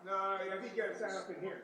No, I think you got to sign up in here.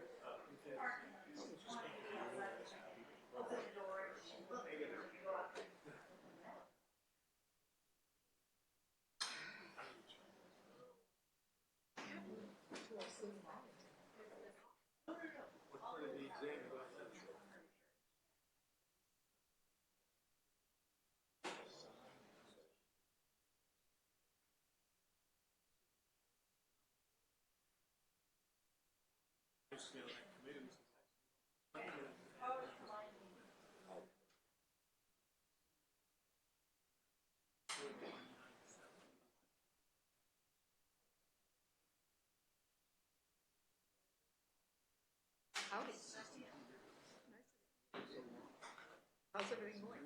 How's everything going?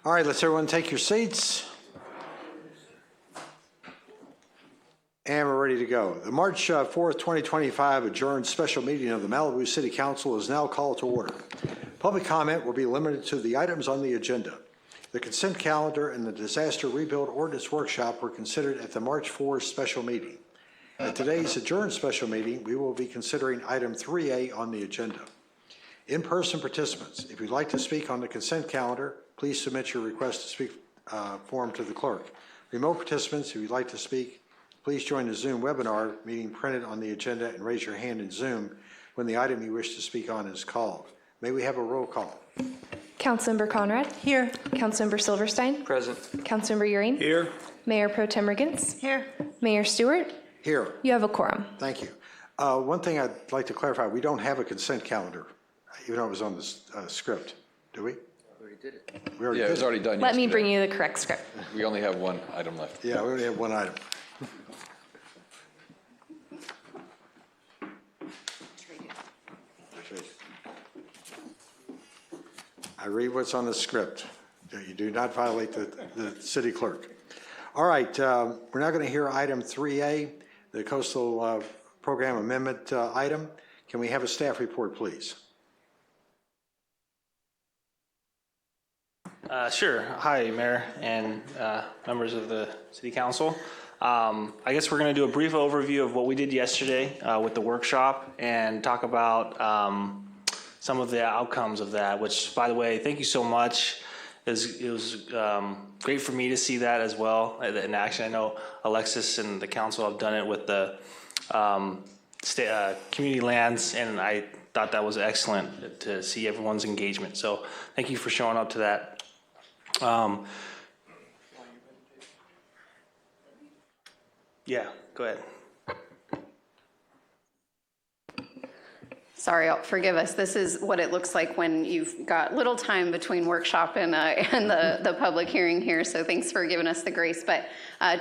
All right, let's everyone take your seats. And we're ready to go. The March 4th, 2025 adjourned special meeting of the Malibu City Council is now called to order. Public comment will be limited to the items on the agenda. The consent calendar and the disaster rebuild ordinance workshop were considered at the March 4th special meeting. At today's adjourned special meeting, we will be considering item 3A on the agenda. In-person participants, if you'd like to speak on the consent calendar, please submit your request to speak form to the clerk. Remote participants, if you'd like to speak, please join the Zoom webinar meeting printed on the agenda and raise your hand in Zoom when the item you wish to speak on is called. May we have a roll call? Councilmember Conrad? Here. Councilmember Silverstein? Present. Councilmember Urine? Here. Mayor Pro Tem Riggins? Here. Mayor Stewart? Here. You have a quorum. Thank you. One thing I'd like to clarify, we don't have a consent calendar, even though it was on the script, do we? We already did it. We already Yeah, it was did already done Let me yesterday. bring you the correct script. We only have one item left. Yeah, we only have one item. I read what's on the script. You do not violate the city clerk. All right, we're now going to hear item 3A, the coastal program amendment item. Can we have a staff report, please? Sure. Hi, Mayor and members of the City Council. I guess we're going to do a brief overview of what we did yesterday with the workshop and talk about some of the outcomes of that, which, by the way, thank you so much. It was great for me to see that as well in action. I know Alexis and the council have done it with the community lands, and I thought that was excellent to see everyone's engagement. So thank you for showing up to that. Yeah, go ahead. Sorry, forgive us. This is what it looks like when you've got little time between workshop and the public hearing here. So thanks for giving us the grace. But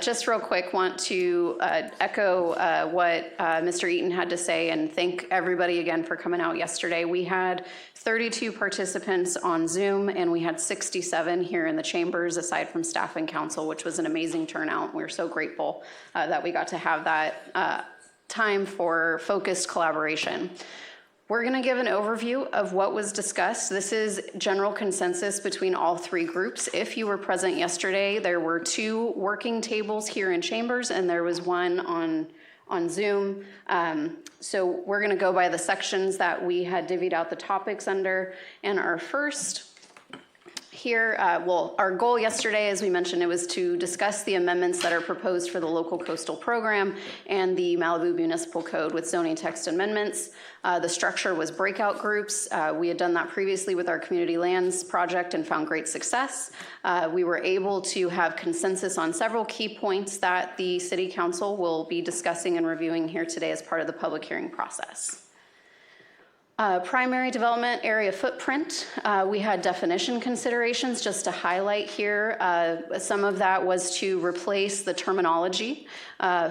just real quick, want to echo what Mr. Eaton had to say and thank everybody again for coming out yesterday. We had 32 participants on Zoom and we had 67 here in the chambers aside from staff and council, which was an amazing turnout. We're so grateful that we got to have that time for focused collaboration. We're going to give an overview of what was discussed. This is general consensus between all three groups. If you were present yesterday, there were 2 working tables here in chambers, and there was one on Zoom. So we're going to go by the sections that we had divvied out the topics under. And our first here, our goal yesterday, as we mentioned, it was to discuss the amendments that are proposed for the local coastal program and the Malibu Municipal Code with zoning text amendments. The structure was breakout groups. We had done that previously with our community lands project and found great success. We were able to have consensus on several key points that the City Council will be discussing and reviewing here today as part of the public hearing process. Primary development area footprint, we had definition considerations just to highlight here. Some of that was to replace the terminology.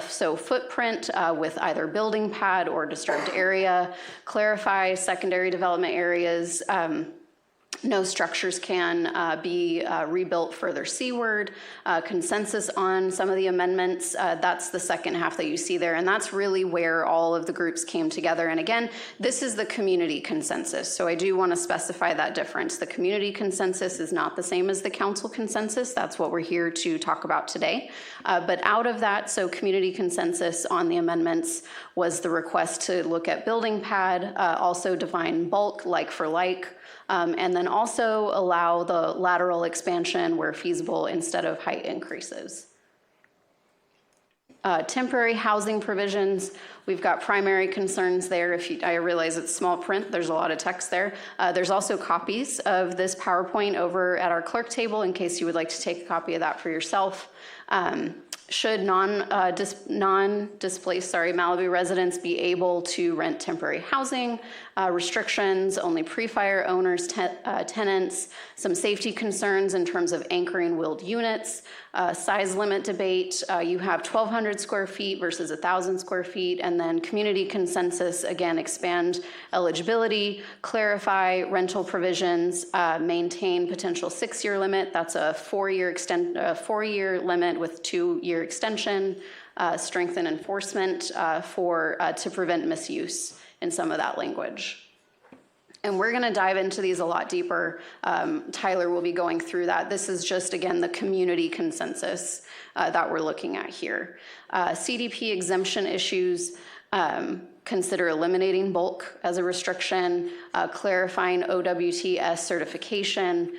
So footprint with either building pad or disturbed area, clarify secondary development areas. No structures can be rebuilt further seaward. Consensus on some of the amendments, that's the second half that you see there, and that's really where all of the groups came together. And again, this is the community consensus, so I do want to specify that difference. The community consensus is not the same as the council consensus. That's what we're here to talk about today. But out of that, so community consensus on the amendments was the request to look at building pad, also define bulk like for like, and then also allow the lateral expansion where feasible instead of height increases. Temporary housing provisions, we've got primary concerns there. I realize it's small print, there's a lot of text there. There's also copies of this PowerPoint over at our clerk table in case you would like to take a copy of that for yourself. Should non-displaced Malibu residents be able to rent temporary housing? Restrictions, only pre-fire owners, tenants, some safety concerns in terms of anchoring wheeled units, size limit debate. You have 1,200 square feet versus 1,000 square feet, and then community consensus, again, expand eligibility, clarify rental provisions, maintain potential 6-year limit. That's a 4-year limit with 2-year extension, strengthen enforcement to prevent misuse in some of that language. And we're going to dive into these a lot deeper. Tyler will be going through that. This is just, again, the community consensus that we're looking at here. CDP exemption issues, consider eliminating bulk as a restriction, clarifying OWTS certification,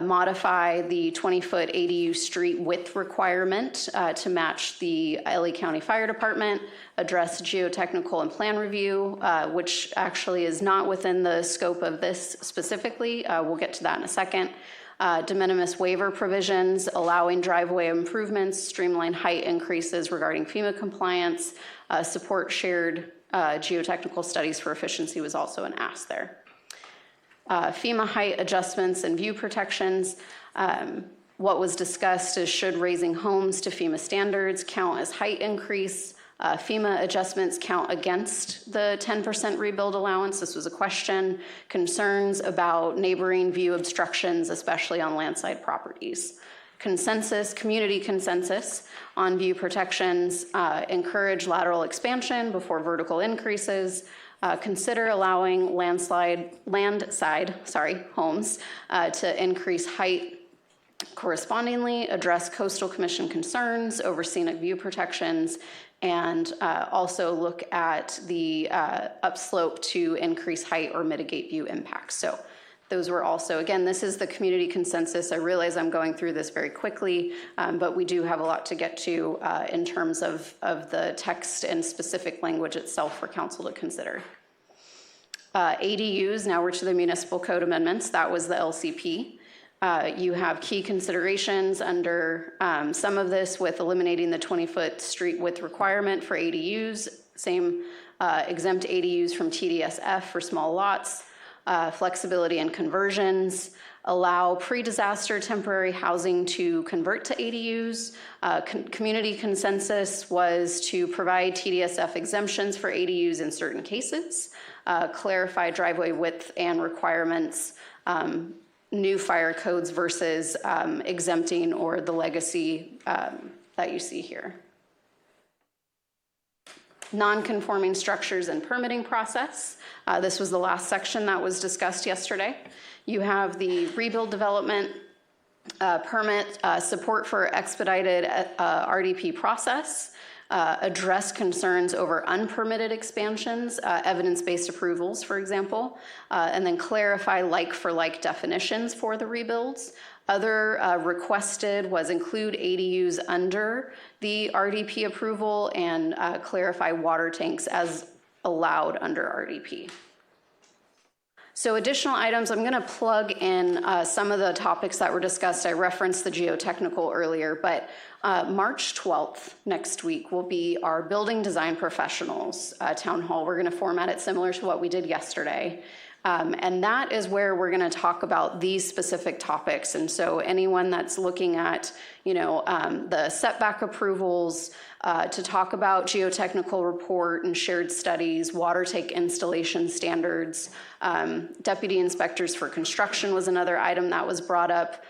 modify the 20-foot ADU street width requirement to match the LA County Fire Department, address geotechnical and plan review, which actually is not within the scope of this specifically. We'll get to that in a second. De minimis waiver provisions, allowing driveway improvements, streamline height increases regarding FEMA compliance, support shared geotechnical studies for efficiency was also an ask there. FEMA height adjustments and view protections. What was discussed is should raising homes to FEMA standards count as height increase? FEMA adjustments count against the 10% rebuild allowance. This was a question. Concerns about neighboring view obstructions, especially on landside properties. Consensus, community consensus on view protections, encourage lateral expansion before vertical increases, consider allowing landside homes to increase height correspondingly, address coastal commission concerns over scenic view protections, and also look at the upslope to increase height or mitigate view impacts. So those were also, again, this is the community consensus. I realize I'm going through this very quickly, but we do have a lot to get to in terms of the text and specific language itself for council to consider. ADUs, now we're to the municipal code amendments. That was the LCP. You have key considerations under some of this with eliminating the 20-foot street width requirement for ADUs, same exempt ADUs from TDSF for small lots, flexibility and conversions, allow pre-disaster temporary housing to convert to ADUs. Community consensus was to provide TDSF exemptions for ADUs in certain cases, clarify driveway width and requirements, new fire codes versus exempting or the legacy that you see here. non-conforming structures and permitting process. This was the last section that was discussed yesterday. You have the rebuild development permit, support for expedited RDP process, address concerns over unpermitted expansions, evidence-based approvals, for example, and then clarify like-for-like definitions for the rebuilds. Other requested was include ADUs under the RDP approval and clarify water tanks as allowed under RDP. So additional items, I'm going to plug in some of the topics that were discussed. I referenced the geotechnical earlier, but March 12th next week will be our building design professionals town hall. We're going to format it similar to what we did yesterday. And that is where we're going to talk about these specific topics. And so anyone that's looking at, the setback approvals, to talk about geotechnical report and shared studies, water tank installation standards, deputy inspectors for construction was another item that was brought up.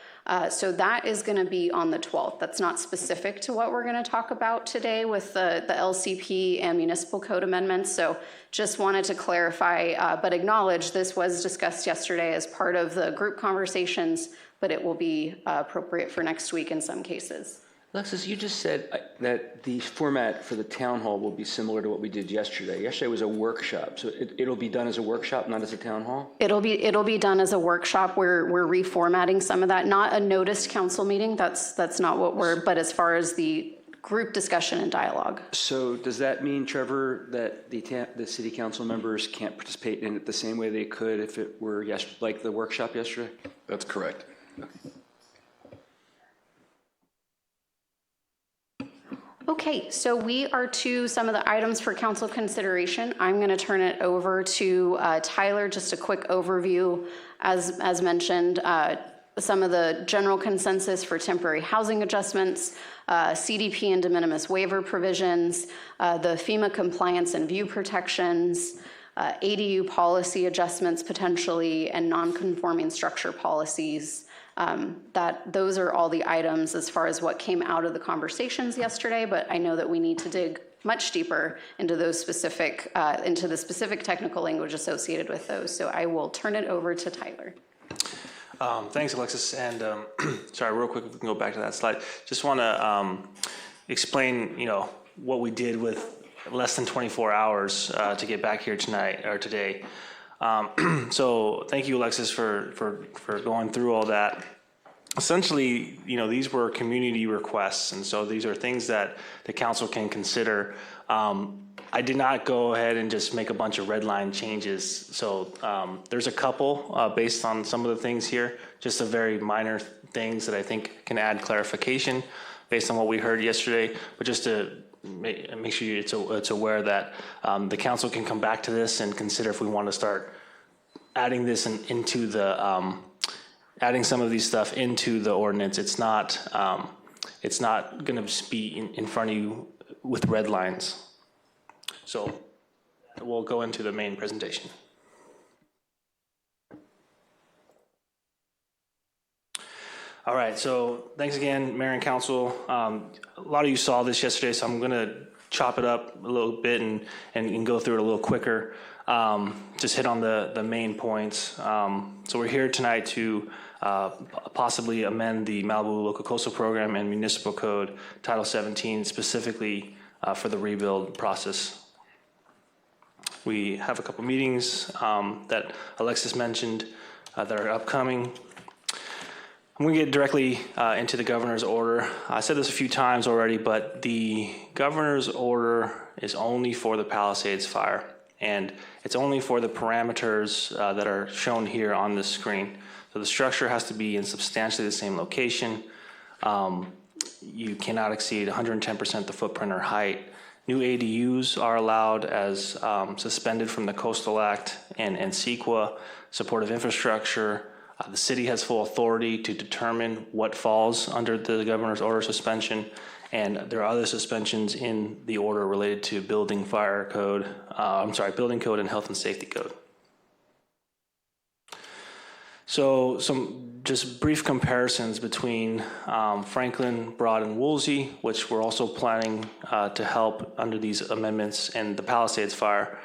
So that is going to be on the 12th. That's not specific to what we're going to talk about today with the LCP and municipal code amendments. So just wanted to clarify, but acknowledge this was discussed yesterday as part of the group conversations, but it will be appropriate for next week in some cases. Alexis, you just said that the format for the town hall will be similar to what we did yesterday. Yesterday was a workshop, so it'll be done as a workshop, not as a town hall? It'll be done as a workshop. We're reformatting some of that, not a noticed council meeting. That's not what but as far as the group discussion and dialogue. So does that mean, Trevor, that the city council members can't participate in it the same way they could if it were like the workshop yesterday? That's correct. Okay, so we are to some of the items for council consideration. I'm going to turn it over to Tyler, just a quick overview. As mentioned, some of the general consensus for temporary housing adjustments, CDP and de minimis waiver provisions, the FEMA compliance and view protections, ADU policy adjustments potentially, and non-conforming structure policies. Those are all the items as far as what came out of the conversations yesterday, but I know that we need to dig much deeper into those specific, into the specific technical language associated with those. So I will turn it over to Tyler. Thanks, Alexis. And sorry, real quick, if we can go back to that slide. Just want to explain, what we did with less than 24 hours to get back here tonight or today. So thank you, Alexis, for going through all that. Essentially, these were community requests, and so these are things that the council can consider. I did not go ahead and just make a bunch of red line changes. So there's a couple based on some of the things here, just a very minor things that I think can add clarification based on what we heard yesterday, but just to make sure it's aware that the council can come back to this and consider if we want to start adding this into the adding some of these stuff into the ordinance. It's not going to be in front of you with red lines. So we'll go into the main presentation. All right, so thanks again, Mayor and Council. A lot of you saw this yesterday, so I'm going to chop it up a little bit and go through it a little quicker. Just hit on the main points. So we're here tonight to possibly amend the Malibu Local Coastal Program and Municipal Code Title 17 specifically for the rebuild process. We have a couple meetings that Alexis mentioned that are upcoming. I'm going to get directly into the governor's order. I said this a few times already, but the governor's order is only for the Palisades fire, and it's only for the parameters that are shown here on this screen. So the structure has to be in substantially the same location. You cannot exceed 110% the footprint or height. New ADUs are allowed as suspended from the Coastal Act and CEQA, supportive infrastructure. The city has full authority to determine what falls under the governor's order suspension, and there are other suspensions in the order related to building code and health and safety code. So some just brief comparisons between Franklin, Broad, and Woolsey, which we're also planning to help under these amendments, and the Palisades fire.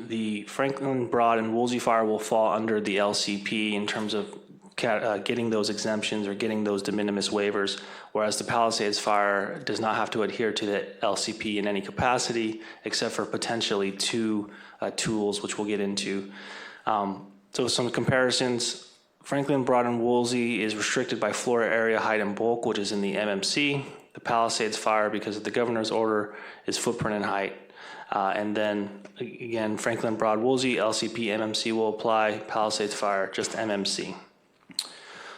The Franklin, Broad, and Woolsey fire will fall under the LCP in terms of getting those exemptions or getting those de minimis waivers, whereas the Palisades fire does not have to adhere to the LCP in any capacity, except for potentially two tools, which we'll get into. So some comparisons. Franklin, Broad, and Woolsey is restricted by floor area, height, and bulk, which is in the MMC. The Palisades fire, because of the governor's order, is footprint and height. And then, again, Franklin, Broad, Woolsey, LCP, MMC will apply. Palisades fire, just MMC.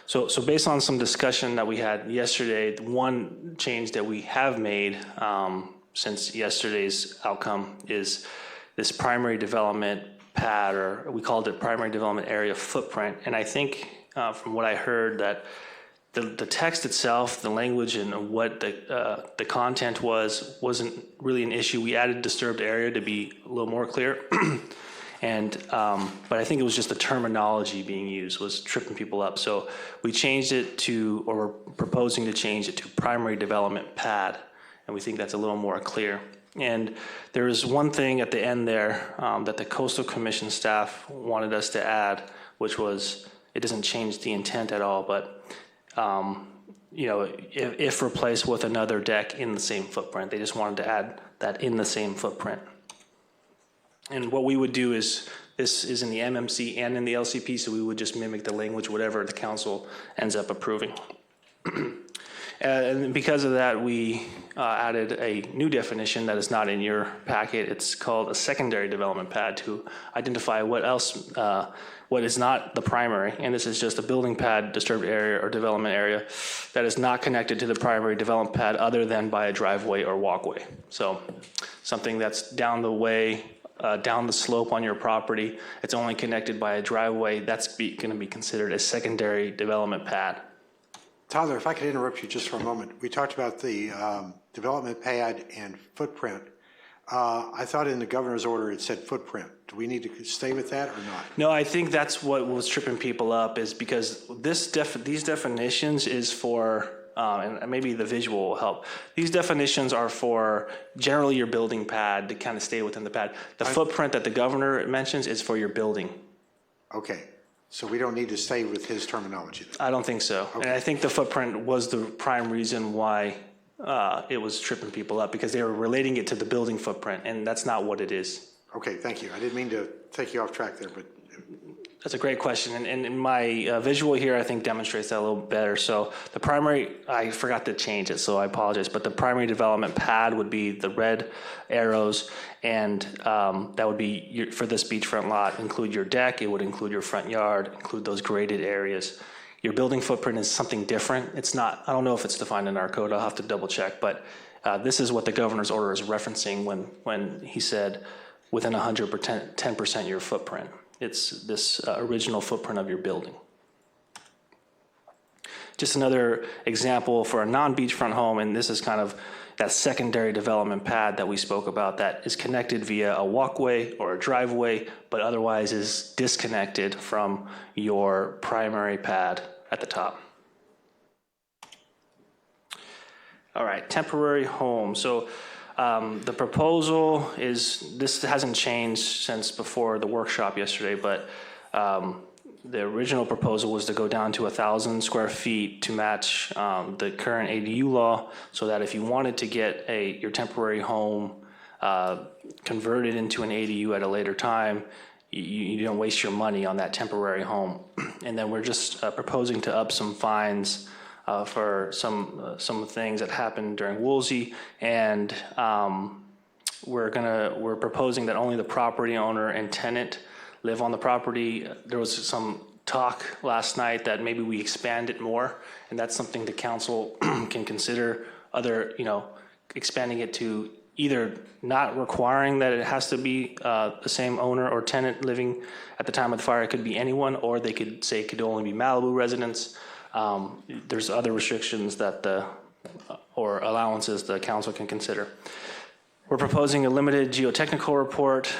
So based on some discussion that we had yesterday, one change that we have made since yesterday's outcome is this primary development pad, or we called it primary development area footprint. And I think from what I heard that the text itself, the language and what the content wasn't really an issue. We added disturbed area to be a little more clear. But I think it was just the terminology being used was tripping people up. So we changed it to, or we're proposing to change it to primary development pad. And we think that's a little more clear. And there is one thing at the end there that the Coastal Commission staff wanted us to add, which was, it doesn't change the intent at all, but if replaced with another deck in the same footprint, they just wanted to add that in the same footprint. And what we would do is, this is in the MMC and in the LCP, so we would just mimic the language, whatever the council ends up approving. And because of that, we added a new definition that is not in your packet. It's called a secondary development pad to identify what else, what is not the primary. And this is just a building pad, disturbed area, or development area that is not connected to the primary development pad other than by a driveway or walkway. So something that's down the way, down the slope on your property, it's only connected by a driveway, that's going to be considered a secondary development pad. Tyler, if I could interrupt you just for a moment. We talked about the development pad and footprint. I thought in the governor's order it said footprint. Do we need to stay with that or not? No, I think that's what was tripping people up, is because these definitions is for, and maybe the visual will help. These definitions are for generally your building pad to kind of stay within the pad. The footprint that the governor mentions is for your building. Okay. So we don't need to stay with his terminology then? I don't think so. Okay. And I think the footprint was the prime reason why it was tripping people up, because they were relating it to the building footprint, and that's not what it is. Okay, thank you. I didn't mean to take you off track there, but... That's a great question, and my visual here, I think, demonstrates that a little better. So the primary, I forgot to change it, so I apologize, but the primary development pad would be the red arrows, and that would be, for this beachfront lot, include your deck, it would include your front yard, include those graded areas. Your building footprint is something different. It's not, I don't know if it's defined in our code, I'll have to double check, but this is what the governor's order is referencing when he said within 10% your footprint. It's this original footprint of your building. Just another example for a non-beachfront home, and this is kind of that secondary development pad that we spoke about that is connected via a walkway or a driveway, but otherwise is disconnected from your primary pad at the top. All right, temporary home. So the proposal is, this hasn't changed since before the workshop yesterday, but the original proposal was to go down to 1,000 square feet to match the current ADU law, so that if you wanted to get your temporary home converted into an ADU at a later time, you don't waste your money on that temporary home. And then we're just proposing to up some fines for some things that happened during Woolsey, and we're proposing that only the property owner and tenant live on the property. There was some talk last night that maybe we expand it more, and that's something the council can consider. Expanding it to either not requiring that it has to be the same owner or tenant living at the time of the fire. It could be anyone, or they could say it could only be Malibu residents. There's other restrictions or allowances the council can consider. We're proposing a limited geotechnical report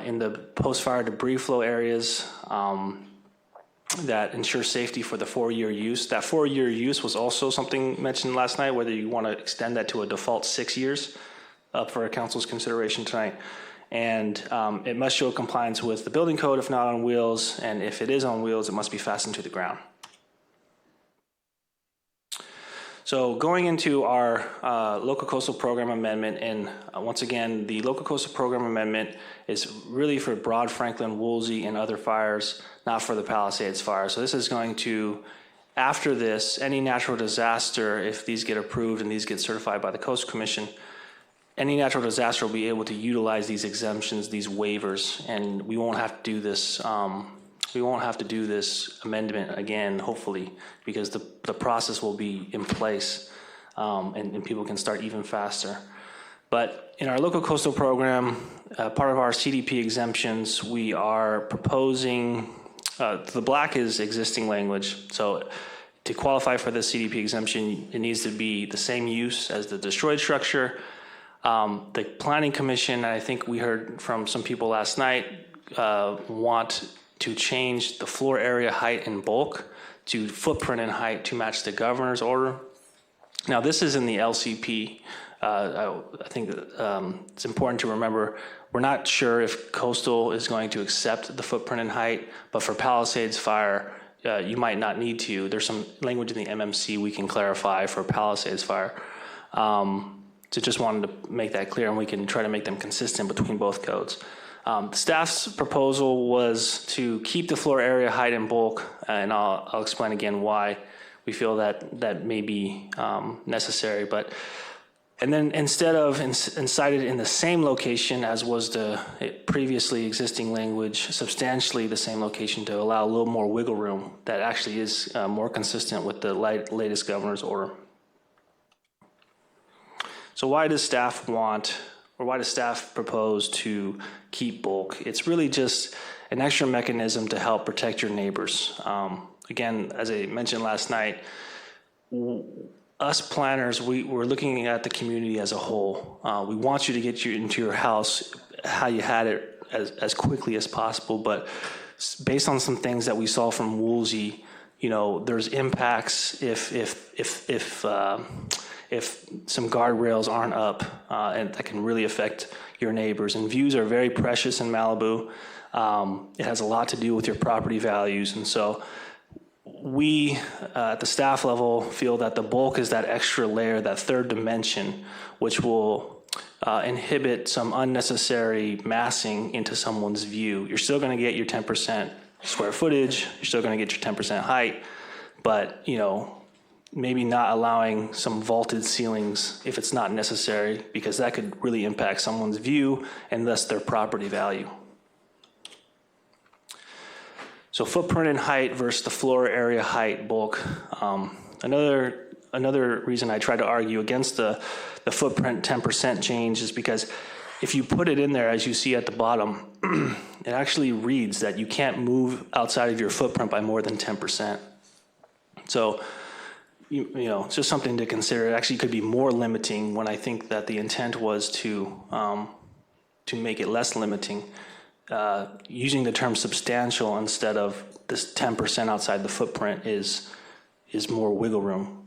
in the post-fire debris flow areas. that ensure safety for the 4-year use. That 4-year use was also something mentioned last night, whether you want to extend that to a default 6 years, up for council's consideration tonight. And it must show compliance with the building code if not on wheels, and if it is on wheels, it must be fastened to the ground. So going into our local coastal program amendment, and once again, the local coastal program amendment is really for Broad, Franklin, Woolsey, and other fires, not for the Palisades fire. So this is going to, after this, any natural disaster, if these get approved and these get certified by the Coastal Commission, any natural disaster will be able to utilize these exemptions, these waivers, and we won't have to do this. We won't have to do this amendment again, hopefully, because the process will be in place, and people can start even faster. But in our local coastal program, part of our CDP exemptions, we are proposing, the black is existing language. So to qualify for the CDP exemption, it needs to be the same use as the destroyed structure. The Planning Commission, I think we heard from some people last night, want to change the floor area height and bulk to footprint and height to match the governor's order. Now, this is in the LCP. I think it's important to remember, we're not sure if coastal is going to accept the footprint and height, but for Palisades fire, you might not need to. There's some language in the MMC we can clarify for Palisades fire. So just wanted to make that clear, and we can try to make them consistent between both codes. The staff's proposal was to keep the floor area height and bulk, and I'll explain again why we feel that may be necessary. And then instead of incited in the same location as was the previously existing language, substantially the same location to allow a little more wiggle room that actually is more consistent with the latest governor's order. So why does staff propose to keep bulk? It's really just an extra mechanism to help protect your neighbors. Again, as I mentioned last night, us planners, we're looking at the community as a whole. We want you to get you into your house how you had it as quickly as possible, but based on some things that we saw from Woolsey, there's impacts if some guardrails aren't up, and that can really affect your neighbors. And views are very precious in Malibu. It has a lot to do with your property values. And so we, at the staff level, feel that the bulk is that extra layer, that third dimension, which will inhibit some unnecessary massing into someone's view. You're still going to get your 10% square footage. You're still going to get your 10% height, but, maybe not allowing some vaulted ceilings if it's not necessary, because that could really impact someone's view and thus their property value. So footprint and height versus the floor area height bulk. Another reason I try to argue against the footprint 10% change is because if you put it in there, as you see at the bottom, it actually reads that you can't move outside of your footprint by more than 10%. So it's just something to consider. It actually could be more limiting, when I think that the intent was to make it less limiting, using the term substantial instead of this 10% outside the footprint is more wiggle room.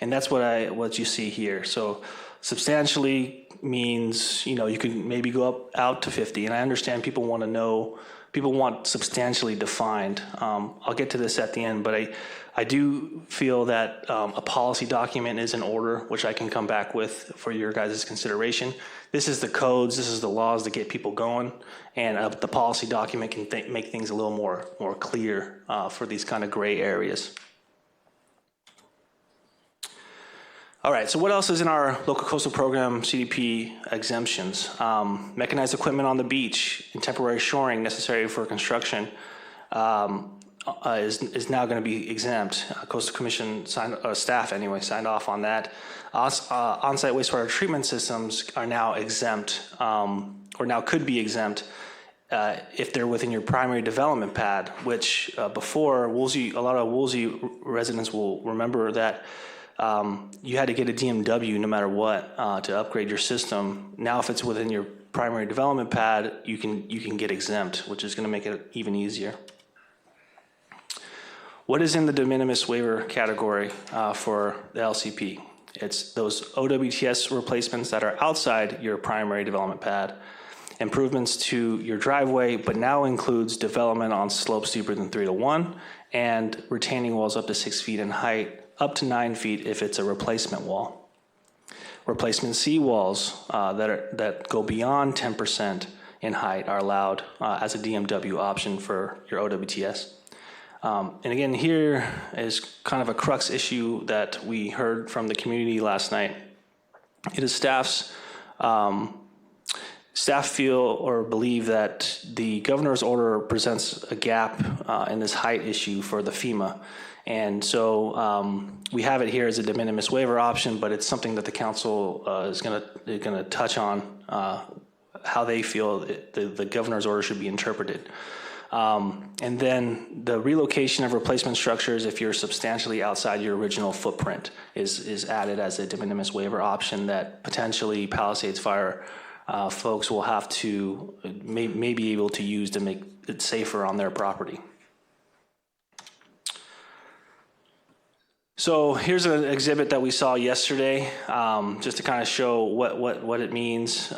And that's what you see here. So substantially means, you can maybe go out to 50, and I understand people want substantially defined. I'll get to this at the end, but I do feel that a policy document is in order, which I can come back with for your guys' consideration. This is the codes, this is the laws to get people going, and the policy document can make things a little more clear for these kind of gray areas. All right, so what else is in our local coastal program CDP exemptions? Mechanized equipment on the beach and temporary shoring necessary for construction is now going to be exempt. Coastal Commission staff signed off on that. On-site wastewater treatment systems are now exempt, or now could be exempt if they're within your primary development pad, which before Woolsey, a lot of Woolsey residents will remember that you had to get a DMW no matter what to upgrade your system. Now, if it's within your primary development pad, you can get exempt, which is going to make it even easier. What is in the de minimis waiver category for the LCP? It's those OWTS replacements that are outside your primary development pad, improvements to your driveway, but now includes development on slopes steeper than 3 to 1, and retaining walls up to 6 feet in height, up to 9 feet if it's a replacement wall. Replacement seawalls that go beyond 10% in height are allowed as a DMW option for your OWTS. And again, here is kind of a crux issue that we heard from the community last night. It is staff feel or believe that the governor's order presents a gap in this height issue for the FEMA. And so we have it here as a de minimis waiver option, but it's something that the council is going to touch on how they feel the governor's order should be interpreted. And then the relocation of replacement structures, if you're substantially outside your original footprint, is added as a de minimis waiver option that potentially Palisades Fire folks will have to may be able to use to make it safer on their property. So here's an exhibit that we saw yesterday, just to kind of show what it means.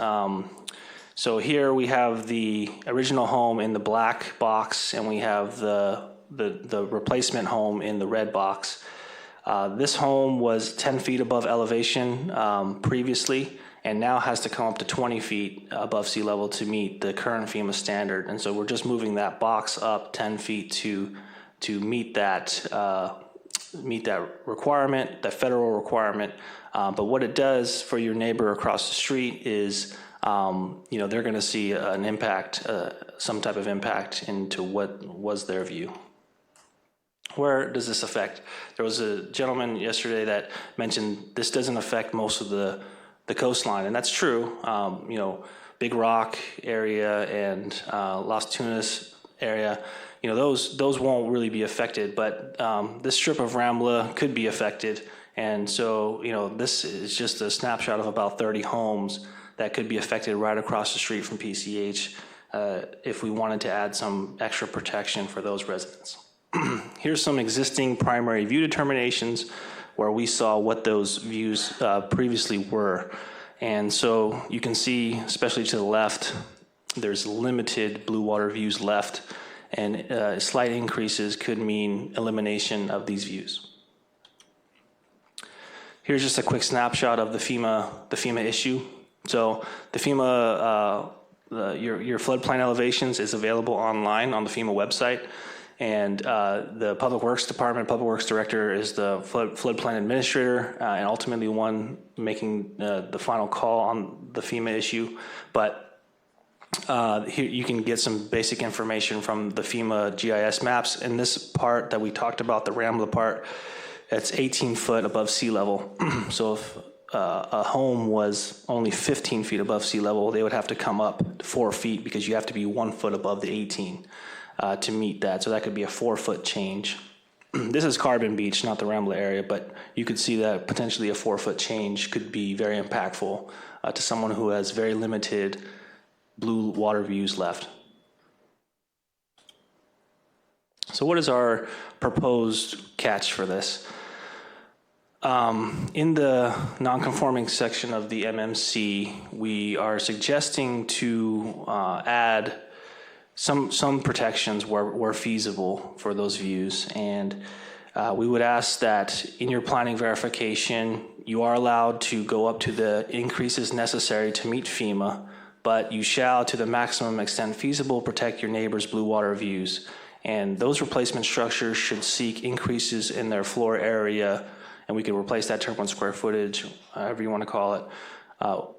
So here we have the original home in the black box, and we have the replacement home in the red box. This home was 10 feet above elevation previously, and now has to come up to 20 feet above sea level to meet the current FEMA standard. And so we're just moving that box up 10 feet to meet that requirement, that federal requirement. But what it does for your neighbor across the street is, they're going to see an impact, some type of impact into what was their view. Where does this affect? There was a gentleman yesterday that mentioned this doesn't affect most of the coastline, and that's true. Big Rock area and Las Tunas area, those won't really be affected, but this strip of Rambla could be affected. And so, this is just a snapshot of about 30 homes that could be affected right across the street from PCH if we wanted to add some extra protection for those residents. Here's some existing primary view determinations where we saw what those views previously were. And so you can see, especially to the left, there's limited blue water views left, and slight increases could mean elimination of these views. Here's just a quick snapshot of the FEMA issue. So the FEMA, your floodplain elevations is available online on the FEMA website, and the Public Works Department, Public Works Director is the floodplain administrator, and ultimately one making the final call on the FEMA issue. But here you can get some basic information from the FEMA GIS maps. And this part that we talked about, the Rambla part, it's 18 foot above sea level. So if a home was only 15 feet above sea level, they would have to come up 4 feet because you have to be 1 foot above the 18 to meet that. So that could be a 4 foot change. This is Carbon Beach, not the Rambla area, but you could see that potentially a 4 foot change could be very impactful to someone who has very limited blue water views left. So what is our proposed catch for this? In the non-conforming section of the MMC, we are suggesting to add some protections where feasible for those views. And we would ask that in your planning verification, you are allowed to go up to the increases necessary to meet FEMA, but you shall, to the maximum extent feasible, protect your neighbor's blue water views. And those replacement structures should seek increases in their floor area, and we could replace that term on square footage, however you want to call it.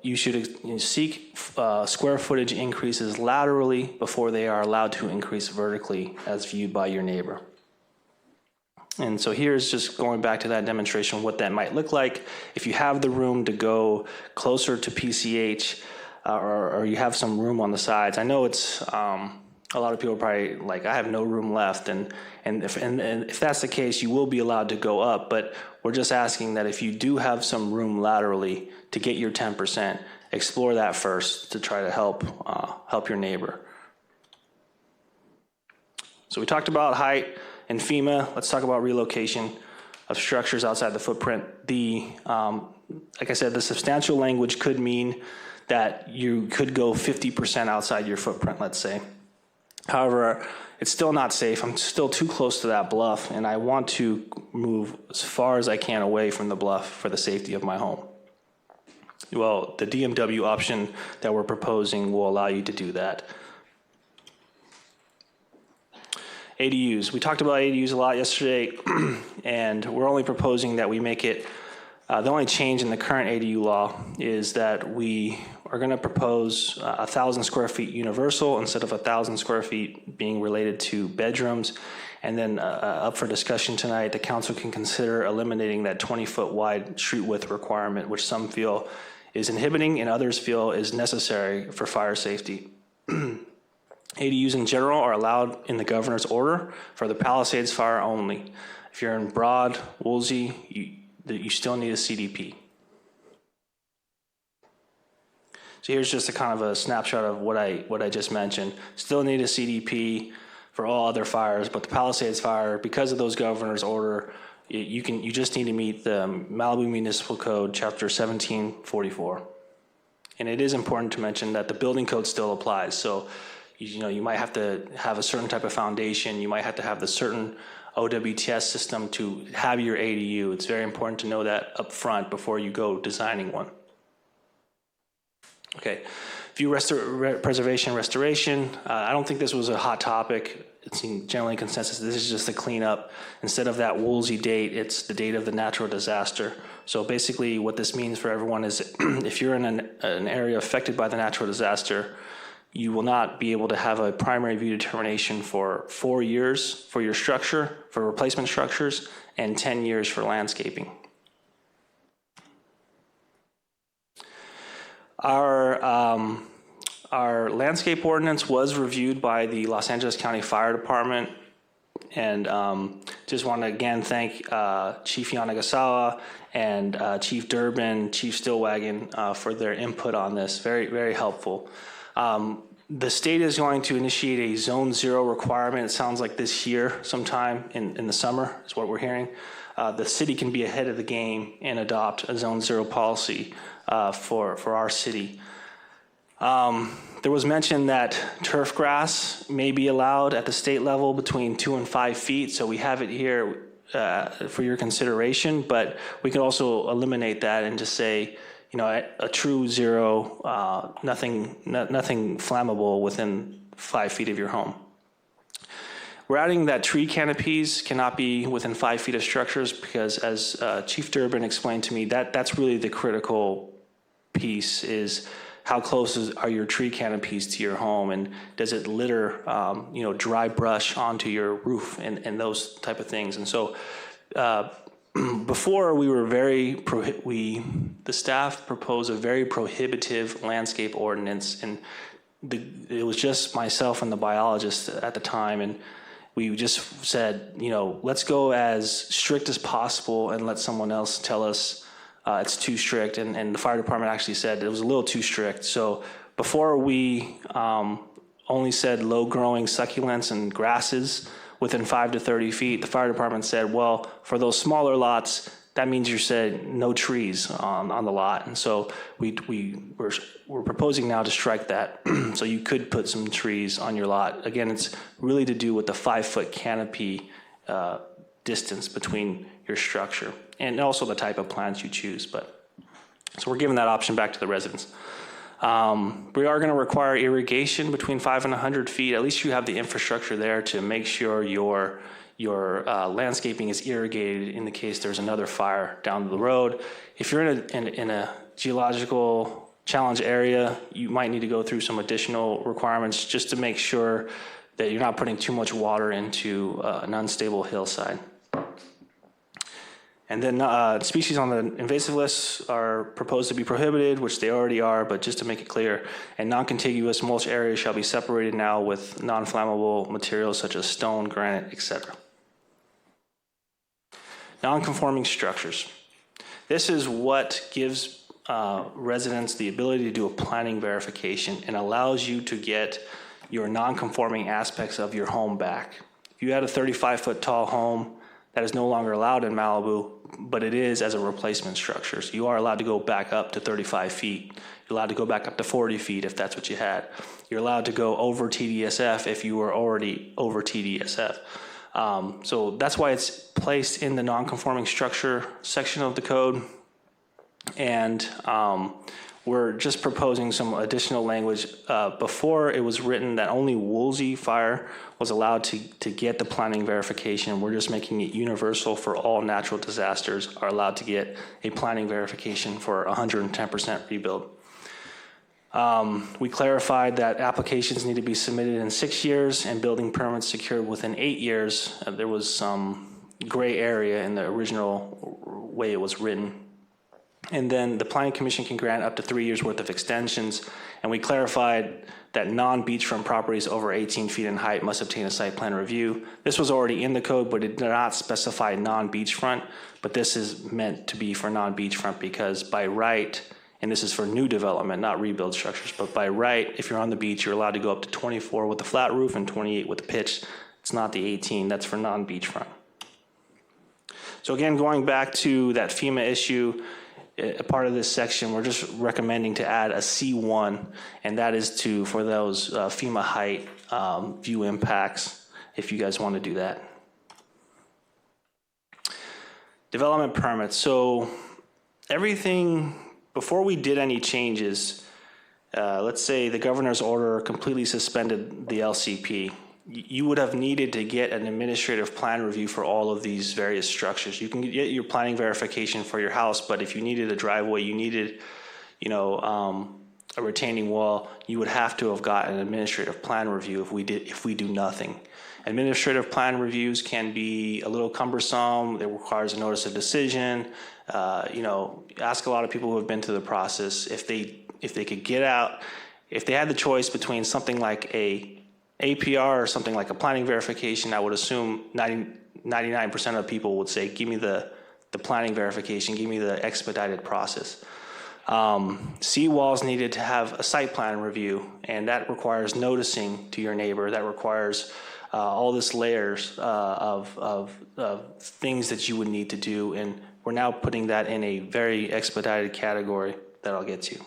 You should seek square footage increases laterally before they are allowed to increase vertically as viewed by your neighbor. And so here's just going back to that demonstration, what that might look like. If you have the room to go closer to PCH, or you have some room on the sides. I know it's, a lot of people are probably like, I have no room left. And if that's the case, you will be allowed to go up, but we're just asking that if you do have some room laterally to get your 10%, explore that first to try to help your neighbor. So we talked about height and FEMA. Let's talk about relocation of structures outside the footprint. Like I said, the substantial language could mean that you could go 50% outside your footprint, let's say. However, it's still not safe. I'm still too close to that bluff, and I want to move as far as I can away from the bluff for the safety of my home. Well, the DMW option that we're proposing will allow you to do that. ADUs. We talked about ADUs a lot yesterday, and we're only proposing that we make it, the only change in the current ADU law is that we are going to propose 1,000 square feet universal instead of 1,000 square feet being related to bedrooms. And then up for discussion tonight, the council can consider eliminating that 20-foot wide street width requirement, which some feel is inhibiting and others feel is necessary for fire safety. ADUs in general are allowed in the governor's order for the Palisades fire only. If you're in Broad, Woolsey, you still need a CDP. So here's just a kind of a snapshot of what I just mentioned. Still need a CDP for all other fires, but the Palisades fire, because of those governor's order, you just need to meet the Malibu Municipal Code, Chapter 1744. And it is important to mention that the building code still applies. So you might have to have a certain type of foundation. You might have to have the certain OWTS system to have your ADU. It's very important to know that up front before you go designing one. Okay, view preservation, restoration. I don't think this was a hot topic. It's generally consensus. This is just a cleanup. Instead of that Woolsey date, it's the date of the natural disaster. So basically what this means for everyone is if you're in an area affected by the natural disaster, you will not be able to have a primary view determination for 4 years for your structure, for replacement structures, and 10 years for landscaping. Our landscape ordinance was reviewed by the Los Angeles County Fire Department, and just want to again thank Chief Yanagasawa and Chief Durbin, Chief Stillwagon for their input on this. Very, very helpful. The state is going to initiate a Zone 0 requirement. It sounds like this year, sometime in the summer, is what we're hearing. The city can be ahead of the game and adopt a Zone 0 policy for our city. There was mention that turf grass may be allowed at the state level between 2 and 5 feet, so we have it here for your consideration, but we could also eliminate that and just say, a true 0, nothing flammable within 5 feet of your home. We're adding that tree canopies cannot be within 5 feet of structures because, as Chief Durbin explained to me, that's really the critical piece is how close are your tree canopies to your home, and does it litter, dry brush onto your roof and those type of things. And so before we were the staff proposed a very prohibitive landscape ordinance, and it was just myself and the biologist at the time, and we just said, let's go as strict as possible and let someone else tell us it's too strict. And the fire department actually said it was a little too strict. So before we only said low growing succulents and grasses within 5 to 30 feet, the fire department said, well, for those smaller lots, that means you said no trees on the lot. And so we're proposing now to strike that. So you could put some trees on your lot. Again, it's really to do with the 5-foot canopy distance between your structure and also the type of plants you choose. So we're giving that option back to the residents. We are going to require irrigation between 5 and 100 feet. At least you have the infrastructure there to make sure your landscaping is irrigated in the case there's another fire down the road. If you're in a geological challenge area, you might need to go through some additional requirements just to make sure that you're not putting too much water into an unstable hillside. And then species on the invasive list are proposed to be prohibited, which they already are, but just to make it clear, and non-contiguous mulch areas shall be separated now with non-flammable materials such as stone, granite, etc. Non-conforming structures. This is what gives residents the ability to do a planning verification and allows you to get your non-conforming aspects of your home back. If you had a 35-foot tall home, that is no longer allowed in Malibu, but it is as a replacement structure. So you are allowed to go back up to 35 feet. You're allowed to go back up to 40 feet if that's what you had. You're allowed to go over TDSF if you were already over TDSF. So that's why it's placed in the non-conforming structure section of the code. And we're just proposing some additional language. Before it was written that only Woolsey Fire was allowed to get the planning verification. We're just making it universal for all natural disasters are allowed to get a planning verification for 110% rebuild. We clarified that applications need to be submitted in 6 years and building permits secured within 8 years. There was some gray area in the original way it was written. And then the Planning Commission can grant up to 3 years worth of extensions. And we clarified that non-beachfront properties over 18 feet in height must obtain a site plan review. This was already in the code, but it did not specify non-beachfront. But this is meant to be for non-beachfront because by right, and this is for new development, not rebuild structures, but by right, if you're on the beach, you're allowed to go up to 24 with a flat roof and 28 with a pitch. It's not the 18, that's for non-beachfront. So again, going back to that FEMA issue, a part of this section, we're just recommending to add a C1, and that is for those FEMA height view impacts, if you guys want to do that. Development permits. So everything, before we did any changes, let's say the governor's order completely suspended the LCP. You would have needed to get an administrative plan review for all of these various structures. You can get your planning verification for your house, but if you needed a driveway, you needed, a retaining wall, you would have to have gotten an administrative plan review if we do nothing. Administrative plan reviews can be a little cumbersome. It requires a notice of decision. Ask a lot of people who have been through the process if they could get out, if they had the choice between something like a APR or something like a planning verification, I would assume 99% of people would say, give me the planning verification, give me the expedited process. Seawalls needed to have a site plan review, and that requires noticing to your neighbor. That requires all this layers of things that you would need to do, and we're now putting that in a very expedited category that I'll get to.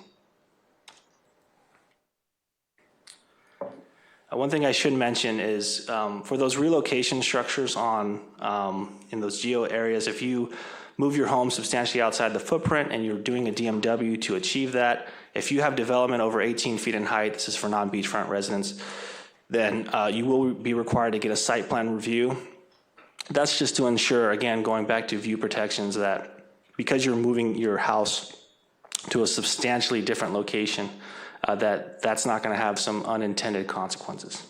One thing I should mention is for those relocation structures in those geo areas, if you move your home substantially outside the footprint and you're doing a DMW to achieve that, if you have development over 18 feet in height, this is for non-beachfront residents, then you will be required to get a site plan review. That's just to ensure, again, going back to view protections, that because you're moving your house to a substantially different location, that's not going to have some unintended consequences.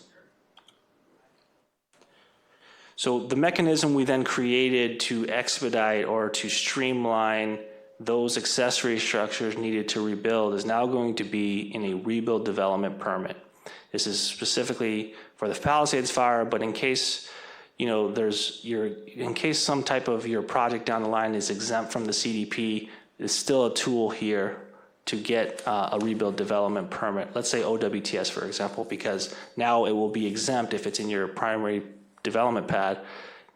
So the mechanism we then created to expedite or to streamline those accessory structures needed to rebuild is now going to be in a rebuild development permit. This is specifically for the Palisades fire, but in case in case some type of your project down the line is exempt from the CDP, there's still a tool here to get a rebuild development permit. Let's say OWTS, for example, because now it will be exempt if it's in your primary development pad.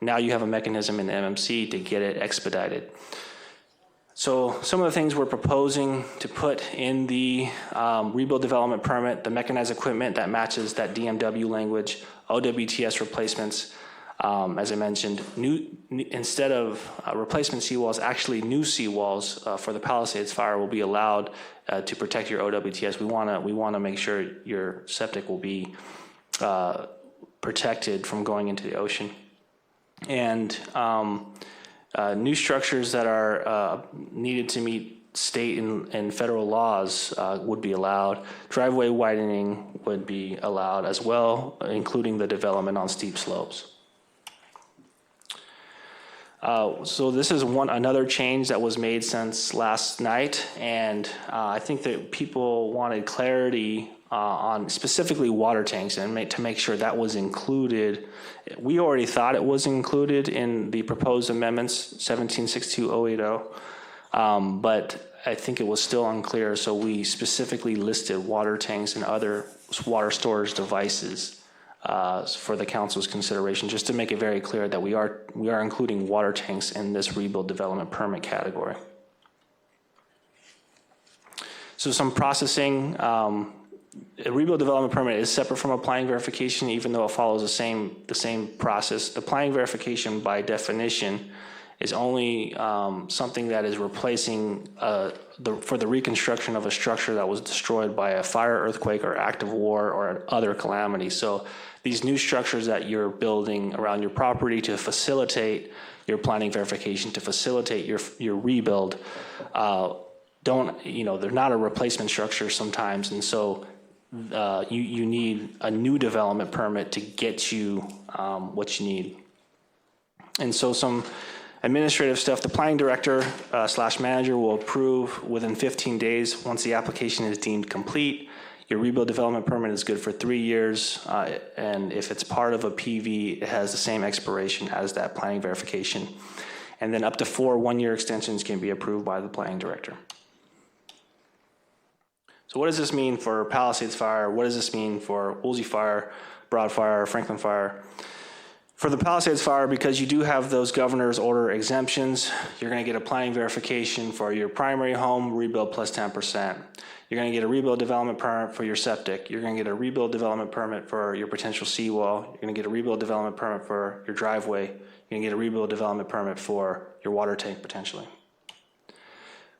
Now you have a mechanism in the MMC to get it expedited. So some of the things we're proposing to put in the rebuild development permit, the mechanized equipment that matches that DMW language, OWTS replacements, as I mentioned, instead of replacement seawalls, actually new seawalls for the Palisades fire will be allowed to protect your OWTS. We want to make sure your septic will be protected from going into the ocean. And new structures that are needed to meet state and federal laws would be allowed. Driveway widening would be allowed as well, including the development on steep slopes. So this is another change that was made since last night, and I think that people wanted clarity on specifically water tanks and to make sure that was included. We already thought it was included in the proposed amendments 1762-080, but I think it was still unclear, so we specifically listed water tanks and other water storage devices for the council's consideration, just to make it very clear that we are including water tanks in this rebuild development permit category. So some processing, a rebuild development permit is separate from applying verification, even though it follows the same process. The applying verification, by definition, is only something that is replacing for the reconstruction of a structure that was destroyed by a fire, earthquake, or act of war or other calamity. So these new structures that you're building around your property to facilitate your planning verification, to facilitate your rebuild, they're not a replacement structure sometimes, and so you need a new development permit to get you what you need. And so some administrative stuff, the planning director / manager will approve within 15 days once the application is deemed complete. Your rebuild development permit is good for 3 years, and if it's part of a PV, it has the same expiration as that planning verification. And then up to 4 one-year extensions can be approved by the planning director. So what does this mean for Palisades Fire? What does this mean for Woolsey Fire, Broad Fire, Franklin Fire? For the Palisades Fire, because you do have those governor's order exemptions, you're going to get a planning verification for your primary home, rebuild plus 10%. You're going to get a rebuild development permit for your septic. You're going to get a rebuild development permit for your potential seawall. You're going to get a rebuild development permit for your driveway. You're going to get a rebuild development permit for your water tank potentially.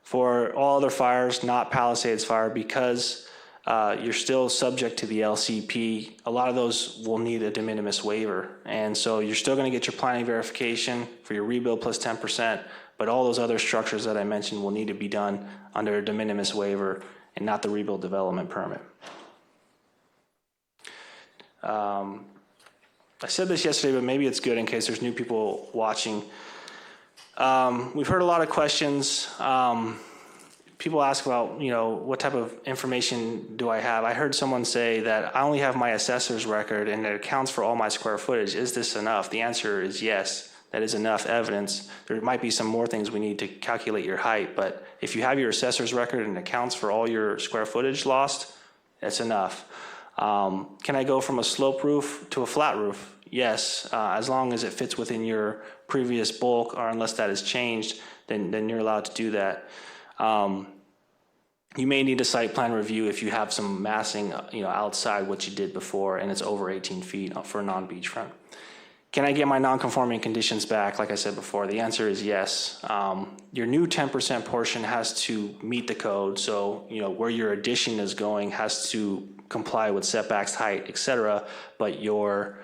For all other fires, not Palisades Fire, because you're still subject to the LCP, a lot of those will need a de minimis waiver. And so you're still going to get your planning verification for your rebuild plus 10%, but all those other structures that I mentioned will need to be done under a de minimis waiver and not the rebuild development permit. I said this yesterday, but maybe it's good in case there's new people watching. We've heard a lot of questions. People ask about, what type of information do I have? I heard someone say that I only have my assessor's record and it accounts for all my square footage. Is this enough? The answer is yes, that is enough evidence. There might be some more things we need to calculate your height, but if you have your assessor's record and it accounts for all your square footage lost, that's enough. Can I go from a slope roof to a flat roof? Yes, as long as it fits within your previous bulk, or unless that has changed, then you're allowed to do that. You may need a site plan review if you have some massing, outside what you did before and it's over 18 feet for a non-beachfront. Can I get my non-conforming conditions back? Like I said before, the answer is yes. Your new 10% portion has to meet the code. So, where your addition is going has to comply with setbacks, height, etc. But your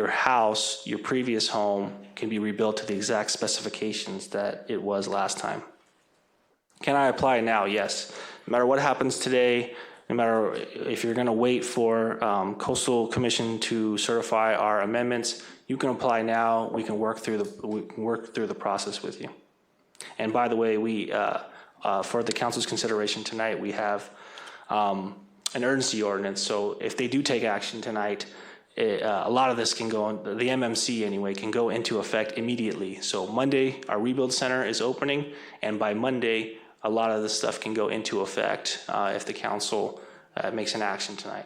house, your previous home, can be rebuilt to the exact specifications that it was last time. Can I apply now? Yes. No matter what happens today, no matter if you're going to wait for Coastal Commission to certify our amendments, you can apply now. We can work through the process with you. And by the way, we for the council's consideration tonight, we have an urgency ordinance. So if they do take action tonight, a lot of this can go on, the MMC anyway, can go into effect immediately. So Monday, our rebuild center is opening, and by Monday, a lot of this stuff can go into effect if the council makes an action tonight.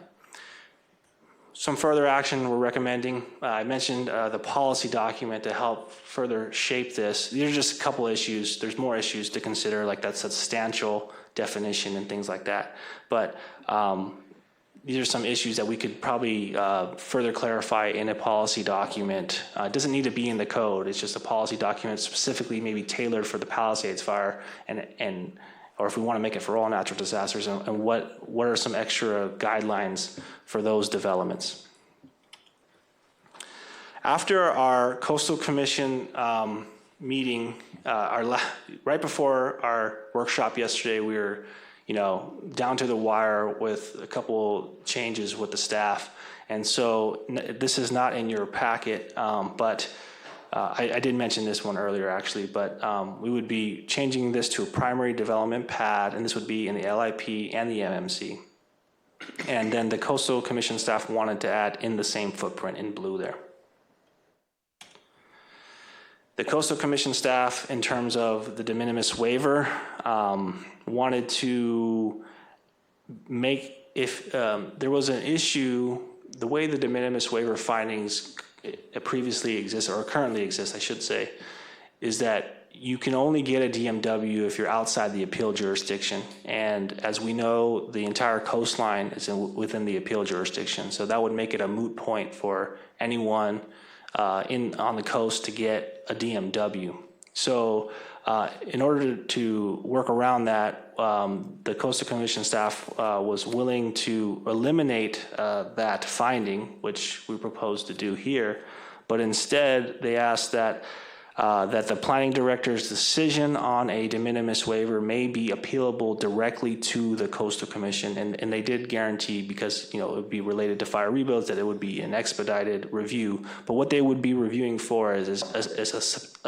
Some further action we're recommending. I mentioned the policy document to help further shape this. These are just a couple issues. There's more issues to consider, like that substantial definition and things like that. But these are some issues that we could probably further clarify in a policy document. It doesn't need to be in the code. It's just a policy document specifically maybe tailored for the Palisades Fire, or if we want to make it for all natural disasters, and what are some extra guidelines for those developments. After our Coastal Commission meeting, right before our workshop yesterday, we were down to the wire with a couple changes with the staff. And so this is not in your packet, but I did mention this one earlier actually, but we would be changing this to a primary development pad, and this would be in the LIP and the MMC. And then the Coastal Commission staff wanted to add in the same footprint in blue there. The Coastal Commission staff, in terms of the de minimis waiver, wanted to make, if there was an issue, the way the de minimis waiver findings previously exist, or currently exist, I should say, is that you can only get a DMW if you're outside the appeal jurisdiction. And as we know, the entire coastline is within the appeal jurisdiction. So that would make it a moot point for anyone on the coast to get a DMW. So in order to work around that, the Coastal Commission staff was willing to eliminate that finding, which we propose to do here. But instead, they asked that that the planning director's decision on a de minimis waiver may be appealable directly to the Coastal Commission. And they did guarantee, because it would be related to fire rebuilds, that it would be an expedited review. But what they would be reviewing for is a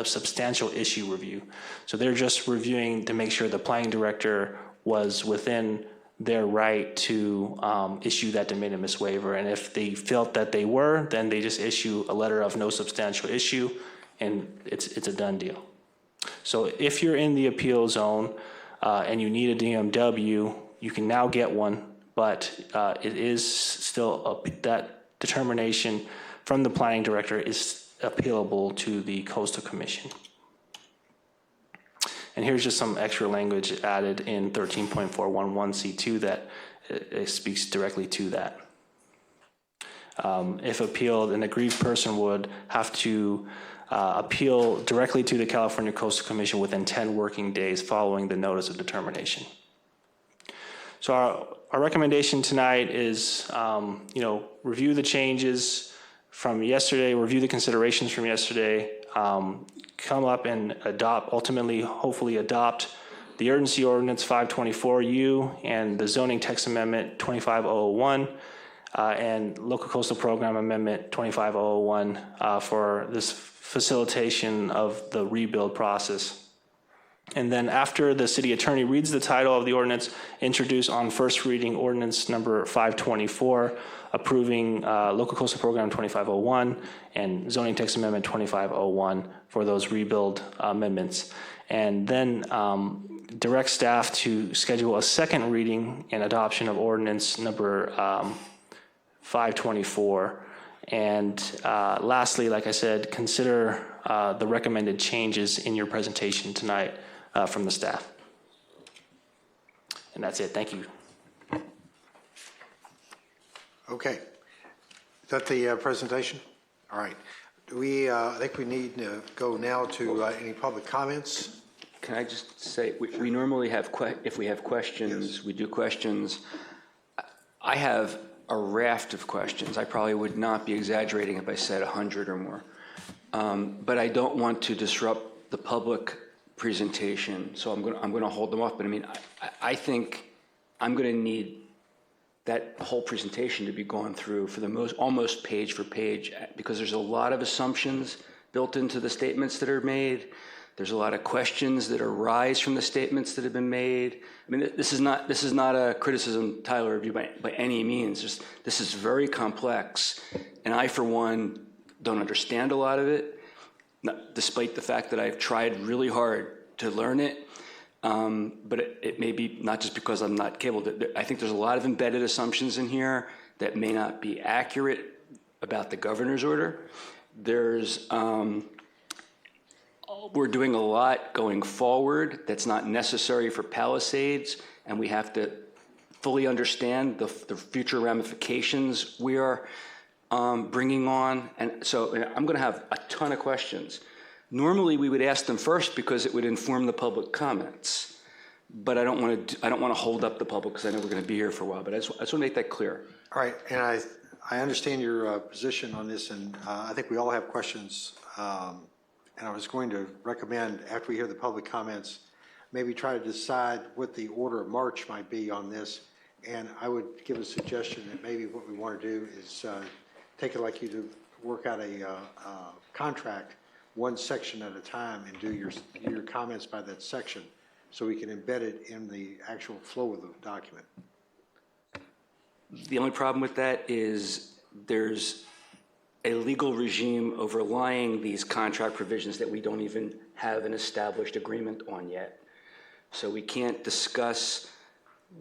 substantial issue review. So they're just reviewing to make sure the planning director was within their right to issue that de minimis waiver. And if they felt that they were, then they just issue a letter of no substantial issue, and it's a done deal. So if you're in the appeal zone and you need a DMW, you can now get one, but it is still that determination from the planning director is appealable to the Coastal Commission. And here's just some extra language added in 13.411C2 that speaks directly to that. If appealed, an aggrieved person would have to appeal directly to the California Coastal Commission within 10 working days following the notice of determination. So our recommendation tonight is, review the changes from yesterday, review the considerations from yesterday, come up and ultimately, hopefully adopt the urgency ordinance 524U and the zoning text amendment 25001 and local coastal program amendment 25001 for this facilitation of the rebuild process. And then after the city attorney reads the title of the ordinance, introduce on first reading ordinance number 524, approving local coastal program 2501 and zoning text amendment 2501 for those rebuild amendments. And then direct staff to schedule a second reading and adoption of ordinance number 524. And lastly, like I said, consider the recommended changes in your presentation tonight from the staff. And that's it. Thank you. Okay. Is that the presentation? All right. I think we need to go now to any public comments. Can I just say, we normally have, if we have questions, Yes. we do questions. I have a raft of questions. I probably would not be exaggerating if I said 100 or more. But I don't want to disrupt the public presentation, so I'm going to hold them off. But I mean, I think I'm going to need that whole presentation to be gone through for the almost page for page, because there's a lot of assumptions built into the statements that are made. There's a lot of questions that arise from the statements that have been made. I mean, this is not a criticism, Tyler, of you by any means. This is very complex, and I, for one, don't understand a lot of it, despite the fact that I've tried really hard to learn it. But it may be not just because I'm not capable. I think there's a lot of embedded assumptions in here that may not be accurate about the governor's order. We're doing a lot going forward that's not necessary for Palisades, and we have to fully understand the future ramifications we are bringing on. And so I'm going to have a ton of questions. Normally, we would ask them first because it would inform the public comments. But I don't want to hold up the public because I know we're going to be here for a while. But I just want to make that clear. All right, and I understand your position on this, and I think we all have questions. And I was going to recommend, after we hear the public comments, maybe try to decide what the order of march might be on this. And I would give a suggestion that maybe what we want to do is take it like you do, work out a contract, one section at a time, and do your comments by that section, so we can embed it in the actual flow of the document. The only problem with that is there's a legal regime overlying these contract provisions that we don't even have an established agreement on yet. So we can't discuss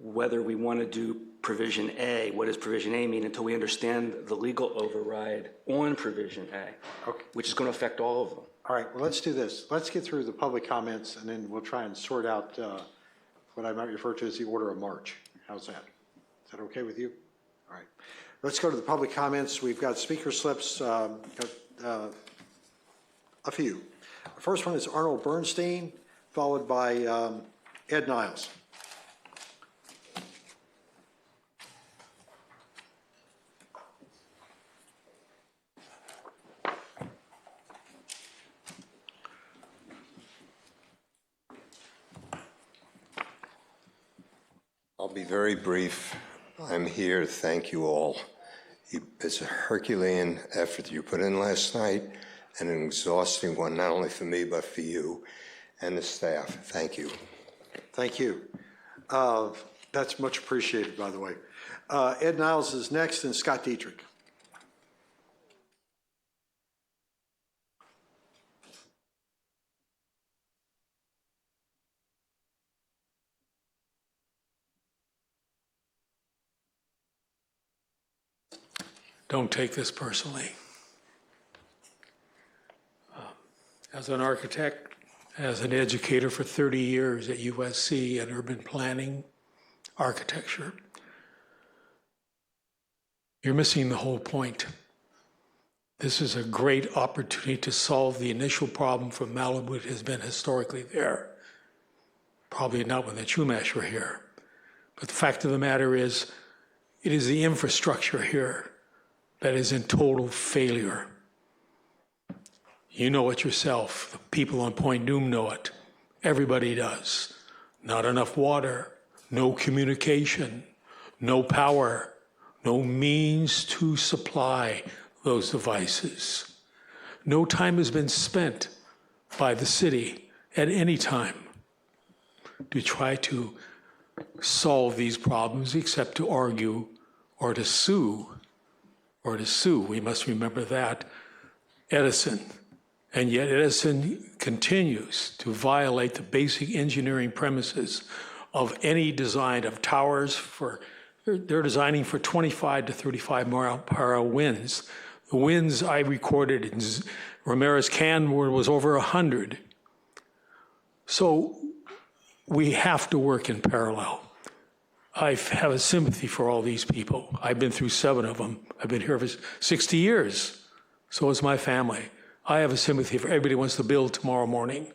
whether we want to do provision A, what does provision A mean, until we understand the legal override on provision A, Okay. which is going to affect all of them. All right, well, let's do this. Let's get through the public comments, and then we'll try and sort out what I might refer to as the order of march. How's that? Is that okay with you? All right. Let's go to the public comments. We've got speaker slips, a few. The first one is Arnold Bernstein, followed by Ed Niles. I'll be very brief. I'm here to thank you all. It's a Herculean effort you put in last night and an exhausting one, not only for me, but for you and the staff. Thank you. Thank you. That's much appreciated, by the way. Ed Niles is next, and Scott Dietrich. Don't take this personally. As an architect, as an educator for 30 years at USC in urban planning, architecture, you're missing the whole point. This is a great opportunity to solve the initial problem for Malibu that has been historically there. Probably not when the Chumash were here. But the fact of the matter is, it is the infrastructure here that is in total failure. You know it yourself. The people on Point Doom know it. Everybody does. Not enough water, no communication, no power, no means to supply those devices. No time has been spent by the city at any time to try to solve these problems except to argue or to sue. We must remember that, Edison. And yet Edison continues to violate the basic engineering premises of any design of towers they're designing for 25 to 35 mile per hour winds. The winds I recorded in Ramirez Can was over 100. So we have to work in parallel. I have a sympathy for all these people. I've been through 7 of them. I've been here for 60 years. So is my family. I have a sympathy for everybody who wants to build tomorrow morning.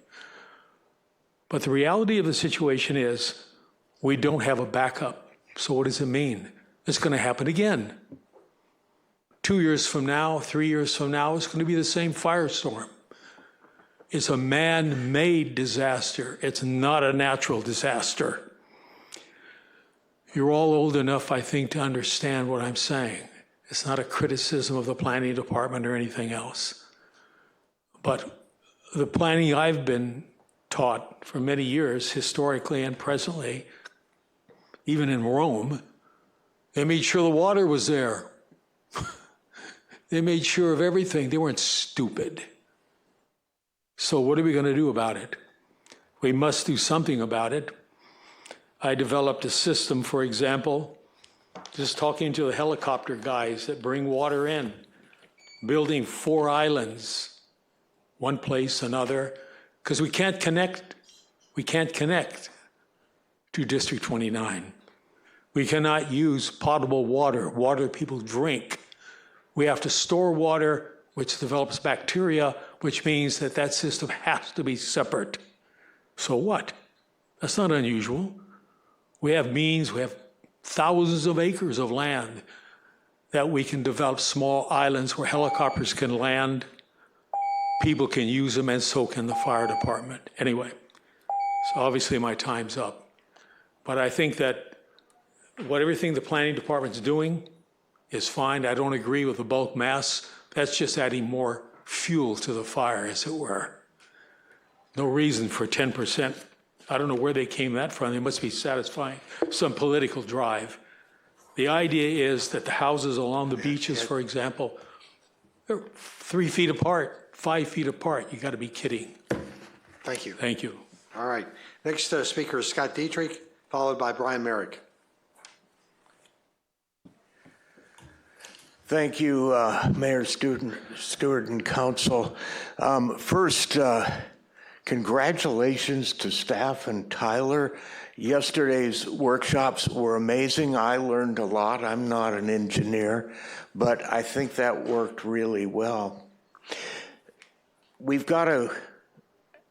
But the reality of the situation is we don't have a backup. So what does it mean? It's going to happen again. 2 years from now, 3 years from now, it's going to be the same firestorm. It's a man-made disaster. It's not a natural disaster. You're all old enough, I think, to understand what I'm saying. It's not a criticism of the planning department or anything else. But the planning I've been taught for many years, historically and presently, even in Rome, they made sure the water was there. They made sure of everything. They weren't stupid. So what are we going to do about it? We must do something about it. I developed a system, for example, just talking to the helicopter guys that bring water in, building 4 islands, one place, another, because we can't connect to District 29. We cannot use potable water people drink. We have to store water, which develops bacteria, which means that system has to be separate. So what? That's not unusual. We have thousands of acres of land that we can develop small islands where helicopters can land, people can use them, and so can the fire department. Anyway, so obviously my time's up. But I think that everything the planning department's doing is fine. I don't agree with the bulk mass. That's just adding more fuel to the fire, as it were. No reason for 10%. I don't know where they came that from. They must be satisfying some political drive. The idea is that the houses along the beaches, for example, They're 3 feet apart, 5 feet apart. You got to be kidding. Thank you. Thank you. All right. Next speaker is Scott Dietrich, followed by Brian Merrick. Thank you, Mayor Stewart and Council. First, congratulations to staff and Tyler. Yesterday's workshops were amazing. I learned a lot. I'm not an engineer, but I think that worked really well. We've got to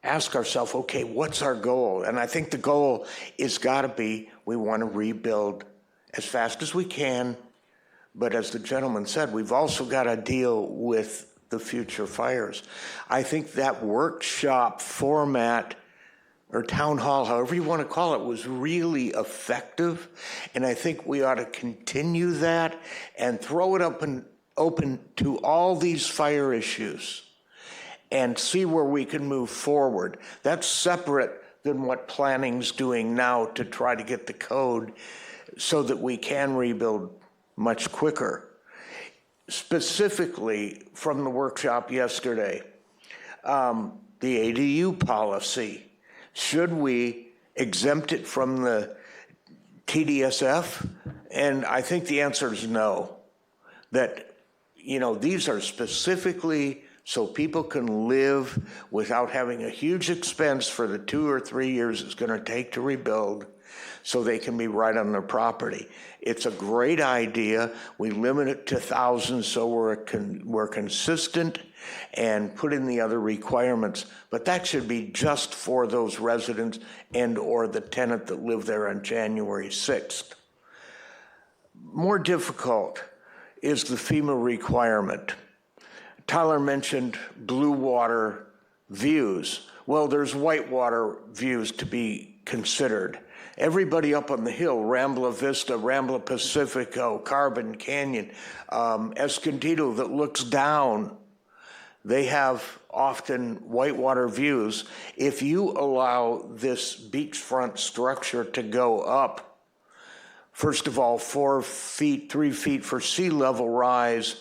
ask ourselves, okay, what's our goal? And I think the goal is got to be we want to rebuild as fast as we can. But as the gentleman said, we've also got to deal with the future fires. I think that workshop format or town hall, however you want to call it, was really effective. And I think we ought to continue that and throw it up and open to all these fire issues and see where we can move forward. That's separate than what planning's doing now to try to get the code so that we can rebuild much quicker. Specifically from the workshop yesterday, the ADU policy, should we exempt it from the TDSF? And I think the answer is no. That, these are specifically so people can live without having a huge expense for the 2 or 3 years it's going to take to rebuild, so they can be right on their property. It's a great idea. We limit it to thousands so we're consistent and put in the other requirements, but that should be just for those residents and or the tenant that lived there on January 6th. More difficult is the FEMA requirement. Tyler mentioned blue water views. Well, there's whitewater views to be considered. Everybody up on the hill, Rambla Vista, Rambla Pacifico, Carbon Canyon, Escondido that looks down, they have often whitewater views. If you allow this beachfront structure to go up, first of all, 4 feet, 3 feet for sea level rise,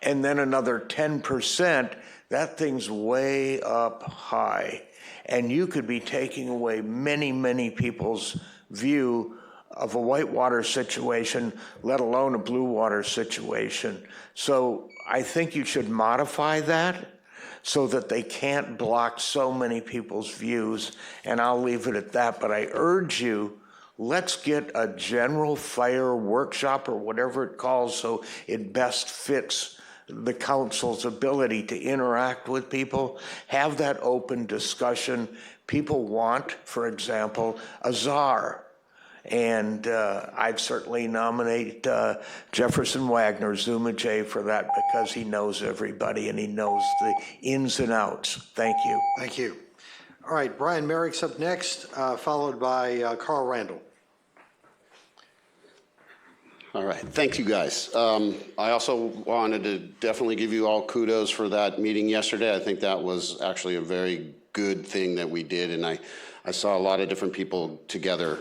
and then another 10%, that thing's way up high. And you could be taking away many, many people's view of a whitewater situation, let alone a blue water situation. So I think you should modify that so that they can't block so many people's views, and I'll leave it at that. But I urge you, let's get a general fire workshop or whatever it calls so it best fits the council's ability to interact with people, have that open discussion. People want, for example, a czar. And I'd certainly nominate Jefferson Wagner, Zuma J, for that because he knows everybody and he knows the ins and outs. Thank you. Thank you. All right, Brian Merrick's up next, followed by Carl Randall. All right, thank you guys. I also wanted to definitely give you all kudos for that meeting yesterday. I think that was actually a very good thing that we did, and I saw a lot of different people together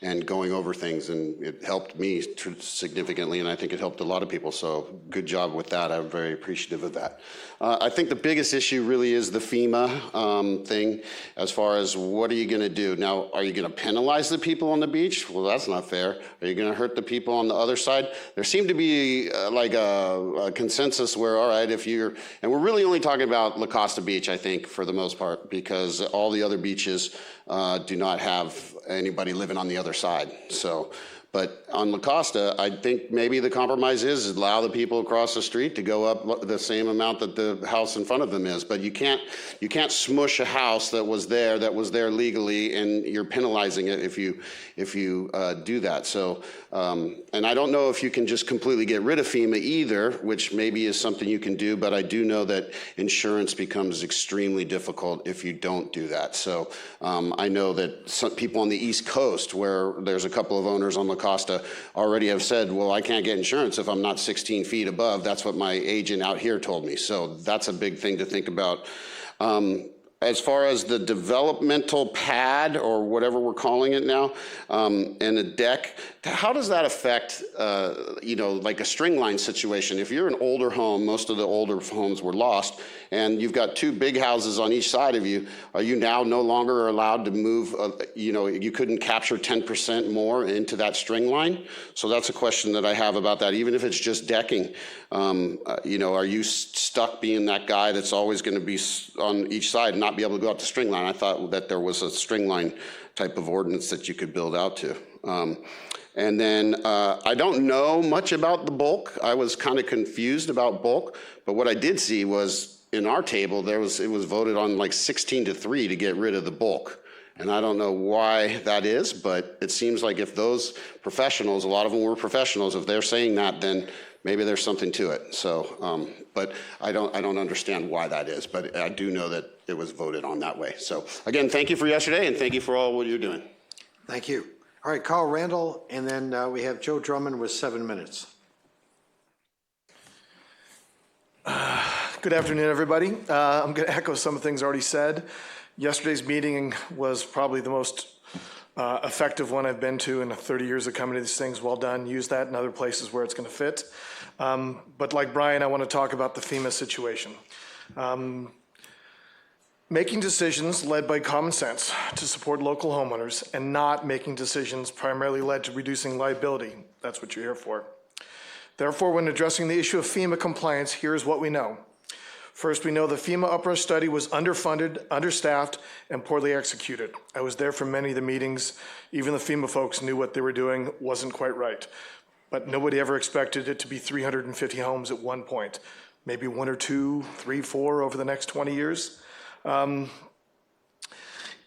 and going over things, and it helped me significantly, and I think it helped a lot of people, so good job with that. I'm very appreciative of that. I think the biggest issue really is the FEMA thing, as far as what are you going to do? Now, are you going to penalize the people on the beach? Well, that's not fair. Are you going to hurt the people on the other side? There seemed to be like a consensus where, all right, if you're, and we're really only talking about La Costa Beach, I think, for the most part, because all the other beaches do not have anybody living on the other side. So, but on La Costa, I think maybe the compromise is allow the people across the street to go up the same amount that the house in front of them is. But you can't smush a house that was there legally, and you're penalizing it if you do that. So, and I don't know if you can just completely get rid of FEMA either, which maybe is something you can do. But I do know that insurance becomes extremely difficult if you don't do that. So I know that some people on the East Coast, where there's a couple of owners on La Costa, already have said, well, I can't get insurance if I'm not 16 feet above. That's what my agent out here told me. So that's a big thing to think about. as far as the developmental pad, or whatever we're calling it now, and a deck, how does that affect, like a string line situation? If you're an older home, most of the older homes were lost, and you've got two big houses on each side of you, are you now no longer allowed to move, you couldn't capture 10% more into that string line? So that's a question that I have about that, even if it's just decking. Are you stuck being that guy that's always going to be on each side and not be able to go out the string line? I thought that there was a string line type of ordinance that you could build out to. And then I don't know much about the bulk. I was kind of confused about bulk, but what I did see was in our table, it was voted on like 16-3 to get rid of the bulk. And I don't know why that is, but it seems like if those professionals, a lot of them were professionals, if they're saying that, then maybe there's something to it. So, but I don't understand why that is, but I do know that it was voted on that way. So again, thank you for yesterday, and thank you for all what you're doing. Thank you. All right, Carl Randall, and then we have Joe Drummond with 7 minutes. Good afternoon, everybody. I'm going to echo some of the things already said. Yesterday's meeting was probably the most effective one I've been to in the 30 years of coming to these things. Well done. Use that in other places where it's going to fit. But like Brian, I want to talk about the FEMA situation. Making decisions led by common sense to support local homeowners and not making decisions primarily led to reducing liability. That's what you're here for. Therefore, when addressing the issue of FEMA compliance, here's what we know. First, we know the FEMA uproar study was underfunded, understaffed, and poorly executed. I was there for many of the meetings. Even the FEMA folks knew what they were doing wasn't quite right. But nobody ever expected it to be 350 homes at one point. Maybe 1 or 2, 3, 4 over the next 20 years.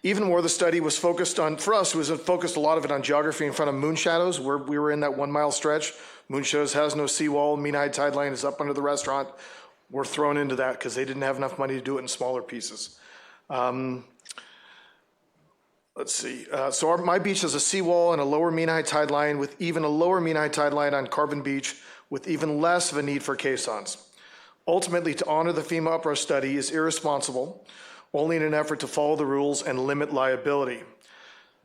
Even more, the study was focused on, for us, was focused a lot of it on geography in front of Moonshadows, where we were in that 1 mile stretch. Moonshadows has no seawall, mean high tide line is up under the restaurant. We're thrown into that because they didn't have enough money to do it in smaller pieces. Let's see, my beach has a seawall and a lower mean high tide line with even a lower mean high tide line on Carbon Beach with even less of a need for caissons. Ultimately, to honor the FEMA uproar study is irresponsible, only in an effort to follow the rules and limit liability.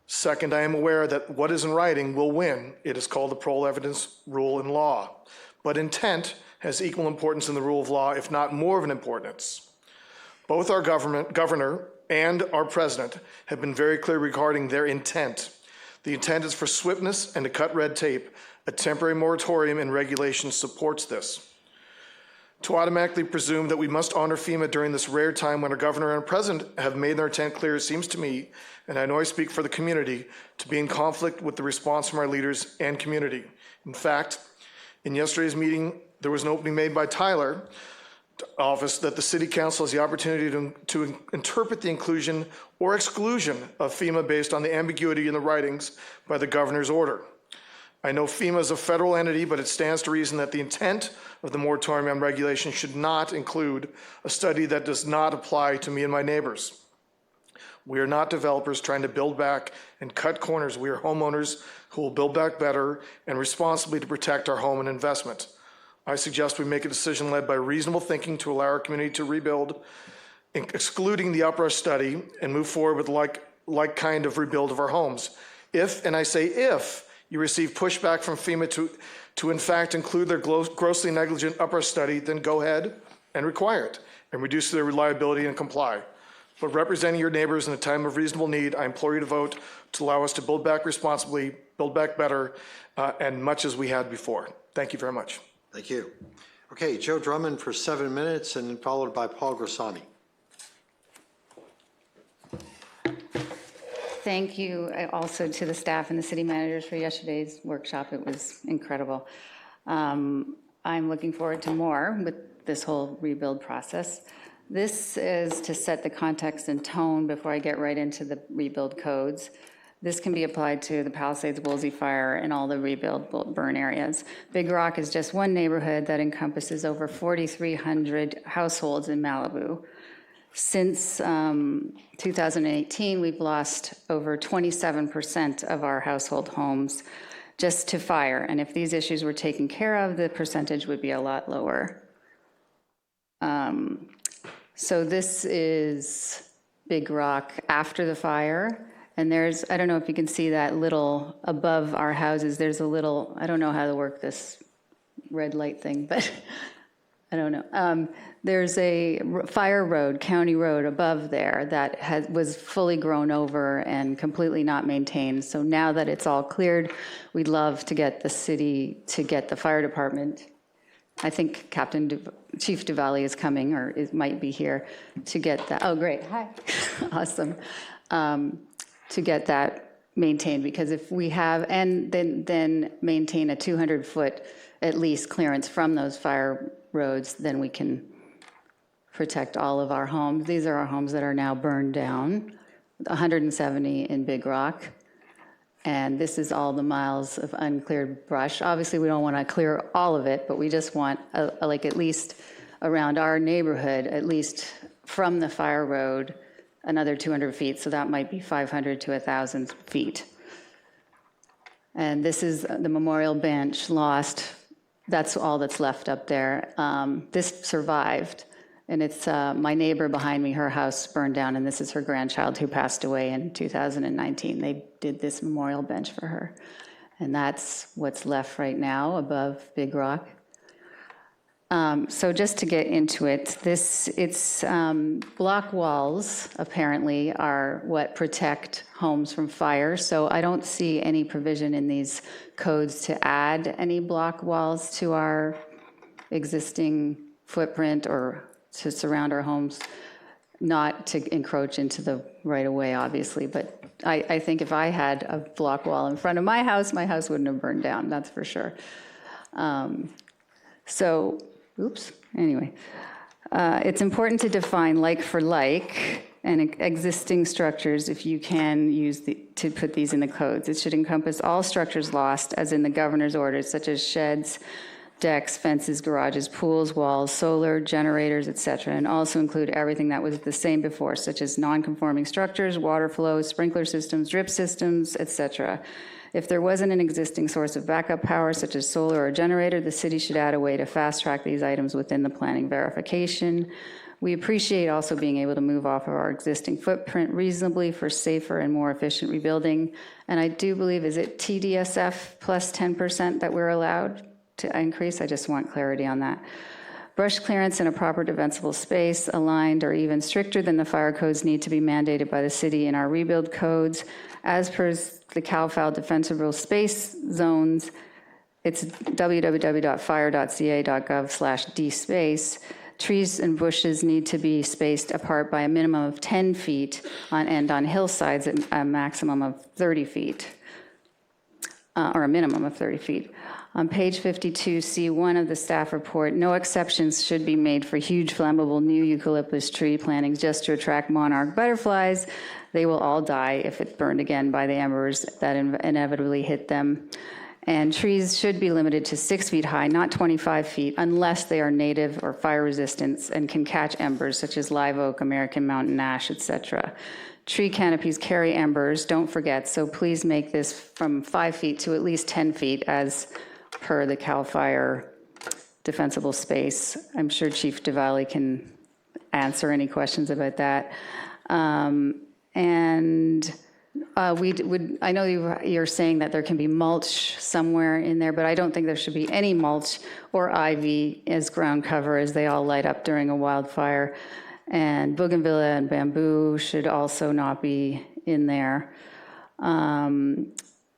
Second, I am aware that what is in writing will win. It is called the parole evidence rule in law. But intent has equal importance in the rule of law, if not more of an importance. Both our governor and our president have been very clear regarding their intent. The intent is for swiftness and to cut red tape. A temporary moratorium and regulation supports this. To automatically presume that we must honor FEMA during this rare time when our governor and president have made their intent clear seems to me, and I know I speak for the community, to be in conflict with the response from our leaders and community. In fact, in yesterday's meeting, there was an opening made by Tyler office that the city council has the opportunity to interpret the inclusion or exclusion of FEMA based on the ambiguity in the writings by the governor's order. I know FEMA is a federal entity, but it stands to reason that the intent of the moratorium on regulation should not include a study that does not apply to me and my neighbors. We are not developers trying to build back and cut corners. We are homeowners who will build back better and responsibly to protect our home and investment. I suggest we make a decision led by reasonable thinking to allow our community to rebuild, excluding the uproar study, and move forward with like kind of rebuild of our homes. If, and I say if, you receive pushback from FEMA to in fact include their grossly negligent uproar study, then go ahead and require it and reduce their reliability and comply. But representing your neighbors in a time of reasonable need, I implore you to vote to allow us to build back responsibly, build back better, and much as we had before. Thank you very much. Thank you. Okay, Joe Drummond for 7 minutes, and then followed by Paul Grassani. Thank you also to the staff and the city managers for yesterday's workshop. It was incredible. I'm looking forward to more with this whole rebuild process. This is to set the context and tone before I get right into the rebuild codes. This can be applied to the Palisades Woolsey fire and all the rebuild burn areas. Big Rock is just one neighborhood that encompasses over 4,300 households in Malibu. Since 2018, we've lost over 27% of our household homes just to fire. And if these issues were taken care of, the percentage would be a lot lower. So this is Big Rock after the fire. And there's, I don't know if you can see that little, above our houses, there's a little, I don't know how to work this red light thing, but I don't know. There's a fire road, county road above there that was fully grown over and completely not maintained. So now that it's all cleared, we'd love to get the city, to get the fire department. I think Chief Diwali is coming, or might be here, to get that. Oh, great. Hi. Awesome. To get that maintained, because if we have, and then maintain a 200-foot at least clearance from those fire roads, then we can protect all of our homes. These are our homes that are now burned down, 170 in Big Rock. And this is all the miles of uncleared brush. Obviously, we don't want to clear all of it, but we just want, like, at least around our neighborhood, at least from the fire road, another 200 feet. So that might be 500 to 1,000 feet. And this is the memorial bench lost. That's all that's left up there. This survived. And it's my neighbor behind me, her house burned down, and this is her grandchild who passed away in 2019. They did this memorial bench for her. And that's what's left right now above Big Rock. So just to get into it, block walls apparently are what protect homes from fire. So I don't see any provision in these codes to add any block walls to our existing footprint or to surround our homes, not to encroach into the right-of-way, obviously. But I think if I had a block wall in front of my house wouldn't have burned down, that's for sure. Anyway. It's important to define like for like and existing structures if you can use to put these in the codes. It should encompass all structures lost as in the governor's orders, such as sheds, decks, fences, garages, pools, walls, solar, generators, etc., and also include everything that was the same before, such as non-conforming structures, water flows, sprinkler systems, drip systems, etc. If there wasn't an existing source of backup power, such as solar or generator, the city should add a way to fast-track these items within the planning verification. We appreciate also being able to move off of our existing footprint reasonably for safer and more efficient rebuilding. And I do believe, is it TDSF plus 10% that we're allowed to increase? I just want clarity on that. Brush clearance in a proper defensible space, aligned or even stricter than the fire codes, need to be mandated by the city in our rebuild codes. As per the CAL FILE defensible space zones, it's www.fire.ca.gov/dspace. Trees and bushes need to be spaced apart by a minimum of 10 feet and on hillsides at a maximum of 30 feet, or a minimum of 30 feet. On page 52, C1 of the staff report, no exceptions should be made for huge flammable new eucalyptus tree plantings just to attract monarch butterflies. They will all die if it's burned again by the embers that inevitably hit them. And trees should be limited to 6 feet high, not 25 feet, unless they are native or fire resistant and can catch embers, such as live oak, American mountain ash, etc. Tree canopies carry embers, don't forget, so please make this from 5 feet to at least 10 feet as per the CAL FIRE defensible space. I'm sure Chief Diwali can answer any questions about that. I know you're saying that there can be mulch somewhere in there, but I don't think there should be any mulch or ivy as ground cover, as they all light up during a wildfire. And bougainvillea and bamboo should also not be in there.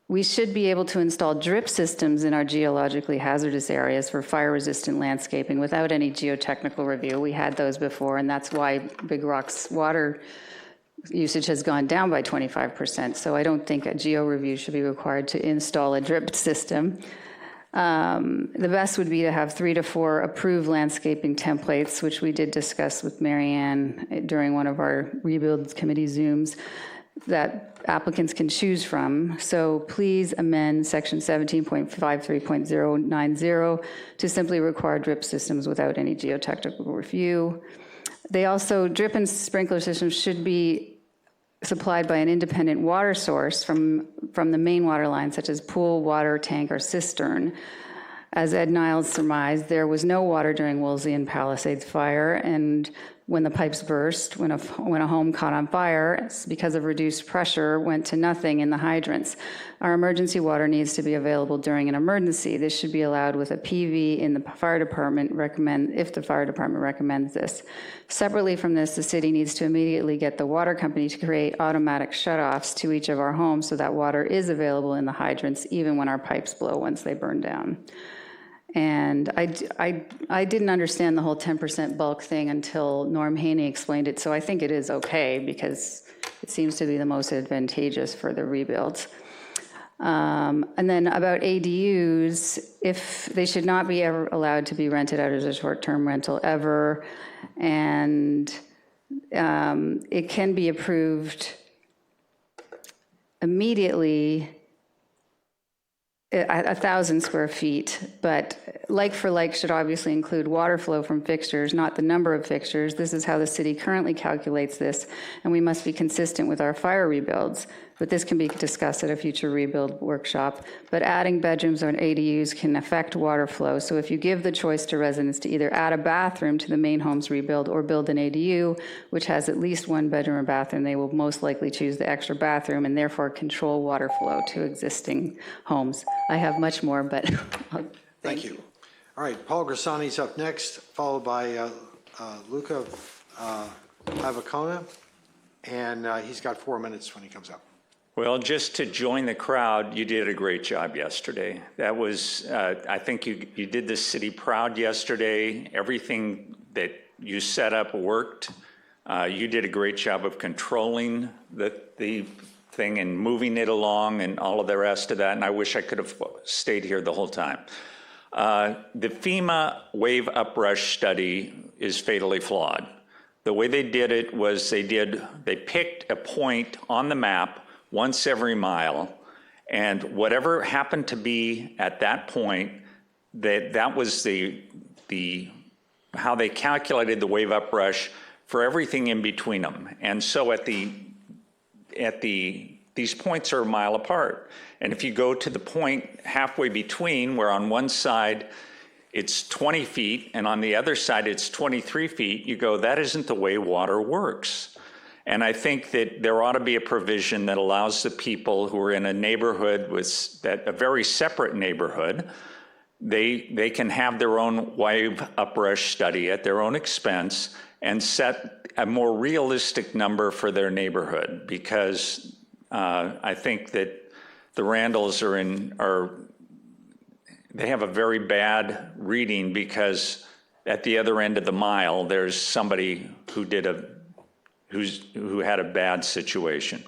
We should be able to install drip systems in our geologically hazardous areas for fire-resistant landscaping without any geotechnical review. We had those before, and that's why Big Rock's water usage has gone down by 25%. So I don't think a geo review should be required to install a drip system. The best would be to have 3 to 4 approved landscaping templates, which we did discuss with Marianne during one of our rebuild committee Zooms, that applicants can choose from. So please amend section 17.53.090 to simply require drip systems without any geotechnical review. They also, drip and sprinkler systems should be supplied by an independent water source from the main water line, such as pool, water tank, or cistern. As Ed Niles surmised, there was no water during Woolsey and Palisades fire, and when the pipes burst, when a home caught on fire, because of reduced pressure, went to nothing in the hydrants. Our emergency water needs to be available during an emergency. This should be allowed with a PV in the fire department if the fire department recommends this. Separately from this, the city needs to immediately get the water company to create automatic shutoffs to each of our homes so that water is available in the hydrants even when our pipes blow once they burn down. And I didn't understand the whole 10% bulk thing until Norm Haney explained it, so I think it is okay because it seems to be the most advantageous for the rebuilds. And then about ADUs, if they should not be ever allowed to be rented out as a short-term rental ever, and it can be approved immediately 1,000 square feet, but like for like should obviously include water flow from fixtures, not the number of fixtures. This is how the city currently calculates this, and we must be consistent with our fire rebuilds. But this can be discussed at a future rebuild workshop. But adding bedrooms or ADUs can affect water flow. So if you give the choice to residents to either add a bathroom to the main home's rebuild or build an ADU, which has at least one bedroom or bathroom, they will most likely choose the extra bathroom and therefore control water flow to existing homes. I have much more, but Thank you. All right, Paul Grassani's up next, followed by Luca Avacona, and he's got 4 minutes when he comes up. Well, just to join the crowd, you did a great job yesterday. That was, I think you did the city proud yesterday. Everything that you set up worked. You did a great job of controlling the thing and moving it along and all of the rest of that, and I wish I could have stayed here the whole time. The FEMA wave uprush study is fatally flawed. The way they did it was they picked a point on the map once every mile, and whatever happened to be at that point, that was how they calculated the wave uprush for everything in between them. And so these points are a mile apart. And if you go to the point halfway between, where on one side it's 20 feet and on the other side it's 23 feet, you go, that isn't the way water works. And I think that there ought to be a provision that allows the people who are in a neighborhood a very separate neighborhood, they can have their own wave uprush study at their own expense and set a more realistic number for their neighborhood, because I think that the Randalls they have a very bad reading, because at the other end of the mile there's somebody who had a bad situation.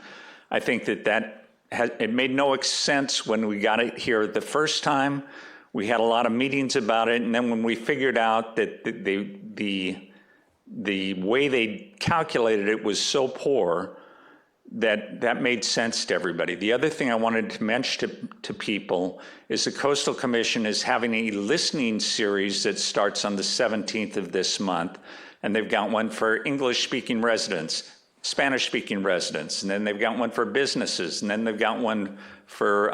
I think that it made no sense when we got it here the first time. We had a lot of meetings about it, and then when we figured out that the way they calculated it was so poor, that made sense to everybody. The other thing I wanted to mention to people is the Coastal Commission is having a listening series that starts on the 17th of this month. And they've got one for English-speaking residents, Spanish-speaking residents, and then they've got one for businesses, and then they've got one for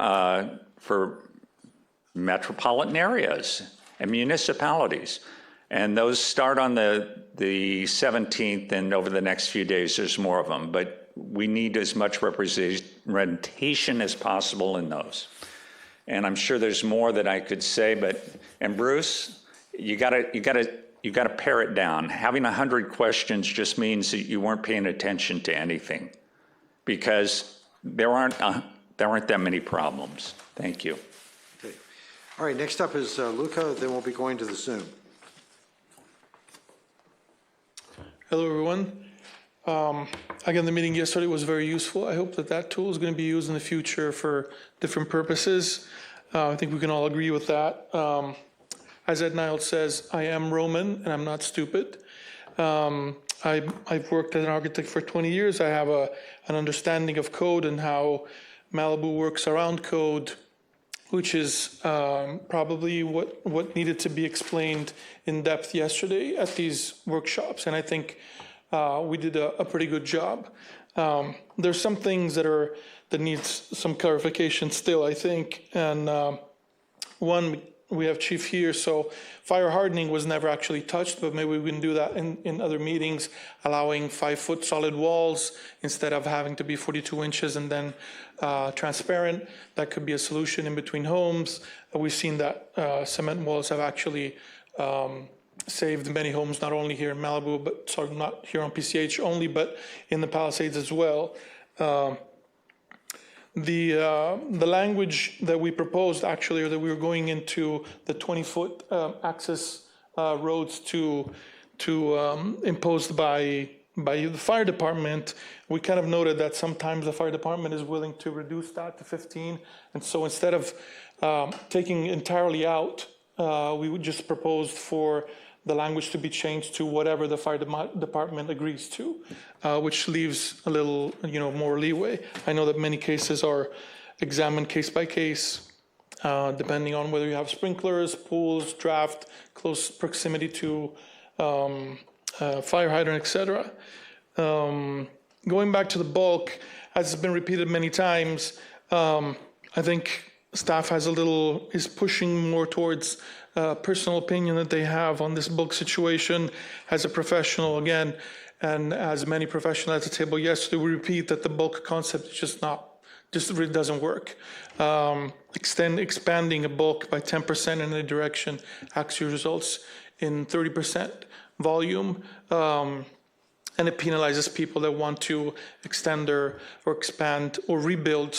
metropolitan areas and municipalities. And those start on the 17th, and over the next few days, there's more of them. But we need as much representation as possible in those. And I'm sure there's more that I could say, and Bruce, you gotta pare it down. Having 100 questions just means that you weren't paying attention to anything, because there aren't that many problems. Thank you. Okay. All right, next up is Luca, then we'll be going to the Zoom. Hello, everyone. Again, the meeting yesterday was very useful. I hope that tool is going to be used in the future for different purposes. I think we can all agree with that. As Ed Niles says, I am Roman and I'm not stupid. I've worked as an architect for 20 years. I have an understanding of code and how Malibu works around code, which is probably what needed to be explained in depth yesterday at these workshops. And I think we did a pretty good job. There's some things that needs some clarification still, I think. And one we have Chief here, so fire hardening was never actually touched, but maybe we can do that in other meetings, allowing 5-foot solid walls instead of having to be 42 inches and then transparent. That could be a solution in between homes. We've seen that cement walls have actually saved many homes, not only here in Malibu, but sorry, not here on PCH only, but in the Palisades as well. The language that we proposed actually, or that we were going into the 20-foot access roads to imposed by the fire department, we kind of noted that sometimes the fire department is willing to reduce that to 15. And so instead of taking entirely out, we would just propose for the language to be changed to whatever the fire department agrees to, which leaves a little, more leeway. I know that many cases are examined case by case, depending on whether you have sprinklers, pools, draft, close proximity to fire hydrant, etc. Going back to the bulk, as has been repeated many times, I think staff is pushing more towards personal opinion that they have on this bulk situation as a professional again, and as many professionals at the table yesterday, we repeat that the bulk concept is just really doesn't work. Expanding a bulk by 10% in a direction actually results in 30% volume, and it penalizes people that want to extend or expand or rebuild,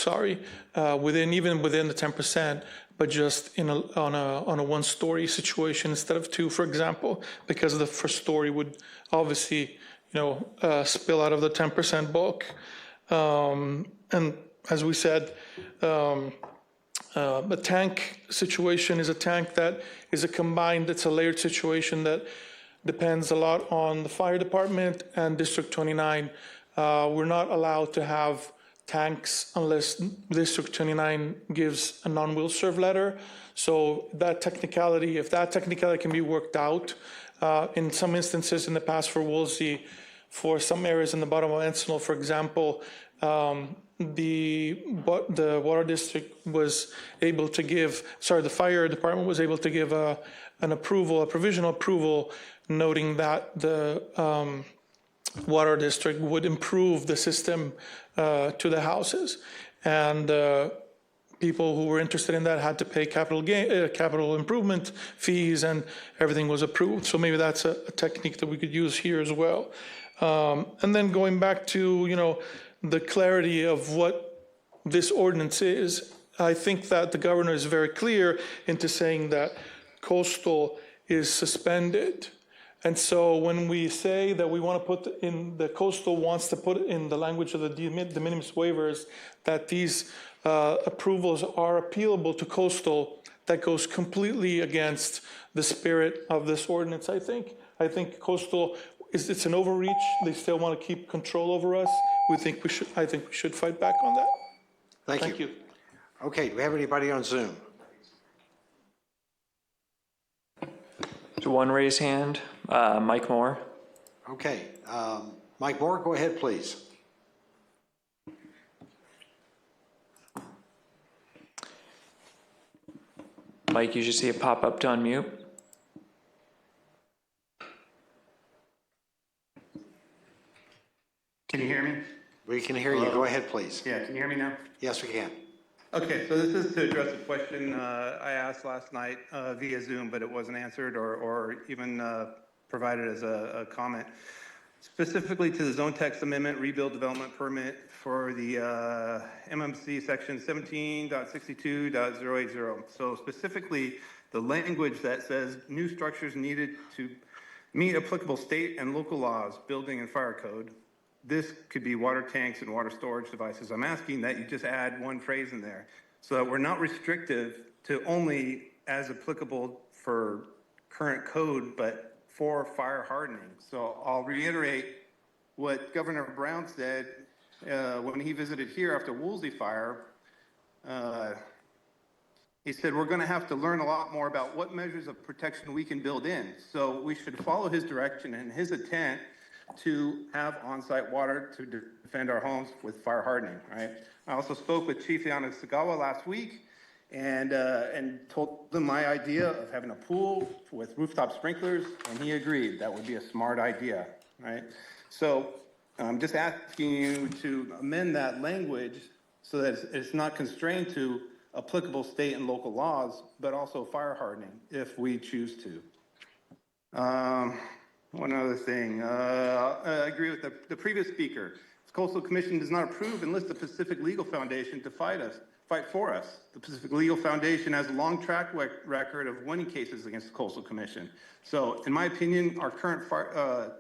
even within the 10%, but just on a one-story situation instead of two, for example, because the first story would obviously, spill out of the 10% bulk. And as we said, the tank situation is a tank that is it's a layered situation that depends a lot on the fire department and District 29. We're not allowed to have tanks unless District 29 gives a non-will serve letter. So if that technicality can be worked out, in some instances in the past for Woolsey, for some areas in the bottom of Encinal, for example, the water district was able to the fire department was able to give a provisional approval, noting that the water district would improve the system to the houses, and people who were interested in that had to pay capital improvement fees, and everything was approved. So maybe that's a technique that we could use here as well. And then going back to the clarity of what this ordinance is, I think that the governor is very clear into saying that coastal is suspended. And so when we say that we want to put in, the coastal wants to put in the language of the de minimis waivers, that these approvals are appealable to coastal, that goes completely against the spirit of this ordinance, I think. I think coastal, it's an overreach. They still want to keep control over us. I think we should fight back on that. Thank you. Okay, do we have anybody on Zoom? To one raised hand, Mike Moore. Okay, Mike Moore, go ahead, please. Mike, you should see a pop-up to unmute. Can you hear me? We can hear you. Go ahead, please. Yeah, can you hear me now? Yes, we can. Okay, so this is to address a question I asked last night via Zoom, but it wasn't answered or even provided as a comment. Specifically to the zone text amendment rebuild development permit for the MMC section 17.62.080. So specifically the language that says new structures needed to meet applicable state and local laws, building and fire code. This could be water tanks and water storage devices. I'm asking that you just add one phrase in there so that we're not restrictive to only as applicable for current code, but for fire hardening. So I'll reiterate what Governor Brown said when he visited here after Woolsey fire. He said, we're going to have to learn a lot more about what measures of protection we can build in. So we should follow his direction and his intent to have on-site water to defend our homes with fire hardening, right? I also spoke with Chief Yanagagawa last week, and told them my idea of having a pool with rooftop sprinklers, and he agreed that would be a smart idea, right? So I'm just asking you to amend that language so that it's not constrained to applicable state and local laws, but also fire hardening if we choose to. One other thing, I agree with the previous speaker. The Coastal Commission does not approve and list the Pacific Legal Foundation to fight for us. The Pacific Legal Foundation has a long track record of winning cases against the Coastal Commission. So in my opinion, our current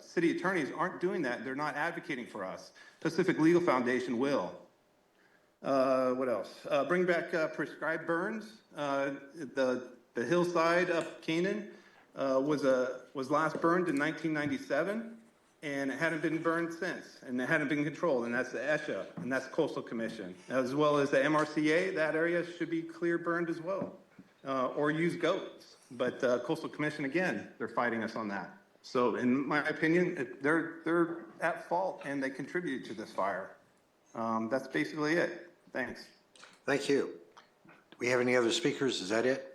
city attorneys aren't doing that. They're not advocating for us. Pacific Legal Foundation will. What else? Bring back prescribed burns. The hillside up Canaan was last burned in 1997, and it hadn't been burned since, and it hadn't been controlled, and that's the ESHA, and that's Coastal Commission, as well as the MRCA. That area should be clear burned as well, or use goats. But Coastal Commission, again, they're fighting us on that. So in my opinion, they're at fault, and they contributed to this fire. That's basically it. Thanks. Thank you. Do we have any other speakers? Is that it?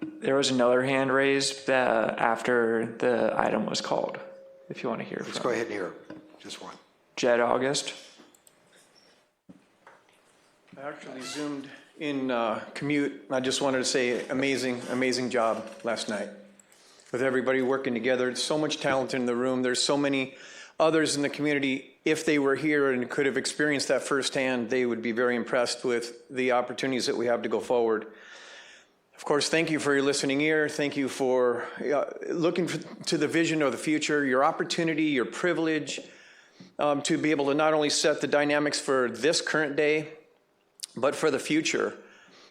There was another hand raised after the item was called, if you want to hear. Let's go ahead and hear just one. Jed August. I actually zoomed in commute. I just wanted to say amazing job last night with everybody working together. There's so much talent in the room. There's so many others in the community. If they were here and could have experienced that firsthand, they would be very impressed with the opportunities that we have to go forward. Of course, thank you for your listening ear. Thank you for looking to the vision of the future, your opportunity, your privilege to be able to not only set the dynamics for this current day, but for the future.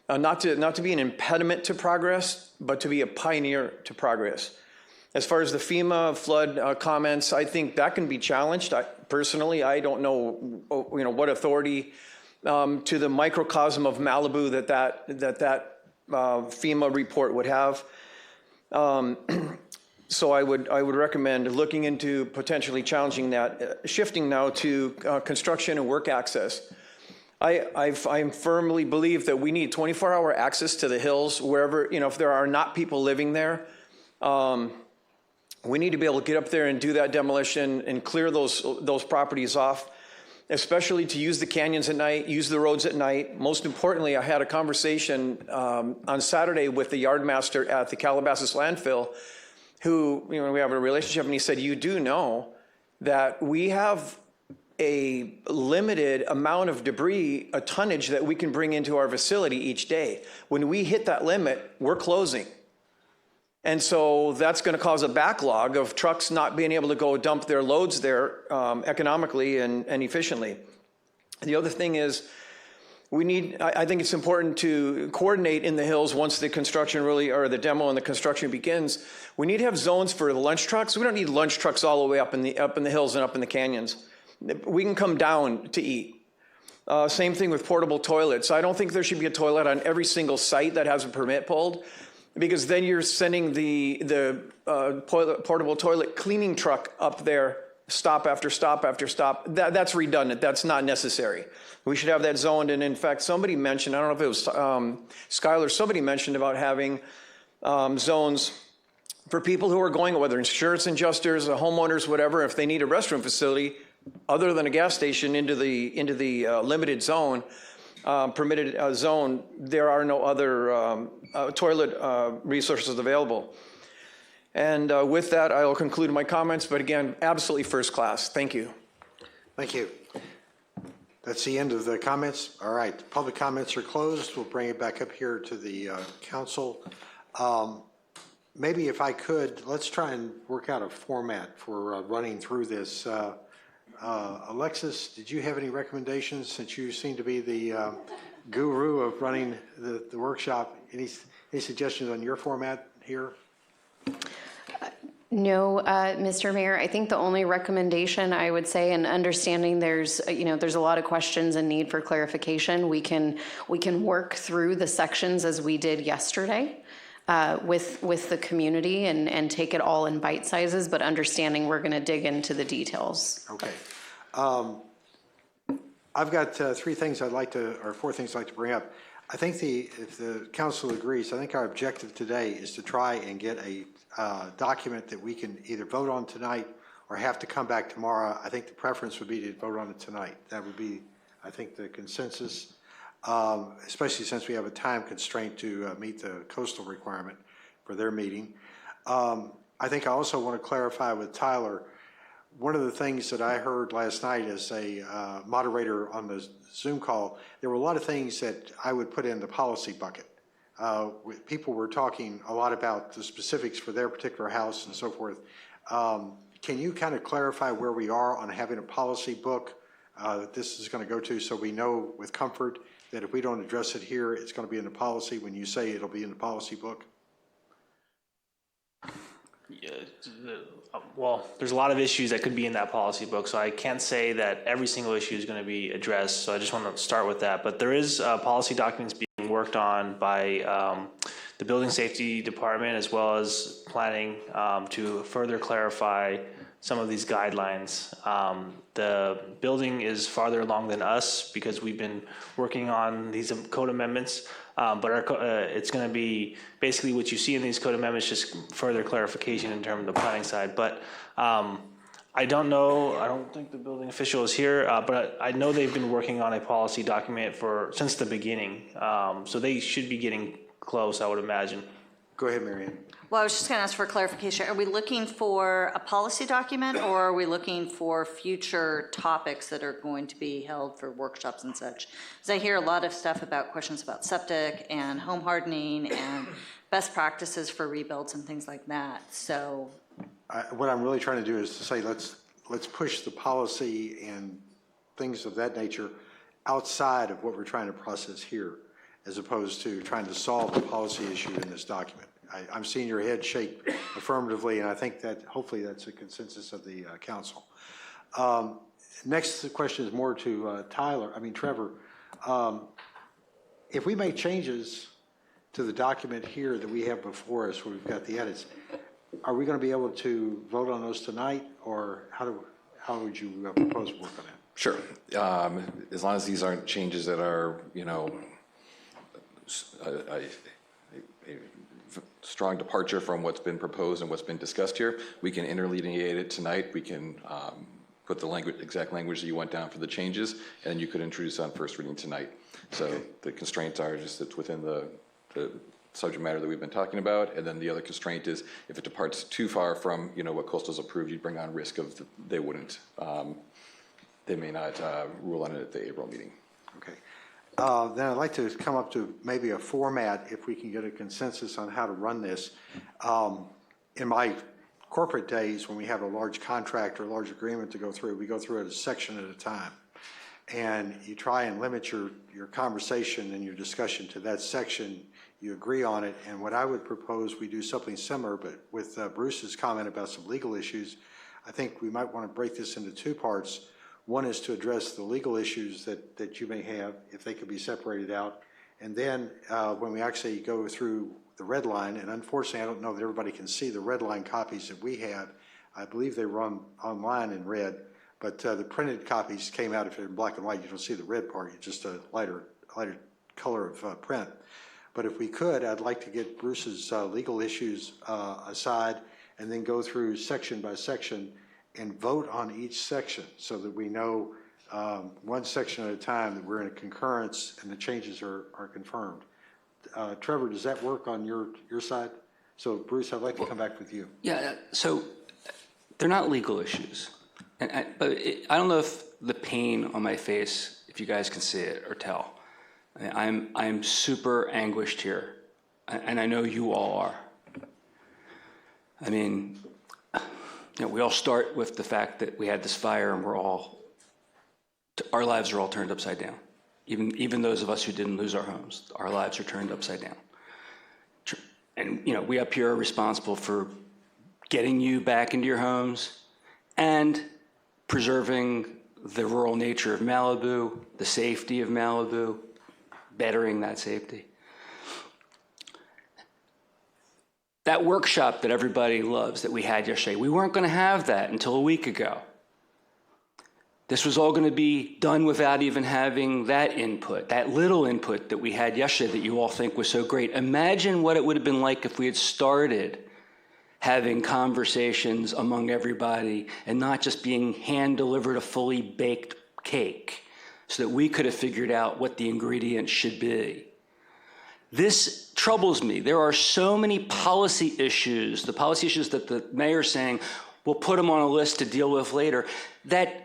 Not to be an impediment to progress, but to be a pioneer to progress. As far as the FEMA flood comments, I think that can be challenged. Personally, I don't know, what authority to the microcosm of Malibu that FEMA report would have. So I would recommend looking into potentially challenging that, shifting now to construction and work access. I firmly believe that we need 24-hour access to the hills wherever, if there are not people living there. We need to be able to get up there and do that demolition and clear those properties off, especially to use the canyons at night, use the roads at night. Most importantly, I had a conversation on Saturday with the yardmaster at the Calabasas landfill, who, we have a relationship, and he said, you do know that we have a limited amount of debris, a tonnage that we can bring into our facility each day. When we hit that limit, we're closing. And so that's going to cause a backlog of trucks not being able to go dump their loads there economically and efficiently. The other thing is I think it's important to coordinate in the hills once the construction or the demo and the construction begins. We need to have zones for the lunch trucks. We don't need lunch trucks all the way up in the hills and up in the canyons. We can come down to eat. Same thing with portable toilets. I don't think there should be a toilet on every single site that has a permit pulled, because then you're sending the portable toilet cleaning truck up there, stop after stop after stop. That's redundant. That's not necessary. We should have that zoned. And in fact, somebody mentioned, I don't know if it was Skylar, somebody mentioned about having zones for people who are going, whether insurance adjusters, homeowners, whatever, if they need a restroom facility other than a gas station into the limited zone, permitted zone, there are no other toilet resources available. And with that, I will conclude my comments. But again, absolutely first class. Thank you. Thank you. That's the end of the comments. All right, public comments are closed. We'll bring it back up here to the council. Maybe if I could, let's try and work out a format for running through this. Alexis, did you have any recommendations, since you seem to be the guru of running the workshop? Any suggestions on your format here? No, Mr. Mayor, I think the only recommendation I would say, and understanding there's a lot of questions and need for clarification, we can work through the sections as we did yesterday with the community and take it all in bite sizes, but understanding we're going to dig into the details. Okay. I've got four things I'd like to bring up. I think if the council agrees, I think our objective today is to try and get a document that we can either vote on tonight or have to come back tomorrow. I think the preference would be to vote on it tonight. That would be, I think, the consensus, especially since we have a time constraint to meet the coastal requirement for their meeting. I think I also want to clarify with Tyler, one of the things that I heard last night as a moderator on the Zoom call, there were a lot of things that I would put in the policy bucket. People were talking a lot about the specifics for their particular house and so forth. Can you kind of clarify where we are on having a policy book that this is going to go to, so we know with comfort that if we don't address it here, it's going to be in the policy when you say it'll be in the policy book? Yeah, well, there's a lot of issues that could be in that policy book, so I can't say that every single issue is going to be addressed, so I just want to start with that. But there is policy documents being worked on by the Building Safety Department as well as planning to further clarify some of these guidelines. The building is farther along than us because we've been working on these code amendments. But it's going to be basically what you see in these code amendments, just further clarification in terms of the planning side. But I don't know, I don't think the building official is here, but I know they've been working on a policy document since the beginning. So they should be getting close, I would imagine. Go ahead, Marianne. Well, I was just going to ask for clarification. Are we looking for a policy document, or are we looking for future topics that are going to be held for workshops and such? Because I hear a lot of stuff about questions about septic and home hardening and best practices for rebuilds and things like that. So what I'm really trying to do is to say let's push the policy and things of that nature outside of what we're trying to process here, as opposed to trying to solve the policy issue in this document. I'm seeing your head shake affirmatively, and I think that hopefully that's a consensus of the council. Next question is more to Trevor. If we make changes to the document here that we have before us, where we've got the edits, are we going to be able to vote on those tonight, or how would you propose work on that? Sure. As long as these aren't changes that are, a strong departure from what's been proposed and what's been discussed here, we can interlineate it tonight. We can put the exact language that you want down for the changes, and you could introduce on first reading tonight. So the constraints are just it's within the subject matter that we've been talking about, and then the other constraint is if it departs too far from what Coastal's approved, you'd bring on risk of they wouldn't. They may not rule on it at the April meeting. Okay. Then I'd like to come up to maybe a format, if we can get a consensus on how to run this. In my corporate days, when we have a large contract or a large agreement to go through, we go through it a section at a time. And you try and limit your conversation and your discussion to that section. You agree on it. And what I would propose, we do something similar, but with Bruce's comment about some legal issues, I think we might want to break this into two parts. One is to address the legal issues that you may have, if they could be separated out. And then when we actually go through the red line, and unfortunately I don't know that everybody can see the red line copies that we have. I believe they run online in red, but the printed copies came out, if they're in black and white, you don't see the red part, it's just a lighter color of print. But if we could, I'd like to get Bruce's legal issues aside and then go through section by section and vote on each section so that we know one section at a time that we're in a concurrence and the changes are confirmed. Trevor, does that work on your side? So Bruce, I'd like to come back with you. Yeah, so they're not legal issues. But I don't know if the pain on my face, if you guys can see it or tell. I'm super anguished here, and I know you all are. I mean, we all start with the fact that we had this fire and our lives are all turned upside down. Even those of us who didn't lose our homes, our lives are turned upside down. And, we up here are responsible for getting you back into your homes and preserving the rural nature of Malibu, the safety of Malibu, bettering that safety. That workshop that everybody loves that we had yesterday, we weren't going to have that until a week ago. This was all going to be done without even having that input, that little input that we had yesterday that you all think was so great. Imagine what it would have been like if we had started having conversations among everybody and not just being hand-delivered a fully baked cake so that we could have figured out what the ingredients should be. This troubles me. There are so many policy issues, the policy issues that the mayor's saying, we'll put them on a list to deal with later, that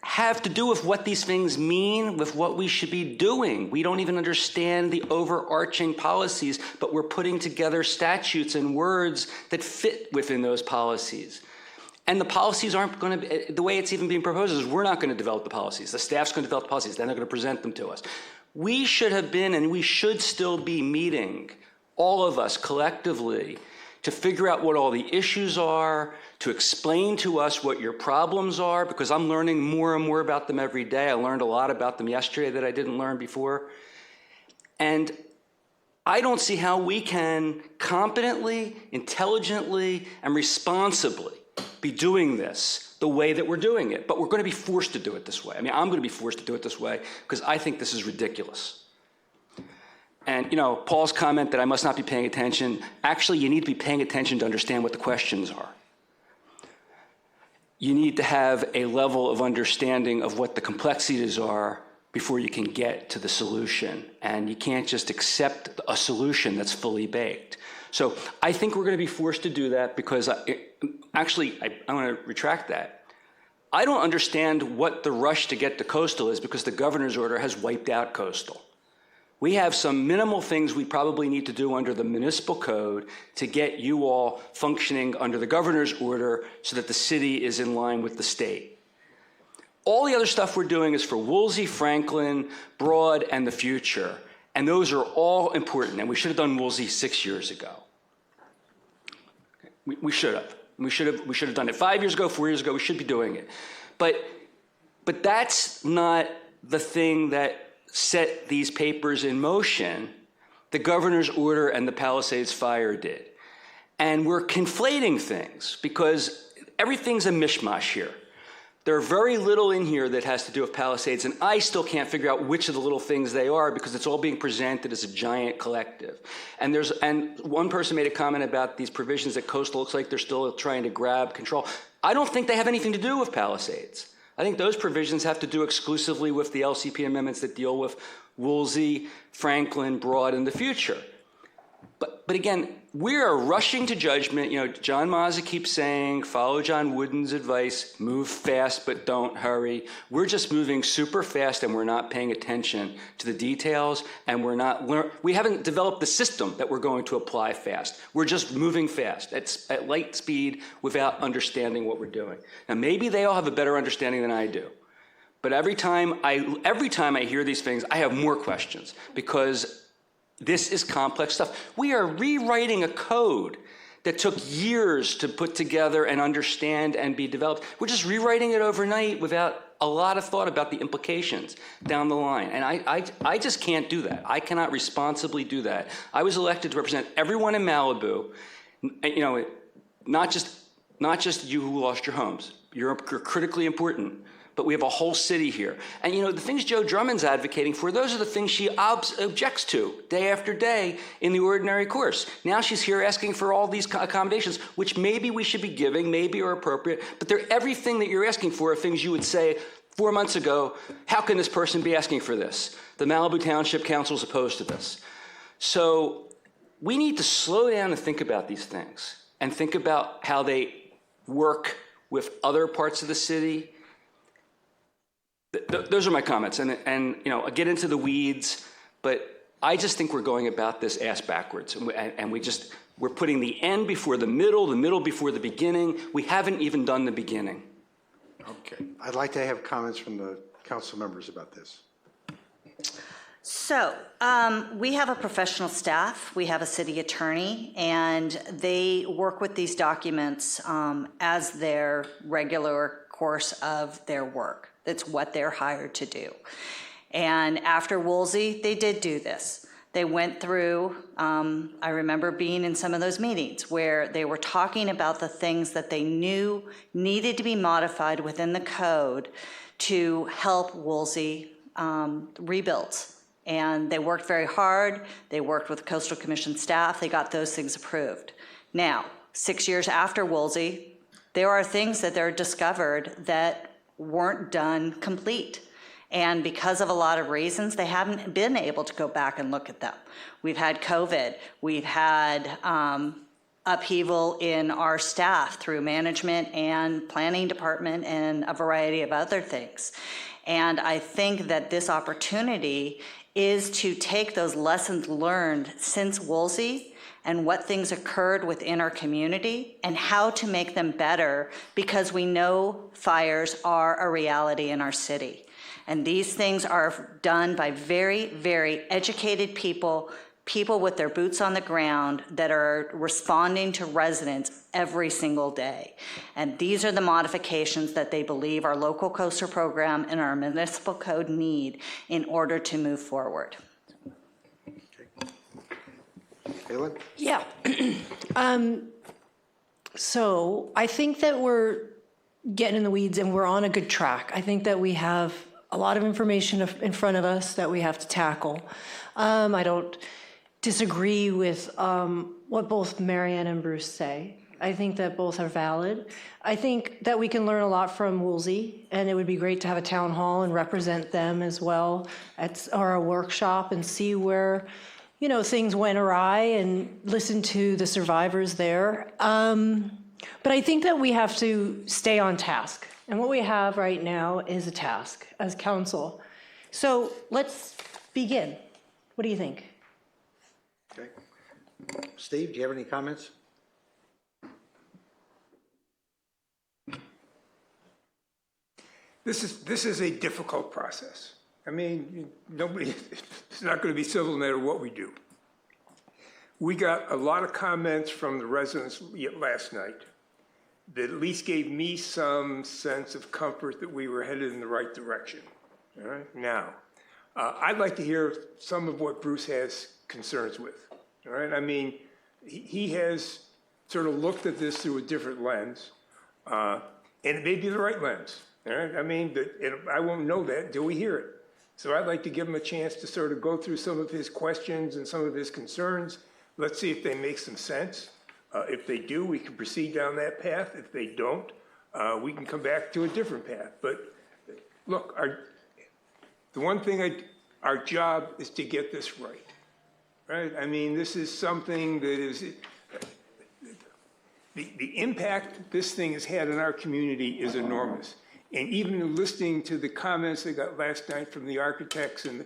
have to do with what these things mean, with what we should be doing. We don't even understand the overarching policies, but we're putting together statutes and words that fit within those policies. And the policies aren't going to, the way it's even being proposed is we're not going to develop the policies. The staff's going to develop the policies. They're not going to present them to us. We should have been, and we should still be meeting, all of us collectively, to figure out what all the issues are, to explain to us what your problems are, because I'm learning more and more about them every day. I learned a lot about them yesterday that I didn't learn before. And I don't see how we can competently, intelligently, and responsibly be doing this the way that we're doing it. But we're going to be forced to do it this way. I mean, I'm going to be forced to do it this way because I think this is ridiculous. And, you know, Paul's comment that I must not be paying attention, actually, you need to be paying attention to understand what the questions are. You need to have a level of understanding of what the complexities are before you can get to the solution. And you can't just accept a solution that's fully baked. So I think we're going to be forced to do that because, I want to retract that. I don't understand what the rush to get to coastal is because the governor's order has wiped out coastal. We have some minimal things we probably need to do under the municipal code to get you all functioning under the governor's order so that the city is in line with the state. All the other stuff we're doing is for Woolsey, Franklin, Broad, and the future. And those are all important. And we should have done Woolsey 6 years ago. We should have. We should have done it 5 years ago, 4 years ago. We should be doing it. But that's not the thing that set these papers in motion. The governor's order and the Palisades fire did. And we're conflating things because everything's a mishmash here. There's very little in here that has to do with Palisades, and I still can't figure out which of the little things they are because it's all being presented as a giant collective. And one person made a comment about these provisions that coastal looks like they're still trying to grab control. I don't think they have anything to do with Palisades. I think those provisions have to do exclusively with the LCP amendments that deal with Woolsey, Franklin, Broad, and the future. But again, we are rushing to judgment. You know, John Mazza keeps saying, follow John Wooden's advice, move fast but don't hurry. We're just moving super fast and we're not paying attention to the details, and we haven't developed the system that we're going to apply fast. We're just moving fast at light speed without understanding what we're doing. Now, maybe they all have a better understanding than I do. But every time I hear these things, I have more questions because this is complex stuff. We are rewriting a code that took years to put together and understand and be developed. We're just rewriting it overnight without a lot of thought about the implications down the line. And I just can't do that. I cannot responsibly do that. I was elected to represent everyone in Malibu, you know, not just you who lost your homes. You're critically important. But we have a whole city here. And, you know, the things Joe Drummond's advocating for, those are the things she objects to day after day in the ordinary course. Now she's here asking for all these accommodations, which maybe we should be giving, maybe are appropriate, but everything that you're asking for are things you would say 4 months ago, how can this person be asking for this? The Malibu Township Council is opposed to this. So we need to slow down and think about these things and think about how they work with other parts of the city. Those are my comments, and you know, I get into the weeds, but I just think we're going about this ass backwards, and we're putting the end before the middle before the beginning. We haven't even done the beginning. Okay, I'd like to have comments from the council members about this. So we have a professional staff, we have a city attorney, and they work with these documents as their regular course of their work. That's what they're hired to do. And after Woolsey, they did do this. They went through, I remember being in some of those meetings where they were talking about the things that they knew needed to be modified within the code to help Woolsey rebuilds. And they worked very hard. They worked with the Coastal Commission staff. They got those things approved. Now, 6 years after Woolsey, there are things that they're discovered that weren't done complete. And because of a lot of reasons, they haven't been able to go back and look at them. We've had COVID. We've had upheaval in our staff through management and planning department and a variety of other things. And I think that this opportunity is to take those lessons learned since Woolsey and what things occurred within our community and how to make them better, because we know fires are a reality in our city. And these things are done by very, very educated people, people with their boots on the ground that are responding to residents every single day. And these are the modifications that they believe our local coastal program and our municipal code need in order to move forward. Caitlin? Yeah. So I think that we're getting in the weeds and we're on a good track. I think that we have a lot of information in front of us that we have to tackle. I don't disagree with what both Marianne and Bruce say. I think that both are valid. I think that we can learn a lot from Woolsey, and it would be great to have a town hall and represent them as well or a workshop and see where, you know, things went awry and listen to the survivors there. But I think that we have to stay on task. And what we have right now is a task as council. So let's begin. What do you think? Okay. Steve, do you have any comments? This is a difficult process. I mean, it's not going to be civil no matter what we do. We got a lot of comments from the residents last night that at least gave me some sense of comfort that we were headed in the right direction. All right. Now, I'd like to hear some of what Bruce has concerns with. All right. I mean, he has sort of looked at this through a different lens, and it may be the right lens. All right. I mean, I won't know that until we hear it. So I'd like to give him a chance to sort of go through some of his questions and some of his concerns. Let's see if they make some sense. If they do, we can proceed down that path. If they don't, we can come back to a different path. But look, the one thing our job is to get this right. Right? I mean, this is something that is the impact this thing has had in our community is enormous. And even listening to the comments they got last night from the architects, and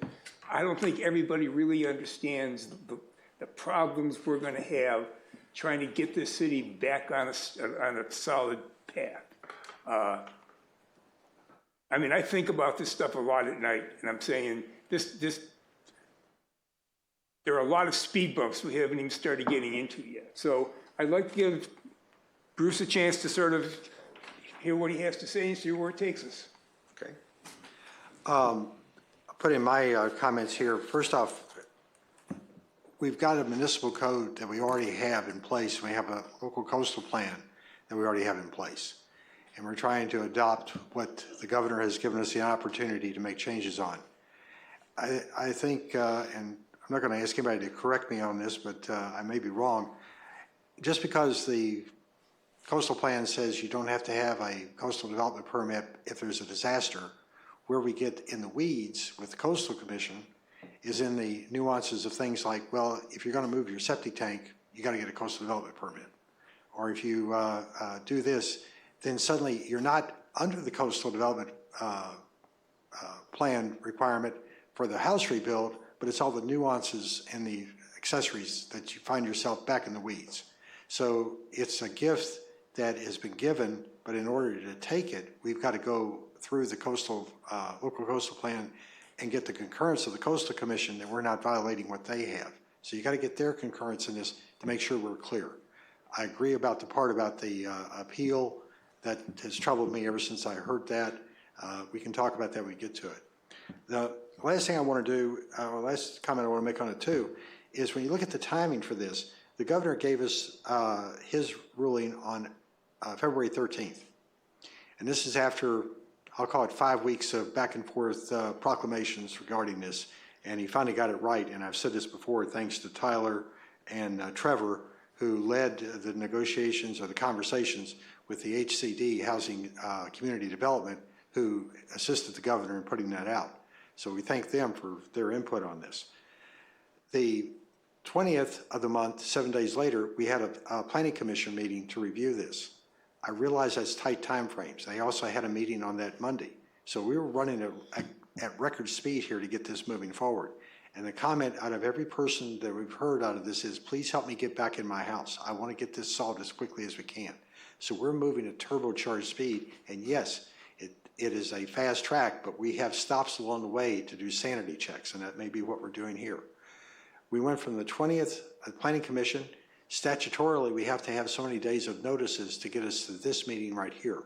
I don't think everybody really understands the problems we're going to have trying to get this city back on a solid path. I mean, I think about this stuff a lot at night, and I'm saying there are a lot of speed bumps we haven't even started getting into yet. So I'd like to give Bruce a chance to sort of hear what he has to say and see where it takes us. Okay. I'll put in my comments here. First off, we've got a municipal code that we already have in place. We have a local coastal plan that we already have in place. And we're trying to adopt what the governor has given us the opportunity to make changes on. I think, and I'm not going to ask anybody to correct me on this, but I may be wrong. Just because the coastal plan says you don't have to have a coastal development permit if there's a disaster, where we get in the weeds with the Coastal Commission is in the nuances of things like, well, if you're going to move your septic tank, you got to get a coastal development permit. Or if you do this, then suddenly you're not under the coastal development plan requirement for the house rebuild, but it's all the nuances and the accessories that you find yourself back in the weeds. So it's a gift that has been given, but in order to take it, we've got to go through the local coastal plan and get the concurrence of the Coastal Commission that we're not violating what they have. So you got to get their concurrence in this to make sure we're clear. I agree about the part about the appeal that has troubled me ever since I heard that. We can talk about that when we get to it. The last thing I want to do, last comment I want to make on it too, is when you look at the timing for this, the governor gave us his ruling on February 13th. And this is after, I'll call it 5 weeks of back and forth proclamations regarding this. And he finally got it right. And I've said this before, thanks to Tyler and Trevor, who led the negotiations or the conversations with the HCD, Housing Community Development, who assisted the governor in putting that out. So we thank them for their input on this. The 20th of the month, 7 days later, we had a planning commission meeting to review this. I realize that's tight time frames. They also had a meeting on that Monday. So we were running at record speed here to get this moving forward. And the comment out of every person that we've heard out of this is, please help me get back in my house. I want to get this solved as quickly as we can. So we're moving at turbocharged speed. And yes, it is a fast track, but we have stops along the way to do sanity checks, and that may be what we're doing here. We went from the 20th Planning Commission. Statutorily, we have to have so many days of notices to get us to this meeting right here.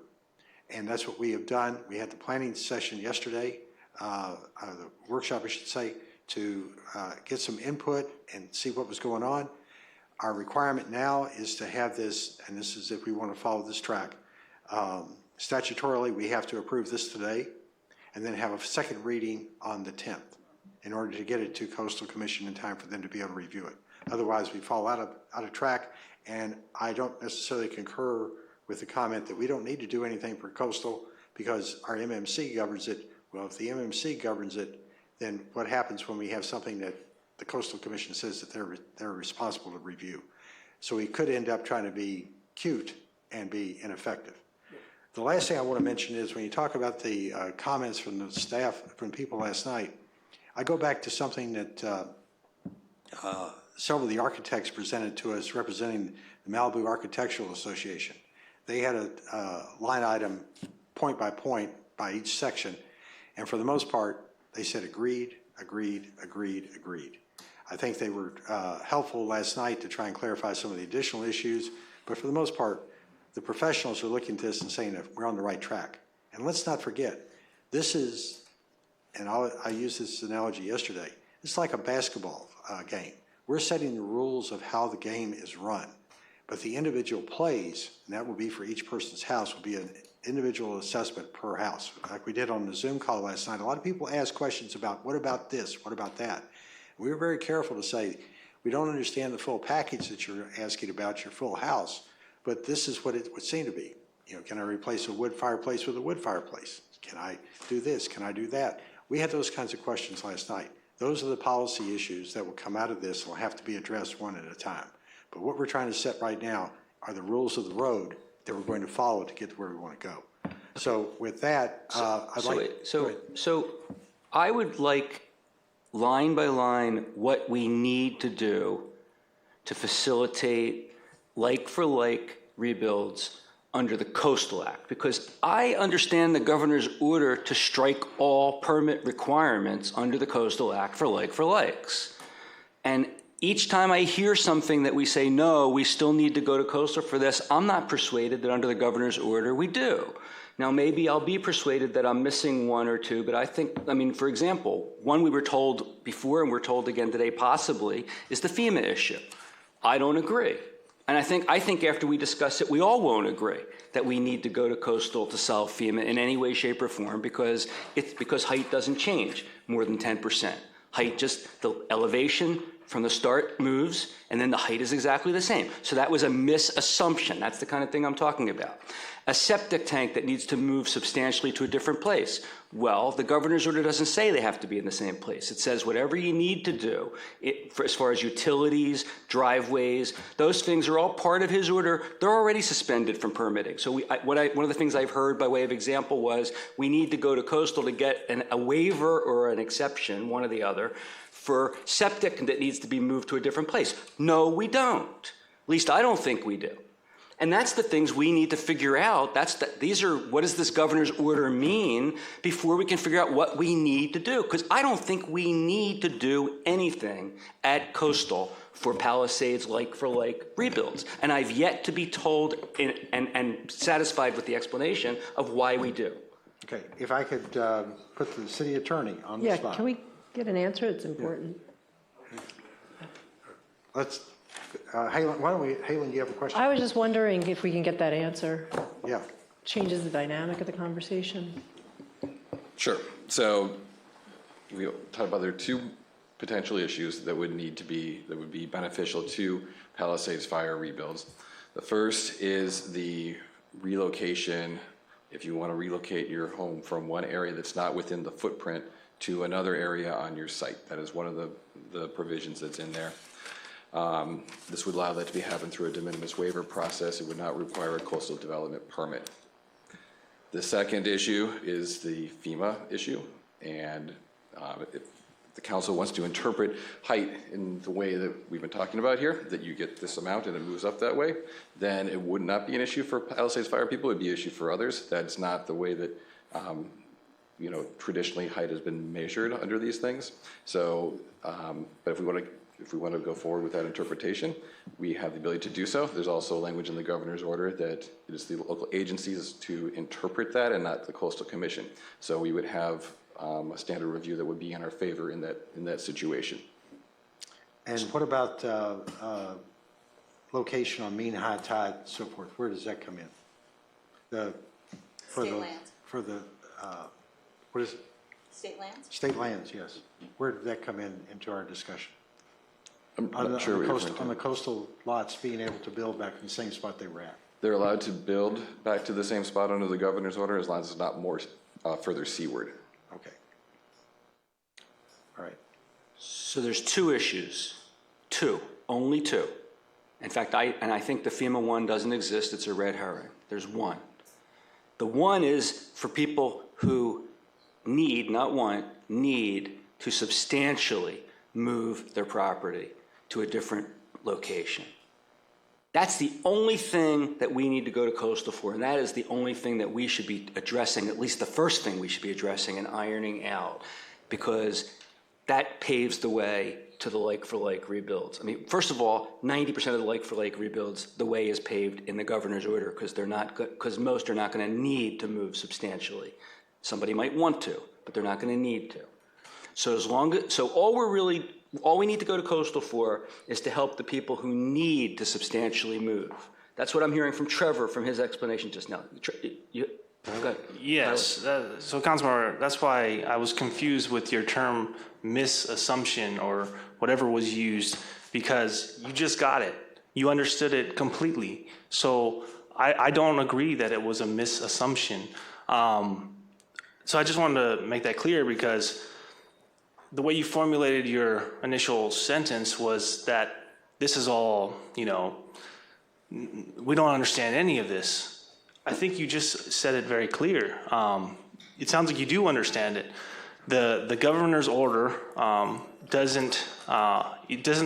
And that's what we have done. We had the planning session yesterday, the workshop, I should say, to get some input and see what was going on. Our requirement now is to have this, and this is if we want to follow this track, statutorily, we have to approve this today and then have a second reading on the 10th in order to get it to Coastal Commission in time for them to be able to review it. Otherwise, we fall out of track, and I don't necessarily concur with the comment that we don't need to do anything for Coastal because our MMC governs it. Well, if the MMC governs it, then what happens when we have something that the Coastal Commission says that they're responsible to review? So we could end up trying to be cute and be ineffective. The last thing I want to mention is when you talk about the comments from the staff, from people last night, I go back to something that several of the architects presented to us representing the Malibu Architectural Association. They had a line item point by point by each section, and for the most part, they said agreed, agreed, agreed, agreed. I think they were helpful last night to try and clarify some of the additional issues, but for the most part, the professionals are looking at this and saying that we're on the right track. And let's not forget, this is, and I used this analogy yesterday, it's like a basketball game. We're setting the rules of how the game is run, but the individual plays, and that will be for each person's house, will be an individual assessment per house. Like we did on the Zoom call last night, a lot of people ask questions about, what about this, what about that? We were very careful to say, we don't understand the full package that you're asking about your full house, but this is what it would seem to be. You know, can I replace a wood fireplace with a wood fireplace? Can I do this? Can I do that? We had those kinds of questions last night. Those are the policy issues that will come out of this and will have to be addressed one at a time. But what we're trying to set right now are the rules of the road that we're going to follow to get to where we want to go. So with that, So I would like line by line what we need to do to facilitate like-for-like rebuilds under the Coastal Act, because I understand the governor's order to strike all permit requirements under the Coastal Act for like-for-likes. And each time I hear something that we say, no, we still need to go to Coastal for this, I'm not persuaded that under the governor's order we do. Now, maybe I'll be persuaded that I'm missing one or two, but I think, I mean, for example, one we were told before and we're told again today possibly is the FEMA issue. I don't agree. And I think after we discuss it, we all won't agree that we need to go to Coastal to solve FEMA in any way, shape, or form because height doesn't change more than 10%. Height, just the elevation from the start moves, and then the height is exactly the same. So that was a misassumption. That's the kind of thing I'm talking about. A septic tank that needs to move substantially to a different place. Well, the governor's order doesn't say they have to be in the same place. It says whatever you need to do, as far as utilities, driveways, those things are all part of his order. They're already suspended from permitting. So one of the things I've heard by way of example was we need to go to Coastal to get a waiver or an exception, one or the other, for septic that needs to be moved to a different place. No, we don't. At least I don't think we do. And that's the things we need to figure out. What does this governor's order mean before we can figure out what we need to do? Because I don't think we need to do anything at Coastal for Palisades like-for-like rebuilds. And I've yet to be told and satisfied with the explanation of why we do. Okay, if I could put the city attorney on the Yeah, spot. can we get an answer? It's important. Let's, Halen, why don't we, Halen, do you have a question? I was just wondering if we can get that answer. Yeah. Changes the dynamic of the conversation. Sure. So we talked about there are two potential issues that would be beneficial to Palisades fire rebuilds. The first is the relocation, if you want to relocate your home from one area that's not within the footprint to another area on your site. That is one of the provisions that's in there. This would allow that to be happened through a de minimis waiver process. It would not require a coastal development permit. The second issue is the FEMA issue, and if the council wants to interpret height in the way that we've been talking about here, that you get this amount and it moves up that way, then it would not be an issue for Palisades fire people. It would be an issue for others. That's not the way that traditionally height has been measured under these things. So, but if we want to go forward with that interpretation, we have the ability to do so. There's also language in the governor's order that it is the local agencies to interpret that and not the Coastal Commission. So we would have a standard review that would be in our favor in that situation. And what about location on mean high tide, so forth? Where does that come in? State lands. For the what is it? State lands? State lands, yes. Where did that come into our discussion? I'm not sure what you're referring to. On the coastal lots being able to build back in the same spot they were at. They're allowed to build back to the same spot under the governor's order as long as it's not more further seaward. Okay. All right. So there's two issues, only two. In fact, I think the FEMA one doesn't exist, it's a red herring. There's one. The one is for people who need, not want, need to substantially move their property to a different location. That's the only thing that we need to go to coastal for, and that is the only thing that we should be addressing, at least the first thing we should be addressing and ironing out, because that paves the way to the like-for-like rebuilds. I mean, first of all, 90% of the like-for-like rebuilds, the way is paved in the governor's order because most are not going to need to move substantially. Somebody might want to, but they're not going to need to. So all we need to go to coastal for is to help the people who need to substantially move. That's what I'm hearing from Trevor from his explanation just now. Go ahead. Yes, so Councilmember, that's why I was confused with your term misassumption or whatever was used, because you just got it. You understood it completely. So I don't agree that it was a misassumption. So I just wanted to make that clear, because the way you formulated your initial sentence was that this is all, we don't understand any of this. I think you just said it very clear. It sounds like you do understand it. The governor's order doesn't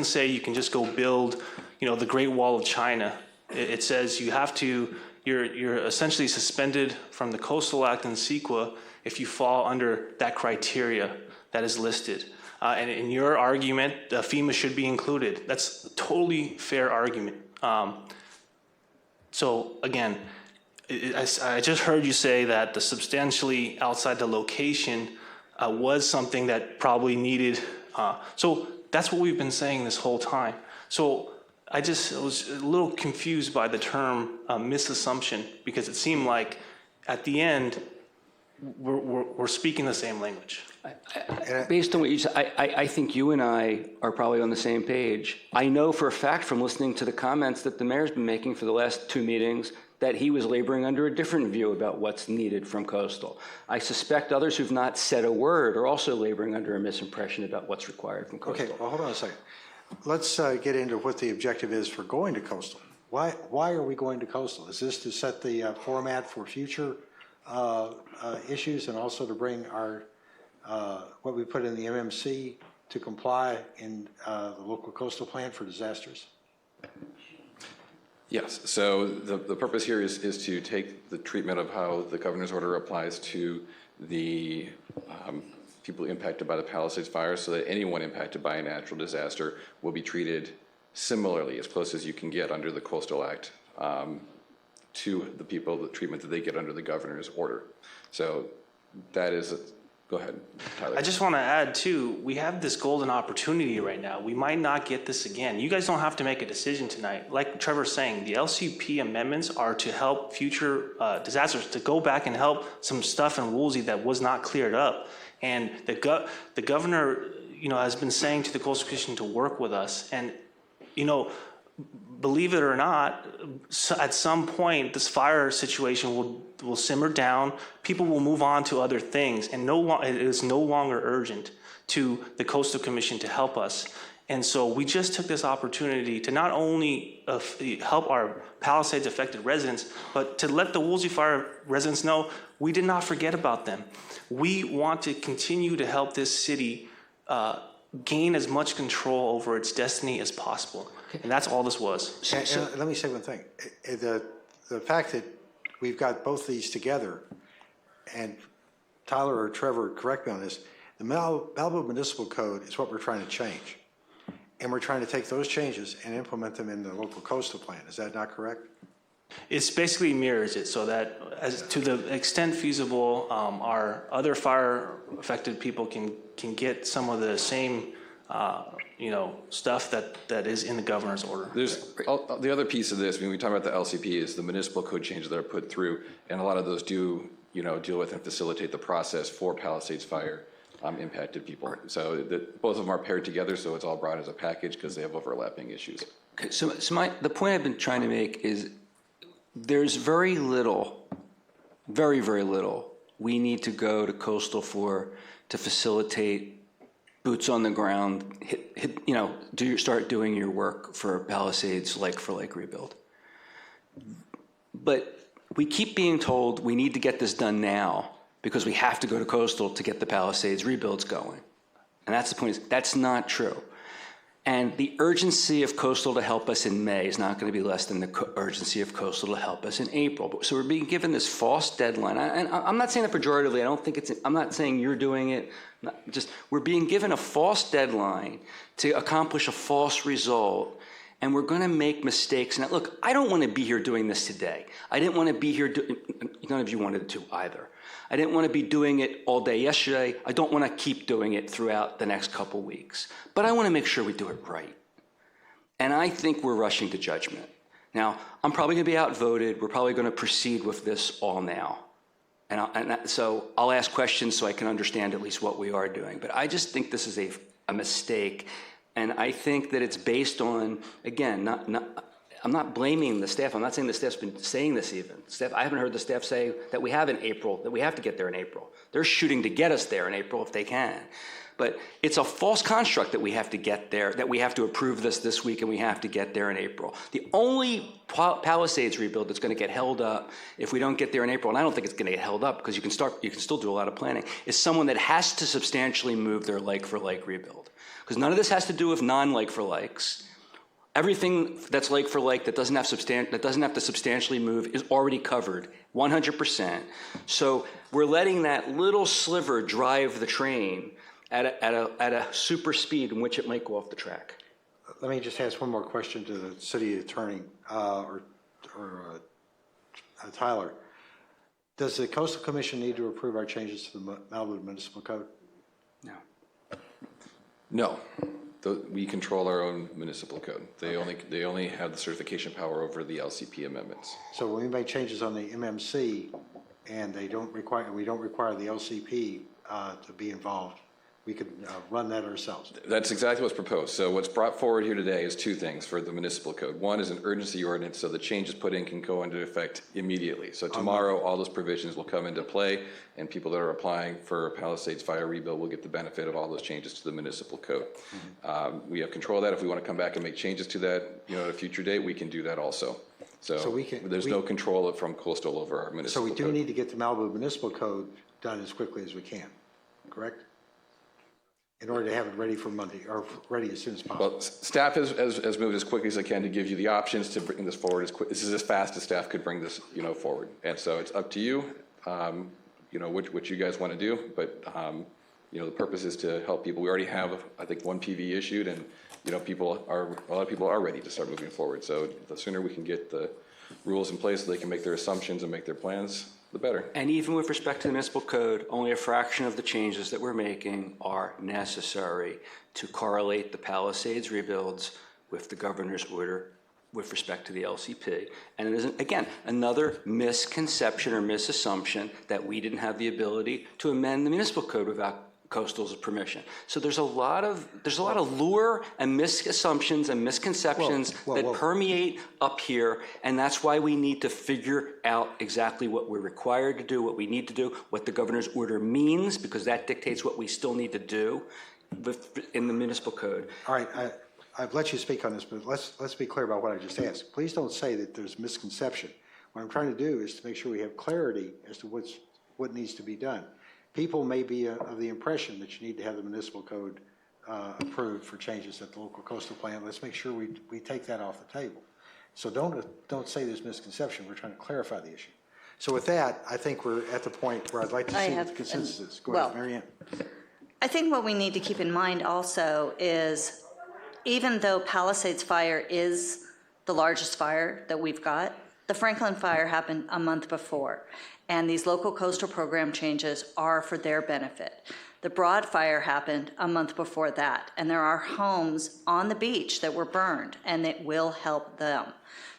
say you can just go build, the Great Wall of China. It says you have to, you're essentially suspended from the Coastal Act and CEQA if you fall under that criteria that is listed. And in your argument, FEMA should be included. That's a totally fair argument. So again, I just heard you say that the substantially outside the location was something that probably needed. So that's what we've been saying this whole time. So I was a little confused by the term misassumption, because it seemed like at the end we're speaking the same language. Based on what you said, I think you and I are probably on the same page. I know for a fact from listening to the comments that the mayor's been making for the last two meetings that he was laboring under a different view about what's needed from coastal. I suspect others who've not said a word are also laboring under a misimpression about what's required from coastal. Okay, well, hold on a second. Let's get into what the objective is for going to coastal. Why are we going to coastal? Is this to set the format for future issues, and also to bring our what we put in the MMC to comply in the local coastal plan for disasters? Yes, so the purpose here is to take the treatment of how the governor's order applies to the people impacted by the Palisades fire, so that anyone impacted by a natural disaster will be treated similarly, as close as you can get under the Coastal Act, to the people, the treatment that they get under the governor's order. So that is, go ahead, Tyler. I just want to add too, we have this golden opportunity right now. We might not get this again. You guys don't have to make a decision tonight. Like Trevor's saying, the LCP amendments are to help future disasters, to go back and help some stuff in Woolsey that was not cleared up. And the governor, has been saying to the Coastal Commission to work with us. And, believe it or not, at some point, this fire situation will simmer down. People will move on to other things, and it is no longer urgent to the Coastal Commission to help us. And so we just took this opportunity to not only help our Palisades affected residents, but to let the Woolsey Fire residents know we did not forget about them. We want to continue to help this city gain as much control over its destiny as possible. And that's all this was. And let me say one thing. The fact that we've got both these together, and Tyler or Trevor, correct me on this, the Malibu Municipal Code is what we're trying to change. And we're trying to take those changes and implement them in the local coastal plan. Is that not correct? It's basically mirrors it so that as to the extent feasible, our other fire affected people can get some of the same stuff that is in the governor's order. There's the other piece of this, when we talk about the LCP, is the municipal code changes that are put through, and a lot of those do, deal with and facilitate the process for Palisades Fire impacted people. So both of them are paired together, so it's all brought as a package because they have overlapping issues. Okay, so the point I've been trying to make is there's very little, very, very little we need to go to coastal for to facilitate boots on the ground, start doing your work for Palisades like rebuild. But we keep being told we need to get this done now because we have to go to coastal to get the Palisades rebuilds going. And that's the point. That's not true. And the urgency of coastal to help us in May is not going to be less than the urgency of coastal to help us in April. So we're being given this false deadline. And I'm not saying that pejoratively. I'm not saying you're doing it. We're being given a false deadline to accomplish a false result. And we're going to make mistakes. And look, I don't want to be here doing this today. I didn't want to be here. None of you wanted to either. I didn't want to be doing it all day yesterday. I don't want to keep doing it throughout the next couple weeks. But I want to make sure we do it right. And I think we're rushing to judgment. Now, I'm probably going to be outvoted. We're probably going to proceed with this all now. So I'll ask questions so I can understand at least what we are doing. But I just think this is a mistake. And I think that it's based on, again, I'm not blaming the staff. I'm not saying the staff's been saying this even. I haven't heard the staff say that we have to get there in April. They're shooting to get us there in April if they can. But it's a false construct that we have to get there, that we have to approve this week and we have to get there in April. The only Palisades rebuild that's going to get held up if we don't get there in April, and I don't think it's going to get held up because you can still do a lot of planning, is someone that has to substantially move their like-for-like rebuild. Because none of this has to do with non-like-for-likes. Everything that's like-for-like that doesn't have to substantially move is already covered, 100%. So we're letting that little sliver drive the train at a super speed in which it might go off the track. Let me just ask one more question to the city attorney, Tyler. Does the Coastal Commission need to approve our changes to the Malibu Municipal Code? No. We control our own municipal code. They only have the certification power over the LCP amendments. So when we make changes on the MMC and we don't require the LCP to be involved, we could run that ourselves. That's exactly what's proposed. So what's brought forward here today is two things for the municipal code. One is an urgency ordinance, so the changes put in can go into effect immediately. So tomorrow, all those provisions will come into play, and people that are applying for Palisades Fire Rebuild will get the benefit of all those changes to the municipal code. We have control of that. If we want to come back and make changes to that, at a future date, we can do that also. So there's no control from coastal over our municipal code. So we do need to get the Malibu Municipal Code done as quickly as we can, correct? In order to have it ready for Monday, or ready as soon as possible. Well, staff has moved as quickly as they can to give you the options to bring this forward. This is as fast as staff could bring this, forward. And so it's up to you, what you guys want to do. But the purpose is to help people. We already have, I think, one PV issued, and a lot of people are ready to start moving forward. So the sooner we can get the rules in place so they can make their assumptions and make their plans, the better. And even with respect to the municipal code, only a fraction of the changes that we're making are necessary to correlate the Palisades rebuilds with the governor's order with respect to the LCP. And it is, again, another misconception or misassumption that we didn't have the ability to amend the municipal code without coastal's permission. So there's a lot of lure and misassumptions and misconceptions that permeate up here, and that's why we need to figure out exactly what we're required to do, what we need to do, what the governor's order means, because that dictates what we still need to do in the municipal code. All right, I've let you speak on this, but let's be clear about what I just asked. Please don't say that there's misconception. What I'm trying to do is to make sure we have clarity as to what needs to be done. People may be of the impression that you need to have the municipal code approved for changes at the local coastal plan. Let's make sure we take that off the table. So don't say there's misconception. We're trying to clarify the issue. So with that, I think we're at the point where I'd like to see what the consensus is. Go ahead, Mary Ann. I think what we need to keep in mind also is, even though Palisades Fire is the largest fire that we've got, the Franklin Fire happened a month before, and these local coastal program changes are for their benefit. The Broad Fire happened a month before that, and there are homes on the beach that were burned, and it will help them.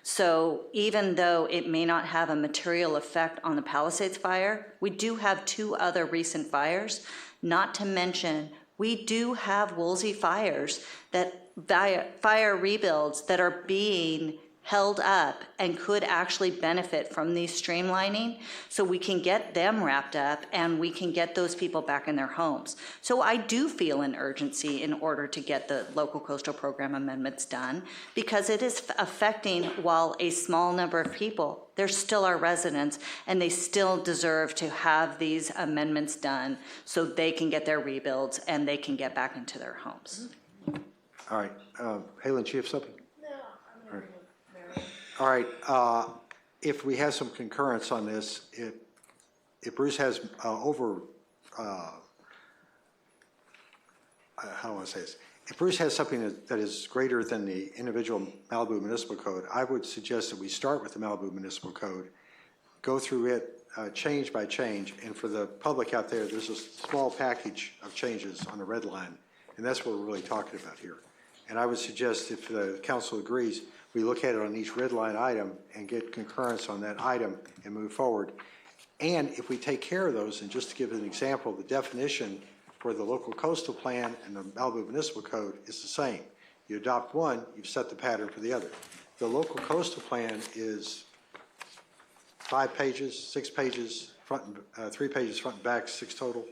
So even though it may not have a material effect on the Palisades Fire, we do have 2 other recent fires, not to mention we do have Woolsey fires, that fire rebuilds that are being held up and could actually benefit from these streamlining, so we can get them wrapped up and we can get those people back in their homes. So I do feel an urgency in order to get the local coastal program amendments done, because it is affecting, while a small number of people, they're still our residents, and they still deserve to have these amendments done so they can get their rebuilds and they can get back into their homes. All right, Halen, do you have something? No. All right, if we have some concurrence on this, if Bruce has how do I want to say this? If Bruce has something that is greater than the individual Malibu Municipal Code, I would suggest that we start with the Malibu Municipal Code, go through it change by change, and for the public out there, there's a small package of changes on the red line, and that's what we're really talking about here. And I would suggest, if the council agrees, we look at it on each red line item and get concurrence on that item and move forward. And if we take care of those, and just to give an example, the definition for the local coastal plan and the Malibu Municipal Code is the same. You adopt one, you've set the pattern for the other. The local coastal plan is 5 pages, 6 pages, 3 pages front and back, 6 total.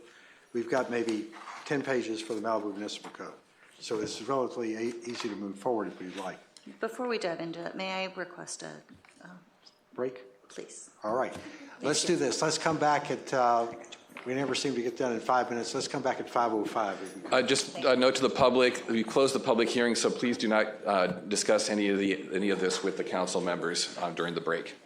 We've got maybe 10 pages for the Malibu Municipal Code. So it's relatively easy to move forward if we'd like. Before we dive into it, may I request a break? Please. All right. Let's do this. Let's come back at, we never seem to get done in 5 minutes. Let's come back at 5:05. Just a note to the public, we closed the public hearing, so please do not discuss any of this with the council members during the break.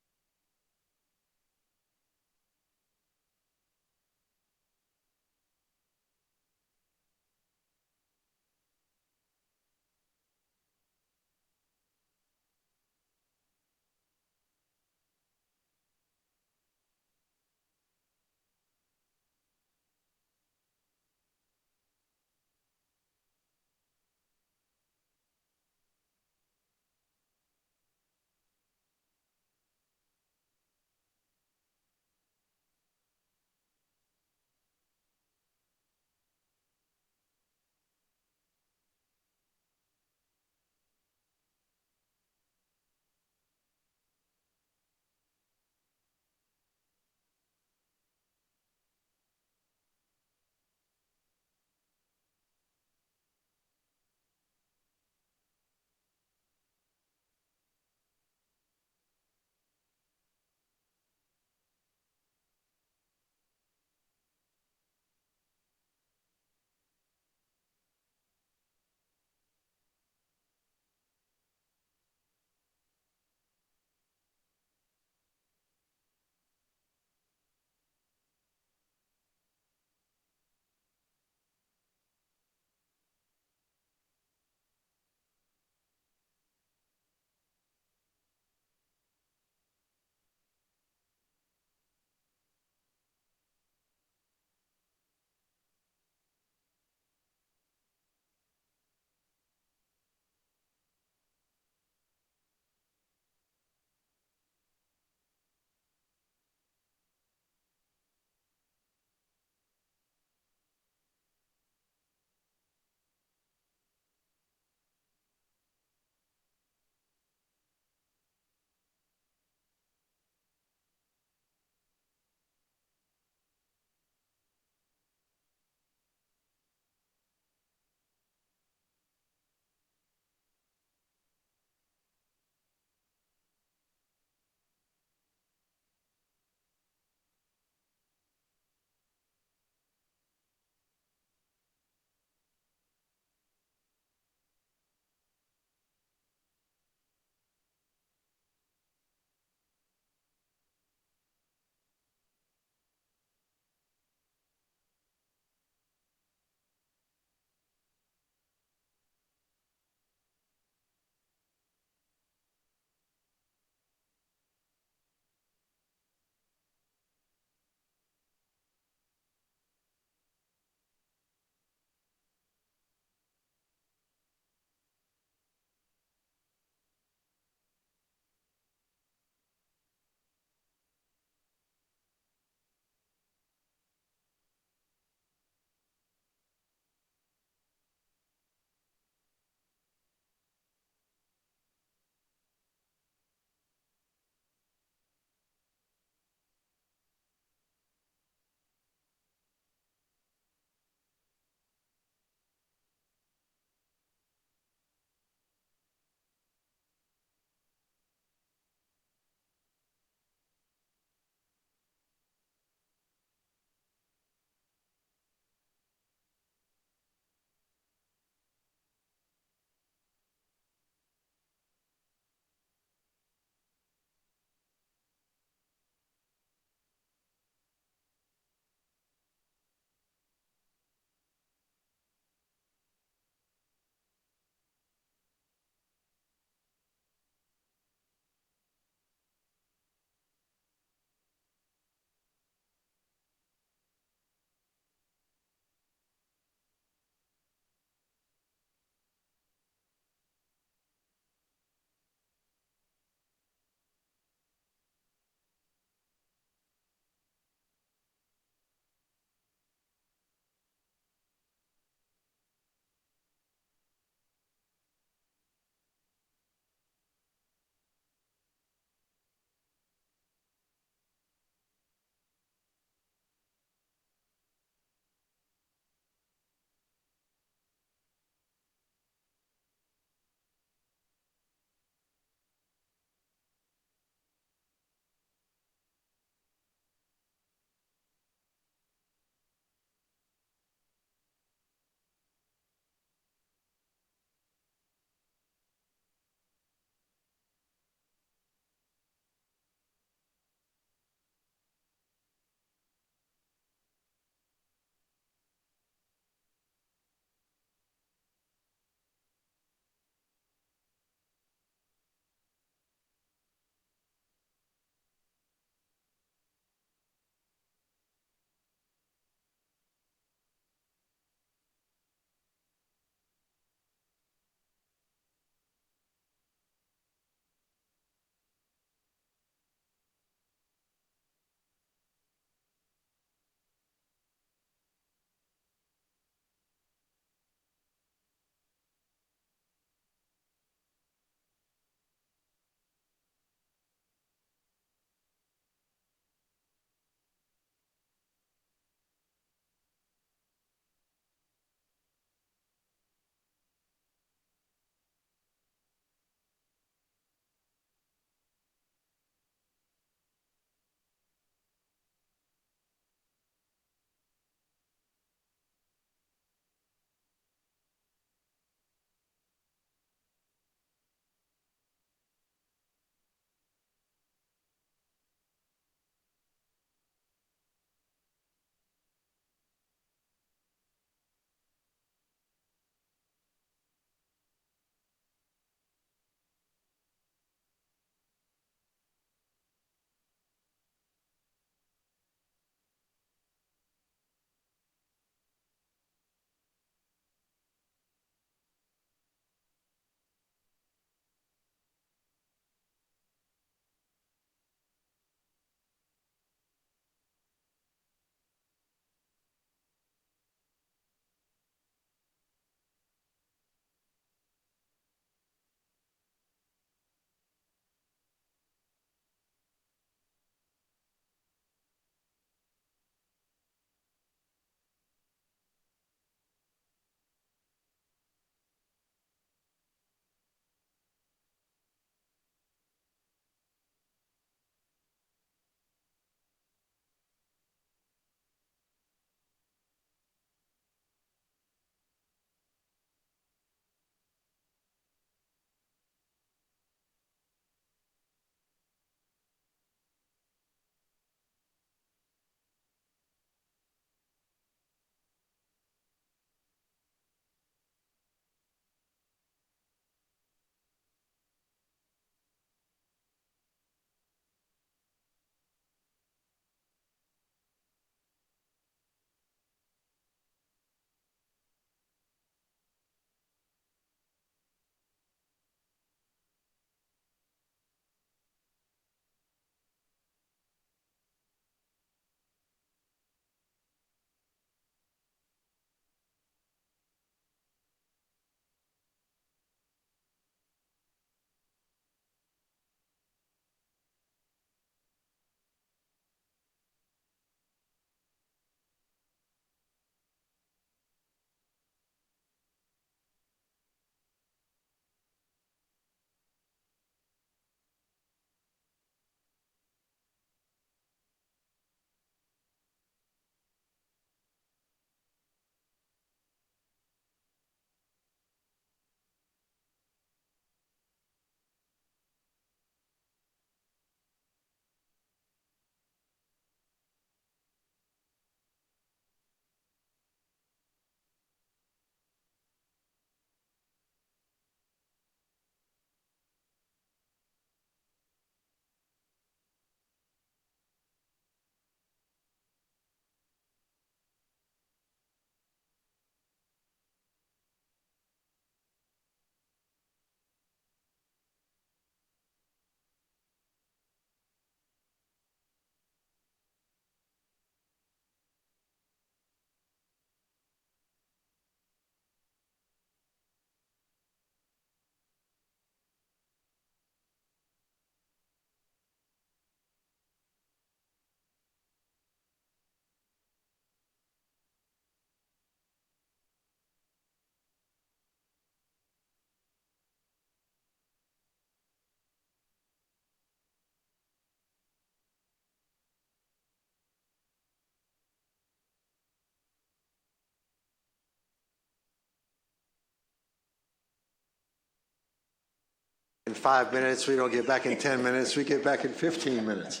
in 5 minutes. We don't get back in 10 minutes. We get back in 15 minutes.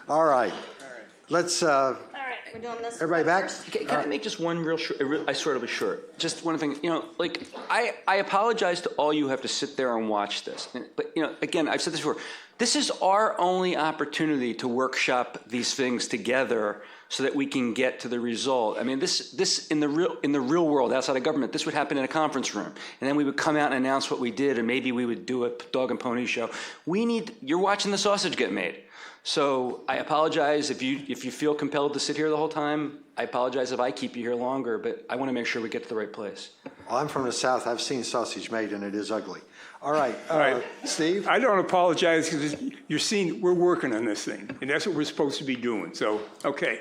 All right. Let's, All right, we're doing this. everybody back? Can I make just one real short, I sort of a short, just one thing, like, I apologize to all you who have to sit there and watch this. But, again, I've said this before, this is our only opportunity to workshop these things together so that we can get to the result. I mean, this in the real world, outside of government, this would happen in a conference room. And then we would come out and announce what we did, and maybe we would do a dog and pony show. You're watching the sausage get made. So I apologize if you feel compelled to sit here the whole time. I apologize if I keep you here longer, but I want to make sure we get to the right place. Well, I'm from the South. I've seen sausage made, and it is ugly. All right, Steve? I don't apologize because you're seeing we're working on this thing, and that's what we're supposed to be doing. So, okay,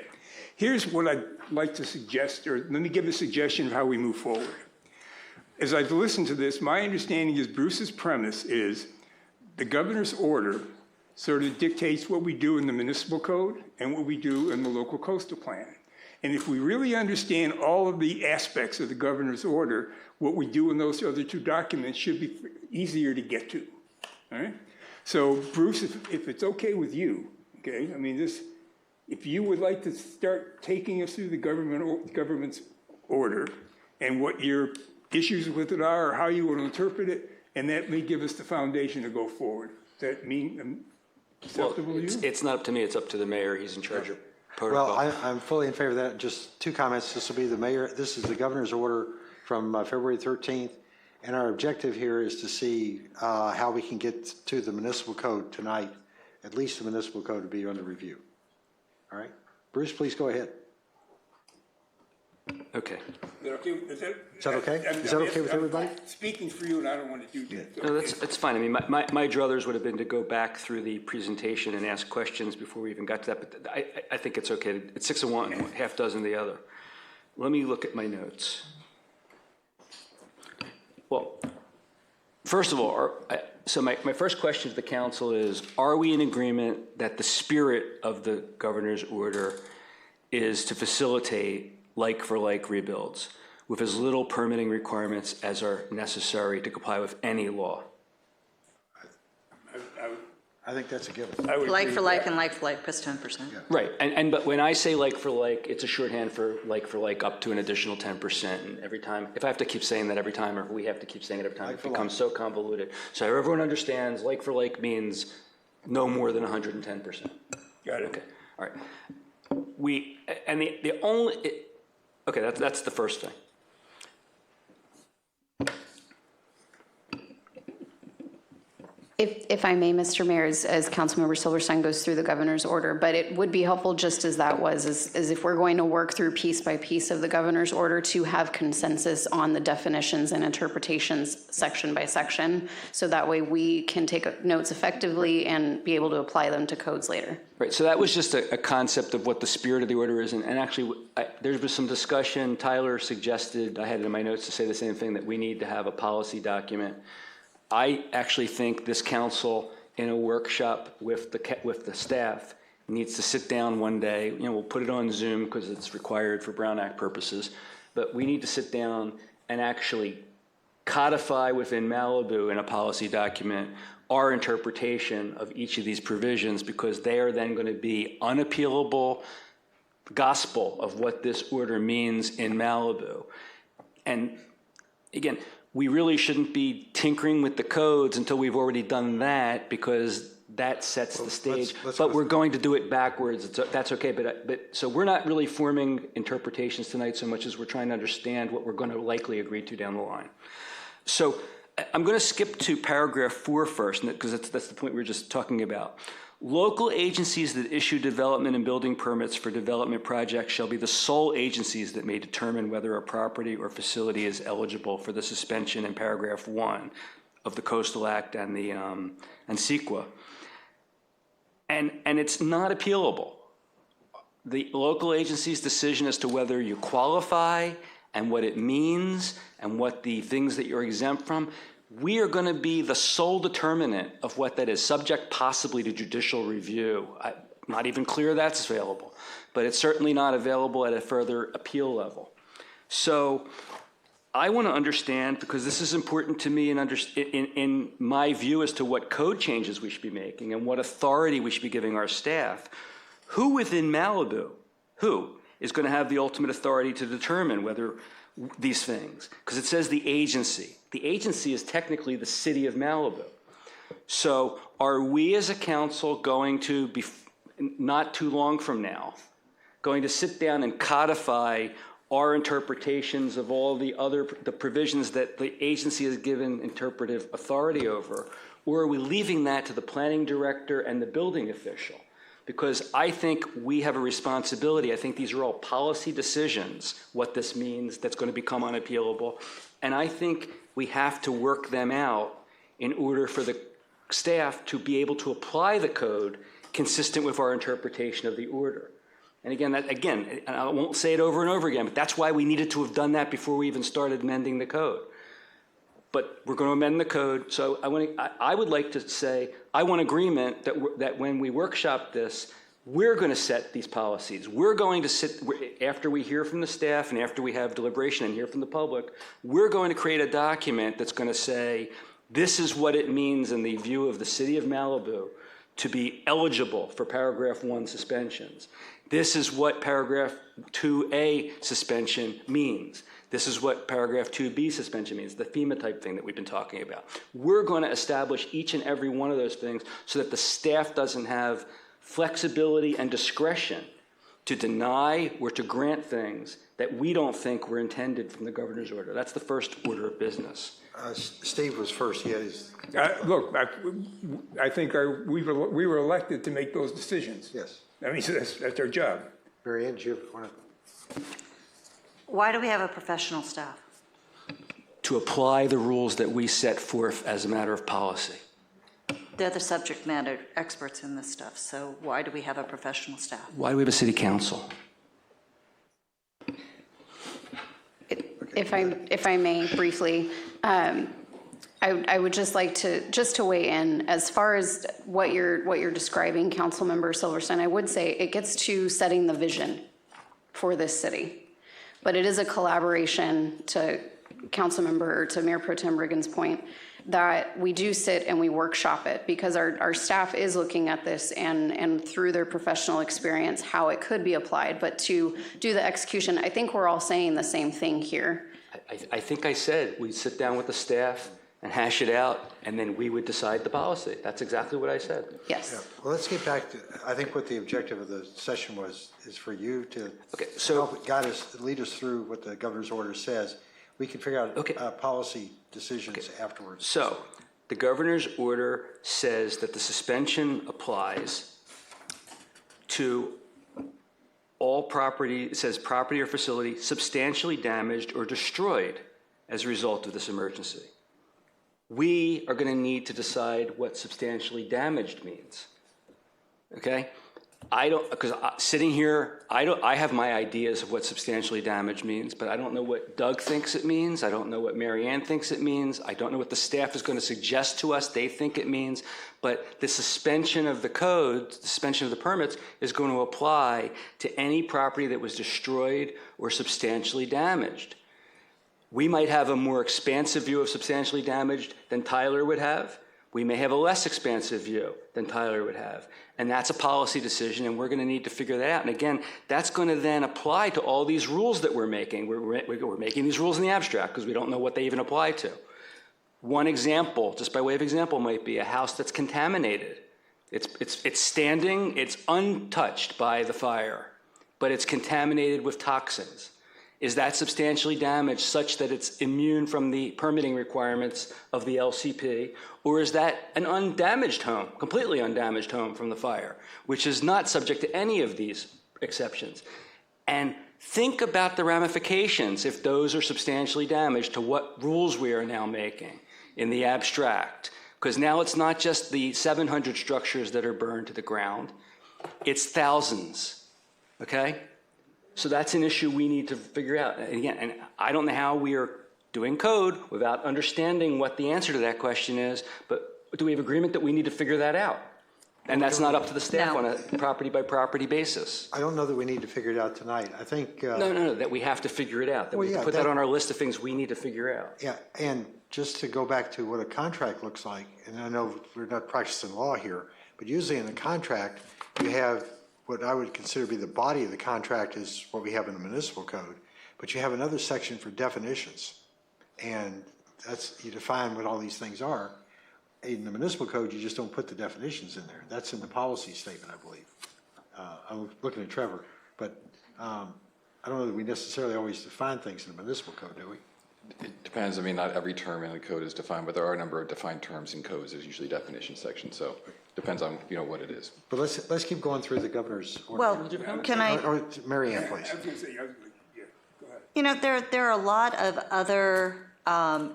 here's what I'd like to suggest, or let me give a suggestion of how we move forward. As I've listened to this, my understanding is Bruce's premise is the governor's order sort of dictates what we do in the municipal code and what we do in the local coastal plan. And if we really understand all of the aspects of the governor's order, what we do in those other two documents should be easier to get to, all right? So Bruce, if it's okay with you, okay, I mean, if you would like to start taking us through the government's order and what your issues with it are or how you want to interpret it, and that may give us the foundation to go forward. Does that mean acceptable to you? It's not up to me, it's up to the mayor. He's in charge of Well, protocol. I'm fully in favor of that. Just two comments. This will be the mayor. This is the governor's order from February 13th. And our objective here is to see how we can get to the municipal code tonight, at least the municipal code to be under review. All right? Bruce, please go ahead. Okay. Is that okay? Is that okay with everybody? Speaking for you, and I don't want to do that. No, that's fine. I mean, my druthers would have been to go back through the presentation and ask questions before we even got to that, but I think it's okay. It's 6 of one, half dozen of the other. Let me look at my notes. Well, first of all, so my first question to the council is, are we in agreement that the spirit of the governor's order is to facilitate like-for-like rebuilds with as little permitting requirements as are necessary to comply with any law? I think that's a given. Like for like and like for like plus 10%. Right, but when I say like for like, it's a shorthand for like up to an additional 10%. And every time, if I have to keep saying that every time, or we have to keep saying it every time, it becomes so convoluted. So everyone understands like for like means no more than 110%. Got it. Okay, all right. Okay, that's the first thing. If I may, Mr. Mayor, as Councilmember Silverstein goes through the governor's order, but it would be helpful, just as that was, is if we're going to work through piece by piece of the governor's order to have consensus on the definitions and interpretations section by section, so that way we can take notes effectively and be able to apply them to codes later. Right, so that was just a concept of what the spirit of the order is, and actually there was some discussion. Tyler suggested, I had it in my notes to say the same thing, that we need to have a policy document. I actually think this council, in a workshop with the staff, needs to sit down one day. We'll put it on Zoom because it's required for Brown Act purposes, but we need to sit down and actually codify within Malibu in a policy document our interpretation of each of these provisions, because they are then going to be unappealable gospel of what this order means in Malibu. And again, we really shouldn't be tinkering with the codes until we've already done that, because that sets the stage. But we're going to do it backwards. That's okay. But so we're not really forming interpretations tonight so much as we're trying to understand what we're going to likely agree to down the line. So I'm going to skip to paragraph 4 first, because that's the point we were just talking about. Local agencies that issue development and building permits for development projects shall be the sole agencies that may determine whether a property or facility is eligible for the suspension in paragraph 1 of the Coastal Act and the and CEQA. And it's not appealable. The local agency's decision as to whether you qualify and what it means and what the things that you're exempt from, we are going to be the sole determinant of what that is, subject possibly to judicial review. I'm not even clear that's available, but it's certainly not available at a further appeal level. So I want to understand, because this is important to me in my view as to what code changes we should be making and what authority we should be giving our staff, who within Malibu, who is going to have the ultimate authority to determine whether these things? Because it says the agency. The agency is technically the city of Malibu. So are we as a council going to be, not too long from now, going to sit down and codify our interpretations of all the provisions that the agency has given interpretive authority over, or are we leaving that to the planning director and the building official? Because I think we have a responsibility. I think these are all policy decisions, what this means that's going to become unappealable. And I think we have to work them out in order for the staff to be able to apply the code consistent with our interpretation of the order. And again, I won't say it over and over again, but that's why we needed to have done that before we even started amending the code. But we're going to amend the code. So I would like to say, I want agreement that when we workshop this, we're going to set these policies. We're going to sit, after we hear from the staff and after we have deliberation and hear from the public, we're going to create a document that's going to say, this is what it means in the view of the city of Malibu to be eligible for paragraph 1 suspensions. This is what paragraph 2A suspension means. This is what paragraph 2B suspension means, the FEMA type thing that we've been talking about. We're going to establish each and every one of those things so that the staff doesn't have flexibility and discretion to deny or to grant things that we don't think were intended from the governor's order. That's the first order of business. Steve was first. He had his... Look, I think we were elected to make those decisions. Yes. I mean, that's our job. Mary Ann, do you want to... Why do we have a professional staff? To apply the rules that we set forth as a matter of policy. They're the subject matter experts in this stuff, so why do we have a professional staff? Why do we have a city council? If I may briefly, I would just like to weigh in as far as what you're describing, Councilmember Silverstein. I would say it gets to setting the vision for this city, but it is a collaboration, to Councilmember or to Mayor Pro Tem Riggins' point, that we do sit and we workshop it because our staff is looking at this and through their professional experience how it could be applied. But to do the execution, I think we're all saying the same thing here. I think I said we'd sit down with the staff and hash it out, and then we would decide the policy. That's exactly what I said. Yes. Yeah. Well, let's get back to, I think what the objective of the session is for you to help lead us through what the governor's order says. We can figure out policy decisions afterwards. So the governor's order says that the suspension applies to all property, it says property or facility substantially damaged or destroyed as a result of this emergency. We are going to need to decide what substantially damaged means. Okay? I don't, because sitting here, I have my ideas of what substantially damaged means, but I don't know what Doug thinks it means. I don't know what Mary Ann thinks it means. I don't know what the staff is going to suggest to us they think it means. But the suspension of the code, the suspension of the permits, is going to apply to any property that was destroyed or substantially damaged. We might have a more expansive view of substantially damaged than Tyler would have. We may have a less expansive view than Tyler would have. And that's a policy decision, and we're going to need to figure that out. And again, that's going to then apply to all these rules that we're making. We're making these rules in the abstract because we don't know what they even apply to. One example, just by way of example, might be a house that's contaminated. It's standing, it's untouched by the fire, but it's contaminated with toxins. Is that substantially damaged such that it's immune from the permitting requirements of the LCP? Or is that an undamaged home, completely undamaged home from the fire, which is not subject to any of these exceptions? And think about the ramifications if those are substantially damaged to what rules we are now making in the abstract. Because now it's not just the 700 structures that are burned to the ground, it's thousands, okay? So that's an issue we need to figure out. And again, and I don't know how we are doing code without understanding what the answer to that question is, but do we have agreement that we need to figure that out? And that's not up to the staff No. on a property-by-property basis. I don't know that we need to figure it out tonight. I think. No, that we have to figure it out, that Well, we yeah, put that that- on our list of things we need to figure out. Yeah, and just to go back to what a contract looks like, and I know we're not practicing law here, but usually in a contract, you have what I would consider to be the body of the contract is what we have in the municipal code, but you have another section for definitions. And that's, you define what all these things are. In the municipal code, you just don't put the definitions in there. That's in the policy statement, I believe. I'm looking at Trevor, but I don't know that we necessarily always define things in the municipal code, do we? It depends. I mean, not every term in the code is defined, but there are a number of defined terms in codes. There's usually definition sections, so it depends on, what it is. But let's keep going through the governor's order. Well, can I? Or Mary Ann, please. I was gonna say, go ahead. There are a lot of other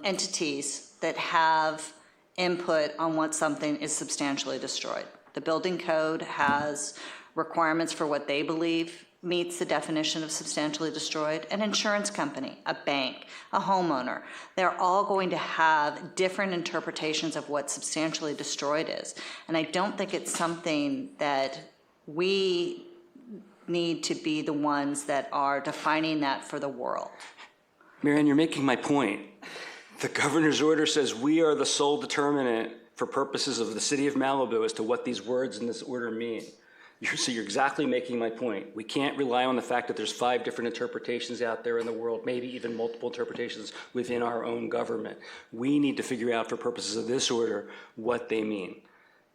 entities that have input on what something is substantially destroyed. The building code has requirements for what they believe meets the definition of substantially destroyed. An insurance company, a bank, a homeowner, they're all going to have different interpretations of what substantially destroyed is. And I don't think it's something that we need to be the ones that are defining that for the world. Marianne, you're making my point. The governor's order says we are the sole determinant for purposes of the city of Malibu as to what these words in this order mean. So you're exactly making my point. We can't rely on the fact that there's 5 different interpretations out there in the world, maybe even multiple interpretations within our own government. We need to figure out for purposes of this order what they mean.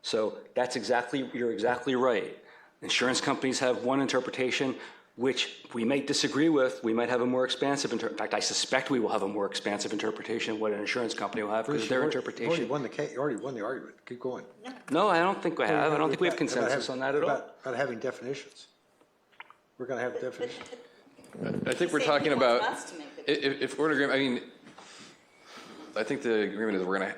So you're exactly right. Insurance companies have one interpretation, which we may disagree with. We might have a more expansive in fact, I suspect we will have a more expansive interpretation of what an insurance company will have because their interpretation. You already won the argument. Keep going. No, I don't think we have. I don't think we have consensus on that at all. About having definitions. We're going to have definitions. I think we're talking about, if we're in agreement, I mean, I think the agreement is we're going to,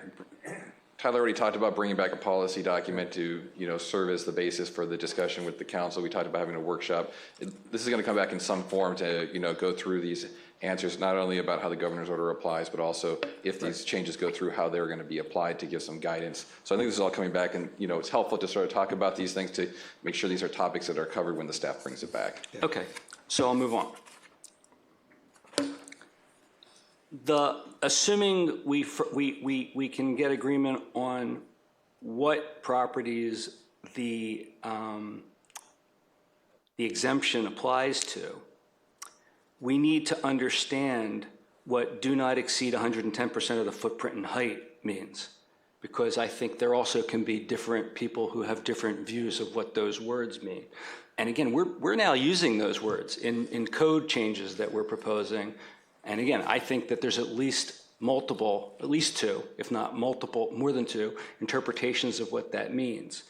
Tyler already talked about bringing back a policy document to, serve as the basis for the discussion with the council. We talked about having a workshop. This is going to come back in some form to, go through these answers, not only about how the governor's order applies, but also if these changes go through, how they're going to be applied to give some guidance. So I think this is all coming back, and, it's helpful to sort of talk about these things to make sure these are topics that are covered when the staff brings it back. Okay, so I'll move on. Assuming we can get agreement on what properties the exemption applies to, we need to understand what do not exceed 110% of the footprint in height means, because I think there also can be different people who have different views of what those words mean. And again, we're now using those words in code changes that we're proposing. And again, I think that there's at least 2, if not multiple, more than 2 interpretations of what that means.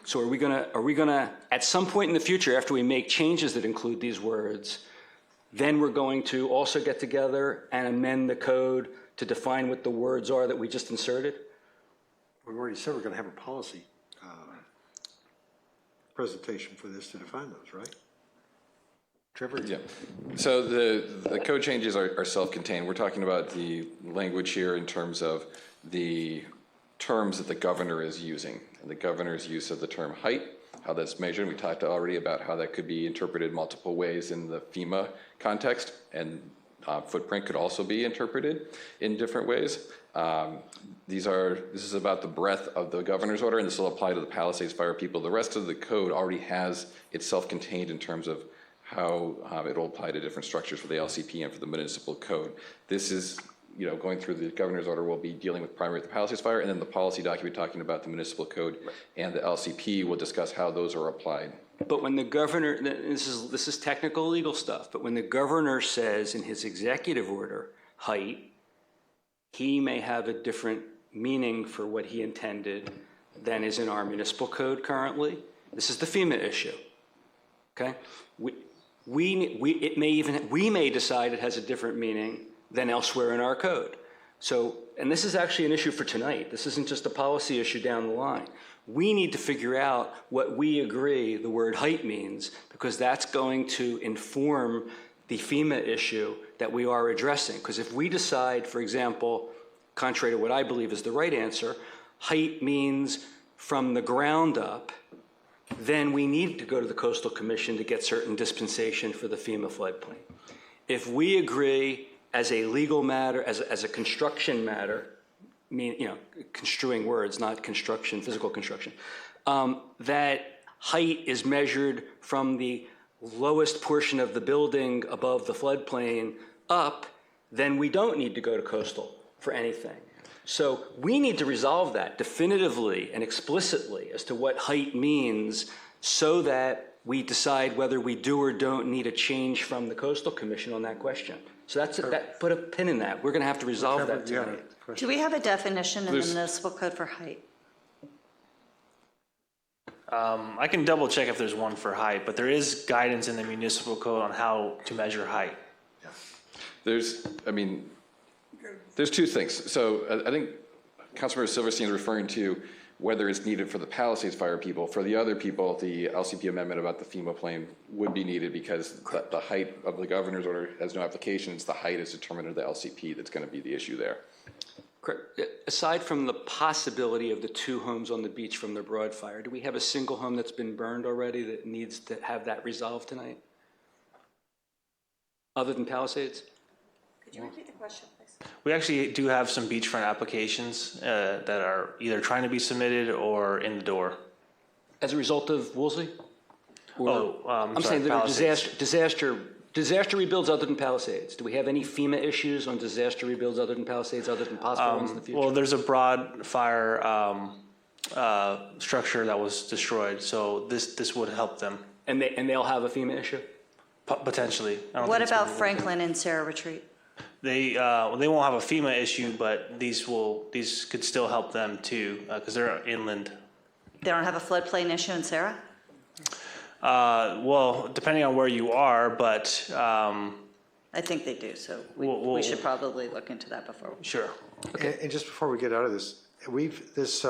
So are we gonna, at some point in the future, after we make changes that include these words, then we're going to also get together and amend the code to define what the words are that we just inserted? We've already said we're going to have a policy presentation for this to define those, right? Trevor? Yeah. So the code changes are self-contained. We're talking about the language here in terms of the terms that the governor is using, and the governor's use of the term height, how that's measured. We talked already about how that could be interpreted multiple ways in the FEMA context, and footprint could also be interpreted in different ways. This is about the breadth of the governor's order, and this will apply to the Palisades Fire people. The rest of the code already has it self-contained in terms of how it will apply to different structures for the LCP and for the municipal code. This is, going through the governor's order, we'll be dealing with primarily the Palisades Fire, and then the policy document talking about the municipal code and the LCP will discuss how those are applied. But when the governor, this is technical legal stuff, but when the governor says in his executive order, height, he may have a different meaning for what he intended than is in our municipal code currently. This is the FEMA issue, okay? We may decide it has a different meaning than elsewhere in our code. So, and this is actually an issue for tonight. This isn't just a policy issue down the line. We need to figure out what we agree the word height means, because that's going to inform the FEMA issue that we are addressing. Because if we decide, for example, contrary to what I believe is the right answer, height means from the ground up, then we need to go to the Coastal Commission to get certain dispensation for the FEMA floodplain. If we agree as a legal matter, as a construction matter, construing words, not construction, physical construction, that height is measured from the lowest portion of the building above the floodplain up, then we don't need to go to coastal for anything. So we need to resolve that definitively and explicitly as to what height means so that we decide whether we do or don't need a change from the Coastal Commission on that question. So put a pin in that. We're going to have to resolve that tonight. Do we have a definition in the municipal code for height? I can double check if there's one for height, but there is guidance in the municipal code on how to measure height. There's two things. So I think Councilmember Silverstein is referring to whether it's needed for the Palisades fire people. For the other people, the LCP amendment about the FEMA plane would be needed because the height of the governor's order has no applications. The height is determined under the LCP. That's going to be the issue there. Correct. Aside from the possibility of the 2 homes on the beach from the Broad Fire, do we have a single home that's been burned already that needs to have that resolved tonight? Other than Palisades? Could you repeat the question, please? We actually do have some beachfront applications that are either trying to be submitted or in the door. As a result of Woolsey? Or, I'm sorry, saying there are Palisades. disaster rebuilds other than Palisades. Do we have any FEMA issues on disaster rebuilds other than Palisades, other than possible ones in the future? Well, there's a broad fire structure that was destroyed, so this would help them. And they'll have a FEMA issue? Potentially. What about Franklin and Sarah Retreat? They won't have a FEMA issue, but these could still help them too, because they're inland. They don't have a floodplain issue in Sarah? Well, depending on where you are, but I think they do, so we should probably look into that before. Sure. Okay. And just before we get out of this, this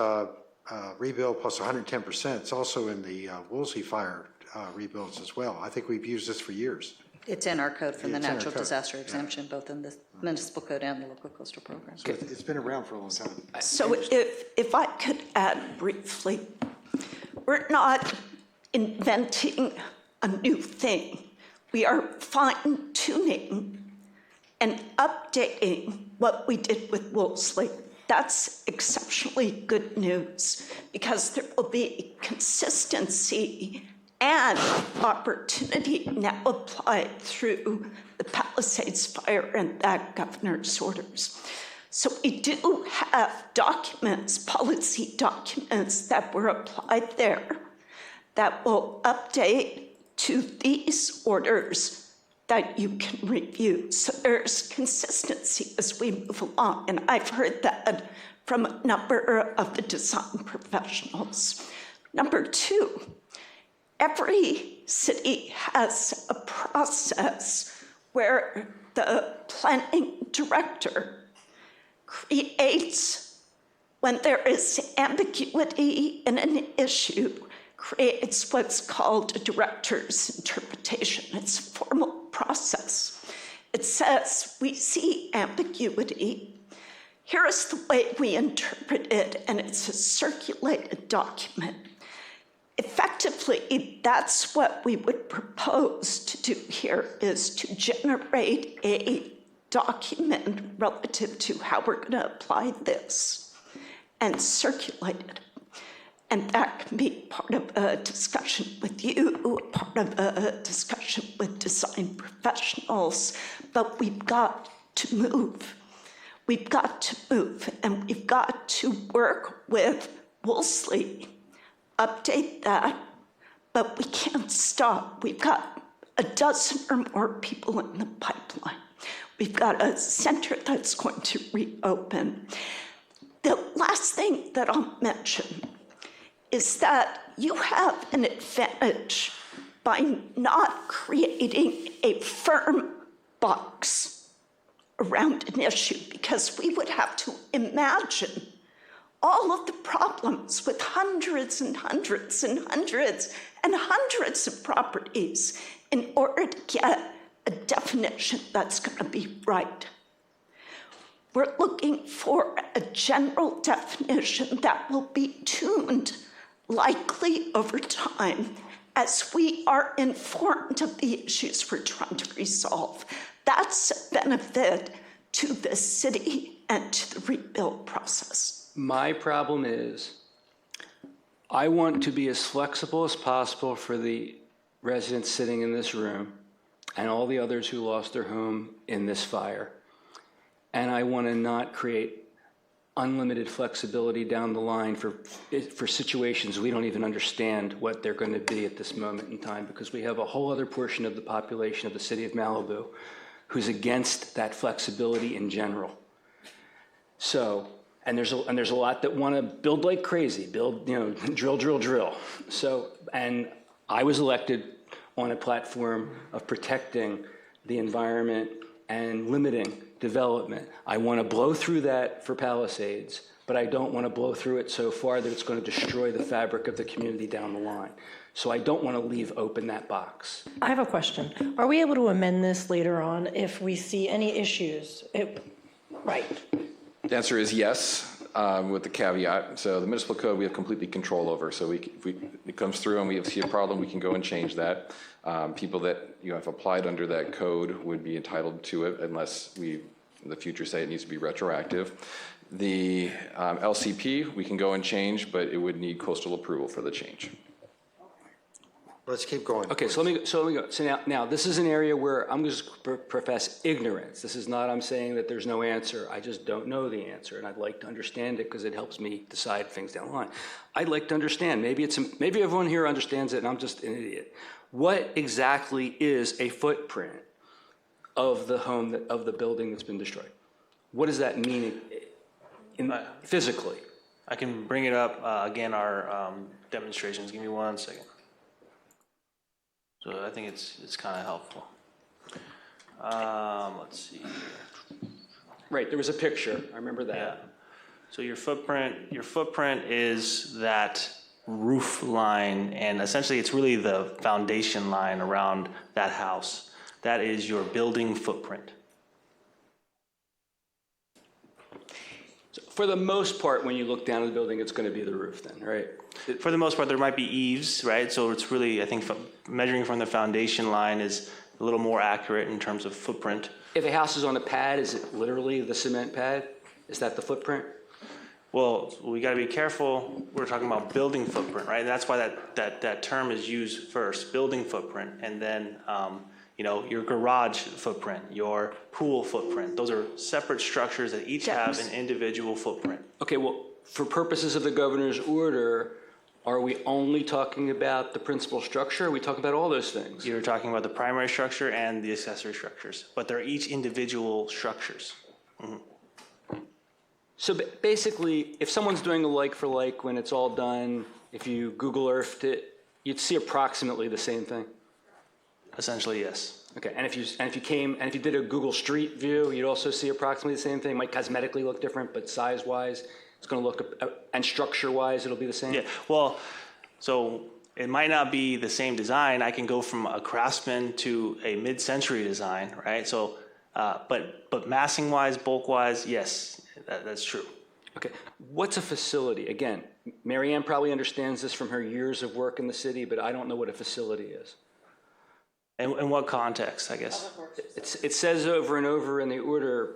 rebuild plus 110%, it's also in the Woolsey fire rebuilds as well. I think we've used this for years. It's in our code from the It's in our natural code. disaster exemption, both in the municipal code and the local coastal program. So it's been around for a long time. So if I could add briefly, we're not inventing a new thing. We are fine-tuning and updating what we did with Wolseley. That's exceptionally good news because there will be consistency and opportunity now applied through the Palisades fire and that governor's orders. So we do have documents, policy documents that were applied there that will update to these orders that you can review. So there's consistency as we move along. And I've heard that from a number of the design professionals. Number 2, every city has a process where the planning director creates, when there is ambiguity in an issue, creates what's called a director's interpretation. It's a formal process. It says, we see ambiguity. Here's the way we interpret it, and it's a circulated document. Effectively, that's what we would propose to do here, is to generate a document relative to how we're going to apply this and circulate it. And that can be part of a discussion with you, part of a discussion with design professionals, but we've got to move. We've got to move, and we've got to work with Wolseley, update that, but we can't stop. We've got a dozen or more people in the pipeline. We've got a center that's going to reopen. The last thing that I'll mention is that you have an advantage by not creating a firm box around an issue, because we would have to imagine all of the problems with hundreds and hundreds and hundreds and hundreds of properties in order to get a definition that's going to be right. We're looking for a general definition that will be tuned, likely over time, as we are informed of the issues we're trying to resolve. That's a benefit to the city and to the rebuild process. My problem is I want to be as flexible as possible for the residents sitting in this room and all the others who lost their home in this fire. And I want to not create unlimited flexibility down the line for situations we don't even understand what they're going to be at this moment in time, because we have a whole other portion of the population of the city of Malibu who's against that flexibility in general. So, and there's a lot that want to build like crazy, build, drill, drill, drill. So, and I was elected on a platform of protecting the environment and limiting development. I want to blow through that for Palisades, but I don't want to blow through it so far that it's going to destroy the fabric of the community down the line. So I don't want to leave open that box. I have a question. Are we able to amend this later on if we see any issues? Right. The answer is yes, with the caveat. So the municipal code we have completely control over. So if it comes through and we see a problem, we can go and change that. People that have applied under that code would be entitled to it unless we in the future say it needs to be retroactive. The LCP we can go and change, but it would need coastal approval for the change. Let's keep going. Okay, so let me go. So now this is an area where I'm just profess ignorance. This is not, I'm saying that there's no answer. I just don't know the answer, and I'd like to understand it because it helps me decide things down the line. I'd like to understand. Maybe everyone here understands it, and I'm just an idiot. What exactly is a footprint of the home, of the building that's been destroyed? What does that mean physically? I can bring it up again, our demonstrations. Give me 1 second. So I think it's kind of helpful. Let's see. Right, there was a picture. I remember that. Yeah. So your footprint is that roof line, and essentially it's really the foundation line around that house. That is your building footprint. So for the most part, when you look down at the building, it's going to be the roof then, right? For the most part, there might be eaves, right? So it's really, I think, measuring from the foundation line is a little more accurate in terms of footprint. If a house is on a pad, is it literally the cement pad? Is that the footprint? Well, we got to be careful. We're talking about building footprint, right? And that's why that term is used first, building footprint, and then your garage footprint, your pool footprint. Those are separate structures that each have an individual footprint. Okay, well, for purposes of the governor's order, are we only talking about the principal structure? Are we talking about all those things? You're talking about the primary structure and the accessory structures, but they're each individual structures. Mm-hmm. So basically, if someone's doing a like for like when it's all done, if you Google Earthed it, you'd see approximately the same thing? Essentially, yes. Okay, and if you did a Google Street View, you'd also see approximately the same thing. It might cosmetically look different, but size-wise, it's going to look, and structure-wise, it'll be the same? Yeah, well, so it might not be the same design. I can go from a Craftsman to a mid-century design, right? So, but massing-wise, bulk-wise, yes, that's true. Okay, what's a facility? Again, Mary Ann probably understands this from her years of work in the city, but I don't know what a facility is. In what context, I guess? It says over and over in the order,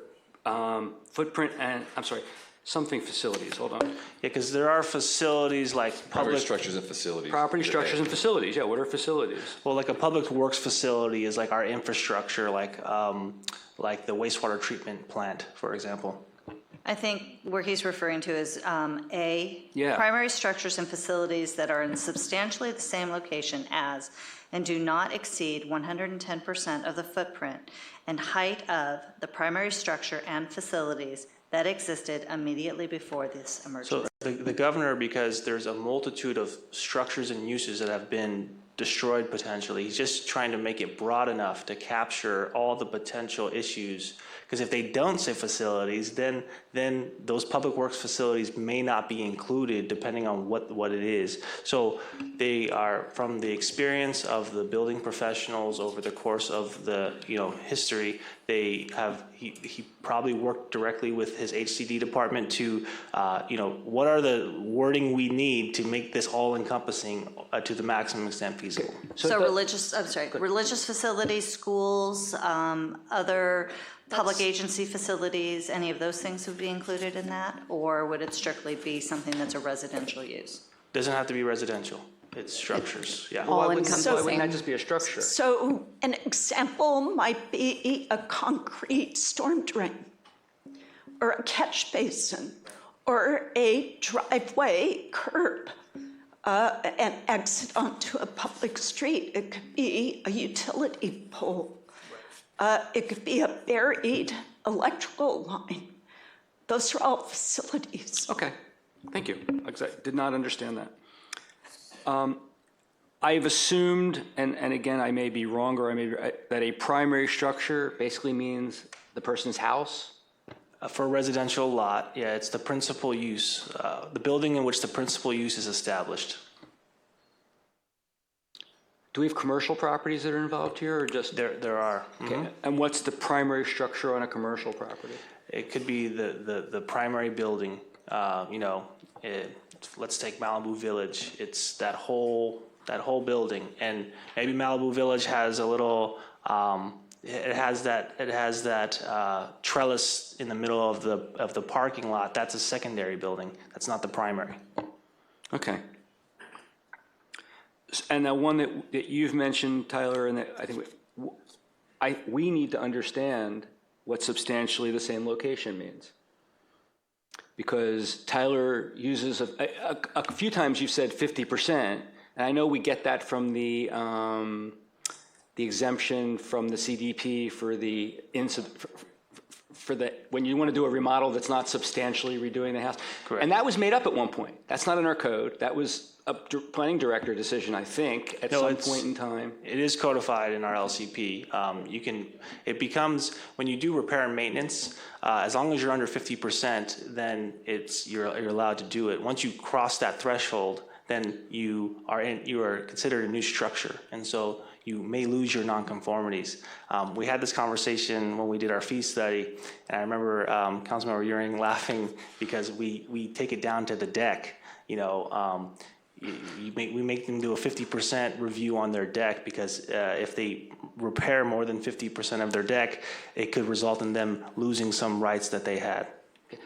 footprint and, something facilities, hold on. Yeah, because there are facilities like Property structures and facilities. Property structures and facilities, yeah, what are facilities? Well, like a public works facility is like our infrastructure, like the wastewater treatment plant, for example. I think where he's referring to is Yeah. primary structures and facilities that are in substantially the same location as and do not exceed 110% of the footprint and height of the primary structure and facilities that existed immediately before this emergency. So the governor, because there's a multitude of structures and uses that have been destroyed potentially, he's just trying to make it broad enough to capture all the potential issues, Because if they don't say facilities, then those public works facilities may not be included depending on what it is. So they are, from the experience of the building professionals over the course of the history, he probably worked directly with his HCD department to what are the wording we need to make this all encompassing to the maximum extent feasible. So religious facilities, schools, other public agency facilities, any of those things would be included in that? Or would it strictly be something that's a residential use? Doesn't have to be residential. It's structures, yeah. All Why encompassing. wouldn't that just be a structure? So an example might be a concrete storm drain, or a catch basin, or a driveway curb, an exit onto a public street. It could be a utility pole. It could be a buried electrical line. Those are all facilities. Okay, thank you. Like I did not understand that. I've assumed, and again, I may be wrong, or I may be, that a primary structure basically means the person's house? For a residential lot, yeah, it's the principal use, the building in which the principal use is established. Do we have commercial properties that are involved here, or just? There are. Okay. Mm-hmm. And what's the primary structure on a commercial property? It could be the primary building. Let's take Malibu Village. It's that whole building, and maybe Malibu Village has a little. It has that trellis in the middle of the parking lot. That's a secondary building. That's not the primary. Okay. And the one that you've mentioned, Tyler, and that I think we need to understand what substantially the same location means. Because Tyler uses, a few times you've said 50%, and I know we get that from the exemption from the CDP for when you want to do a remodel that's not substantially redoing the house. Correct. And that was made up at one point. That's not in our code. That was a planning director decision, I think, at some point in time. It is codified in our LCP. It becomes, when you do repair and maintenance, as long as you're under 50%, then you're allowed to do it. Once you cross that threshold, then you are considered a new structure, and so you may lose your nonconformities. We had this conversation when we did our fee study, and I remember Councilmember Euring laughing because we take it down to the deck. We make them do a 50% review on their deck, because if they repair more than 50% of their deck, it could result in them losing some rights that they had.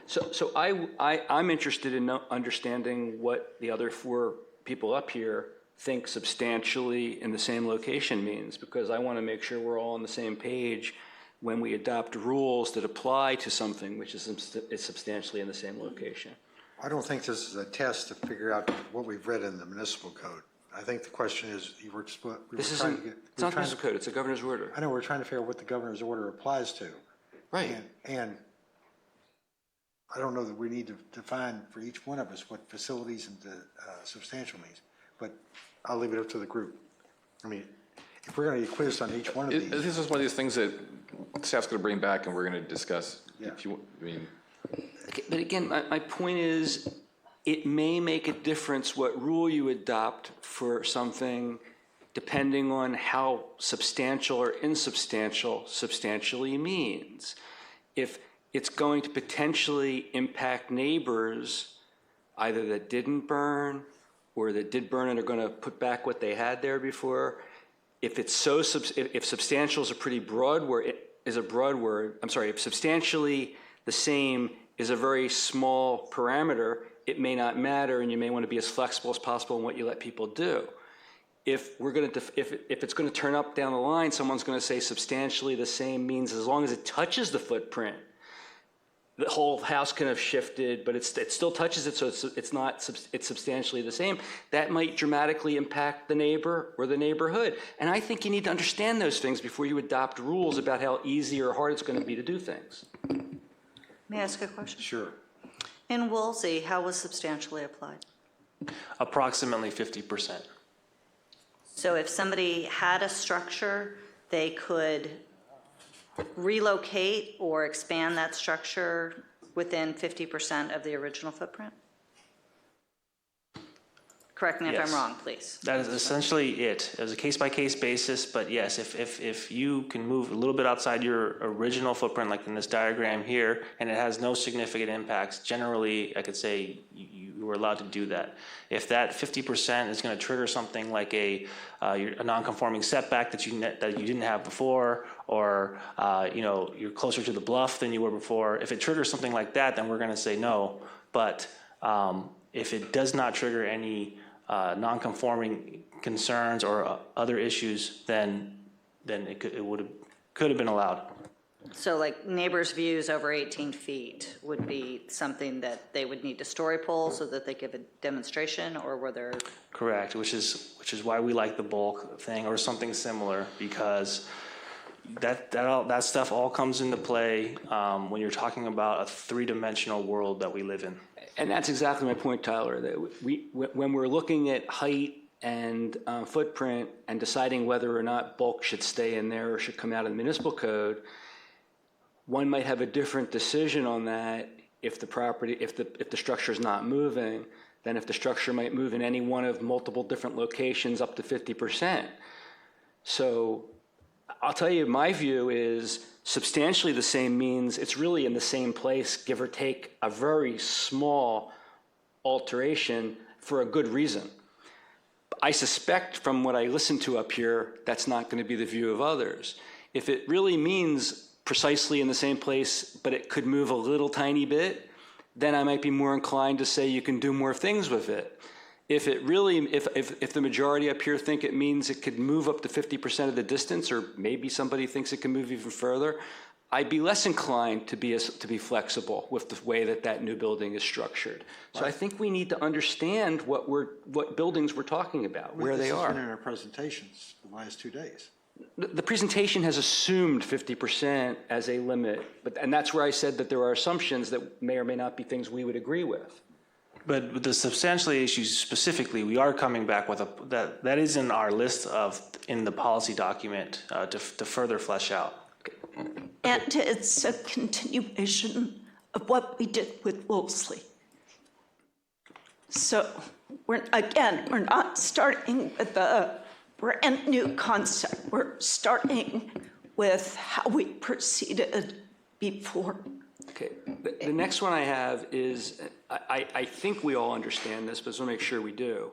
So I'm interested in understanding what the other four people up here think substantially in the same location means, because I want to make sure we're all on the same page when we adopt rules that apply to something which is substantially in the same location. I don't think this is a test to figure out what we've read in the municipal code. I think the question is, It's not municipal code, it's a governor's order. I know, we're trying to figure out what the governor's order applies to. Right. And I don't know that we need to define for each one of us what facilities and substantial means, but I'll leave it up to the group. I mean, if we're going to get quizzed on each one of these. This is one of these things that staff's going to bring back and we're going to discuss. Yeah. Okay, but again, my point is, it may make a difference what rule you adopt for something depending on how substantial or insubstantial substantially means. If it's going to potentially impact neighbors, either that didn't burn or that did burn and are going to put back what they had there before, if substantial is a pretty broad word, if substantially the same is a very small parameter, it may not matter, and you may want to be as flexible as possible in what you let people do. If it's going to turn up down the line, someone's going to say substantially the same means as long as it touches the footprint. The whole house can have shifted, but it still touches it, so it's substantially the same. That might dramatically impact the neighbor or the neighborhood. And I think you need to understand those things before you adopt rules about how easy or hard it's going to be to do things. May I ask a question? Sure. In Woolsey, how was substantially applied? Approximately 50%. So if somebody had a structure, they could relocate or expand that structure within 50% of the original footprint? Correct me if I'm Yes. wrong, please. That is essentially it. It was a case-by-case basis, but yes, if you can move a little bit outside your original footprint, like in this diagram here, and it has no significant impacts, generally, I could say you were allowed to do that. If that 50% is going to trigger something like a non-conforming setback that you didn't have before, or you're closer to the bluff than you were before, if it triggers something like that, then we're going to say no. But if it does not trigger any non-conforming concerns or other issues, then it could have been allowed. So like neighbors' views over 18 feet would be something that they would need to story pole so that they give a demonstration, or were there? Correct, which is why we like the bulk thing or something similar, because that stuff all comes into play when you're talking about a three-dimensional world that we live in. And that's exactly my point, Tyler, that when we're looking at height and footprint and deciding whether or not bulk should stay in there or should come out of the municipal code, one might have a different decision on that if the structure is not moving than if the structure might move in any one of multiple different locations up to 50%. So I'll tell you, my view is substantially the same means it's really in the same place, give or take a very small alteration for a good reason. I suspect from what I listen to up here, that's not going to be the view of others. If it really means precisely in the same place, but it could move a little tiny bit, then I might be more inclined to say you can do more things with it. If the majority up here think it means it could move up to 50% of the distance, or maybe somebody thinks it can move even further, I'd be less inclined to be flexible with the way that new building is structured. So I think we need to understand what buildings we're talking about, where they are. This has been in our presentations the last 2 days. The presentation has assumed 50% as a limit, and that's where I said that there are assumptions that may or may not be things we would agree with. But with the substantially issues specifically, we are coming back with that is in our list in the policy document to further flesh out. And it's a continuation of what we did with Wolseley. So we're not starting with a brand new concept. We're starting with how we proceeded before. Okay, the next one I have is, I think we all understand this, but I just want to make sure we do.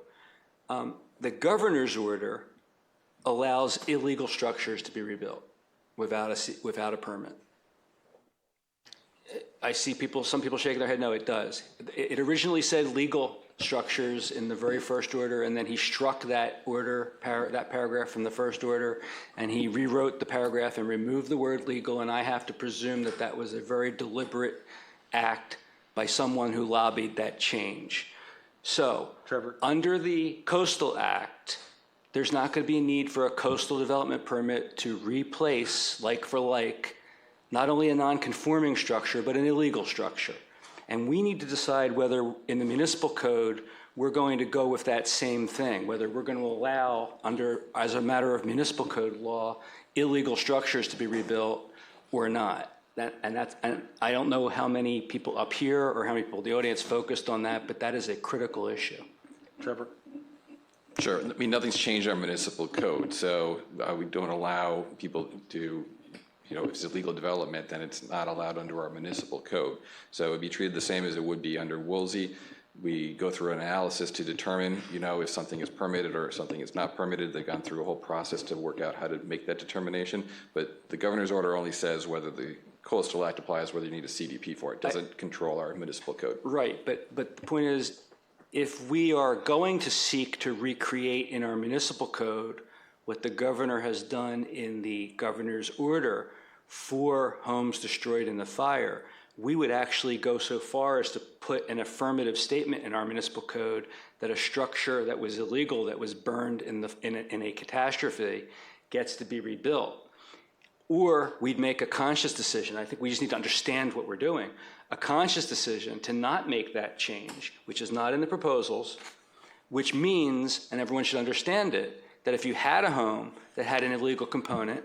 The governor's order allows illegal structures to be rebuilt without a permit. I see some people shaking their head, no, it does. It originally said legal structures in the very first order, and then he struck that paragraph from the first order, and he rewrote the paragraph and removed the word legal, and I have to presume that was a very deliberate act by someone who lobbied that change. So, under the Coastal Act, there's not going to be a need for a coastal development permit to replace, like for like, not only a non-conforming structure, but an illegal structure. And we need to decide whether in the municipal code, we're going to go with that same thing, whether we're going to allow as a matter of municipal code law, illegal structures to be rebuilt or not. And I don't know how many people up here or how many people in the audience focused on that, but that is a critical issue. Trevor? Sure. I mean, nothing's changed our municipal code, so we don't allow people to, if it's illegal development, then it's not allowed under our municipal code. So it would be treated the same as it would be under Woolsey. We go through an analysis to determine, if something is permitted or if something is not permitted. They've gone through a whole process to work out how to make that determination. But the governor's order only says whether the Coastal Act applies, whether you need a CDP for it. It doesn't control our municipal code. Right, but the point is, if we are going to seek to recreate in our municipal code what the governor has done in the governor's order for homes destroyed in the fire, we would actually go so far as to put an affirmative statement in our municipal code that a structure that was illegal, that was burned in a catastrophe, gets to be rebuilt. Or we'd make a conscious decision. I think we just need to understand what we're doing. A conscious decision to not make that change, which is not in the proposals, which means, and everyone should understand it, that if you had a home that had an illegal component,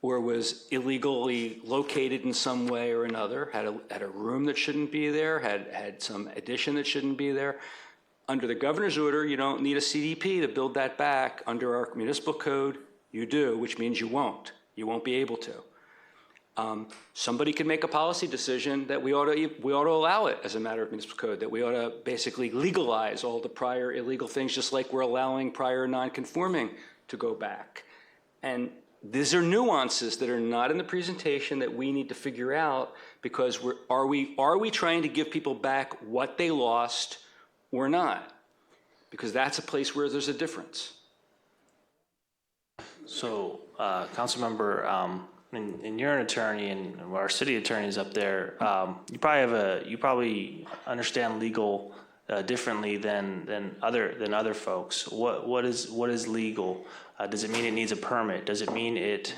or was illegally located in some way or another, had a room that shouldn't be there, had some addition that shouldn't be there. Under the governor's order, you don't need a CDP to build that back. Under our municipal code, you do, which means you won't. You won't be able to. Somebody can make a policy decision that we ought to allow it as a matter of municipal code, that we ought to basically legalize all the prior illegal things, just like we're allowing prior non-conforming to go back. And these are nuances that are not in the presentation that we need to figure out, because are we trying to give people back what they lost or not? Because that's a place where there's a difference. So, Councilmember, and you're an attorney, and our city attorney is up there. You probably understand legal differently than other folks. What is legal? Does it mean it needs a permit? Does it mean it?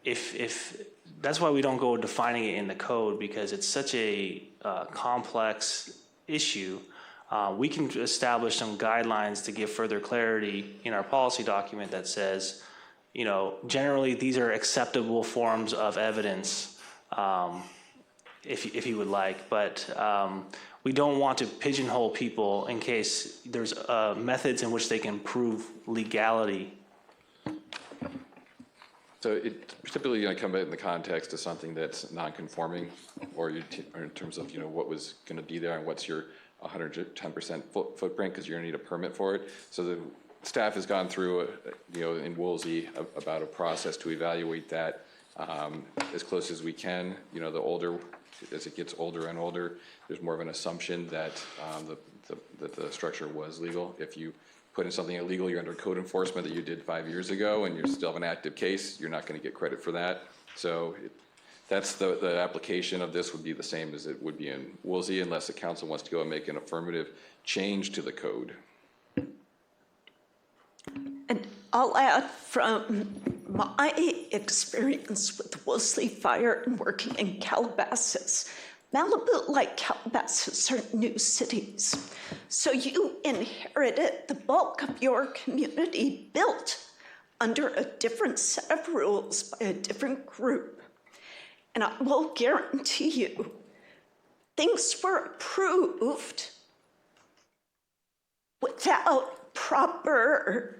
If that's why we don't go defining it in the code, because it's such a complex issue. We can establish some guidelines to give further clarity in our policy document that says, generally these are acceptable forms of evidence, if you would like, but we don't want to pigeonhole people in case there's methods in which they can prove legality. So it's typically going to come in the context of something that's non-conforming, or in terms of what was going to be there and what's your 110% footprint, because you're going to need a permit for it. So the staff has gone through, in Woolsey, about a process to evaluate that as close as we can. As it gets older and older, there's more of an assumption that the structure was legal. If you put in something illegal, you're under code enforcement that you did 5 years ago, and you still have an active case, you're not going to get credit for that. So that's the application of this would be the same as it would be in Woolsey, unless the council wants to go and make an affirmative change to the code. And I'll add, from my experience with Woolsey Fire and working in Calabasas, Malibu, like Calabasas, are new cities. So you inherited the bulk of your community built under a different set of rules by a different group. And I will guarantee you, things were approved without proper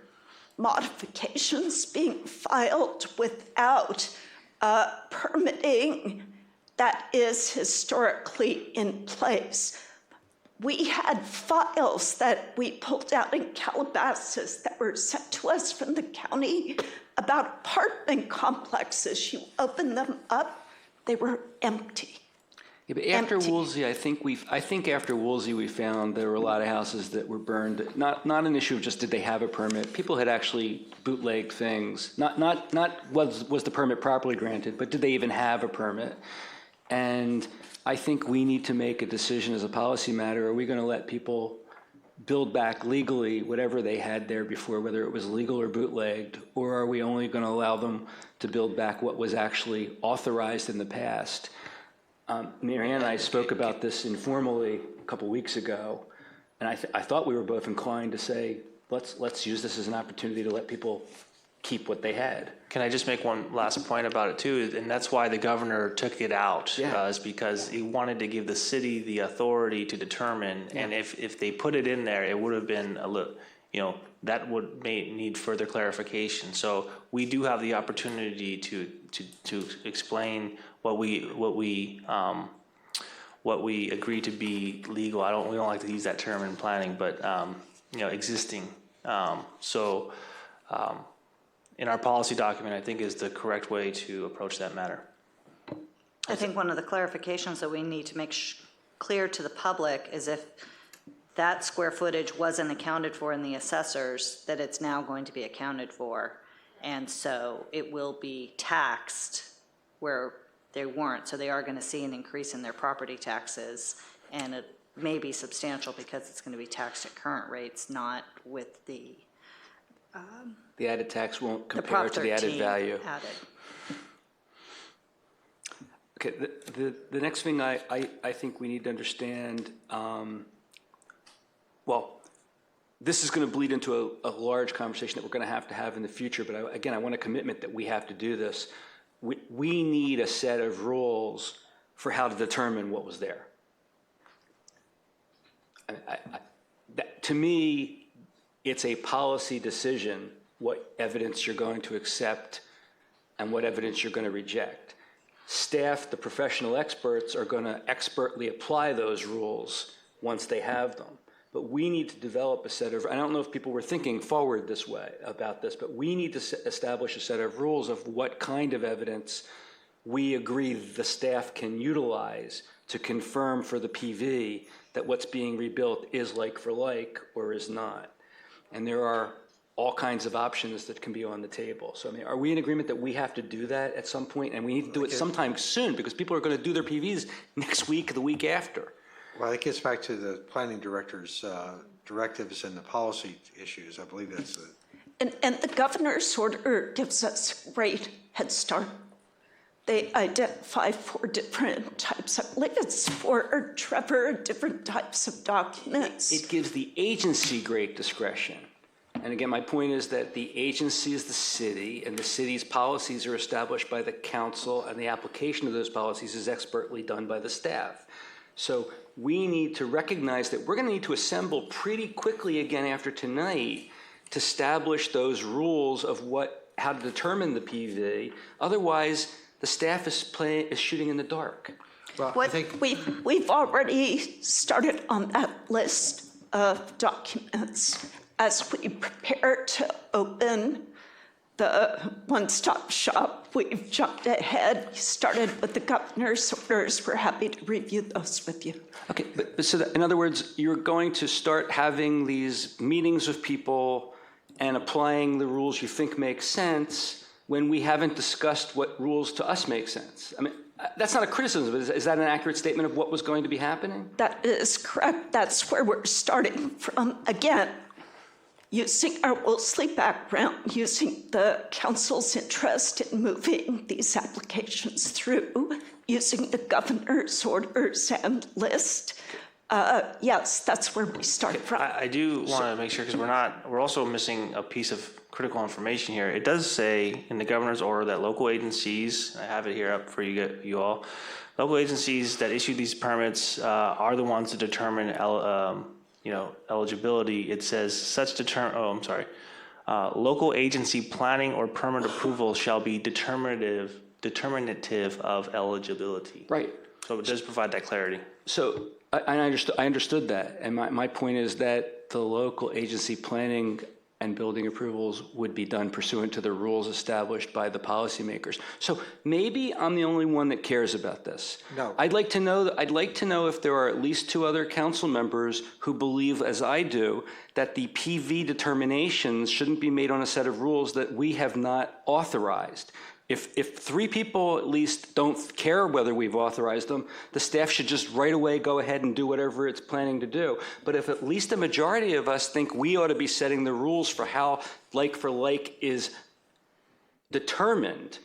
modifications being filed, without permitting that is historically in place. We had files that we pulled out in Calabasas that were sent to us from the county about apartment complexes. You open them up, they were empty. Yeah, but after Woolsey, I think after Woolsey, we found there were a lot of houses that were burned. Not an issue of just did they have a permit. People had actually bootlegged things. Not was the permit properly granted, but did they even have a permit? And I think we need to make a decision as a policy matter. Are we going to let people build back legally whatever they had there before, whether it was legal or bootlegged, or are we only going to allow them to build back what was actually authorized in the past? Mary Ann and I spoke about this informally a couple weeks ago, and I thought we were both inclined to say, let's use this as an opportunity to let people keep what they had. Can I just make one last point about it too? And that's why the governor took it out, is because he wanted to give the city the authority to determine. Yeah. And if they put it in there, it would have been a little, that may need further clarification. So we do have the opportunity to explain what we agree to be legal. We don't like to use that term in planning, but existing. In our policy document, I think is the correct way to approach that matter. I think one of the clarifications that we need to make clear to the public is if that square footage wasn't accounted for in the assessors, that it's now going to be accounted for. And so it will be taxed where they weren't. So they are going to see an increase in their property taxes, and it may be substantial because it's going to be taxed at current rates, not with the added tax won't compare to the added value. Okay, the next thing I think we need to understand, this is going to bleed into a large conversation that we're going to have in the future. But I want a commitment that we have to do this. We need a set of rules for how to determine what was there. To me, it's a policy decision what evidence you're going to accept and what evidence you're going to reject. Staff, the professional experts, are going to expertly apply those rules once they have them. But we need to develop a set of, I don't know if people were thinking forward this way about this, but we need to establish a set of rules of what kind of evidence we agree the staff can utilize to confirm for the PV that what's being rebuilt is like for like or is not. And there are all kinds of options that can be on the table. So, I mean, are we in agreement that we have to do that at some point? And we need to do it sometime soon because people are going to do their PVs next week, the week after. Well, it gets back to the planning director's directives and the policy issues. I believe that's the... And the governor's order gives us a great head start. They identify 4 different types. I believe it's 4, Trevor, different types of documents. It gives the agency great discretion. And again, my point is that the agency is the city, and the city's policies are established by the council, and the application of those policies is expertly done by the staff. So we need to recognize that we're going to need to assemble pretty quickly again after tonight to establish those rules of how to determine the PV. Otherwise, the staff is shooting in the dark. Well, I think we've already started on that list of documents. As we prepare to open the one-stop shop, we've jumped ahead. We started with the governor's orders. We're happy to review those with you. Okay, but so in other words, you're going to start having these meetings with people and applying the rules you think make sense when we haven't discussed what rules to us make sense. I mean, that's not a criticism, but is that an accurate statement of what was going to be happening? That is correct. That's where we're starting from. Again, using our Wolseley background, using the council's interest in moving these applications through, using the governor's orders and list. Yes, that's where we started from. I do want to make sure, because we're also missing a piece of critical information here. It does say in the governor's order that local agencies, I have it here up for you all, local agencies that issue these permits are the ones to determine eligibility. It says local agency planning or permit approval shall be determinative of eligibility. Right. So it does provide that clarity. So I understood that, and my point is that the local agency planning and building approvals would be done pursuant to the rules established by the policymakers. So maybe I'm the only one that cares about this. No. I'd like to know if there are at least 2 other council members who believe, as I do, that the PV determinations shouldn't be made on a set of rules that we have not authorized. If 3 people at least don't care whether we've authorized them, the staff should just right away go ahead and do whatever it's planning to do. But if at least a majority of us think we ought to be setting the rules for how like for like is determined,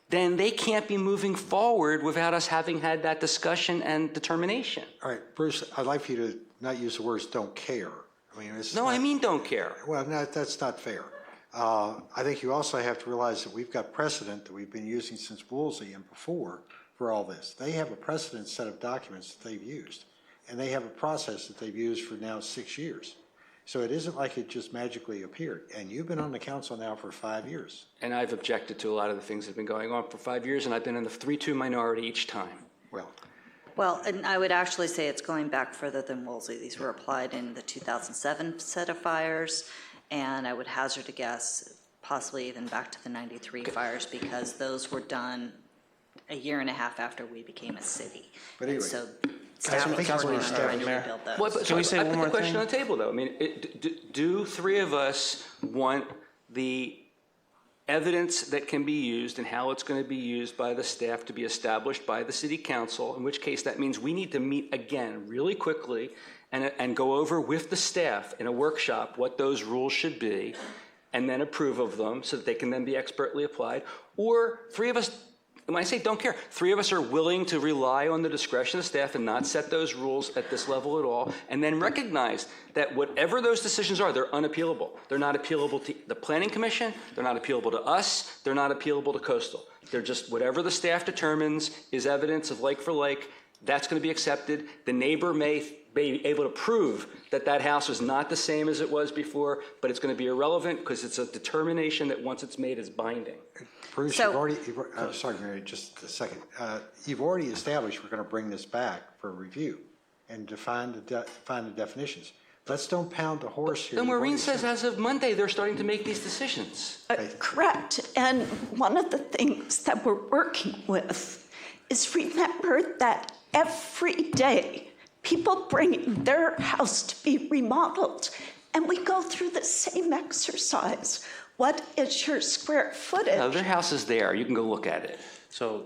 then they can't be moving forward without us having had that discussion and determination. All right, Bruce, I'd like for you to not use the words "don't care." I mean, I mean don't care. Well, no, that's not fair. I think you also have to realize that we've got precedent that we've been using since Woolsey and before for all this. They have a precedent set of documents that they've used, and they have a process that they've used for now 6 years. So it isn't like it just magically appeared. And you've been on the council now for 5 years. And I've objected to a lot of the things that have been going on for 5 years, and I've been in the 3-2 minority each time. Well, and I would actually say it's going back further than Woolsey. These were applied in the 2007 set of fires. And I would hazard a guess, possibly even back to the 93 fires, because those were done a year and a half after we became a city. But anyway, so staff was working on trying to rebuild those. Can we say one more thing? I put the question on the table, though. I mean, do 3 of us want the evidence that can be used and how it's going to be used by the staff to be established by the city council, in which case that means we need to meet again really quickly and go over with the staff in a workshop what those rules should be and then approve of them so that they can then be expertly applied? Or 3 of us when I say don't care, 3 of us are willing to rely on the discretion of staff and not set those rules at this level at all, and then recognize that whatever those decisions are, they're unappealable. They're not appealable to the Planning Commission, they're not appealable to us, they're not appealable to Coastal. They're just whatever the staff determines is evidence of like for like, that's going to be accepted. The neighbor may be able to prove that that house was not the same as it was before, but it's going to be irrelevant because it's a determination that once it's made is binding. Bruce, sorry, Mary, just a second. You've already established we're going to bring this back for review and define the definitions. Let's don't pound the horse here. No, Maureen says as of Monday, they're starting to make these decisions. Correct. And one of the things that we're working with is remember that every day people bring their house to be remodeled, and we go through the same exercise. What is your square footage? No, their house is there. You can go look at it. So,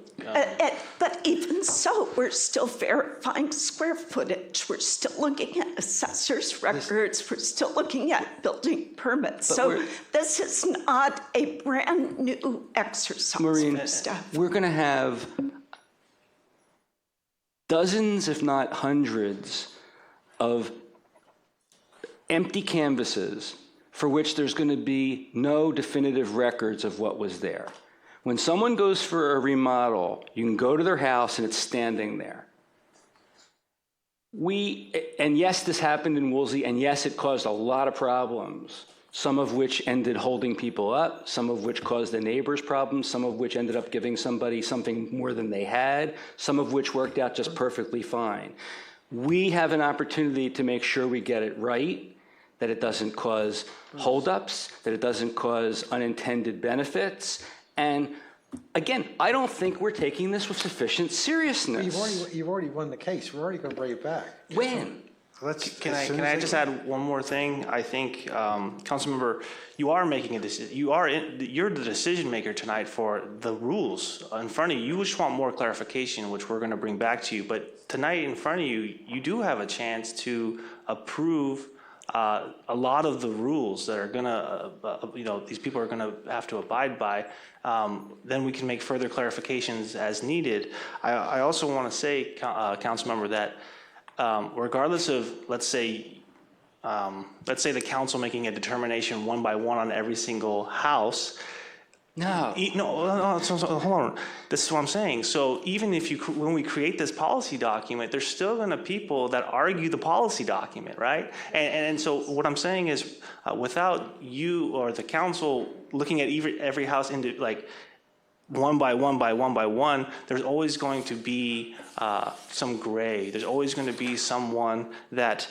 but even so, we're still verifying square footage. We're still looking at assessor's records. We're still looking at building permits. So this is not a brand new exercise Maureen, for staff. we're going to have dozens, if not hundreds, of empty canvases for which there's going to be no definitive records of what was there. When someone goes for a remodel, you can go to their house and it's standing there. And yes, this happened in Woolsey, and yes, it caused a lot of problems, some of which ended holding people up, some of which caused the neighbors problems, some of which ended up giving somebody something more than they had, some of which worked out just perfectly fine. We have an opportunity to make sure we get it right, that it doesn't cause holdups, that it doesn't cause unintended benefits. And again, I don't think we're taking this with sufficient seriousness. You've already won the case. We're already going to bring it back. When? Can I just add one more thing? I think, Councilmember, you are making a decision. You're the decision maker tonight for the rules in front of you. You just want more clarification, which we're going to bring back to you. But tonight in front of you, you do have a chance to approve a lot of the rules that are going to, these people are going to have to abide by. Then we can make further clarifications as needed. I also want to say, Councilmember, that regardless of, let's say the council making a determination one by one on every single house. No, hold on. This is what I'm saying. So even if when we create this policy document, there's still going to be people that argue the policy document, right? And so what I'm saying is, without you or the council looking at every house into like one by one, there's always going to be some gray. There's always going to be someone that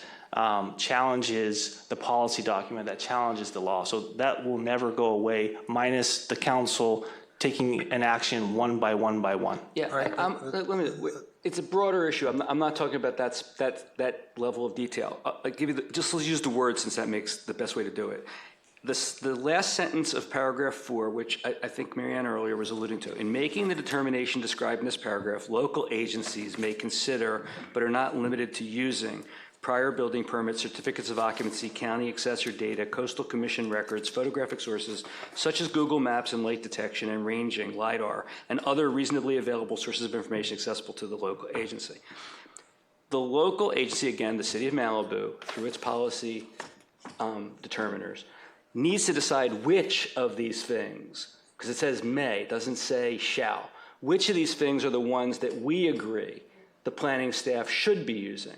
challenges the policy document, that challenges the law. So that will never go away, minus the council taking an action one by one by one. Yeah, it's a broader issue. I'm not talking about that level of detail. I'll give you just let's use the word since that makes the best way to do it. The last sentence of paragraph 4, which I think Marianne earlier was alluding to, in making the determination described in this paragraph, local agencies may consider, but are not limited to using, prior building permits, certificates of occupancy, county assessor data, coastal commission records, photographic sources, such as Google Maps and lake detection and ranging, LiDAR, and other reasonably available sources of information accessible to the local agency. The local agency, again, the city of Malibu, through its policy determiners, needs to decide which of these things, because it says may, it doesn't say shall, which of these things are the ones that we agree the planning staff should be using.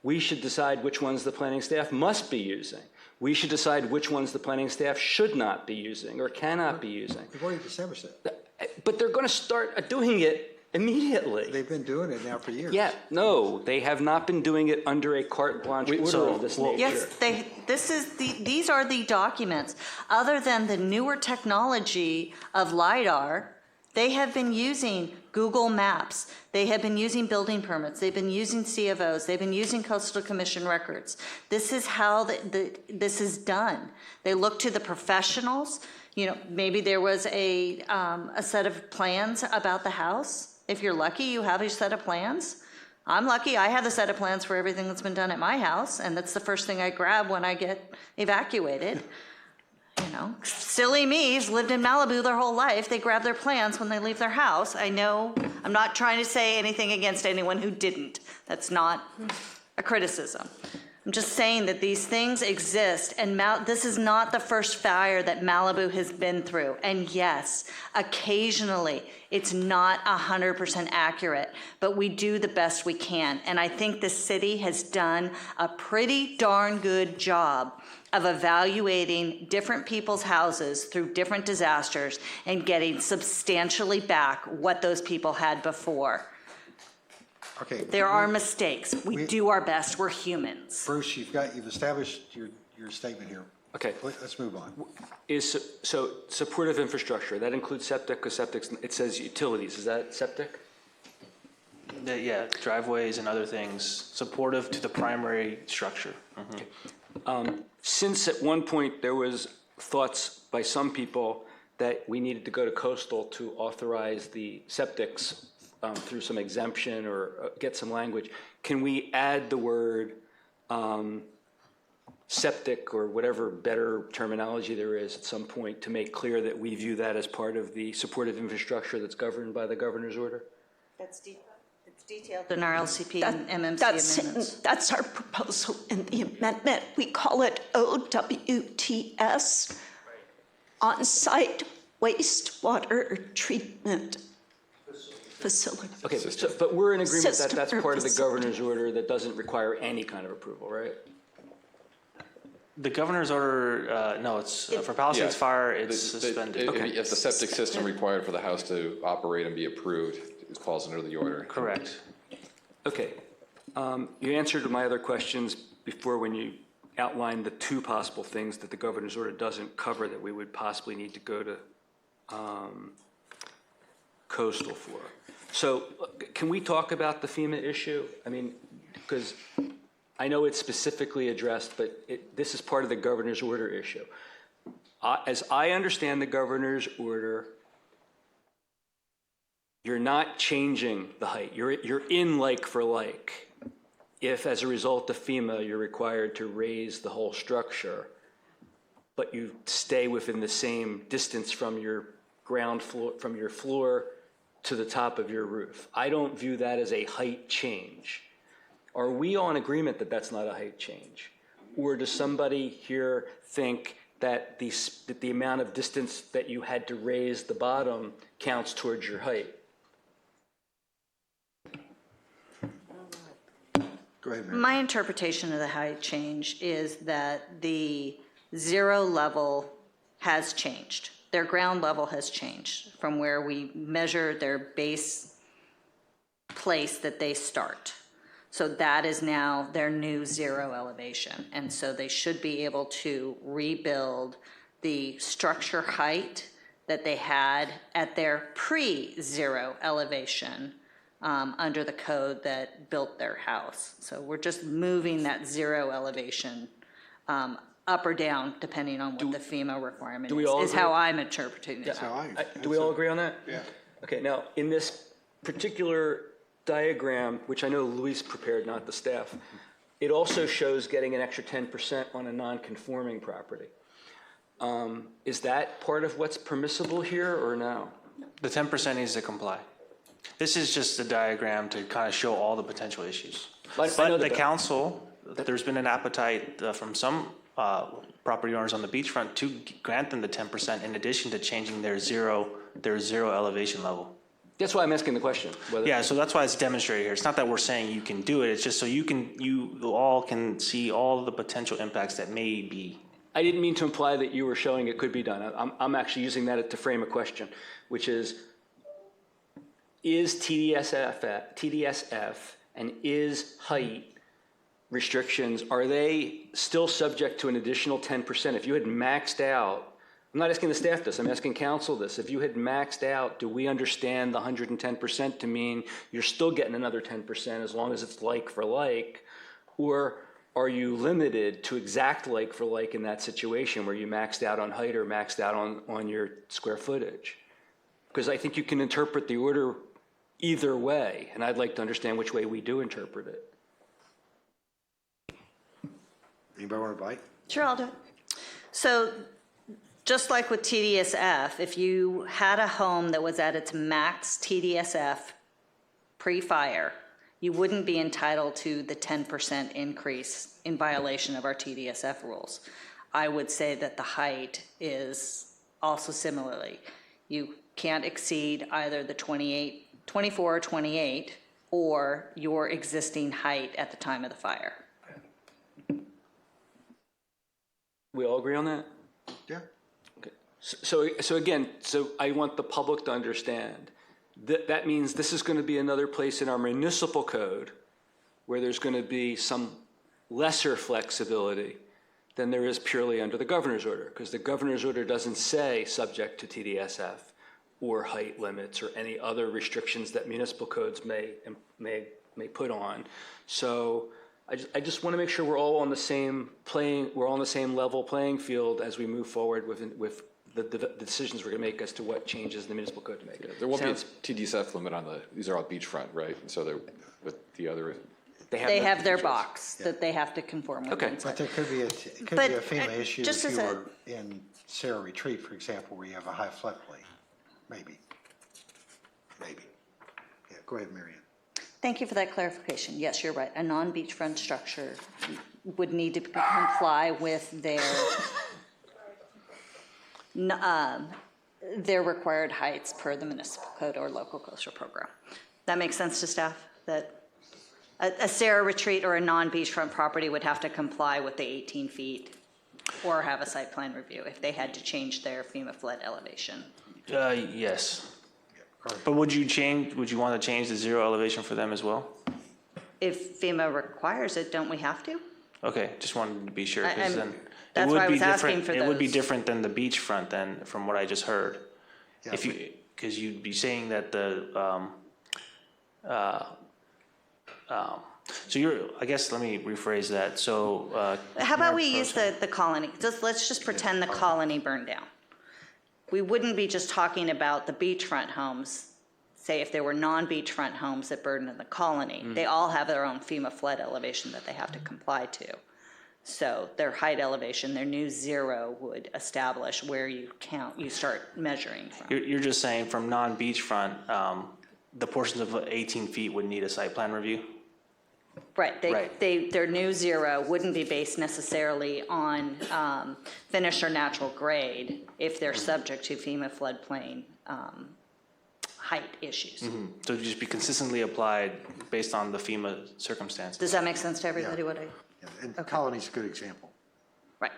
We should decide which ones the planning staff must be using. We should decide which ones the planning staff should not be using or cannot be using. We've already established that. But they're going to start doing it immediately. They've been doing it now for years. Yeah, no, they have not been doing it under a carte blanche order of this nature. Yes, these are the documents. Other than the newer technology of LiDAR, they have been using Google Maps. They have been using building permits. They've been using CFOs. They've been using Coastal Commission records. This is how this is done. They look to the professionals. Maybe there was a set of plans about the house. If you're lucky, you have a set of plans. I'm lucky. I have a set of plans for everything that's been done at my house, and that's the first thing I grab when I get evacuated. You know, silly me's lived in Malibu their whole life. They grab their plants when they leave their house. I know, I'm not trying to say anything against anyone who didn't. That's not a criticism. I'm just saying that these things exist, and this is not the first fire that Malibu has been through. And yes, occasionally it's not 100% accurate, but we do the best we can. And I think the city has done a pretty darn good job of evaluating different people's houses through different disasters and getting substantially back what those people had before. Okay. There are mistakes. We do our best. We're humans. Bruce, you've established your statement here. Okay. Let's move on. So supportive infrastructure, that includes septic, because septic, it says utilities, is that septic? Yeah, driveways and other things, supportive to the primary structure. Since at one point there was thoughts by some people that we needed to go to coastal to authorize the septics through some exemption or get some language, can we add the word septic or whatever better terminology there is at some point to make clear that we view that as part of the supportive infrastructure that's governed by the governor's order? It's detailed in our LCP and MMC amendments. That's our proposal in the amendment. We call it OWTS, on-site wastewater treatment facility. Okay, but we're in agreement that that's part of the governor's order that doesn't require any kind of approval, right? The governor's order, no, it's for Palisades Fire, it's suspended. If the septic system required for the house to operate and be approved, it falls under the order. Correct. Okay. You answered my other questions before when you outlined the two possible things that the governor's order doesn't cover that we would possibly need to go to coastal for. So can we talk about the FEMA issue? I mean, because I know it's specifically addressed, but this is part of the governor's order issue. As I understand the governor's order, you're not changing the height. You're in like for like. If, as a result of FEMA, you're required to raise the whole structure, but you stay within the same distance from your ground floor, from your floor to the top of your roof. I don't view that as a height change. Are we all in agreement that that's not a height change? Or does somebody here think that the amount of distance that you had to raise the bottom counts towards your height? Go ahead, Mary. My interpretation of the height change is that the zero level has changed. Their ground level has changed from where we measure their base place that they start. So that is now their new zero elevation. And so they should be able to rebuild the structure height that they had at their pre-zero elevation under the code that built their house. So we're just moving that zero elevation up or down, depending on what the FEMA requirement is how I'm interpreting it. Do we all agree on that? Yeah. Okay, now, in this particular diagram, which I know Luis prepared, not the staff, it also shows getting an extra 10% on a non-conforming property. Is that part of what's permissible here or no? The 10% needs to comply. This is just a diagram to kind of show all the potential issues. But the council, there's been an appetite from some property owners on the beachfront to grant them the 10% in addition to changing their zero elevation level. That's why I'm asking the question. Yeah, so that's why it's demonstrated here. It's not that we're saying you can do it. It's just so you all can see all the potential impacts that may be. I didn't mean to imply that you were showing it could be done. I'm actually using that to frame a question, which is TDSF and is height restrictions, are they still subject to an additional 10%? If you had maxed out, I'm not asking the staff this, I'm asking council this. If you had maxed out, do we understand the 110% to mean you're still getting another 10% as long as it's like for like? Or are you limited to exact like for like in that situation where you maxed out on height or maxed out on your square footage? Because I think you can interpret the order either way, and I'd like to understand which way we do interpret it. Anybody want to bite? Sure, I'll do it. So just like with TDSF, if you had a home that was at its max TDSF pre-fire, you wouldn't be entitled to the 10% increase in violation of our TDSF rules. I would say that the height is also similarly. You can't exceed either the 24 or 28 or your existing height at the time of the fire. We all agree on that? Yeah. Okay. So again, I want the public to understand that that means this is going to be another place in our municipal code where there's going to be some lesser flexibility than there is purely under the governor's order, because the governor's order doesn't say subject to TDSF or height limits or any other restrictions that municipal codes may put on. So I just want to make sure we're all on the same level playing field as we move forward with the decisions we're going to make as to what changes in the municipal code to make. Yeah, there won't be a TDSF limit on these are all beachfront, right? And so they're with the other. They have their box that they have to conform with. Okay. But there could be a FEMA issue if you were in Sarah Retreat, for example, where you have a high floodplain. Maybe. Yeah, go ahead, Marianne. Thank you for that clarification. Yes, you're right. A non-beachfront structure would need to comply with their required heights per the municipal code or local coastal program. That makes sense to staff? That a Sarah Retreat or a non-beachfront property would have to comply with the 18 feet or have a site plan review if they had to change their FEMA flood elevation. Yes. But would you want to change the zero elevation for them as well? If FEMA requires it, don't we have to? Okay, just wanted to be sure, because then that's why I was asking for it would be those. different than the beachfront then, from what I just heard. Yeah, because you'd be saying that I guess let me rephrase that. So how about we use the colony? Let's just pretend the colony burned down. We wouldn't be just talking about the beachfront homes. Say if there were non-beachfront homes that burned in the colony, they all have their own FEMA flood elevation that they have to comply to. So their height elevation, their new zero would establish where you start measuring from. You're just saying from non-beachfront, the portions of 18 feet would need a site plan review? Right. Their new zero wouldn't be based necessarily on finish or natural grade if they're subject to FEMA floodplain height issues. Mm-hmm. So it'd just be consistently applied based on the FEMA circumstances. Does that make sense to everybody? And Colony's a good example. Right.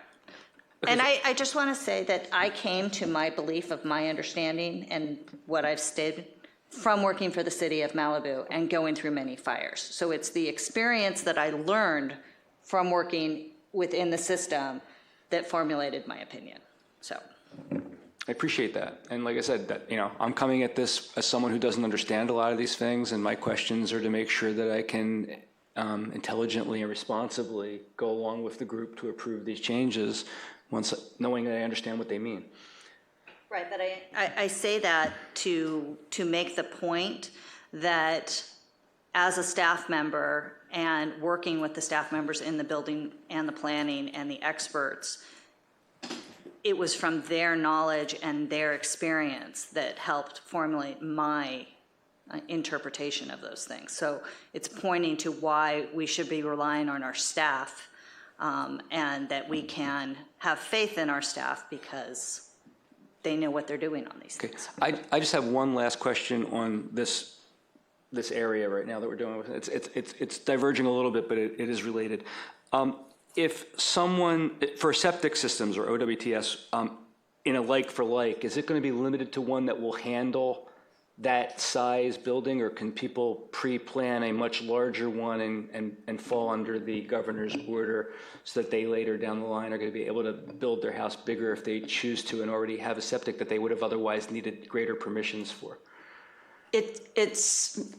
And I just want to say that I came to my belief of my understanding and what I've stated from working for the city of Malibu and going through many fires. So it's the experience that I learned from working within the system that formulated my opinion. So I appreciate that. And like I said, I'm coming at this as someone who doesn't understand a lot of these things, and my questions are to make sure that I can intelligently and responsibly go along with the group to approve these changes, knowing that I understand what they mean. right, but I say that to make the point that as a staff member and working with the staff members in the building and the planning and the experts, it was from their knowledge and their experience that helped formulate my interpretation of those things. So it's pointing to why we should be relying on our staff and that we can have faith in our staff because they know what they're doing on these things. I just have one last question on this area right now that we're doing with. It's diverging a little bit, but it is related. If someone, for septic systems or OWTS, in a like for like, is it going to be limited to one that will handle that size building, or can people pre-plan a much larger one and fall under the governor's order so that they later down the line are going to be able to build their house bigger if they choose to and already have a septic that they would have otherwise needed greater permissions for? It's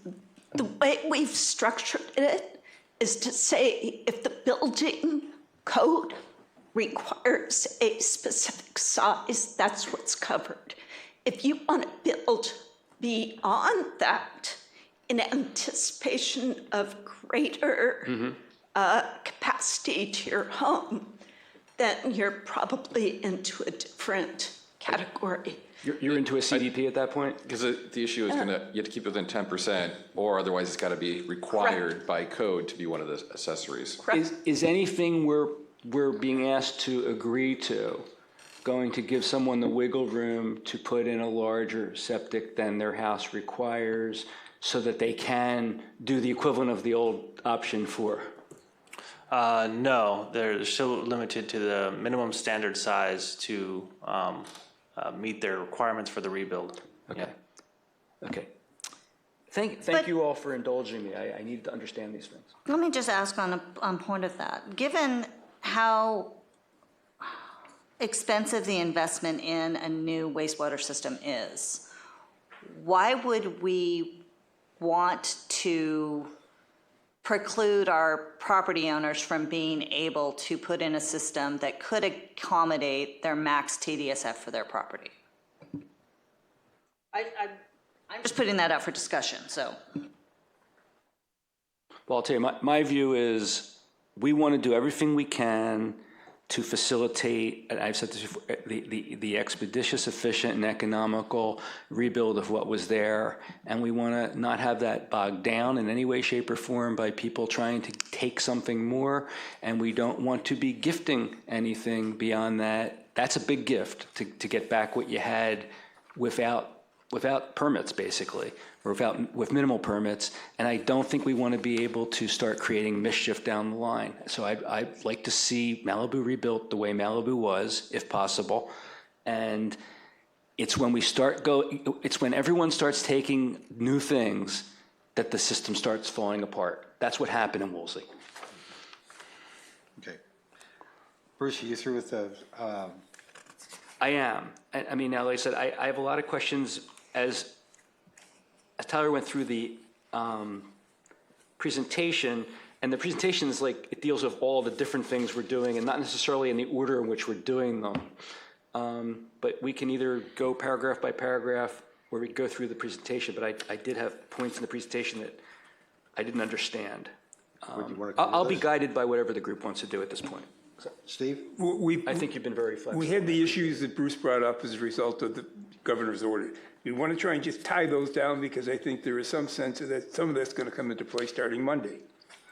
the way we've structured it is to say if the building code requires a specific size, that's what's covered. If you want to build beyond that in anticipation of greater capacity to your home, then you're probably into a different category. You're into a CDP at that point? Because the issue is you have to keep it within 10%, or otherwise it's got to be required by code to be one of the accessories. Is anything we're being asked to agree to going to give someone the wiggle room to put in a larger septic than their house requires so that they can do the equivalent of the old option 4? No, they're still limited to the minimum standard size to meet their requirements for the rebuild. Okay. Okay. Thank you all for indulging me. I need to understand these things. Let me just ask on point of that. Given how expensive the investment in a new wastewater system is, why would we want to preclude our property owners from being able to put in a system that could accommodate their max TDSF for their property? I'm just putting that out for discussion, so. Well, I'll tell you, my view is we want to do everything we can to facilitate, and I've said this before, the expeditious, efficient, and economical rebuild of what was there. And we want to not have that bogged down in any way, shape, or form by people trying to take something more. And we don't want to be gifting anything beyond that. That's a big gift to get back what you had without permits, basically, or with minimal permits. And I don't think we want to be able to start creating mischief down the line. So I'd like to see Malibu rebuilt the way Malibu was, if possible. And it's when it's when everyone starts taking new things that the system starts falling apart. That's what happened in Woolsey. Okay. Bruce, are you through with the? I am. I mean, now, like I said, I have a lot of questions as Tyler went through the presentation, and the presentation is like, it deals with all the different things we're doing and not necessarily in the order in which we're doing them. But we can either go paragraph by paragraph or we go through the presentation, but I did have points in the presentation that I didn't understand. I'll be guided by whatever the group wants to do at this point. Steve? I think you've been very flexible. We had the issues that Bruce brought up as a result of the governor's order. We want to try and just tie those down because I think there is some sense of that some of that's going to come into play starting Monday,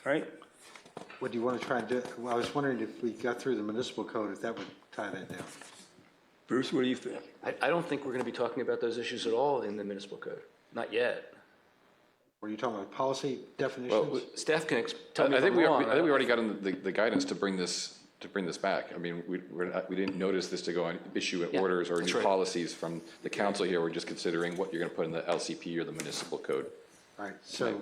right? What do you want to try and do? Well, I was wondering if we got through the municipal code, if that would tie that down. Bruce, what do you think? I don't think we're going to be talking about those issues at all in the municipal code. Not yet. Were you talking about policy definitions? Well, staff can tell me I if think I'm wrong. I think we already got in the guidance to bring this back. I mean, we didn't notice this to go on issue orders or new policies from the council here. We're just considering what you're going to put in the LCP or the municipal code. All right. So,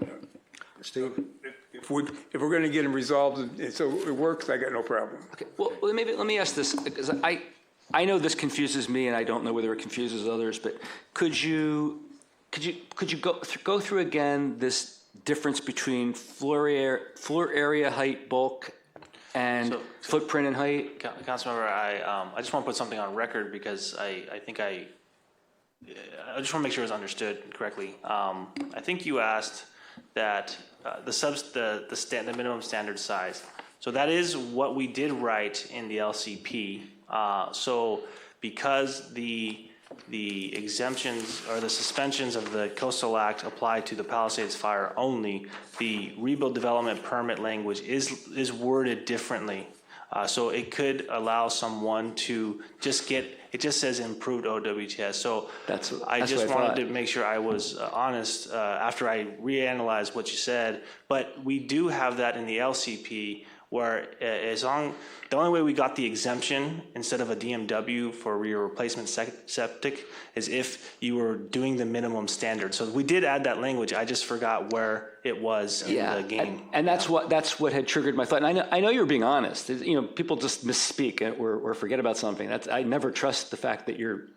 Steve? If we're going to get them resolved and so it works, I got no problem. Okay. Well, maybe let me ask this, because I know this confuses me, and I don't know whether it confuses others. But could you go through again this difference between floor area height, bulk, and footprint and height? Councilmember, I just want to put something on record because I think I just want to make sure it's understood correctly. I think you asked that the minimum standard size. So that is what we did write in the LCP. So because the exemptions or the suspensions of the Coastal Act apply to the Palisades Fire only, the rebuild development permit language is worded differently. So it could allow someone to just it just says improved OWTS. So I just wanted to make sure I was honest after I reanalyzed what you said. But we do have that in the LCP where the only way we got the exemption instead of a DMW for your replacement septic is if you were doing the minimum standard. So we did add that language. I just forgot where it was in the game. And that's what had triggered my thought. And I know you're being honest. You know, people just misspeak or forget about something. I never trust the fact that you're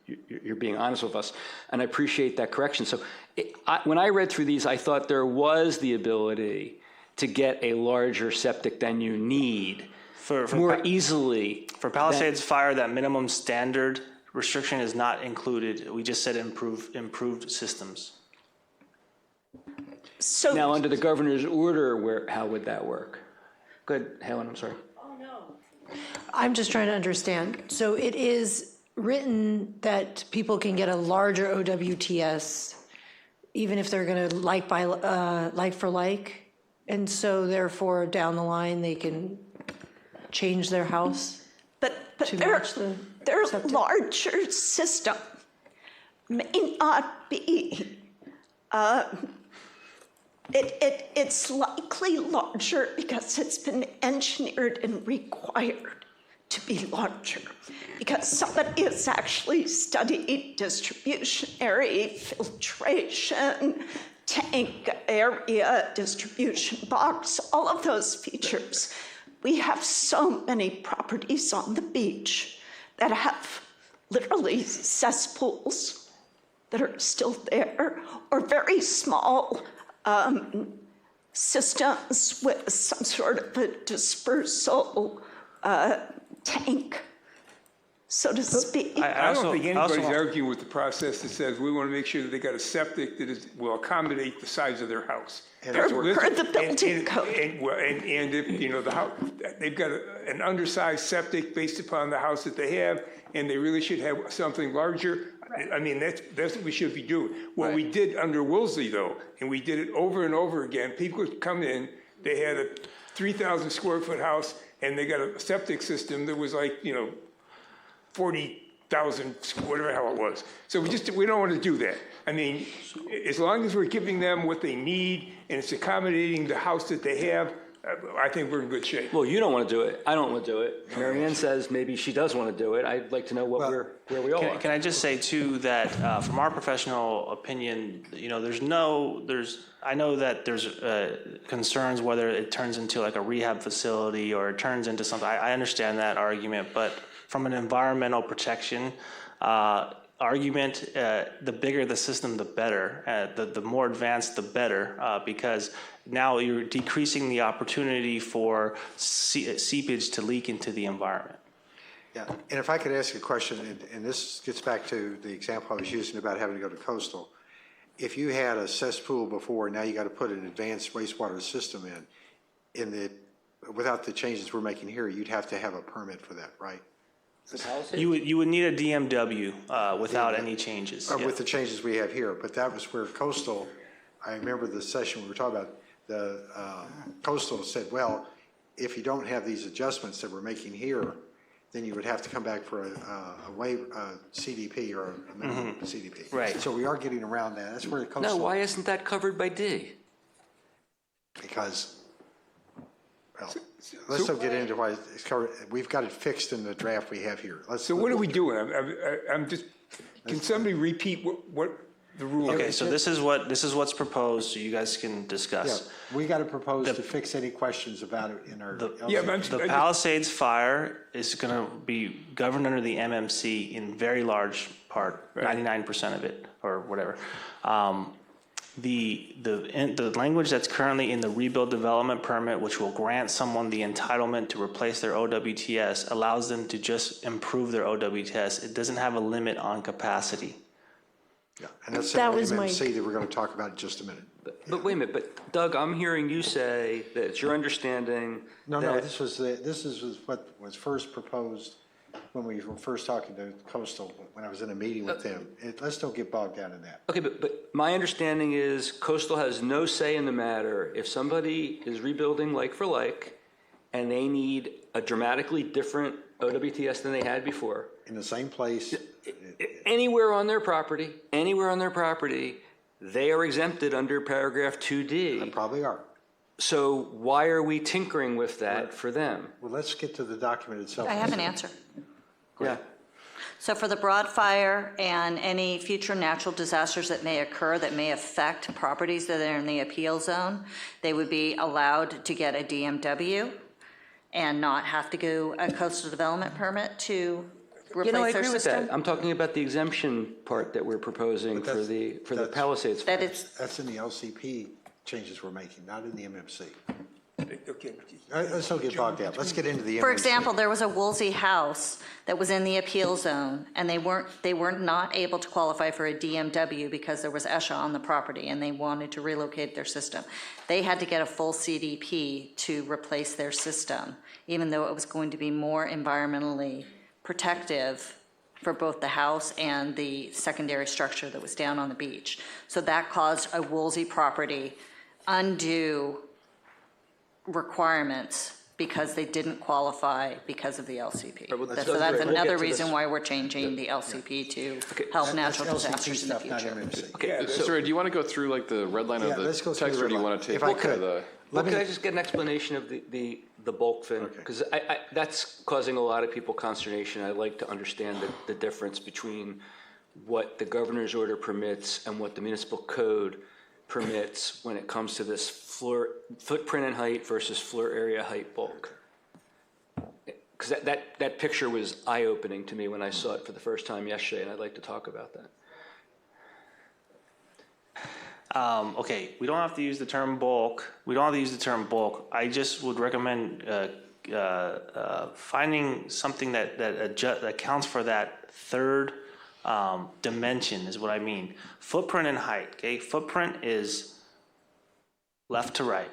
being honest with us, and I appreciate that correction. So when I read through these, I thought there was the ability to get a larger septic than you need more easily. For Palisades Fire, that minimum standard restriction is not included. We just said improved systems. So now, under the governor's order, how would that work? Go ahead, Helen, I'm sorry. Oh, no. I'm just trying to understand. So it is written that people can get a larger OWTS even if they're going to like for like, and so therefore down the line they can change their house. But their larger system may not be. It's likely larger because it's been engineered and required to be larger, because somebody has actually studied distribution area, filtration, tank area, distribution box, all of those features. We have so many properties on the beach that have literally cesspools that are still there, or very small systems with some sort of a dispersal tank, so to speak. I don't think anybody's arguing with the process that says we want to make sure that they got a septic that will accommodate the size of their house. Per the building code. And if, you know, the house, they've got an undersized septic based upon the house that they have, and they really should have something larger. I mean, that's what we should be doing. What we did under Woolsey, though, and we did it over and over again, people would come in, they had a 3,000 square foot house, and they got a septic system that was like, you know, 40,000, whatever the hell it was. So we don't want to do that. I mean, as long as we're giving them what they need and it's accommodating the house that they have, I think we're in good shape. Well, you don't want to do it. I don't want to do it. Mary Ann says maybe she does want to do it. I'd like to know where we all are. Can I just say too that from our professional opinion, you know, I know that there's concerns whether it turns into like a rehab facility or it turns into something. I understand that argument, but from an environmental protection argument, the bigger the system, the better. The more advanced, the better, because now you're decreasing the opportunity for seepage to leak into the environment. Yeah, and if I could ask a question, and this gets back to the example I was using about having to go to coastal. If you had a cesspool before, now you got to put an advanced wastewater system without the changes we're making here, you'd have to have a permit for that, right? You would need a DMW without any changes. With the changes we have here, but that was where coastal, I remember the session we were talking about, the coastal said, well, if you don't have these adjustments that we're making here, then you would have to come back for a CDP or a minimum CDP. Right. So we are getting around that. That's where the coastal. No, why isn't that covered by D? Because, well, let's not get into why it's covered. We've got it fixed in the draft we have here. So what are we doing? I'm just, can somebody repeat what the rule is? Okay, so this is what's proposed, so you guys can discuss. Yeah, we got to propose to fix any questions about it in our. The Palisades fire is going to be governed under the MMC in very large part, 99% of it, or whatever. The language that's currently in the rebuild development permit, which will grant someone the entitlement to replace their OWTS, allows them to just improve their OWTS. It doesn't have a limit on capacity. Yeah, and that's the MMC that we're going to talk about in just a minute. But wait a minute, but Doug, I'm hearing you say that it's your understanding. No, this is what was first proposed when we were first talking to Coastal, when I was in a meeting with them. Let's don't get bogged down in that. Okay, but my understanding is Coastal has no say in the matter. If somebody is rebuilding like for like, and they need a dramatically different OWTS than they had before. In the same place. Anywhere on their property, they are exempted under paragraph 2D. They probably are. So why are we tinkering with that for them? Well, let's get to the document itself. I have an answer. Yeah. So for the broad fire and any future natural disasters that may occur that may affect properties that are in the appeal zone, they would be allowed to get a DMW and not have to go a coastal development permit to replace I their agree system. with that. I'm talking about the exemption part that we're proposing for the Palisades. That's in the LCP changes we're making, not in the MMC. okay. Let's not get bogged down. Let's get into the. For MMC. example, there was a Woolsey house that was in the appeal zone, and they were not able to qualify for a DMW because there was ESHA on the property, and they wanted to relocate their system. They had to get a full CDP to replace their system, even though it was going to be more environmentally protective for both the house and the secondary structure that was down on the beach. So that caused a Woolsey property undue requirements because they didn't qualify because of the LCP. So that's another reason why we're changing the LCP to help natural disasters in the future. Okay, so do you want to go through like the red line of the text, or do you want to take? If I could. Can I just get an explanation of the bulk thing? Because that's causing a lot of people consternation. I'd like to understand the difference between what the governor's order permits and what the municipal code permits when it comes to this footprint and height versus floor area height bulk. Because that picture was eye-opening to me when I saw it for the first time yesterday, and I'd like to talk about that. Okay, we don't have to use the term bulk. I just would recommend finding something that accounts for that third dimension is what I mean. Footprint and height, okay? Footprint is left to right.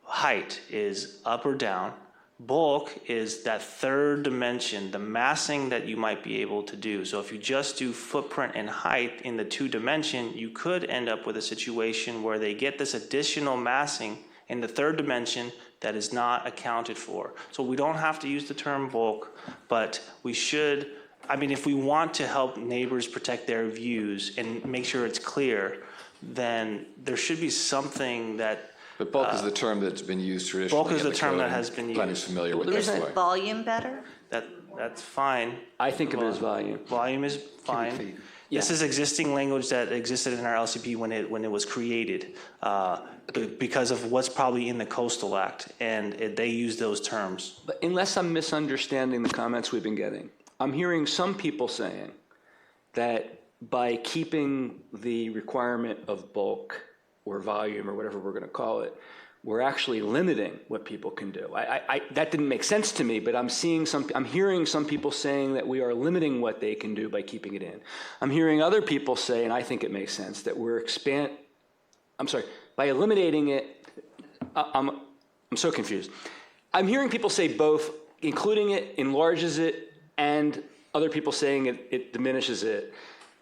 Height is up or down. Bulk is that third dimension, the massing that you might be able to do. So if you just do footprint and height in the 2-dimension, you could end up with a situation where they get this additional massing in the third dimension that is not accounted for. So we don't have to use the term bulk, but we should, I mean, if we want to help neighbors protect their views and make sure it's clear, then there should be something that. But bulk is the term that's been used traditionally. Bulk is the term that has been used. Glenn is familiar with Is that. volume better? That's fine. I think of it as volume. Volume is fine. This is existing language that existed in our LCP when it was created because of what's probably in the Coastal Act, and they use those terms. But unless I'm misunderstanding the comments we've been getting, I'm hearing some people saying that by keeping the requirement of bulk or volume or whatever we're going to call it, we're actually limiting what people can do. That didn't make sense to me, but I'm hearing some people saying that we are limiting what they can do by keeping it in. I'm hearing other people say, and I think it makes sense, that we're by eliminating it, I'm so confused. I'm hearing people say both, including it enlarges it, and other people saying it diminishes it.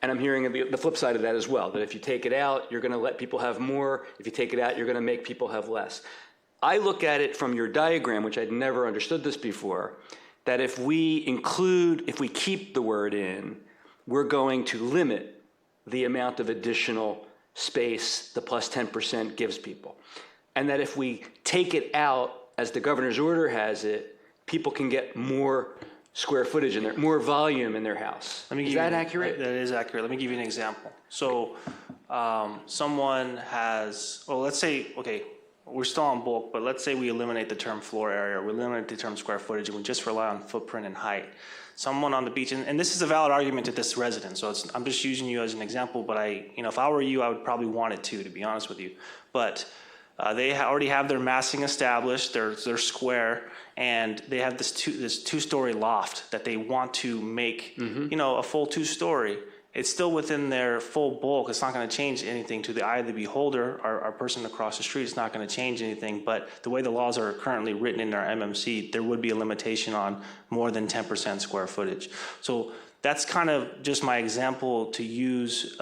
And I'm hearing the flip side of that as well, that if you take it out, you're going to let people have more. If you take it out, you're going to make people have less. I look at it from your diagram, which I'd never understood this before, that if we keep the word in, we're going to limit the amount of additional space the plus 10% gives people. And that if we take it out, as the governor's order has it, people can get more square footage in there, more volume in their house. Is that accurate? That is accurate. Let me give you an example. So someone has, let's say, okay, we're still on bulk, but let's say we eliminate the term floor area, we eliminate the term square footage, and we just rely on footprint and height. Someone on the beach, and this is a valid argument to this resident, so I'm just using you as an example, but if I were you, I would probably want it to be honest with you. But they already have their massing established, they're square, and they have this two-story loft that they want to make, a full 2-story. It's still within their full bulk. It's not going to change anything to the eye of the beholder. Our person across the street is not going to change anything. But the way the laws are currently written in our MMC, there would be a limitation on more than 10% square footage. So that's kind of just my example to use.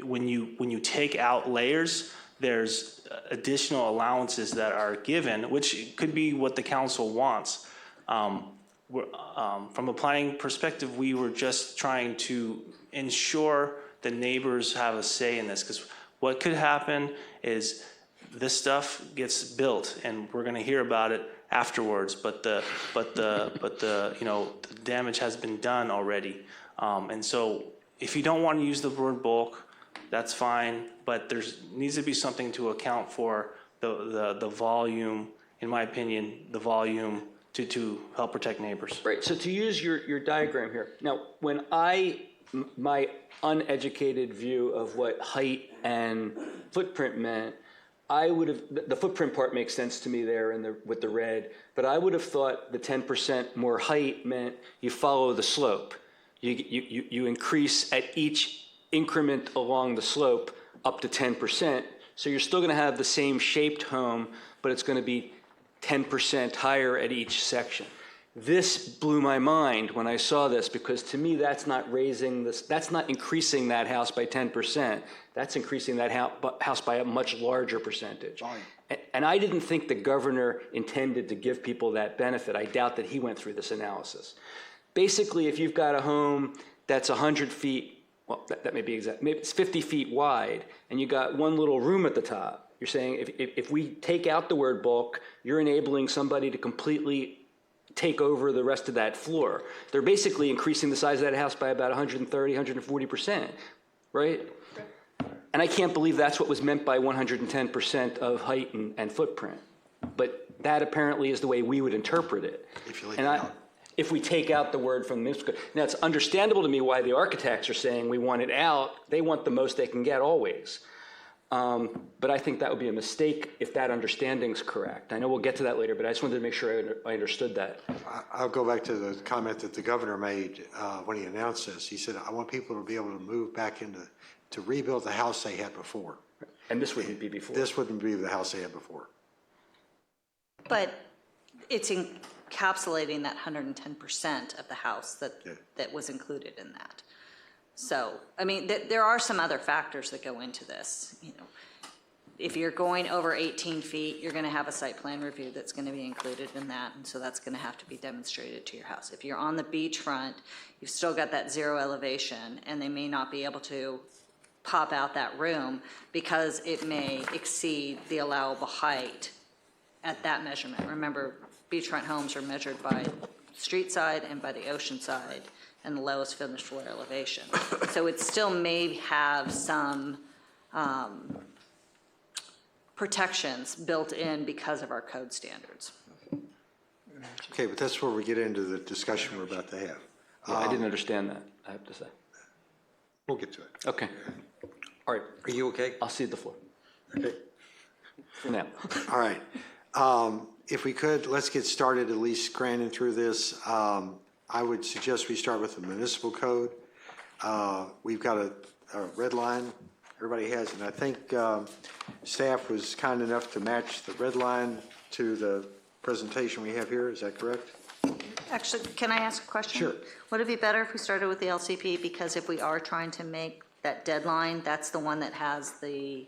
When you take out layers, there's additional allowances that are given, which could be what the council wants. From a planning perspective, we were just trying to ensure the neighbors have a say in this, because what could happen is this stuff gets built and we're going to hear about it afterwards, but the damage has been done already. And so if you don't want to use the word bulk, that's fine, but there needs to be something to account for the volume, in my opinion, the volume to help protect neighbors. Right, so to use your diagram here, now when my uneducated view of what height and footprint meant I would have, the footprint part makes sense to me there with the red, but I would have thought the 10% more height meant you follow the slope. You increase at each increment along the slope up to 10%. So you're still going to have the same shaped home, but it's going to be 10% higher at each section. This blew my mind when I saw this, because to me that's not increasing that house by 10%. That's increasing that house by a much larger percentage. And I didn't think the governor intended to give people that benefit. I doubt that he went through this analysis. Basically, if you've got a home that's 100 feet, well, that may be exact, maybe it's 50 feet wide, and you got one little room at the top, you're saying if we take out the word bulk, you're enabling somebody to completely take over the rest of that floor. They're basically increasing the size of that house by about 130, 140%, right? And I can't believe that's what was meant by 110% of height and footprint. But that apparently is the way we would interpret it. If we take out the word from the municipal code. Now, it's understandable to me why the architects are saying we want it out. They want the most they can get always. But I think that would be a mistake if that understanding is correct. I know we'll get to that later, but I just wanted to make sure I understood that. I'll go back to the comment that the governor made when he announced this. He said, I want people to be able to move back to rebuild the house they had before. And this wouldn't be before. This wouldn't be the house they had before. But it's encapsulating that 110% of the house that was included in that. So, I mean, there are some other factors that go into this. You know, if you're going over 18 feet, you're going to have a site plan review that's going to be included in that, and so that's going to have to be demonstrated to your house. If you're on the beachfront, you've still got that zero elevation, and they may not be able to pop out that room because it may exceed the allowable height at that measurement. Remember, beachfront homes are measured by street side and by the ocean side, and the lowest finished floor elevation. So it still may have some protections built in because of our code standards. Okay, but that's where we get into the discussion we're about to have. Yeah, I didn't understand that, I have to say. We'll get to it. Okay. All right. Are you okay? I'll cede the floor. Okay. For now. All right. If we could, let's get started at least grinding through this. I would suggest we start with the municipal code. We've got a red line everybody has, and I think staff was kind enough to match the red line to the presentation we have here. Is that correct? Actually, can I ask a question? Sure. Would it be better if we started with the LCP? Because if we are trying to make that deadline, that's the one that has the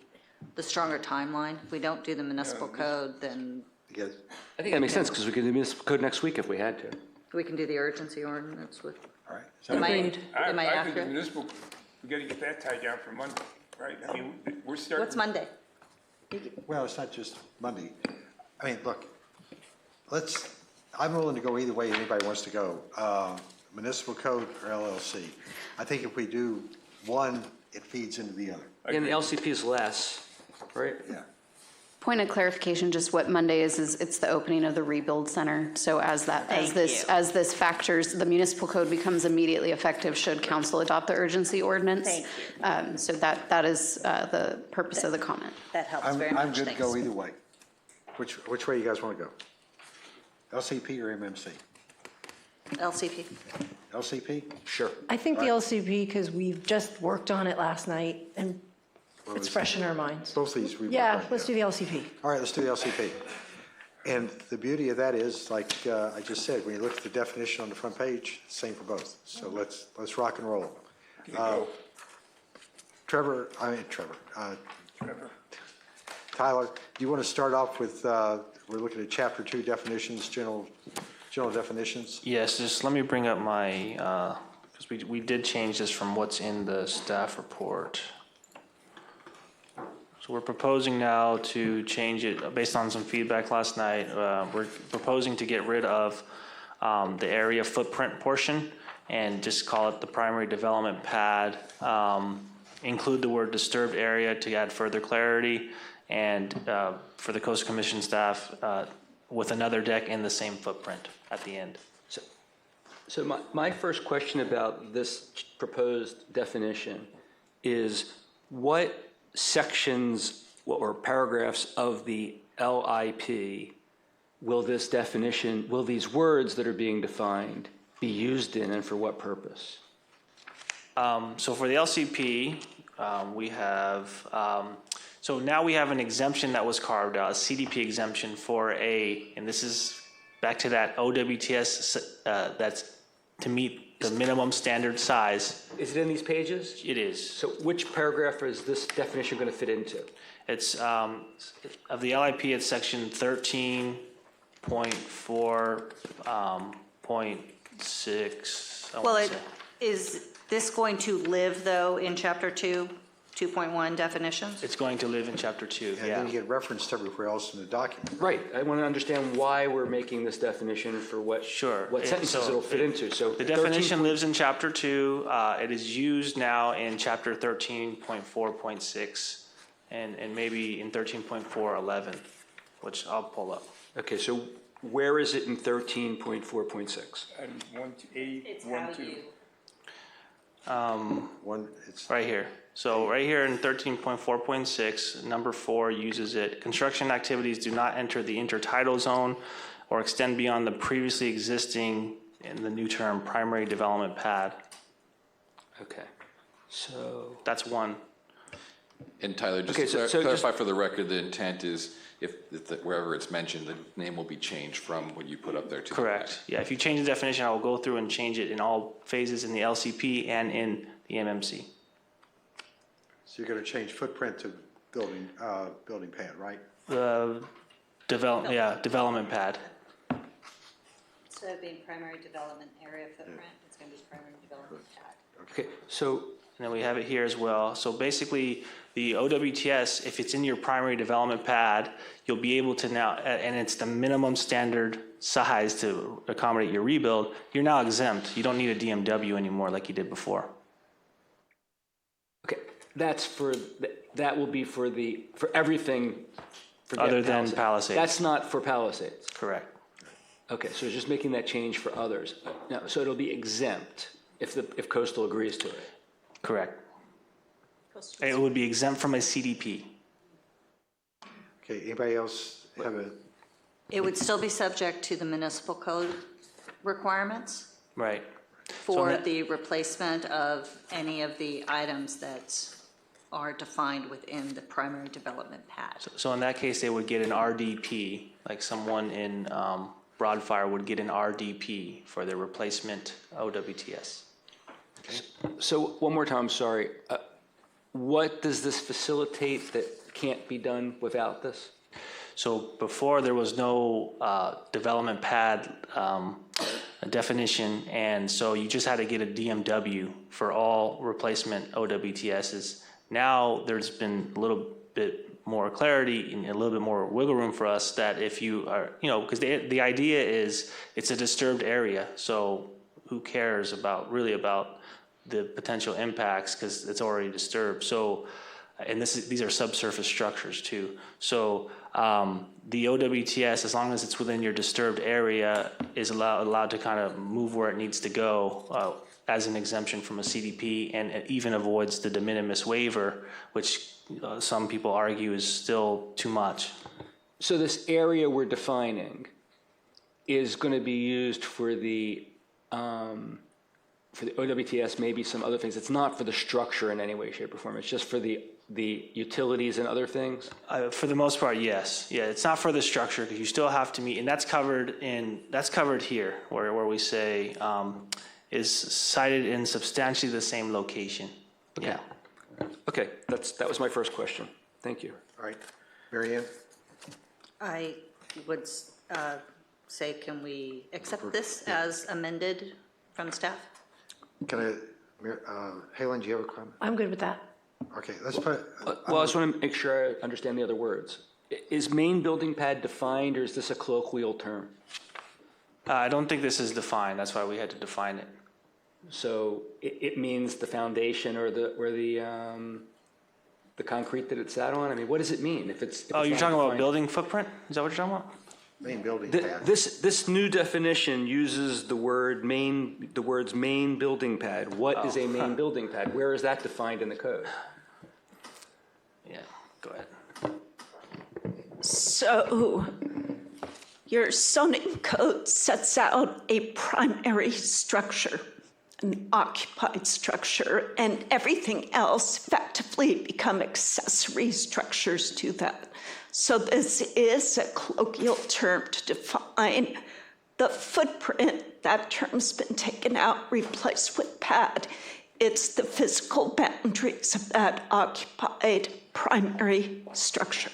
stronger timeline. If we don't do the municipal code, then Yes. I think that makes sense, because we could do municipal code next week if we had to. we can do the urgency ordinance with. All right. Am I I think the accurate? municipal, we got to get that tied down for Monday, right? I mean, we're starting. What's Monday? Well, it's not just Monday. I mean, look, I'm willing to go either way anybody wants to go, municipal code or LLC. I think if we do one, it feeds into the other. And the LCP is less, right? Yeah. Point of clarification, just what Monday is it's the opening of the rebuild center. So as this factors, the municipal code becomes immediately effective should council adopt the urgency ordinance. Thank you. So that is the purpose of the comment. That helps very much. I'm good to Thanks. go either way. Which way you guys want to go? LCP or MMC? LCP. LCP? Sure. I think the LCP, because we've just worked on it last night, and it's fresh in our minds. Both of these we worked Yeah, on, let's do the LCP. All right, let's do the LCP. And the beauty of that is, like I just said, when you look at the definition on the front page, same for both. So let's rock and roll. Trevor. Tyler, do you want to start off with, we're looking at Chapter 2 definitions, general definitions? Yes, just let me bring up my, because we did change this from what's in the staff report. So we're proposing now to change it based on some feedback last night. We're proposing to get rid of the area footprint portion and just call it the primary development pad. Include the word disturbed area to add further clarity, and for the Coastal Commission staff, with another deck in the same footprint at the end. So my first question about this proposed definition is, what sections or paragraphs of the LIP will this definition, will these words that are being defined be used in, and for what purpose? So for the LCP, we have, so now we have an exemption that was carved out, a CDP exemption for and this is back to that OWTS that's to meet the minimum standard size. Is it in these pages? It is. So which paragraph is this definition going to fit into? It's, of the LIP, it's section 13.4, point 6. Well, is this going to live, though, in Chapter 2, 2.1 definitions? It's going to live in Chapter 2, And then you get referenced everywhere else in the document. Right. I want to understand why we're making this definition for what sentences it'll fit into. So the definition lives in Chapter 2. It is used now in Chapter 13.4.6 and maybe in 13.4.11, which I'll pull up. Okay, so where is it in 13.4.6? And 1A, It's 1, 2. It's Right here. So right here in 13.4.6, number 4 uses it. Construction activities do not enter the intertidal zone or extend beyond the previously existing, in the new term, primary development pad. Okay. So that's one. And Tyler, just to clarify for the record, the intent is if wherever it's mentioned, the name will be changed from what you put up there to. Correct. Yeah, if you change the definition, I will go through and change it in all phases in the LCP and in the MMC. So you're going to change footprint to building pad, right? The development pad. Instead of being primary development area footprint, it's going to be primary development pad. Okay, so and then we have it here as well. So basically, the OWTS, if it's in your primary development pad, you'll be able to now, and it's the minimum standard size to accommodate your rebuild, you're now exempt. You don't need a DMW anymore like you did before. okay, that will be for everything. Other than Palisades. That's not for Palisades. Correct. Okay, so just making that change for others. Now, so it'll be exempt if coastal agrees to it. Correct. It would be exempt from a CDP. Okay, anybody else have a? It would still be subject to the municipal code requirements Right. for the replacement of any of the items that are defined within the primary development pad. So in that case, they would get an RDP, like someone in Broadfire would get an RDP for their replacement OWTS. So one more time, sorry. What does this facilitate that can't be done without this? So before there was no development pad definition, and so you just had to get a DMW for all replacement OWTSs. Now there's been a little bit more clarity and a little bit more wiggle room for us that if you are, because the idea is it's a disturbed area, so who cares really about the potential impacts because it's already disturbed. So, and these are subsurface structures too. So the OWTS, as long as it's within your disturbed area, is allowed to kind of move where it needs to go as an exemption from a CDP, and it even avoids the de minimis waiver, which some people argue is still too much. So this area we're defining is going to be used for the OWTS, maybe some other things. It's not for the structure in any way, shape, or form. It's just for the utilities and other things? For the most part, yes. Yeah, it's not for the structure because you still have to meet, and that's covered here where we say is cited in substantially the same location. Okay. Yeah. Okay, that was my first question. Thank you. All right, Mary Ann? I would say, can we accept this as amended from staff? Can I, Helen, do you have a comment? I'm good with that. Okay, let's put. Well, I just want to make sure I understand the other words. Is main building pad defined, or is this a colloquial term? I don't think this is defined. That's why we had to define it. So it means the foundation or the concrete that it's sat on? I mean, what does it mean if it's you're talking about building footprint? Is that what you're talking about? Main building pad. This new definition uses the words main building pad. What is a main building pad? Where is that defined in the code? Yeah, go ahead. So your zoning code sets out a primary structure, an occupied structure, and everything else effectively become accessory structures to that. So this is a colloquial term to define the footprint. That term's been taken out, replaced with pad. It's the physical boundaries of that occupied primary structure.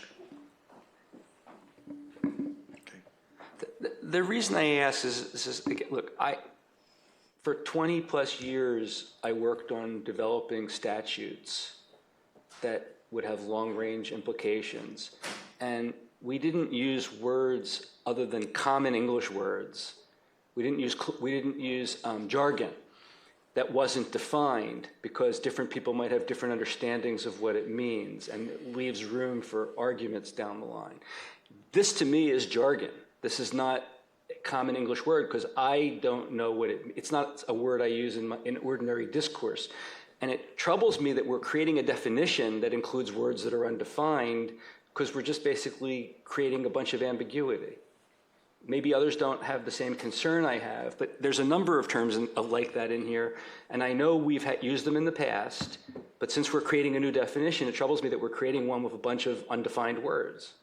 The reason I ask is again, look, for 20 plus years, I worked on developing statutes that would have long range implications. And we didn't use words other than common English words. We didn't use jargon that wasn't defined because different people might have different understandings of what it means, and it leaves room for arguments down the line. This to me is jargon. This is not a common English word because I don't know it's not a word I use in ordinary discourse. And it troubles me that we're creating a definition that includes words that are undefined because we're just basically creating a bunch of ambiguity. Maybe others don't have the same concern I have, but there's a number of terms like that in here, and I know we've used them in the past, but since we're creating a new definition, it troubles me that we're creating one with a bunch of undefined words.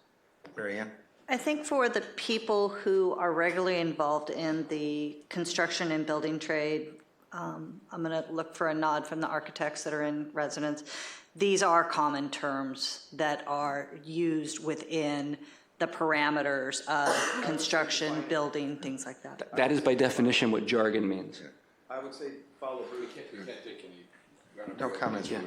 Mary Ann? I think for the people who are regularly involved in the construction and building trade, I'm going to look for a nod from the architects that are in residence. These are common terms that are used within the parameters of construction, building, things like that. That is by definition what jargon means. I would say follow through. We can't take any. No comments. Yeah.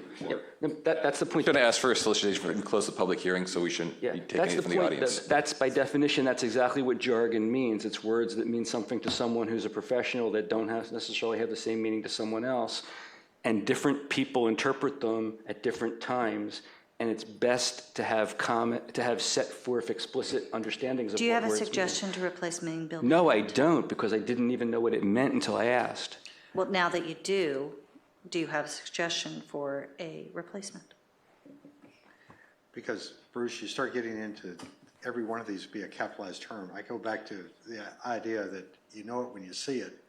That's the point. I'm going to ask for a solicitation and close the public hearing, so we shouldn't be taking That's it the from the point. audience. That's by definition, that's exactly what jargon means. It's words that mean something to someone who's a professional that don't necessarily have the same meaning to someone else. And different people interpret them at different times. And it's best to have set forth explicit understandings of what words mean. Do you have a suggestion to replace main building? No, I don't, because I didn't even know what it meant until I asked. Well, now that you do you have a suggestion for a replacement? Because, Bruce, you start getting into every one of these be a capitalized term. I go back to the idea that you know it when you see it.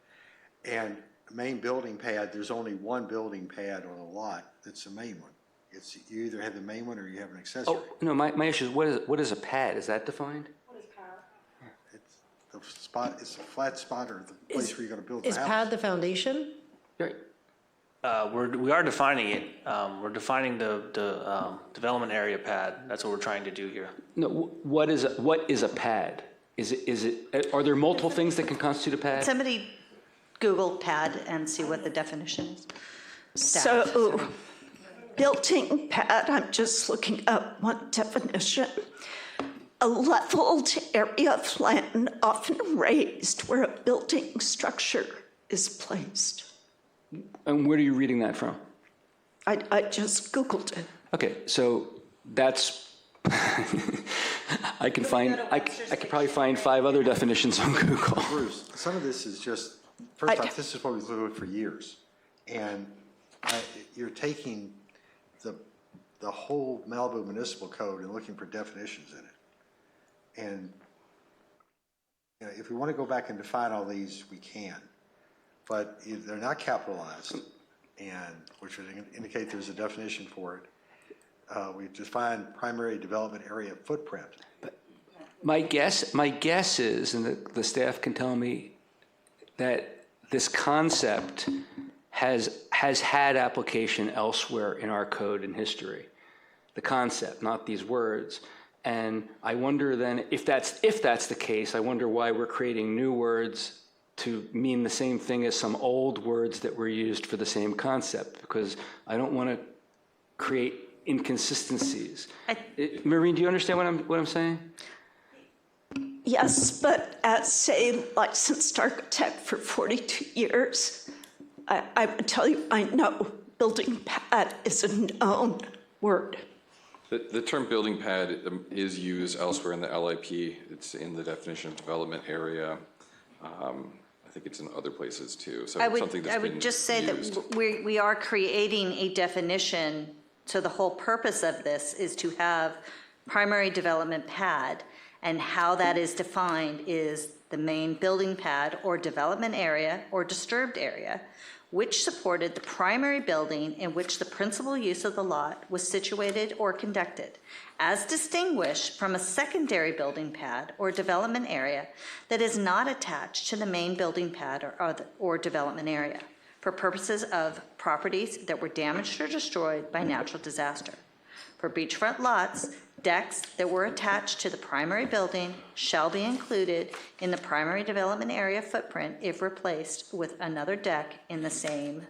And main building pad, there's only one building pad on a lot that's the main one. You either have the main one or you have an accessory. Oh, no, my issue is what is a pad? Is that defined? What is pad? It's the spot, it's a flat spot or the place where you're going to build the Is house. pad the foundation? Right. We are defining it. We're defining the development area pad. That's what we're trying to do here. No, what is a pad? Are there multiple things that can constitute a pad? Somebody Google pad and see what the definition is. So, building pad, I'm just looking up one definition. A leveled area of land often raised where a building structure is placed. And where are you reading that from? I just Googled it. Okay, so that's, I could probably find 5 other definitions on Google. Bruce, some of this is just, first off, this is what we've lived with for years. And you're taking the whole Malibu Municipal Code and looking for definitions in it. And you know, if we want to go back and define all these, we can. But they're not capitalized, and which would indicate there's a definition for it. We define primary development area footprint. But my guess is, and the staff can tell me, that this concept has had application elsewhere in our code and history. The concept, not these words. And I wonder then, if that's the case, I wonder why we're creating new words to mean the same thing as some old words that were used for the same concept, because I don't want to create inconsistencies. Maureen, do you understand what I'm saying? Yes, but as a licensed architect for 42 years, I would tell you, I know building pad is a known word. The term building pad is used elsewhere in the LIP. It's in the definition of development area. I think it's in other places too. So I would just say that we are creating a definition. So the whole purpose of this is to have primary development pad, and how that is defined is the main building pad or development area or disturbed area, which supported the primary building in which the principal use of the lot was situated or conducted, as distinguished from a secondary building pad or development area that is not attached to the main building pad or development area, for purposes of properties that were damaged or destroyed by natural disaster. For beachfront lots, decks that were attached to the primary building shall be included in the primary development area footprint if replaced with another deck in the same.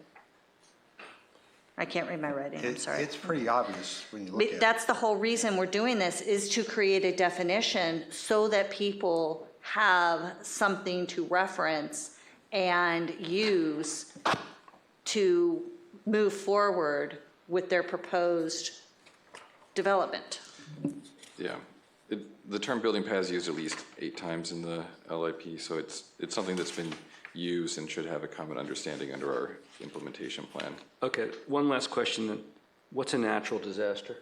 I can't read my writing, I'm sorry. It's pretty obvious when you look at it. That's the whole reason we're doing this, is to create a definition so that people have something to reference and use to move forward with their proposed development. Yeah. The term building pad is used at least 8 times in the LIP, so it's something that's been used and should have a common understanding under our implementation plan. Okay, one last question then. What's a natural disaster?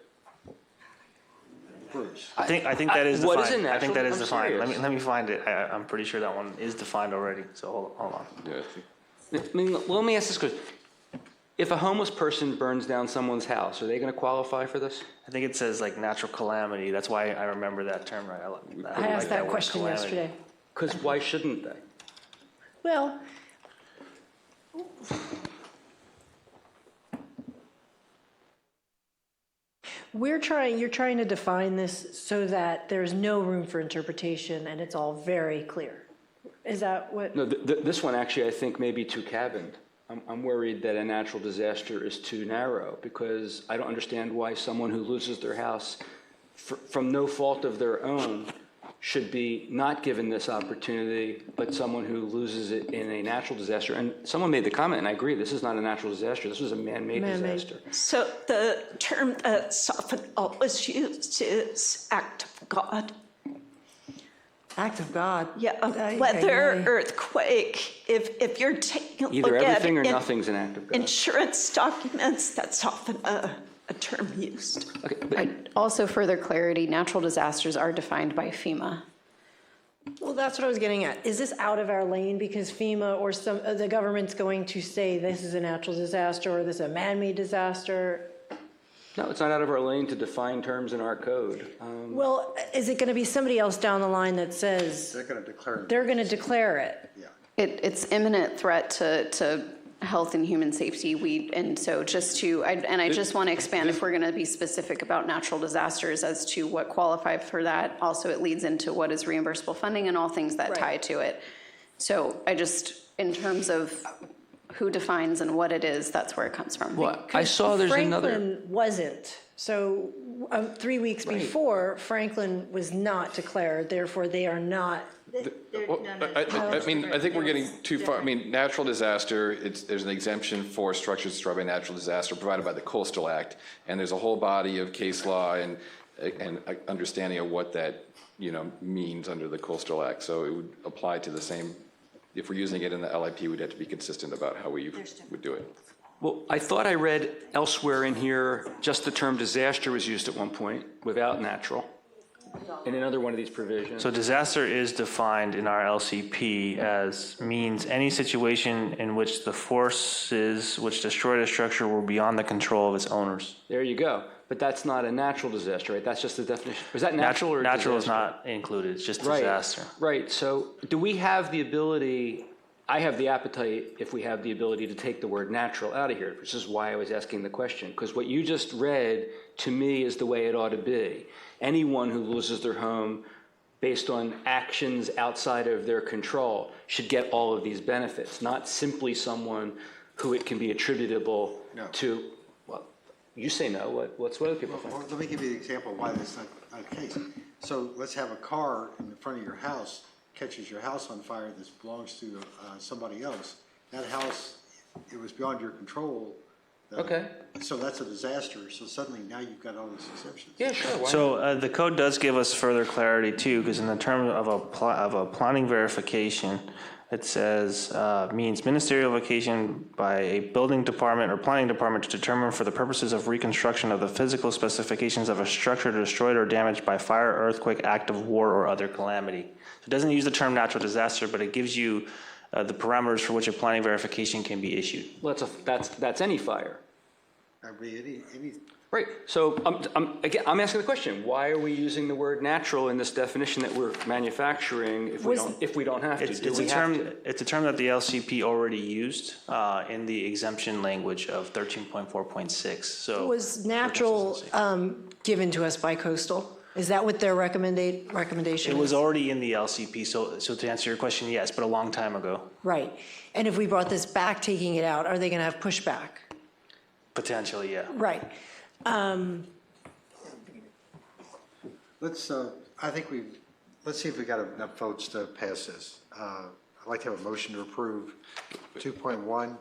I think that is defined. What is a I think that is natural? defined. I'm serious. Let me find it. I'm pretty sure that one is defined already. So hold on. Yeah, I mean, let me ask this question. If a homeless person burns down someone's house, are they going to qualify for this? I think it says like natural calamity. That's why I remember that term right. I asked that word question calamity. yesterday. Because why shouldn't they? Well, you're trying to define this so that there's no room for interpretation and it's all very clear. Is that what? No, this one actually I think may be too cabined. I'm worried that a natural disaster is too narrow because I don't understand why someone who loses their house from no fault of their own should be not given this opportunity, but someone who loses it in a natural disaster. And someone made the comment, and I agree, this is not a natural disaster, this was a man-made disaster. So the term that's often always used is act of God. Act of God. Yeah, weather, earthquake, if you're taking a Either look at everything or nothing's an act of God. insurance documents, that's often a term used. Okay, Also, further clarity, natural disasters are defined by FEMA. Well, that's what I was getting at. Is this out of our lane because FEMA or the government's going to say this is a natural disaster or this is a man-made disaster? No, it's not out of our lane to define terms in our code. Well, is it going to be somebody else down the line that says They're going to declare. they're going to declare it? It's imminent threat to health and human safety. And so I just want to expand if we're going to be specific about natural disasters as to what qualify for that. Also, it leads into what is reimbursable funding and all things that tie to it. So in terms of who defines and what it is, that's where it comes from. Well, I saw there's another. Franklin wasn't. So 3 weeks before, Franklin was not declared. Therefore, they are not. I mean, I think we're getting too far. I mean, natural disaster, there's an exemption for structures destroyed by natural disaster provided by the Coastal Act, and there's a whole body of case law and understanding of what that, means under the Coastal Act. So it would apply to the same. If we're using it in the LIP, we'd have to be consistent about how we would do it. Well, I thought I read elsewhere in here, just the term disaster was used at one point without natural in another one of these provisions. So disaster is defined in our LCP as means any situation in which the forces which destroyed a structure were beyond the control of its owners. There you go. But that's not a natural disaster, right? That's just the definition. Was that natural or Natural disaster? is not included, it's just disaster. Right. So do we have the ability, I have the appetite if we have the ability to take the word natural out of here, which is why I was asking the question. Because what you just read to me is the way it ought to be. Anyone who loses their home based on actions outside of their control should get all of these benefits, not simply someone who it can be attributable to. Well, you say no. What's what other people think? Well, let me give you an example of why that's not the case. So let's have a car in the front of your house catches your house on fire that belongs to somebody else. That house, it was beyond your control. Okay. So that's a disaster. So suddenly now you've got all these exceptions. Yeah, sure. Why So the code does give us further clarity too, because in the term of a planning verification, It says, means ministerial vacation by a building department or planning department to determine for the purposes of reconstruction of the physical specifications of a structure destroyed or damaged by fire, earthquake, act of war, or other calamity. So it doesn't use the term natural disaster, but it gives you the parameters for which a planning verification can be issued. Well, that's any fire. Any Right, so I'm asking the question, why are we using the word natural in this definition that we're manufacturing if we don't have to? It's a term that the LCP already used in the exemption language of 13.4.6, so. Was natural given to us by coastal? Is that what their recommendation is? It was already in the LCP, so to answer your question, yes, but a long time ago. Right. And if we brought this back, taking it out, are they going to have pushback? Potentially, yeah. Right. let's see if we got enough votes to pass this. I'd like to have a motion to approve 2.1. I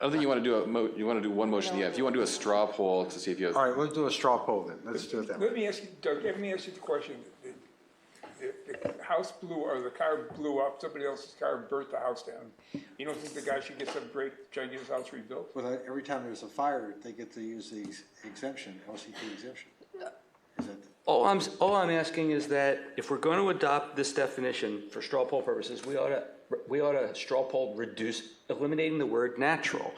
don't think you want to do one motion yet. If you want to do a straw poll to see if you have. All right, we'll do a straw poll then. Let's do it that way. Let me ask you, Doug, let me ask you the question. The house blew, or the car blew up, somebody else's car burnt the house down. You don't think the guy should get some break, try to get his house rebuilt? Well, every time there's a fire, they get to use the exemption, LCP exemption. All I'm asking is that if we're going to adopt this definition for straw poll purposes, we ought to straw poll eliminating the word natural,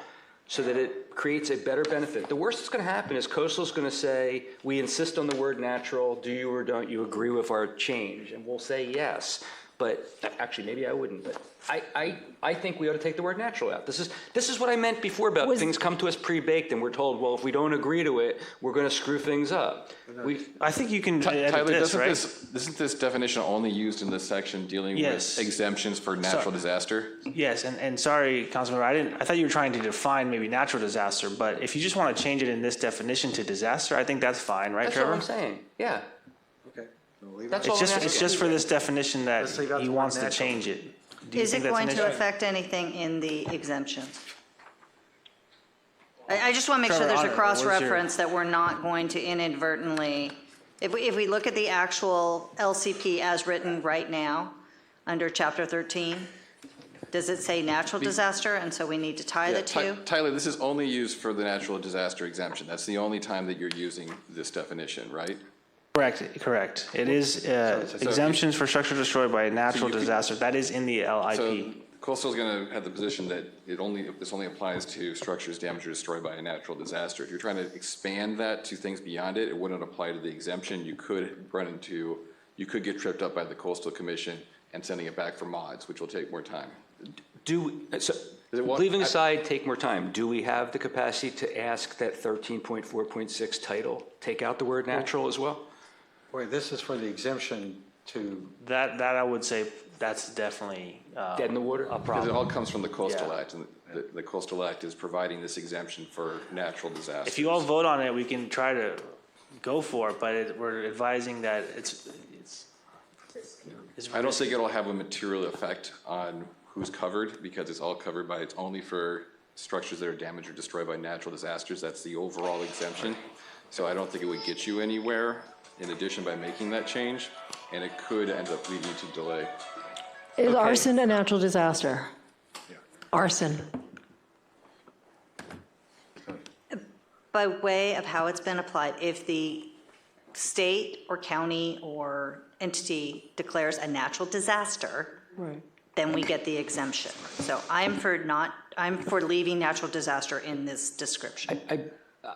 so that it creates a better benefit. The worst that's going to happen is Coastal's going to say, we insist on the word natural, do you or don't you agree with our change? And we'll say yes, but actually maybe I wouldn't, but I think we ought to take the word natural out. This is what I meant before about things come to us pre-baked and we're told, well, if we don't agree to it, we're going to screw things up. I think you can Tyler, this, isn't this definition only used in this section dealing with exemptions for natural disaster? Yes, and sorry, Councilmember, I thought you were trying to define maybe natural disaster, but if you just want to change it in this definition to disaster, I think that's fine, right, Trevor? That's what I'm saying, yeah. Okay. It's just for this definition that he wants to change it. Is it going to affect anything in the exemptions? I just want to make sure there's a cross-reference that we're not going to inadvertently, if we look at the actual LCP as written right now, under Chapter 13, does it say natural disaster, and so we need to tie the two? Tyler, this is only used for the natural disaster exemption. That's the only time that you're using this definition, right? Correct. It is exemptions for structure destroyed by a natural disaster. That is in the LIP. So Coastal's going to have the position that this only applies to structures damaged or destroyed by a natural disaster. If you're trying to expand that to things beyond it, it wouldn't apply to the exemption. You could get tripped up by the Coastal Commission and sending it back for mods, which will take more time. Leaving aside take more time, do we have the capacity to ask that 13.4.6 title take out the word natural as well? Wait, this is for the exemption to. That I would say that's definitely dead in the water. A problem. Because it all comes from the Coastal Act, and the Coastal Act is providing this exemption for natural disasters. If you all vote on it, we can try to go for it, but we're advising that it's I don't think it'll have a material effect on who's covered, because it's all covered by, it's only for structures that are damaged or destroyed by natural disasters. That's the overall exemption. So I don't think it would get you anywhere in addition by making that change, and it could end up leading to delay. Is arson a natural disaster? Yeah. Arson. By way of how it's been applied, if the state or county or entity declares a natural disaster, then we get the exemption. So I'm for leaving natural disaster in this description.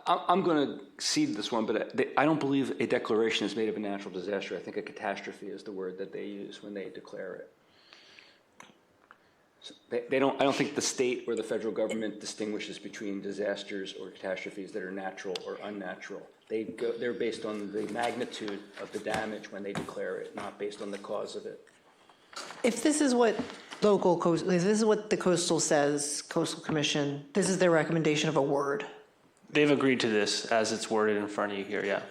I'm going to cede this one, but I don't believe a declaration is made of a natural disaster. I think a catastrophe is the word that they use when they declare it. So I don't think the state or the federal government distinguishes between disasters or catastrophes that are natural or unnatural. They're based on the magnitude of the damage when they declare it, not based on the cause of it. If this is what if this is what the Coastal says, Coastal Commission, this is their recommendation of a word. They've agreed to this as it's worded in front of you here, yeah.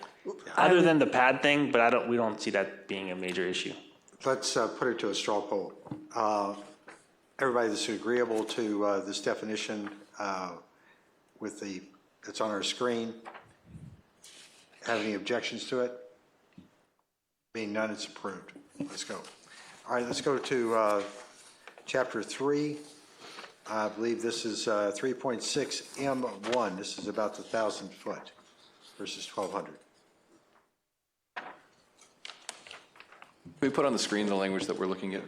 Other than the pad thing, but we don't see that being a major issue. Let's put it to a straw poll. Everybody that's agreeable to this definition that's on our screen, have any objections to it? Being none, it's approved. Let's go. All right, let's go to Chapter 3, I believe this is 3.6M1. This is about the 1,000 foot versus 1,200. Can we put on the screen the language that we're looking at?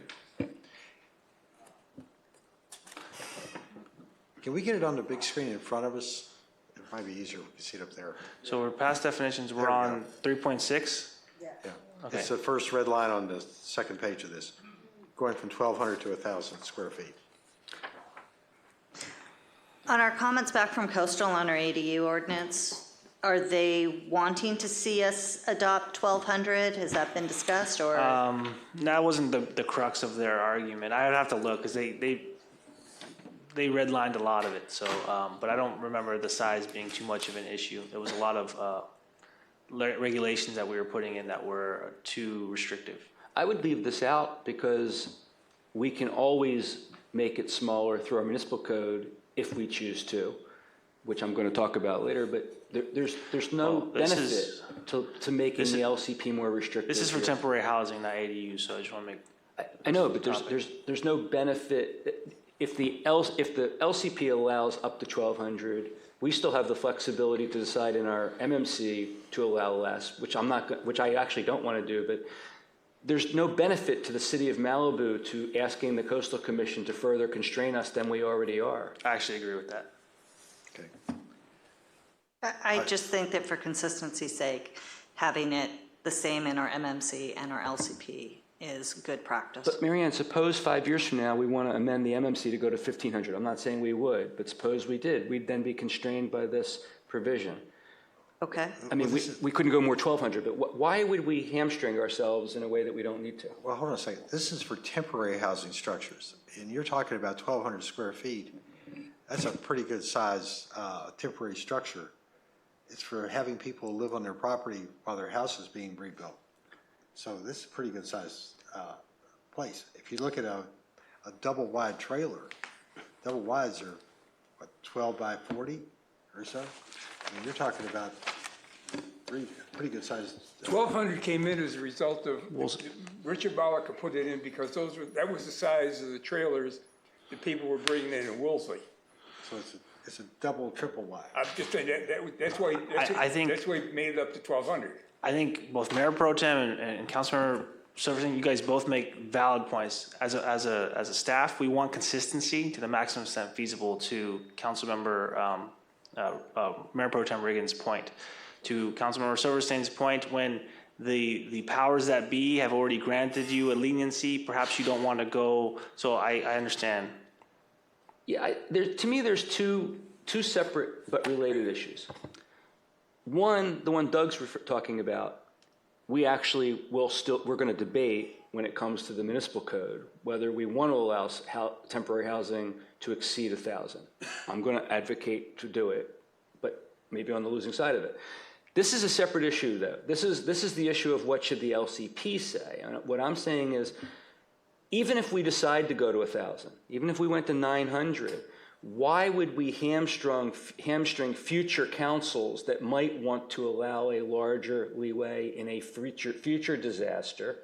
Can we get it on the big screen in front of us? It might be easier, we can see it up there. So we're past definitions, we're There we on 3.6? Yeah. Okay. It's the first red line on the second page of this, going from 1,200 to 1,000 square feet. On our comments back from Coastal on our ADU ordinance, are they wanting to see us adopt 1,200? Has that been discussed, or? That wasn't the crux of their argument. I would have to look, because they redlined a lot of it, so, but I don't remember the size being too much of an issue. There was a lot of regulations that we were putting in that were too restrictive. I would leave this out because we can always make it smaller through our municipal code if we choose to, which I'm going to talk about later, but there's no benefit to making the LCP more restrictive. This is for temporary housing, not ADU, so I just want to make. I know, but there's no benefit. If the LCP allows up to 1,200, we still have the flexibility to decide in our MMC to allow less, which I actually don't want to do, but there's no benefit to the city of Malibu to asking the Coastal Commission to further constrain us than we already are. I actually agree with that. Okay. I just think that for consistency's sake, having it the same in our MMC and our LCP is good practice. But Marianne, suppose 5 years from now we want to amend the MMC to go to 1,500. I'm not saying we would, but suppose we did. We'd then be constrained by this provision. Okay. I mean, we couldn't go more 1,200, but why would we hamstring ourselves in a way that we don't need to? Well, hold on a second. This is for temporary housing structures, and you're talking about 1,200 square feet. That's a pretty good size temporary structure. It's for having people live on their property while their house is being rebuilt. So this is a pretty good size place. If you look at a double wide trailer, double wides are what, 12 by 40 or so? I mean, you're talking about pretty good size. 1,200 came in as a result of, Richard Bollick put it in because that was the size of the trailers that people were bringing in Woolsey. So it's a double, triple wide. I'm just saying that's why he made it up to 1,200. I think both Mayor Pro Tem and Councilmember Silverstein, you guys both make valid points. As a staff, we want consistency to the maximum extent feasible to Councilmember Mayor Pro Tem Reagan's point. To Councilmember Silverstein's point, when the powers that be have already granted you a leniency, perhaps you don't want to go, so I understand. Yeah, to me, there's two separate but related issues. One, the one Doug's talking about, we're going to debate when it comes to the municipal code, whether we want to allow temporary housing to exceed 1,000. I'm going to advocate to do it, but maybe on the losing side of it. This is a separate issue, though. This is the issue of what should the LCP say. And what I'm saying is, even if we decide to go to 1,000, even if we went to 900, why would we hamstring future councils that might want to allow a larger leeway in a future disaster,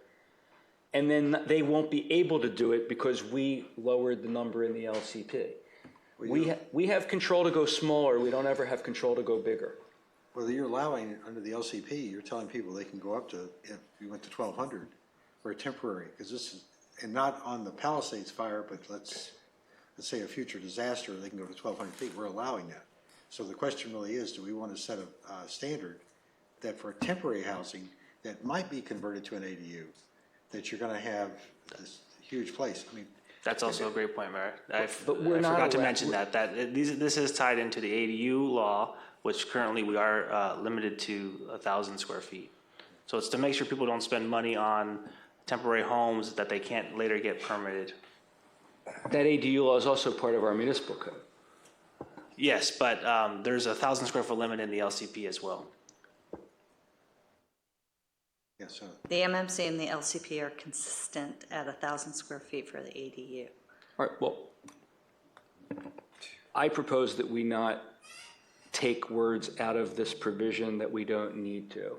and then they won't be able to do it because we lowered the number in the LCP? We have control to go smaller. We don't ever have control to go bigger. Well, you're allowing under the LCP, you're telling people they can go up to, if you went to 1,200 for a temporary, because this is, and not on the Palisades fire, but let's say a future disaster, they can go to 1,200 feet. We're allowing that. So the question really is, do we want to set a standard that for temporary housing that might be converted to an ADU, that you're going to have this huge place? I mean, that's also a great point, Mayor. I not forgot to mention that this is tied into the ADU law, which currently we are limited to 1,000 square feet. So it's to make sure people don't spend money on temporary homes that they can't later get permitted. That ADU law is also part of our municipal code. Yes, but there's a 1,000 square foot limit in the LCP as well. Yes, sir. The MMC and the LCP are consistent at 1,000 square feet for the ADU. All right, well, I propose that we not take words out of this provision that we don't need to.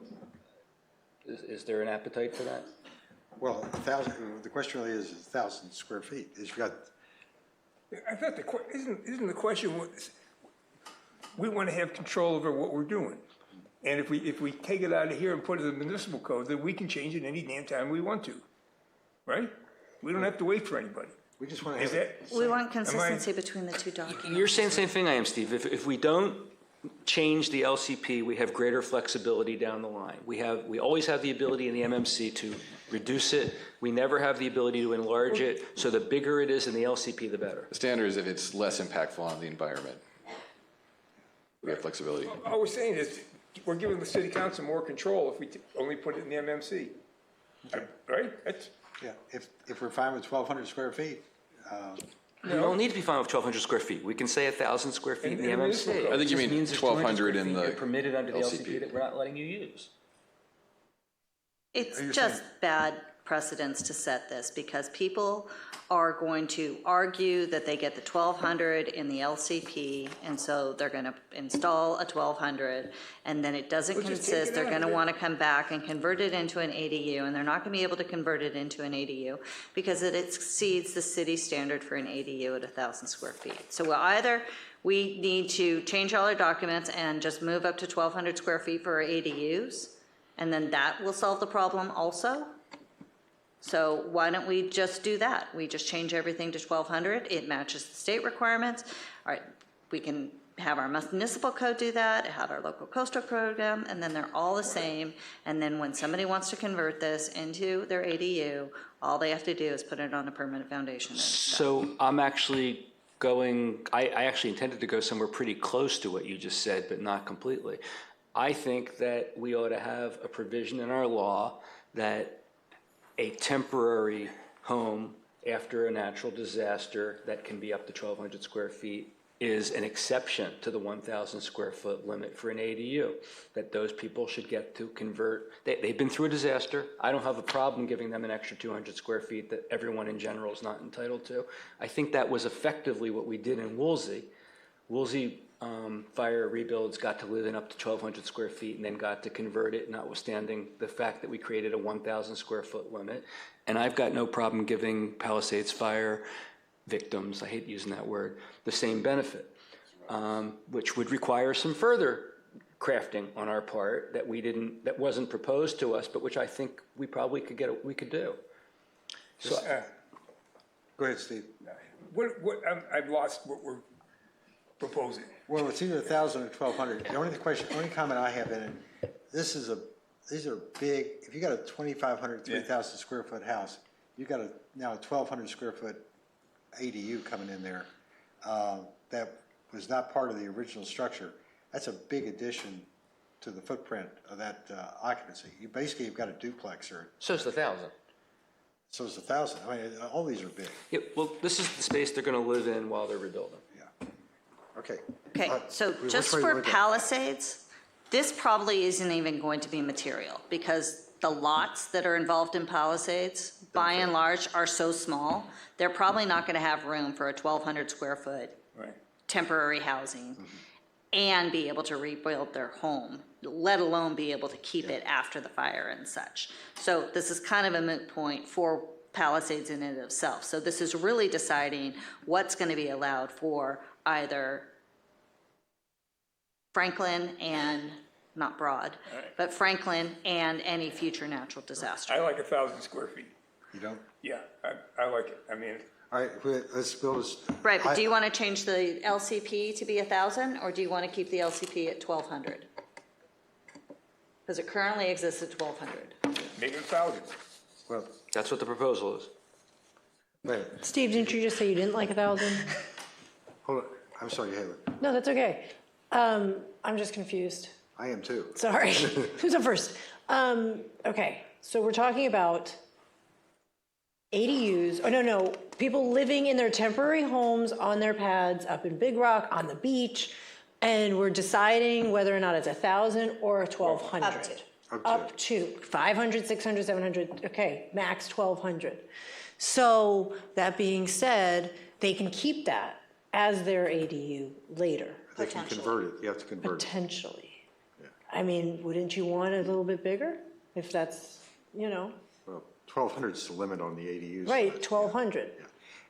Is there an appetite for that? Well, 1,000, the question really is 1,000 square feet. Is you got, I thought isn't the question, we want to have control over what we're doing. And if we take it out of here and put it in the municipal code, then we can change it any damn time we want to, right? We don't have to wait for anybody. we just want to Is have. that? We want consistency between the two documents. You're saying the same thing I am, Steve. If we don't change the LCP, we have greater flexibility down the line. We always have the ability in the MMC to reduce it. We never have the ability to enlarge it. So the bigger it is in the LCP, the better. The standard is if it's less impactful on the environment. We have flexibility. All we're saying is, we're giving the city council more control if we only put it in the MMC, right? That's, Yeah, if we're fine with 1,200 square feet, We don't need to be fine with 1,200 square feet. We can say 1,000 square feet in the MMC. I think you It just mean means there's 200 1,200 square in feet the that are permitted under the LCP. LCP that we're not letting you use. It's just bad precedence to set this because people are going to argue that they get the 1,200 in the LCP, and so they're going to install a 1,200, and then it doesn't Well, just take consist. it They're out going to of it. want to come back and convert it into an ADU, and they're not going to be able to convert it into an ADU because it exceeds the city standard for an ADU at 1,000 square feet. So either we need to change all our documents and just move up to 1,200 square feet for our ADUs, and then that will solve the problem also. So why don't we just do that? We just change everything to 1,200. It matches the state requirements. All right, we can have our municipal code do that, have our local coastal program, and then they're all the same. And then when somebody wants to convert this into their ADU, all they have to do is put it on a permanent foundation. And it's done. So I'm actually going, I actually intended to go somewhere pretty close to what you just said, but not completely. I think that we ought to have a provision in our law that a temporary home after a natural disaster that can be up to 1,200 square feet is an exception to the 1,000 square foot limit for an ADU, that those people should get to convert. They've been through a disaster. I don't have a problem giving them an extra 200 square feet that everyone in general is not entitled to. I think that was effectively what we did in Woolsey. Woolsey fire rebuilds got to live in up to 1,200 square feet and then got to convert it, notwithstanding the fact that we created a 1,000 square foot limit. And I've got no problem giving Palisades fire victims, I hate using that word, the same benefit, which would require some further crafting on our part that that wasn't proposed to us, but which I think we probably could do. So, go ahead, Steve. I've lost what we're proposing. Well, it's either 1,000 or 1,200. The only comment I have in it, these are big, if you got a 2,500, 3,000 square foot house, you got now a 1,200 square foot ADU coming in there that was not part of the original structure. That's a big addition to the footprint of that occupancy. You've got a duplex or. So it's 1,000. So it's 1,000. I mean, all these are big. Yeah, well, this is the space they're going to live in while they're rebuilding. Okay. Okay, so which just way do for we go? Palisades, this probably isn't even going to be material because the lots that are involved in Palisades, by and large, are so small, they're probably not going to have room for a 1,200 square foot temporary housing and be able to rebuild their home, let alone be able to keep it after the fire and such. So this is kind of a moot point for Palisades in and of itself. So this is really deciding what's going to be allowed for either Franklin and, not Broad, but Franklin and any future natural disaster. I like 1,000 square feet. You don't? Yeah, I like it. I mean. All right, let's build this. Right, but do you want to change the LCP to be 1,000 or do you want to keep the LCP at 1,200? Because it currently exists at 1,200. Make it 1,000. Well, that's what the proposal is. Wait, Steve, didn't you just say you didn't like 1,000? hold on. I'm sorry, Haley. No, that's okay. I'm just confused. I am too. Sorry. Who's up first? Okay, so we're talking about ADUs. Oh, no. People living in their temporary homes on their pads up in Big Rock, on the beach, and we're deciding whether or not it's 1,000 or 1,200. Up to 500, 600, 700. Okay, max 1,200. So that being said, they can keep that as their ADU later. They can convert it. You have to convert it. Potentially. I mean, wouldn't you want a little bit bigger? If that's, Well, 1,200 is the limit on the ADUs. Right, 1,200.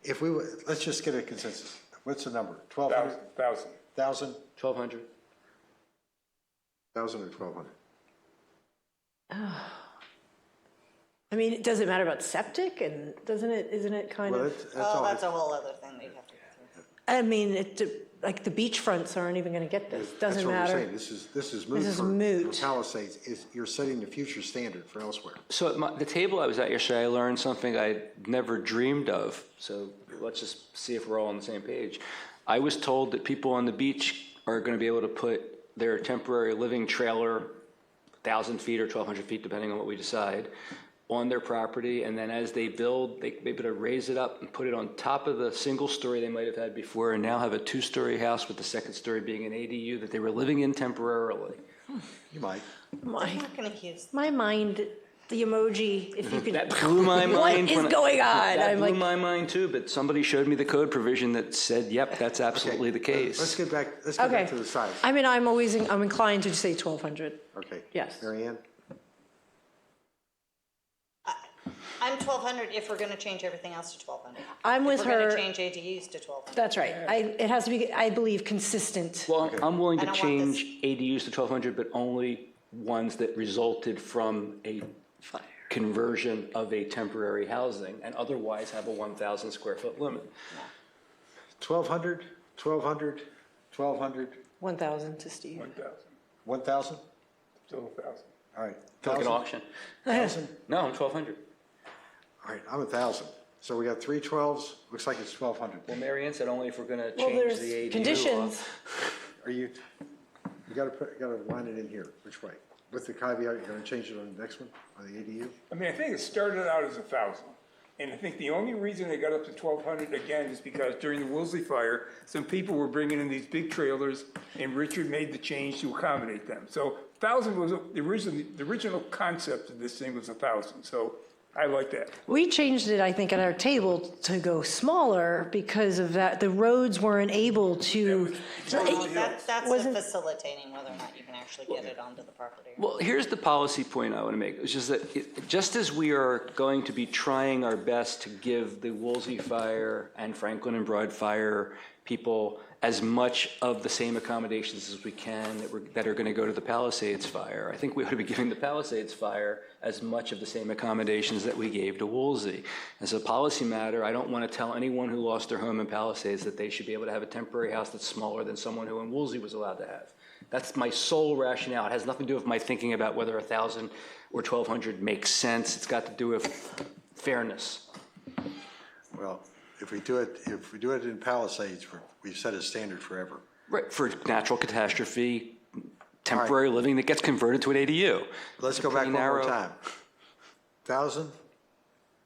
If we, let's just get a consensus. What's the number? 1,200? 1,000. 1,000? 1,200. 1,000 or 1,200? I mean, does it matter about septic and isn't it kind Well, of? That's a whole other thing that you have to go through. I mean, like the beachfronts aren't even going to get this. Doesn't matter. That's what we're saying. This is moot. This is for moot. Palisades. You're setting the future standard for elsewhere. So at the table I was at yesterday, I learned something I never dreamed of. So let's just see if we're all on the same page. I was told that people on the beach are going to be able to put their temporary living trailer 1,000 feet or 1,200 feet, depending on what we decide, on their property, and then as they build, they may be able to raise it up and put it on top of the single story they might have had before, and now have a 2-story house with the second story being an ADU that they were living in temporarily. You might. I'm not going to use. My mind, the emoji, if you could. That blew my mind. What is going on? That I'm blew like, my mind too, but somebody showed me the code provision that said, yep, that's absolutely the case. Let's get back to the size. I mean, I'm inclined to say 1,200. Okay. Yes. Mary Ann? I'm 1,200 if we're going to change everything else to 1,200. I'm with If we're her. going to change ADUs to 1,200. That's right. It has to be, I believe, consistent. Well, I'm willing I to don't want change ADUs to 1,200, but only ones that resulted from a conversion of a temporary housing, and otherwise have a 1,000 square foot limit. 1,200, 1,200, 1,200, 1,000 to Steve. 1,000. 1,000? Still 1,000. All right. Like an 1,000? auction. 1,000? No, I'm 1,200. All right, I'm 1,000. So we got 3 12s. Looks like it's 1,200. Well, Mary Ann said only if we're going to Well, change there's the ADU. conditions. Are you got to line it in here. Which way? With the caveat, you're going to change it on the next one, on the ADU? I mean, I think it started out as 1,000. And I think the only reason they got up to 1,200 again is because during the Woolsey fire, some people were bringing in these big trailers, and Richard made the change to accommodate them. So 1,000 was the original concept of this thing was 1,000. So I like that. We changed it, I think, at our table to go smaller because of that. The roads weren't able to. That's facilitating whether or not you can actually get it onto the property. Well, here's the policy point I want to make, which is that just as we are going to be trying our best to give the Woolsey Fire and Franklin and Broad Fire people as much of the same accommodations as we can that are going to go to the Palisades Fire, I think we ought to be giving the Palisades Fire as much of the same accommodations that we gave to Woolsey. As a policy matter, I don't want to tell anyone who lost their home in Palisades that they should be able to have a temporary house that's smaller than someone who in Woolsey was allowed to have. That's my sole rationale. It has nothing to do with my thinking about whether 1,000 or 1,200 makes sense. It's got to do with fairness. Well, if we do it in Palisades, we've set a standard forever. Right, for natural catastrophe, temporary living that gets converted to an ADU. Let's go back one more time. 1,000?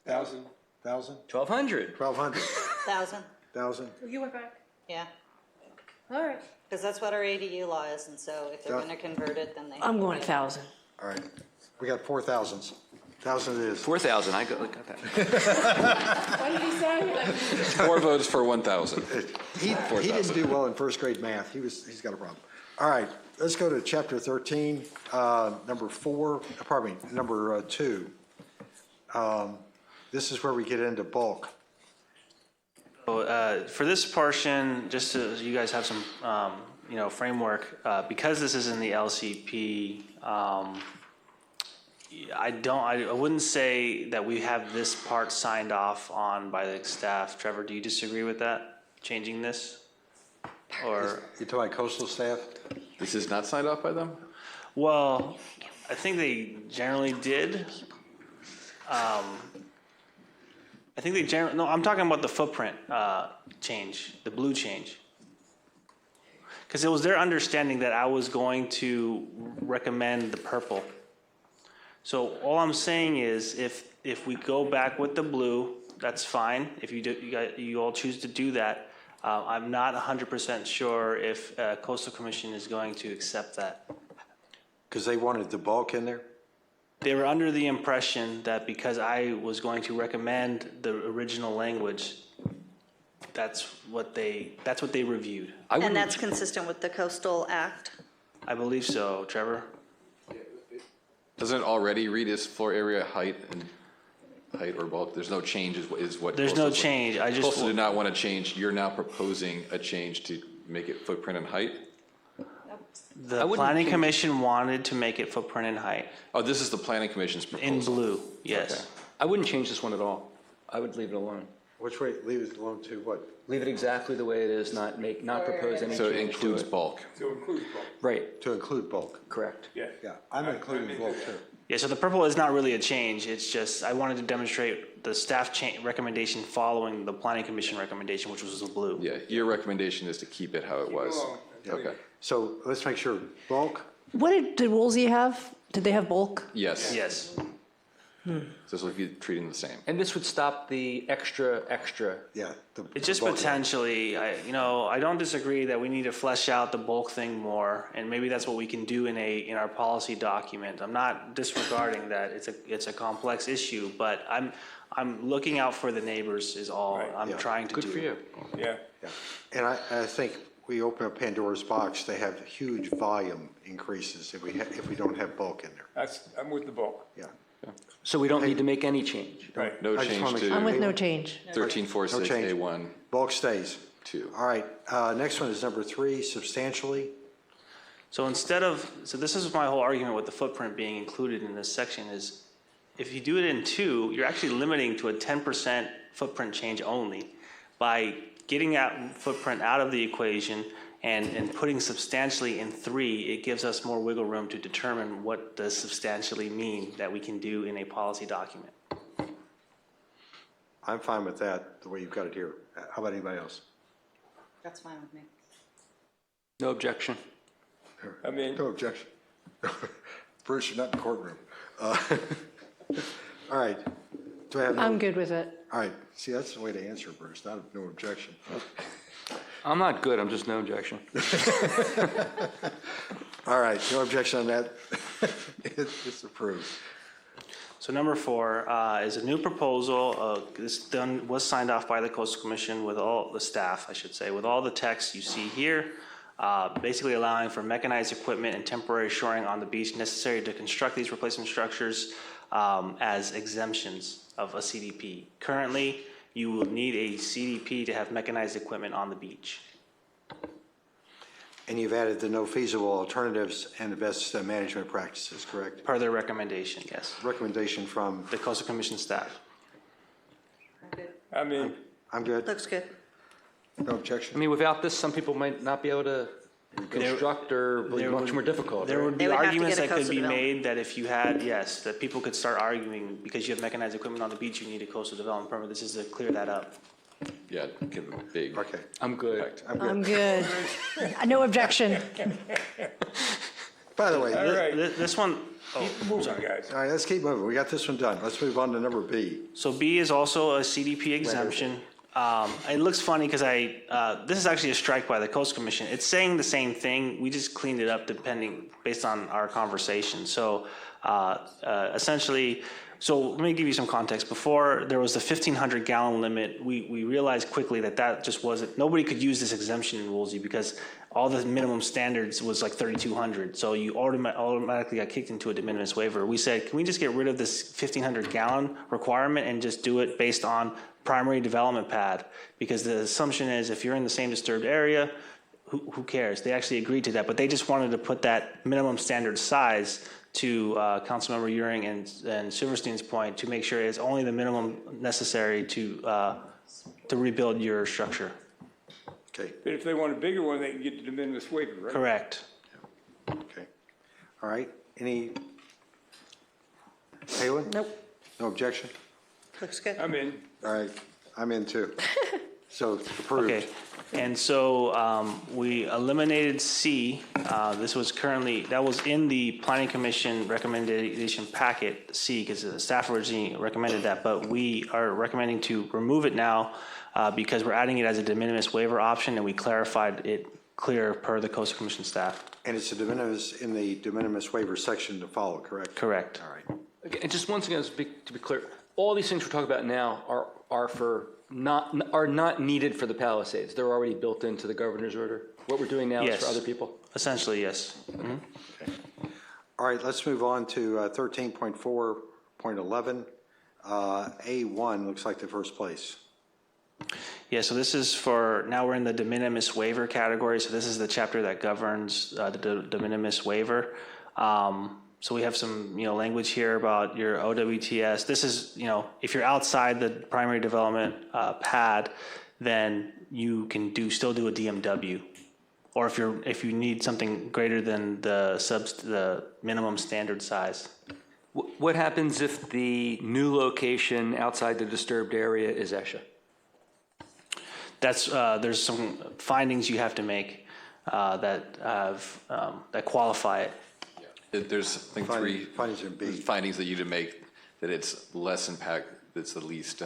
1,000. 1,000? 1,200. 1,200. 1,000. 1,000? You went back. Yeah. All right. Because that's what our ADU law is, and so if they're going to convert it, then they. I'm going 1,000. All right. We got 4,000s. 1,000 it is. 4,000, I got that. What did he say? 4 votes for 1,000. He didn't do well in first grade math. He's got a problem. All right, let's go to chapter 13, number 2. This is where we get into bulk. So, for this portion, just so you guys have some, framework, because this is in the LCP, I wouldn't say that we have this part signed off on by the staff. Trevor, do you disagree with that, changing this? Or You talking about coastal staff? This is not signed off by them? well, I think they generally did. No, I'm talking about the footprint change, the blue change. Because it was their understanding that I was going to recommend the purple. So all I'm saying is if we go back with the blue, that's fine. If you all choose to do that, I'm not 100% sure if Coastal Commission is going to accept that. Because they wanted the bulk in there? They were under the impression that because I was going to recommend the original language, that's what they reviewed. And that's consistent with the Coastal Act? I believe so, Trevor. Doesn't it already read as floor area height? And height or bulk? There's no change is what. There's no change. I just Coastal did not want to change. You're now proposing a change to make it footprint and height? The planning commission wanted to make it footprint and height. Oh, this is the planning commission's proposal? In blue, yes. Okay. I wouldn't change this one at all. I would leave it alone. Which way, leave it alone to what? Leave it exactly the way it is, not propose any change to it. So it includes bulk? So include bulk. Right, To include bulk. correct. Yeah. Yeah, I'm including bulk too. Yeah, so the purple is not really a change. It's just, I wanted to demonstrate the staff recommendation following the planning commission recommendation, which was the blue. Yeah, your recommendation is to keep it how it was? Okay. So let's make sure, bulk, What did Woolsey have? Did they have bulk? Yes. Yes. So this will be treating the same. And this would stop the extra. yeah. It's just potentially, I don't disagree that we need to flesh out the bulk thing more, and maybe that's what we can do in our policy document. I'm not disregarding that. It's a complex issue, but I'm looking out for the neighbors is all I'm trying to do. Good for you. Yeah. Yeah. And I think we open up Pandora's box, they have huge volume increases if we don't have bulk in there. I'm with the bulk. Yeah. So we don't need to make any change. Right. No I just wanna change make to I'm with no change. 1346 No change. A1 Bulk stays. 2. All right, next one is number 3, substantially. So this is my whole argument with the footprint being included in this section is, if you do it in 2, you're actually limiting to a 10% footprint change only. By getting that footprint out of the equation and putting substantially in 3, it gives us more wiggle room to determine what does substantially mean that we can do in a policy document. I'm fine with that, the way you've got it here. How about anybody else? That's fine with me. No objection. I mean, No objection. Bruce, you're not in the courtroom. All right. Do I have no? I'm good with it. All right. See, that's the way to answer, Bruce, not no objection. I'm not good, I'm just no objection. All right, no objection on that. It's approved. So number 4 is a new proposal. This was signed off by the Coastal Commission with all the staff, I should say, with all the text you see here, basically allowing for mechanized equipment and temporary shoring on the beach necessary to construct these replacement structures as exemptions of a CDP. Currently, you will need a CDP to have mechanized equipment on the beach. And you've added the no feasible alternatives and the best management practices, correct? Per their recommendation, yes. Recommendation from? The Coastal Commission staff. I mean, I'm good. Looks good. No objection. I mean, without this, some people might not be able to construct or be much more difficult. There right? would be They would have to arguments get a that could coastal be development. made that if you had, yes, that people could start arguing because you have mechanized equipment on the beach, you need a coastal development permit. This is to clear that up. Yeah, give them a big. Okay. I'm good. I'm good. No objection. By the way, all right, This one, keep moving, guys. all right, let's keep moving. We got this one done. Let's move on to number B. so B is also a CDP exemption. It looks funny because this is actually a strike by the Coastal Commission. It's saying the same thing. We just cleaned it up based on our conversation. So essentially, so let me give you some context. Before there was the 1,500 gallon limit, we realized quickly that just wasn't, nobody could use this exemption in Woolsey because all the minimum standards was like 3,200. So you automatically got kicked into a de minimis waiver. We said, can we just get rid of this 1,500 gallon requirement and just do it based on primary development pad? Because the assumption is if you're in the same disturbed area, who cares? They actually agreed to that, but they just wanted to put that minimum standard size to Councilmember Euring and Silverstein's point to make sure it's only the minimum necessary to rebuild your structure. Okay. But if they want a bigger one, they can get the de minimis waiver, right? Correct. Okay. All right. Any? Palin? Nope. No objection? Looks good. I'm in. All right. I'm in too. So approved. Okay. And so we eliminated C. That was in the Planning Commission recommendation packet, C, because the staff originally recommended that, but we are recommending to remove it now because we're adding it as a de minimis waiver option, and we clarified it clear per the Coastal Commission staff. And it's a de minimis in the de minimis waiver section to follow, correct? Correct. All right. Okay, and just once again, to be clear, all these things we're talking about now are not needed for the Palisades. They're already built into the governor's order. What we're doing now is for other people. Essentially, yes. Mm-hmm. Okay. All right, let's move on to 13.4.11. A1 looks like the first place. Yeah, so this is for, now we're in the de minimis waiver category. So this is the chapter that governs the de minimis waiver. So we have some, language here about your OWTS. This is, if you're outside the primary development pad, then you can still do a DMW. Or if you need something greater than the minimum standard size. What happens if the new location outside the disturbed area is ESHA? There's some findings you have to make that qualify it. There's, I think, three findings in B. findings that you need to make, that it's less impact, that's the least,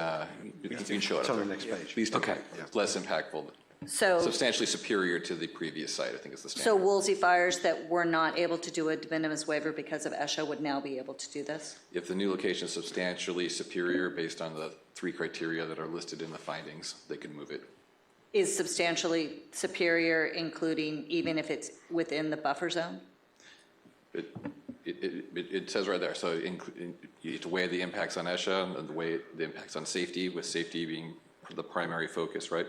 you can show it. It's on the next page. Least impact, less impactful, So, substantially superior to the previous site, I think is the standard. so Woolsey Fires that were not able to do a de minimis waiver because of ESHA would now be able to do this? If the new location is substantially superior based on the 3 criteria that are listed in the findings, they can move it. Is substantially superior including even if it's within the buffer zone? It says right there, so you have to weigh the impacts on ESHA and the impacts on safety, with safety being the primary focus, right?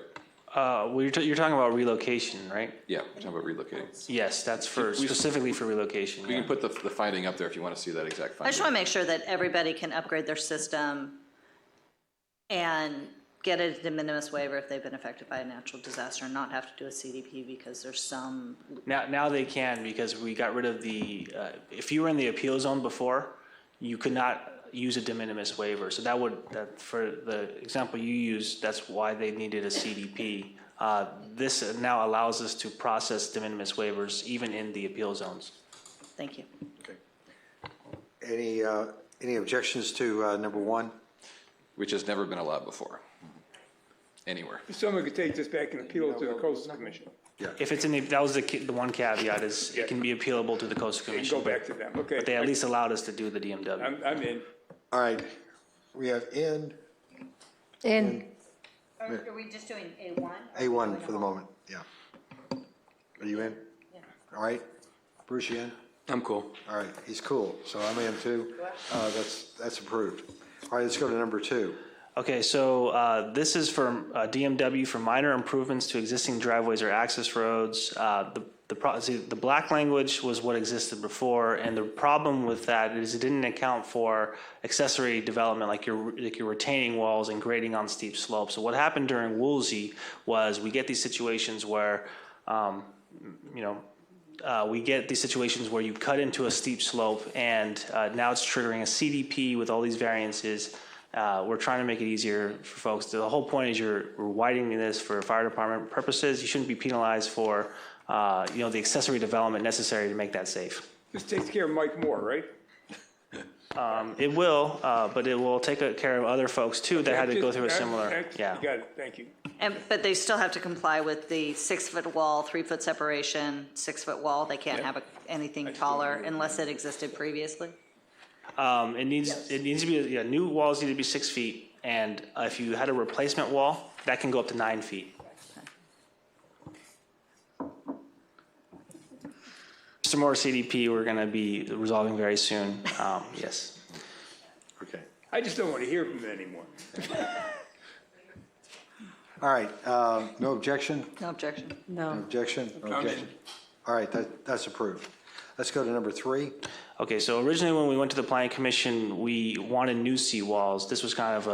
You're talking about relocation, right? Yeah, we're talking about relocating. Yes, that's specifically for relocation. We can put the finding up there if you want to see that exact finding. I just want to make sure that everybody can upgrade their system and get a de minimis waiver if they've been affected by a natural disaster and not have to do a CDP because there's some. Now they can, because we got rid of if you were in the appeal zone before, you could not use a de minimis waiver. So for the example you used, that's why they needed a CDP. This now allows us to process de minimis waivers even in the appeal zones. Thank you. Okay. Any objections to number 1? Which has never been allowed before, anywhere. Someone could take this back and appeal it to the Coastal Commission. Yeah. If it's that was the one caveat is it can be appealable to the Coastal Commission. Go back to them, okay. But they at least allowed us to do the DMW. I'm in. All right. We have In. Are we just doing A1? A1 for the moment, yeah. Are you in? Yeah. All right. Bruce, you in? I'm cool. All right, he's cool, so I'm in too. That's approved. All right, let's go to number 2. Okay, so this is for DMW for minor improvements to existing driveways or access roads. The black language was what existed before, and the problem with that is it didn't account for accessory development like your retaining walls and grading on steep slopes. So what happened during Woolsey was we get these situations where, you cut into a steep slope and now it's triggering a CDP with all these variances. We're trying to make it easier for folks. The whole point is we're widening this for fire department purposes. You shouldn't be penalized for the accessory development necessary to make that safe. This takes care of Mike Moore, right? It will, but it will take care of other folks too that had to go through a similar, yeah. You got it, thank you. But they still have to comply with the 6-foot wall, 3-foot separation, 6-foot wall. They can't have anything taller unless it existed previously. It needs to be, new walls need to be 6 feet, and if you had a replacement wall, that can go up to 9 feet. Some more CDP we're going to be resolving very soon. Yes. Okay. I just don't want to hear from him anymore. All right, no objection? No objection. No No. objection? No objection. All right, that's approved. Let's go to number 3. Okay, so originally when we went to the Planning Commission, we wanted new seawalls. This was kind of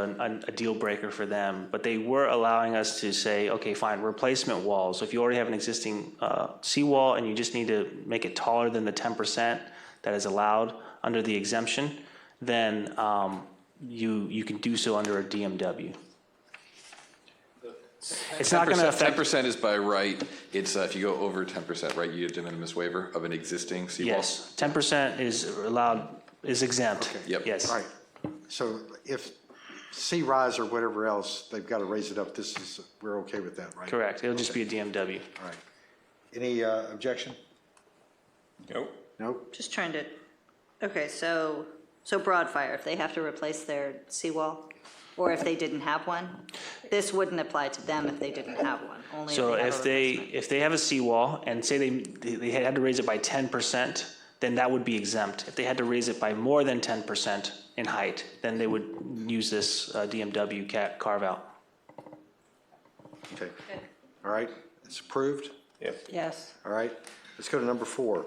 a deal breaker for them, but they were allowing us to say, okay, fine, replacement walls. So if you already have an existing seawall and you just need to make it taller than the 10% that is allowed under the exemption, then you can do so under a DMW. It's not going to affect. 10% is by right. It's if you go over 10%, right? You get a de minimis waiver of an existing seawall. Yes, 10% is allowed, is exempt. Okay. Yep. Yes. All right, so if sea rise or whatever else, they've got to raise it up, we're okay with that, right? Correct, it'll just be a DMW. All right. Any objection? Nope. Nope. Just trying to, okay, so Broadfire, if they have to replace their seawall, or if they didn't have one, this wouldn't apply to them if they didn't have one, only So if they have a replacement. if they have a seawall and say they had to raise it by 10%, then that would be exempt. If they had to raise it by more than 10% in height, then they would use this DMW carve-out. Okay. All right, it's approved? Yep. Yes. All right, let's go to number 4.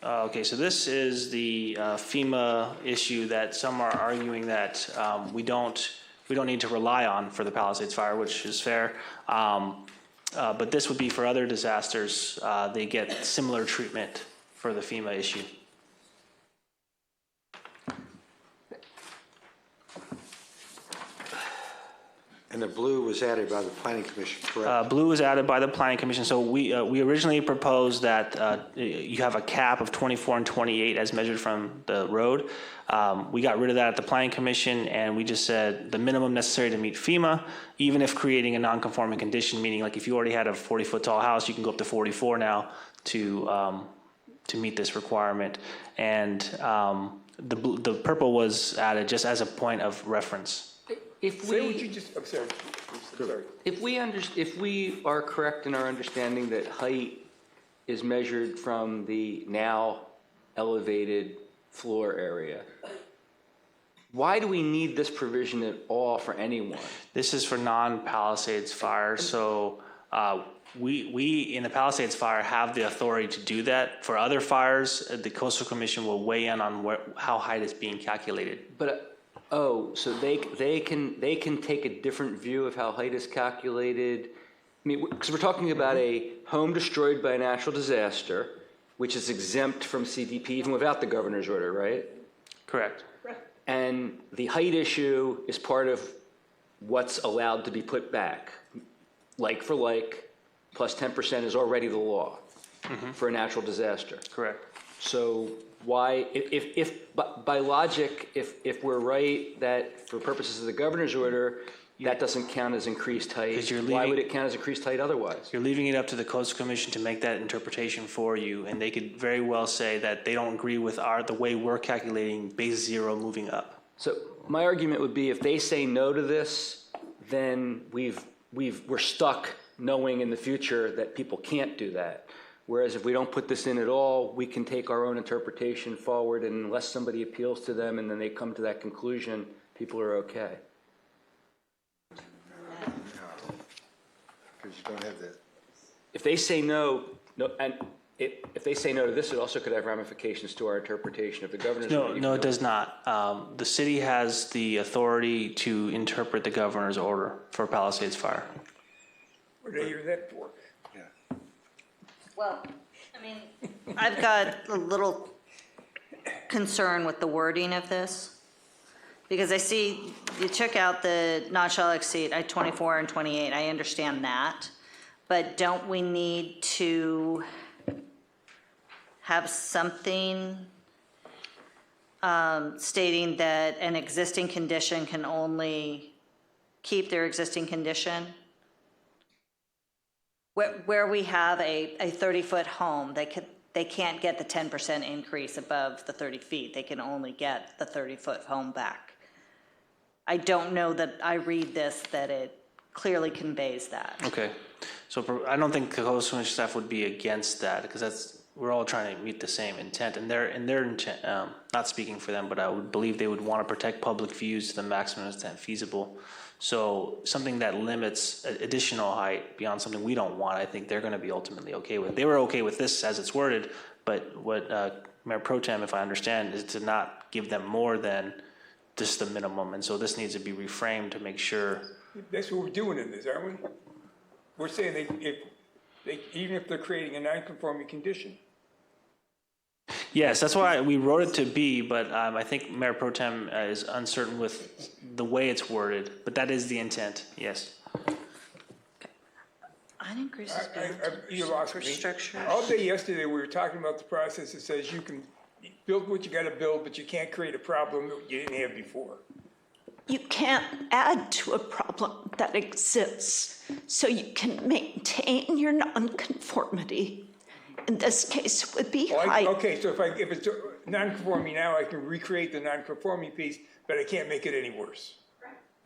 Okay, so this is the FEMA issue that some are arguing that we don't need to rely on for the Palisades fire, which is fair. But this would be for other disasters. They get similar treatment for the FEMA issue. And the blue was added by the Planning Commission, correct? Blue was added by the Planning Commission. So we originally proposed that you have a cap of 24 and 28 as measured from the road. We got rid of that at the Planning Commission, and we just said the minimum necessary to meet FEMA, even if creating a non-conforming condition, meaning like if you already had a 40-foot tall house, you can go up to 44 now to meet this requirement. And the purple was added just as a point of reference. Say what you just, I'm sorry. If we are correct in our understanding that height is measured from the now elevated floor area, why do we need this provision at all for anyone? This is for non-Palisades fire, so we in the Palisades fire have the authority to do that. For other fires, the Coastal Commission will weigh in on how height is being calculated. But so they can take a different view of how height is calculated. I mean, because we're talking about a home destroyed by a natural disaster, which is exempt from CDP even without the governor's order, right? Correct. And the height issue is part of what's allowed to be put back. Like for like, plus 10% is already the law for a natural disaster. Correct. So why, if by logic, if we're right that for purposes of the governor's order, that doesn't count as increased height, why would it count as increased height otherwise? You're leaving it up to the Coastal Commission to make that interpretation for you, and they could very well say that they don't agree with the way we're calculating base 0 moving up. So my argument would be if they say no to this, then we're stuck knowing in the future that people can't do that. Whereas if we don't put this in at all, we can take our own interpretation forward, and unless somebody appeals to them and then they come to that conclusion, people are okay. Because you don't have the... If they say no, and if they say no to this, it also could have ramifications to our interpretation of the governor's order. No, it does not. The city has the authority to interpret the governor's order for Palisades fire. What do they hear that for? Well, I mean, I've got a little concern with the wording of this, because I see you took out the not shall exceed 24 and 28. I understand that, but don't we need to have something stating that an existing condition can only keep their existing condition? Where we have a 30-foot home, they can't get the 10% increase above the 30 feet. They can only get the 30-foot home back. I don't know that I read this that it clearly conveys that. Okay, so I don't think the Coastal Commission staff would be against that, because we're all trying to meet the same intent, and their intent, not speaking for them, but I would believe they would want to protect public views to the maximum extent feasible. So something that limits additional height beyond something we don't want, I think they're going to be ultimately okay with. They were okay with this as it's worded, but what Mayor Pro Tem, if I understand, is to not give them more than just the minimum. And so this needs to be reframed to make sure. That's what we're doing in this, aren't we? We're saying even if they're creating a non-conforming condition. Yes, that's why we wrote it to B, but I think Mayor Pro Tem is uncertain with the way it's worded, but that is the intent, yes. Height increases You lost me. structures. All day yesterday, we were talking about the process that says you can build what you got to build, but you can't create a problem that you didn't have before. You can't add to a problem that exists, so you can maintain your nonconformity. In this case, it would be height. Okay, so if it's non-conforming now, I can recreate the non-conforming piece, but I can't make it any worse.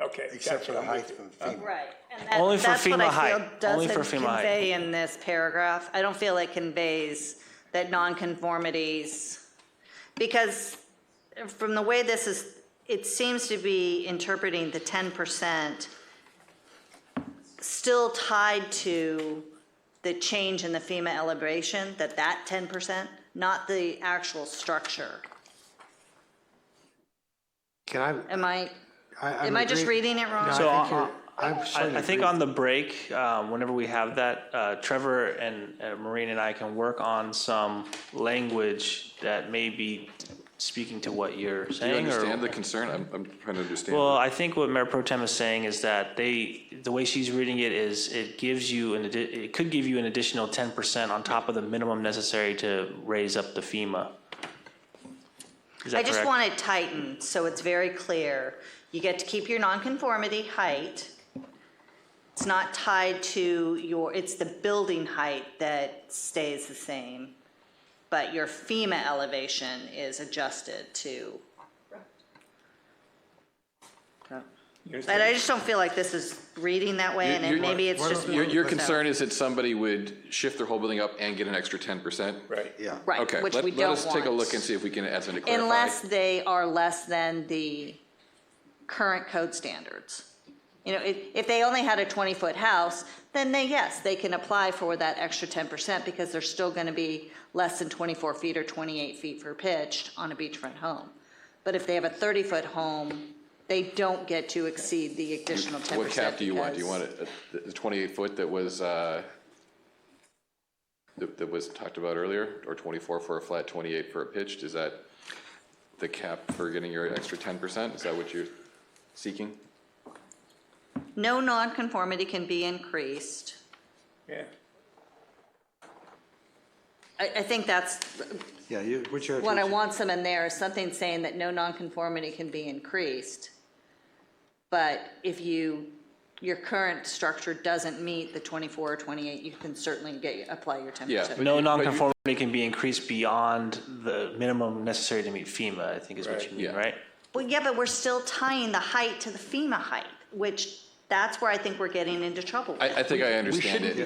Okay. Except for the height from FEMA. Right. Only for that's what FEMA I height. feel Only for doesn't FEMA height. convey in this paragraph. I don't feel it conveys that nonconformities, because from the way this is, it seems to be interpreting the 10% still tied to the change in the FEMA elevation, that 10%, not the actual structure. Am I just reading it wrong? So I I think on the break, whenever we have that, Trevor and Maureen and I can work on some language that may be speaking to what you're Do saying. you understand the concern? I'm trying to understand. Well, I think what Mayor Pro Tem is saying is that the way she's reading it is it gives you it could give you an additional 10% on top of the minimum necessary to raise up the FEMA. Is that I just correct? want it tightened, so it's very clear. You get to keep your nonconformity height. It's not tied to it's the building height that stays the same, but your FEMA elevation is adjusted to. But I just don't feel like this is reading that way, and maybe it's just. Your concern is that somebody would shift their whole building up and get an extra 10%? Right. Yeah. Right, Okay, which we let don't us take a want. look and see if we can add something to clarify. Unless they are less than the current code standards. You know, if they only had a 20-foot house, then yes, they can apply for that extra 10% because they're still going to be less than 24 feet or 28 feet for pitched on a beachfront home. But if they have a 30-foot home, they don't get to exceed the additional 10%. What cap do you want? Do you want the 28-foot that was talked about earlier, or 24 for a flat, 28 for a pitched? Is that the cap for getting your extra 10%? Is that what you're seeking? No nonconformity can be increased. Yeah. I think that's Yeah, what I want some in there, is something saying that no nonconformity can be increased. But if your current structure doesn't meet the 24 or 28, you can certainly apply your 10%. Yeah, No nonconformity can be increased beyond the minimum necessary to meet FEMA, I think is what you mean, right? Well, yeah, but we're still tying the height to the FEMA height, which that's where I think we're getting into trouble. I think I understand it.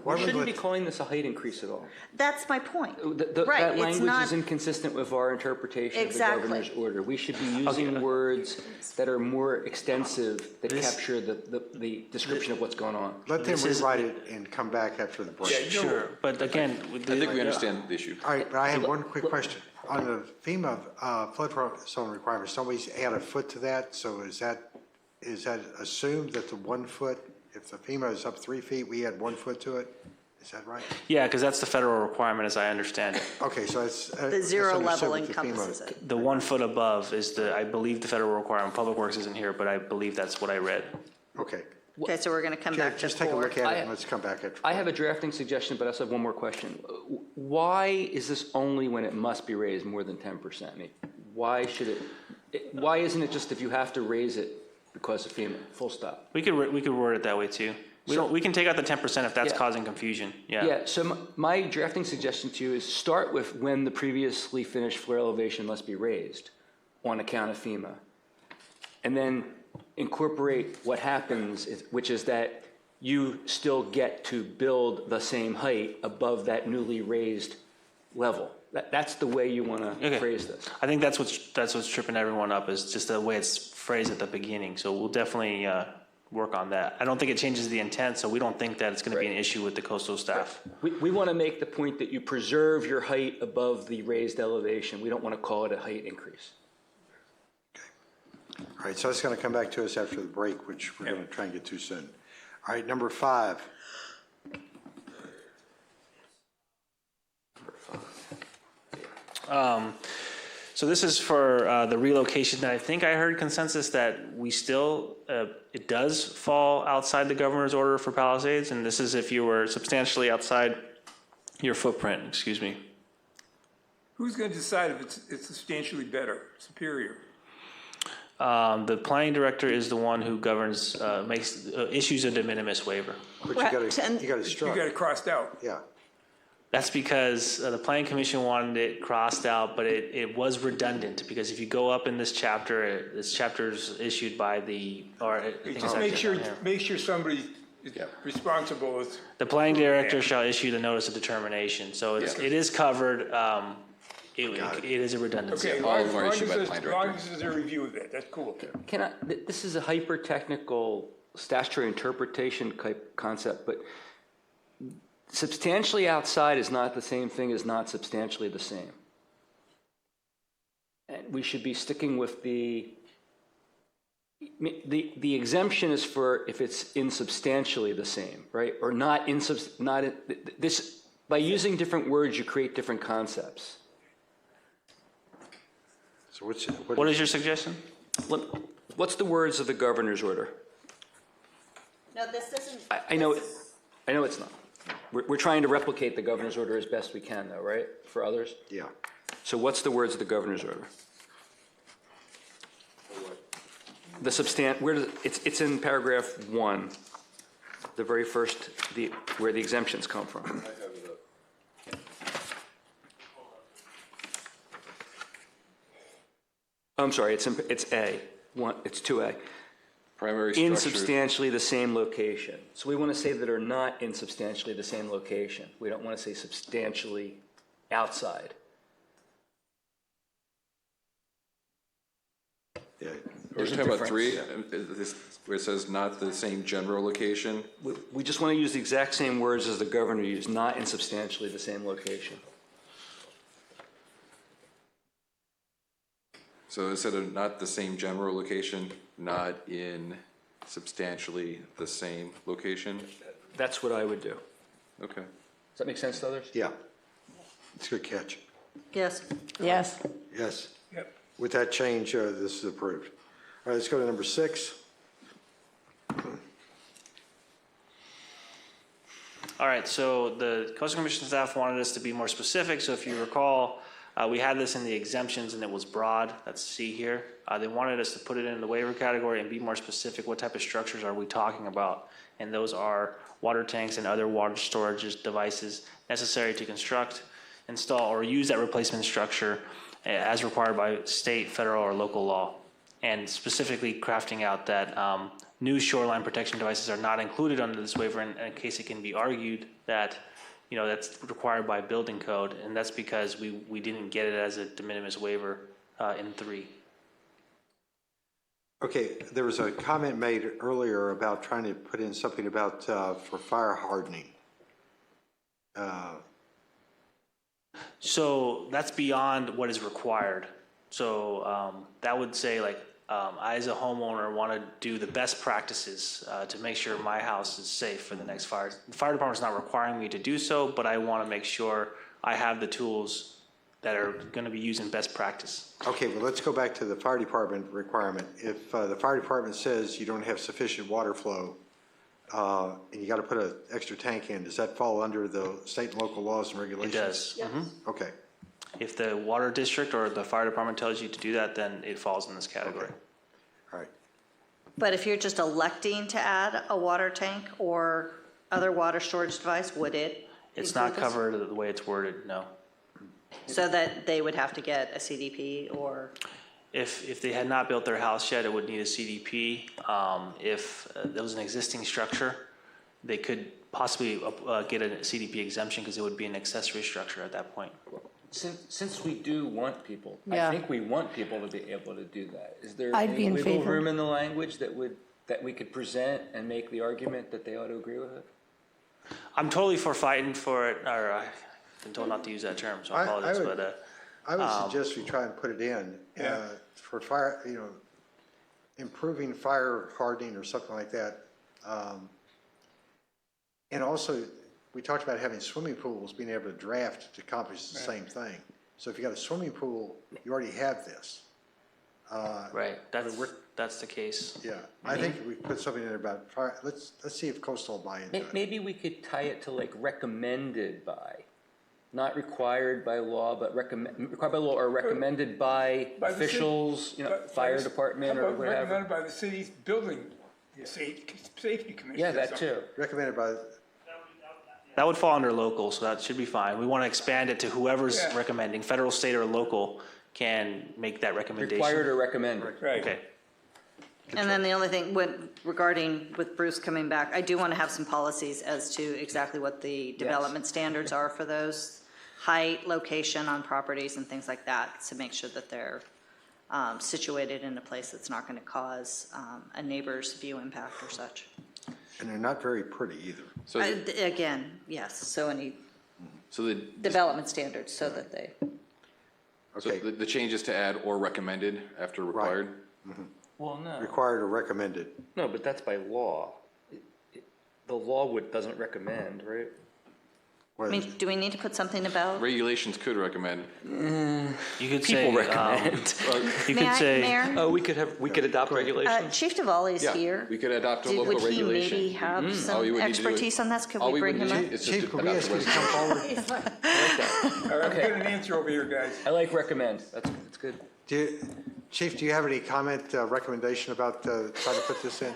We shouldn't be calling this a height increase at all. That's my point. That language is inconsistent with our interpretation of the governor's order. We should be using words that are more extensive, that capture the description of what's going on. Let them rewrite it and come back after the break. Yeah, sure, but again. I think we understand the issue. All right, but I have one quick question. On the FEMA flood zone requirements, don't we add a foot to that? So is that assumed that the 1 foot, if the FEMA is up 3 feet, we add 1 foot to it? Is that right? Yeah, because that's the federal requirement, as I understand it. Okay, so it's. The zero level encompasses it. The 1 foot above is I believe the federal requirement. Public Works isn't here, but I believe that's what I read. Okay. Okay, so we're going to come back to Just take a look at it I- and let's come back after. I have a drafting suggestion, but I also have one more question. Why is this only when it must be raised more than 10%? I mean, why isn't it just if you have to raise it because of FEMA, full stop? We could word it that way too. We can take out the 10% if that's causing confusion. Yeah. Yeah, so my drafting suggestion to you is start with when the previously finished floor elevation must be raised on account of FEMA. And then incorporate what happens, which is that you still get to build the same height above that newly raised level. That's the way you want to phrase this. I think that's what's tripping everyone up, is just the way it's phrased at the beginning. So we'll definitely work on that. I don't think it changes the intent, so we don't think that it's going to be an issue with the coastal staff. We want to make the point that you preserve your height above the raised elevation. We don't want to call it a height increase. All right, so it's going to come back to us after the break, which we're going to try and get to soon. All right, number 5. So this is for the relocation. I think I heard consensus that we still, it does fall outside the governor's order for Palisades, and this is if you were substantially outside your footprint, excuse me. Who's going to decide if it's substantially better, superior? The planning director is the one who governs, issues a de minimis waiver. But you got it struck. You got it crossed out. Yeah. That's because the planning commission wanted it crossed out, but it was redundant, because if you go up in this chapter is issued by the, or Just make sure somebody responsible as. The planning director shall issue the notice of determination, so it is covered, it is a redundancy. Okay, as long as there's a review of it, that's cool. This is a hyper-technical statutory interpretation type concept, but substantially outside is not the same thing as not substantially the same. And we should be sticking with the exemption is for if it's insubstantially the same, right? Or not this, by using different words, you create different concepts. So what is your suggestion? What's the words of the governor's order? No, this isn't. I know it's not. We're trying to replicate the governor's order as best we can, though, right? For others? Yeah. So what's the words of the governor's order? It's in paragraph 1, the very first, where the exemptions come from. I'm sorry, it's A. It's 2A. Primary structure. In substantially the same location. So we want to say that are not in substantially the same location. We don't want to say substantially outside. Yeah. We're talking about 3, where it says not the same general location. We just want to use the exact same words as the governor used, not in substantially the same location. So instead of not the same general location, not in substantially the same location? That's what I would do. Okay. Does that make sense to others? Yeah. It's a good catch. Yes. Yes. Yes. Yep. With that change, this is approved. All right, let's go to number 6. All right, so the Coastal Commission staff wanted us to be more specific, so if you recall, we had this in the exemptions and it was broad, that's C here. They wanted us to put it in the waiver category and be more specific, what type of structures are we talking about? And those are water tanks and other water storage devices necessary to construct, install, or use that replacement structure as required by state, federal, or local law. And specifically crafting out that new shoreline protection devices are not included under this waiver in case it can be argued that that's required by building code, and that's because we didn't get it as a de minimis waiver in 3. Okay, there was a comment made earlier about trying to put in something about for fire hardening. So that's beyond what is required. So that would say I as a homeowner want to do the best practices to make sure my house is safe for the next fire. The fire department's not requiring me to do so, but I want to make sure I have the tools that are going to be used in best practice. Okay, well, let's go back to the fire department requirement. If the fire department says you don't have sufficient water flow and you got to put an extra tank in, does that fall under the state and local laws and regulations? It does. Yes. Okay. If the water district or the fire department tells you to do that, then it falls in this category. Okay. All right. But if you're just electing to add a water tank or other water storage device, would it? It's not include this? covered the way it's worded, no. So that they would have to get a CDP or? If they had not built their house yet, it would need a CDP. If there was an existing structure, they could possibly get a CDP exemption because it would be an accessory structure at that point. Since we do want people, Yeah. I think we want people to be able to do that. Is there I'd be any in wiggle favor. room in the language that we could present and make the argument that they ought to agree with it? I'm totally for fighting for it, or I've been told not to use that term, so I apologize. I would suggest we try and put it in for fire, improving fire hardening or something like that. And also, we talked about having swimming pools, being able to draft to accomplish the same thing. So if you got a swimming pool, you already have this. Right, that's the case. Yeah, I think we put something in there about fire. Let's see if coastal will buy into it. Maybe we could tie it to recommended by, not required by law, but required by law or recommended by officials, fire department or whatever. Recommended by the city's building safety commission. Yeah, that too. Recommended by. That would fall under local, so that should be fine. We want to expand it to whoever's recommending, federal, state, or local can make that recommendation. Required or recommended. Right. Okay. And then the only thing regarding with Bruce coming back, I do want to have some policies as to exactly what the development standards are for those, height, location on properties and things like that, to make sure that they're situated in a place that's not going to cause a neighbor's view impact or such. And they're not very pretty either. So, Again, yes, so any so the development standards so that they. Okay. So the change is to add or recommended after required? Well, no. Required or recommended. No, but that's by law. The law doesn't recommend, right? I mean, do we need to put something about? Regulations could recommend. You could say. People recommend. You May could I, say. Mayor? We could adopt regulations. Chief Diwali's Yeah, here. we could adopt a local Would he regulation. maybe have All you some would need to do expertise on this? Could all we would bring him need up? to do is Chief, just could we adopt ask the you to come resolution. forward? I'm getting an answer over here, guys. I like recommend. That's good. Chief, do you have any comment, recommendation about trying to put this in?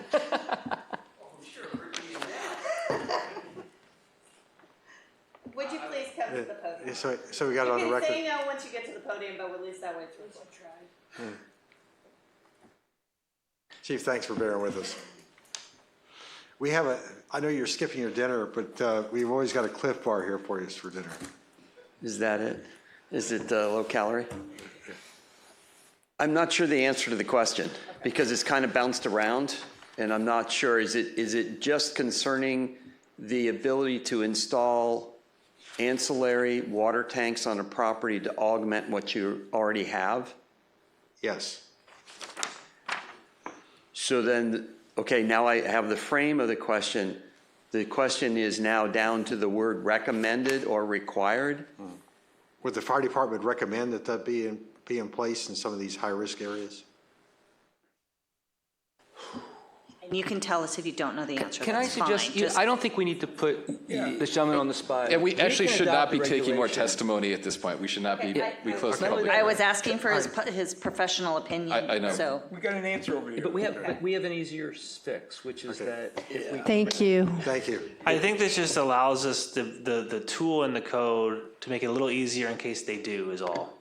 Would you please come to the podium? So we got it on the record. You can say no once you get to the podium, but at least that way it's worth a try. Chief, thanks for bearing with us. We have I know you're skipping your dinner, but we've always got a Cliff Bar here for you for dinner. Is that it? Is it low calorie? I'm not sure the answer to the question because it's kind of bounced around and I'm not sure. Is it just concerning the ability to install ancillary water tanks on a property to augment what you already have? Yes. So then, okay, now I have the frame of the question. The question is now down to the word recommended or required. Would the fire department recommend that be in place in some of these high-risk areas? And you can tell us if you don't know the answer. Can I that's suggest, fine. I don't think we need to put this gentleman on the spot. And we actually can should adopt not be the taking more regulation. testimony at this point. We should not be close to public. I was asking for his professional opinion. I know. So We got an answer over here. But we have an easier fix, which is that if we. Thank you. Thank you. I think this just allows us the tool in the code to make it a little easier in case they do is all.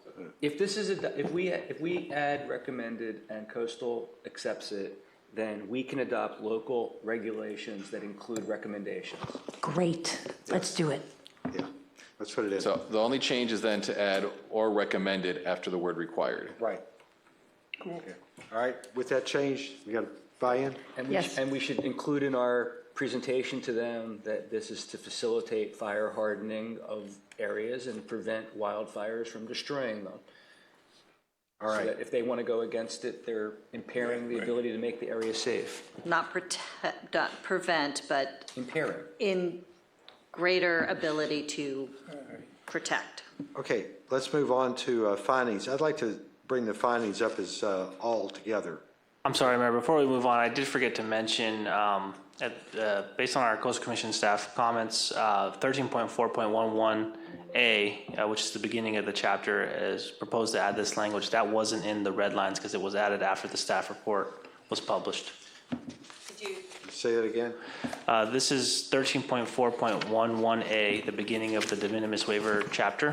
If this is if we add recommended and coastal accepts it, then we can adopt local regulations that include recommendations. Great. Let's do it. Yeah, let's put it in. So the only change is then to add or recommended after the word required. Right. Cool. All right, with that change, we got to buy in? And we should include in our presentation to them that this is to facilitate fire hardening of areas and prevent wildfires from destroying them. All right. So that if they want to go against it, they're impairing the ability to make the area safe. not prevent, but Impairing. in greater ability to protect. Okay, let's move on to findings. I'd like to bring the findings up as all together. I'm sorry, Mayor, before we move on, I did forget to mention, based on our Coastal Commission staff comments, 13.4.11A, which is the beginning of the chapter, is proposed to add this language. That wasn't in the red lines because it was added after the staff report was published. Say that again? This is 13.4.11A, the beginning of the de minimis waiver chapter.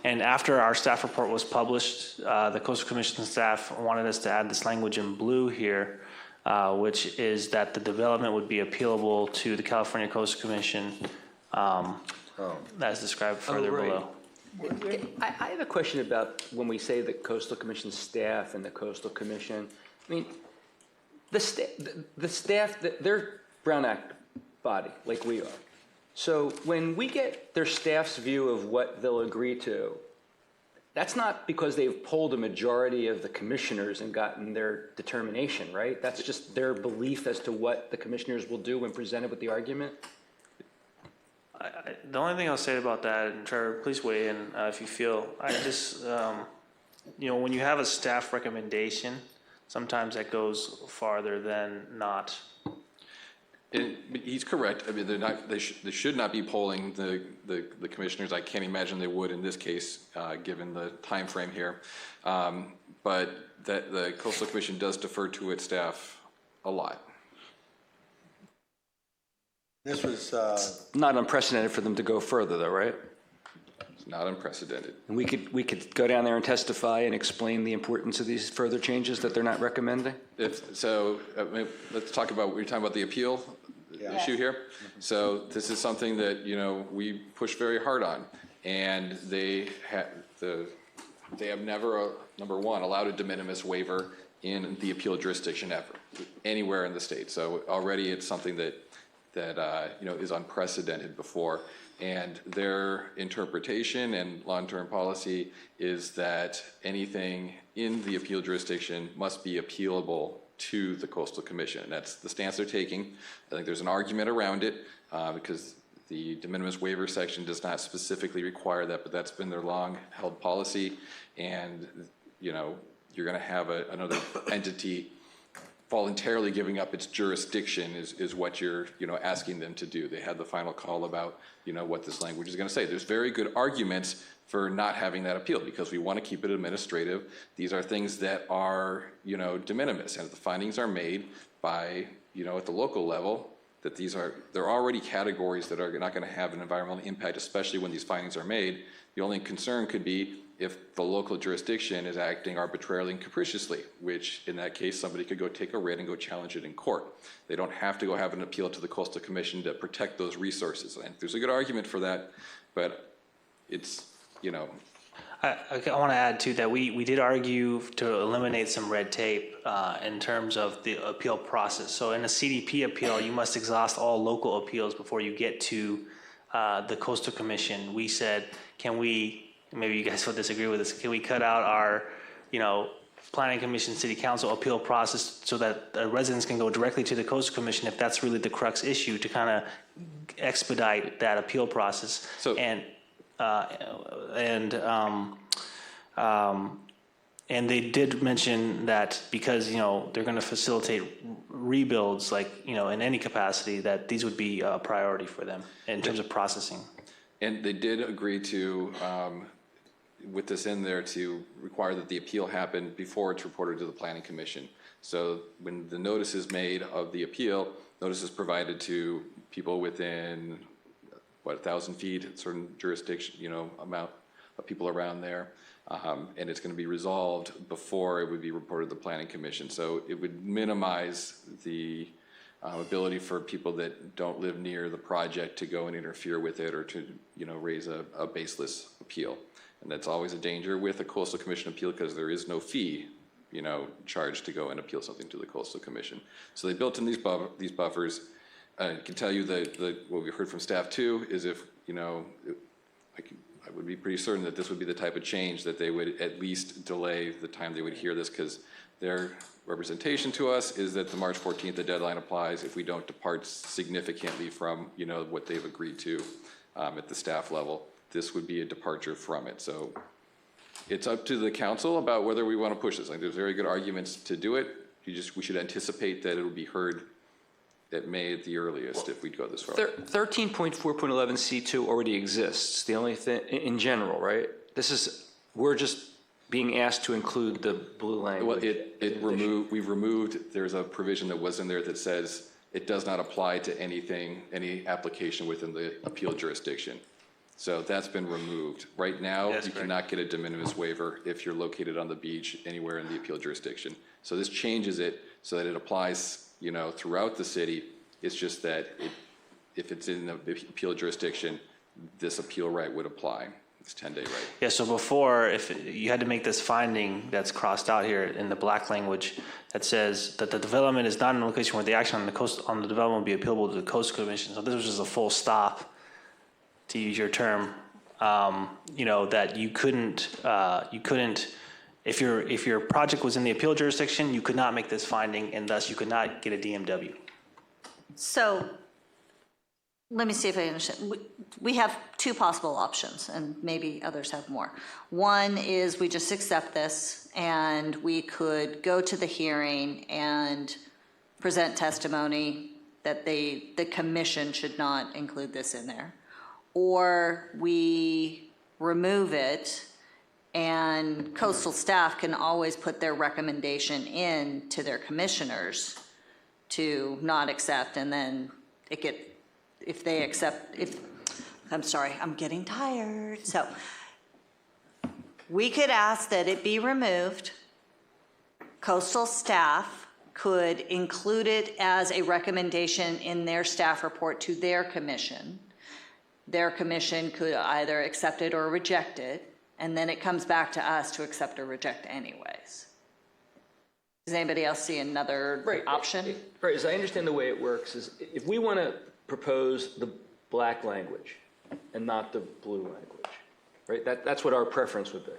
And after our staff report was published, the Coastal Commission staff wanted us to add this language in blue here, which is that the development would be appealable to the California Coastal Commission, as described further right. below. I have a question about when we say the Coastal Commission staff and the Coastal Commission. I mean, the staff, they're Brown Act body, like we are. So when we get their staff's view of what they'll agree to, that's not because they've polled a majority of the commissioners and gotten their determination, right? That's just their belief as to what the commissioners will do when presented with the argument? The only thing I'll say about that, and Trevor, please weigh in if you feel, I just, when you have a staff recommendation, sometimes that goes farther than not. He's correct. I mean, they should not be polling the commissioners. I can't imagine they would in this case, given the time frame here. But that the Coastal Commission does defer to its staff a lot. This was Not unprecedented for them to go further, though, right? not unprecedented. And we could go down there and testify and explain the importance of these further changes that they're not recommending? Let's talk about, we're talking about the appeal issue here. So this is something that, we push very hard on. And they have never, number one, allowed a de minimis waiver in the appeal jurisdiction ever, anywhere in the state. So already it's something that is unprecedented before. And their interpretation and long-term policy is that anything in the appeal jurisdiction must be appealable to the Coastal Commission. And that's the stance they're taking. I think there's an argument around it because the de minimis waiver section does not specifically require that, but that's been their long-held policy. And, you're going to have another entity voluntarily giving up its jurisdiction is what you're, asking them to do. They had the final call about, what this language is going to say. There's very good arguments for not having that appeal because we want to keep it administrative. These are things that are, de minimis, and if the findings are made by, at the local level, that they're already categories that are not going to have an environmental impact, especially when these findings are made. The only concern could be if the local jurisdiction is acting arbitrarily and capriciously, which in that case, somebody could go take a writ and go challenge it in court. They don't have to go have an appeal to the Coastal Commission to protect those resources. And there's a good argument for that, but it's, I want to add too that we did argue to eliminate some red tape in terms of the appeal process. So in a CDP appeal, you must exhaust all local appeals before you get to the Coastal Commission. We said, maybe you guys will disagree with this, can we cut out our, Planning Commission, City Council appeal process so that residents can go directly to the Coastal Commission if that's really the crux issue to kind of expedite that appeal process. So, and they did mention that because, they're going to facilitate rebuilds, in any capacity, that these would be a priority for them in terms of processing. And they did agree to, with this in there, to require that the appeal happen before it's reported to the Planning Commission. So when the notice is made of the appeal, notice is provided to people within, 1,000 feet, certain jurisdiction, amount of people around there. And it's going to be resolved before it would be reported to the Planning Commission. So it would minimize the ability for people that don't live near the project to go and interfere with it or to, raise a baseless appeal. And that's always a danger with a Coastal Commission appeal because there is no fee, charged to go and appeal something to the Coastal Commission. So they built in these buffers. I can tell you that what we heard from staff too is if, I would be pretty certain that this would be the type of change that they would at least delay the time they would hear this, because their representation to us is that the March 14th, the deadline applies if we don't depart significantly from, what they've agreed to at the staff level. This would be a departure from it. So it's up to the council about whether we want to push this. There's very good arguments to do it. We should anticipate that it will be heard at May at the earliest if we go this far. 13.4.11C2 already exists. The only thing, in general, right? We're just being asked to include the blue language. Well, we've removed, there's a provision that was in there that says it does not apply to any application within the appeal jurisdiction. So that's been removed. Right now, you cannot get a de minimis waiver if you're located on the beach anywhere in the appeal jurisdiction. So this changes it so that it applies, throughout the city. It's just that if it's in the appeal jurisdiction, this appeal right would apply. This 10-day right. Yeah, so before, if you had to make this finding that's crossed out here in the black language that says that the development is not in a location where the action on the development will be appealable to the Coastal Commission. So this was just a full stop, to use your term, that you couldn't, if your project was in the appeal jurisdiction, you could not make this finding, and thus you could not get a DMW. So let me see if I understand. We have two possible options, and maybe others have more. One is we just accept this, and we could go to the hearing and present testimony that the commission should not include this in there. Or we remove it, and coastal staff can always put their recommendation in to their commissioners to not accept, and then if they accept, I'm sorry, I'm getting tired. So we could ask that it be removed. Coastal staff could include it as a recommendation in their staff report to their commission. Their commission could either accept it or reject it, and then it comes back to us to accept or reject anyways. Does anybody else see another option? Right, as I understand the way it works is if we want to propose the black language and not the blue language, right? That's what our preference would be.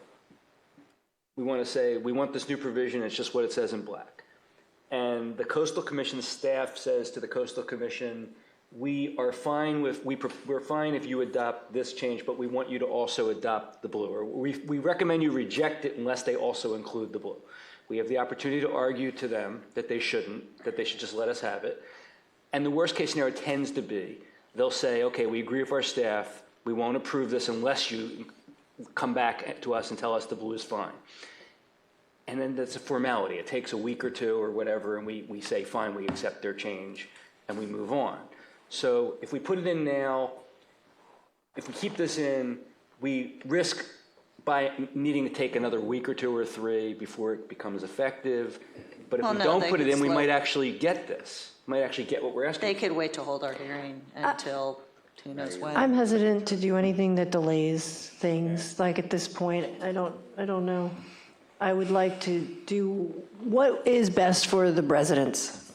We want to say, we want this new provision, it's just what it says in black. And the Coastal Commission staff says to the Coastal Commission, we're fine if you adopt this change, but we want you to also adopt the blue. Or we recommend you reject it unless they also include the blue. We have the opportunity to argue to them that they shouldn't, that they should just let us have it. And the worst case scenario tends to be, they'll say, okay, we agree with our staff, we won't approve this unless you come back to us and tell us the blue is fine. And then that's a formality. It takes a week or two or whatever, and we say, fine, we accept their change, and we move on. So if we put it in now, if we keep this in, we risk by needing to take another week or two or three before it becomes effective. But if we don't put it in, we might actually get this. Might actually get what we're asking. They could wait to hold our hearing until who knows when. I'm hesitant to do anything that delays things. Like at this point, I don't know. I would like to do what is best for the residents.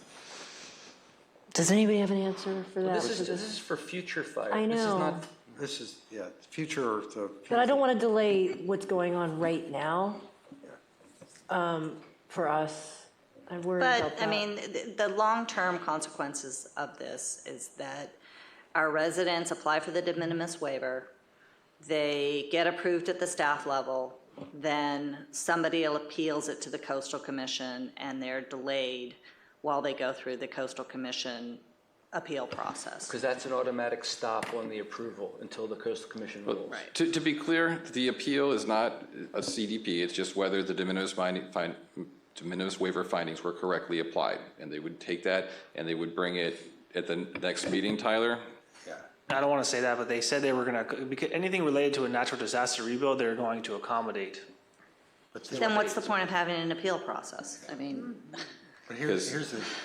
Does anybody have an answer for that? This is for future fire. I know. This is, future. But I don't want to delay what's going on right now for us. I worry about that. But, I mean, the long-term consequences of this is that our residents apply for the de minimis waiver, they get approved at the staff level, then somebody appeals it to the Coastal Commission, and they're delayed while they go through the Coastal Commission appeal process. Because that's an automatic stop on the approval until the Coastal Commission rules. Right. To be clear, the appeal is not a CDP, it's just whether the de minimis waiver findings were correctly applied. And they would take that and they would bring it at the next meeting, Tyler? I don't want to say that, but they said they were going to, because anything related to a natural disaster rebuild, they're going to accommodate. Then what's the point of having an appeal process? I mean. But here's the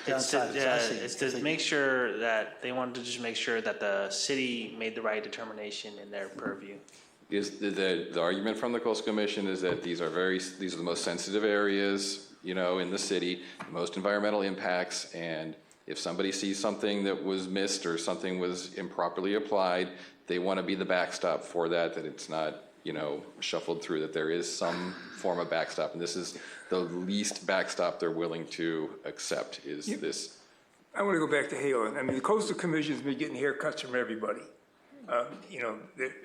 It's downside. it's to make sure that, they wanted to just make sure that the city made the right determination in their purview. Is the argument from the Coastal Commission is that these are the most sensitive areas, in the city, the most environmental impacts, and if somebody sees something that was missed or something was improperly applied, they want to be the backstop for that it's not, shuffled through, that there is some form of backstop. And this is the least backstop they're willing to accept is this. I want to go back to Halen. I mean, the Coastal Commission's been getting haircuts from everybody.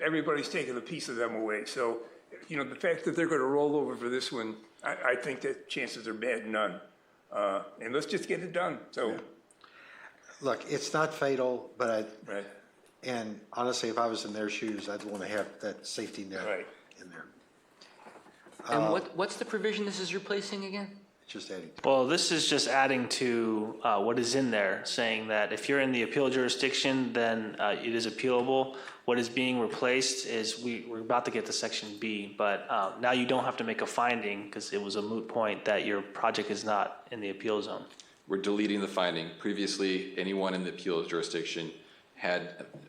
Everybody's taking a piece of them away. So, the fact that they're going to roll over for this one, I think that chances are bad none. And let's just get it done. So. Yeah. Look, it's not fatal, but and honestly, if I was in their shoes, I'd want to have that safety net in there. And what's the provision this is replacing again? Just adding. Well, this is just adding to what is in there, saying that if you're in the appeal jurisdiction, then it is appealable. What is being replaced is, we're about to get to section B, but now you don't have to make a finding because it was a moot point that your project is not in the appeal zone. We're deleting the finding. Previously, anyone in the appeal jurisdiction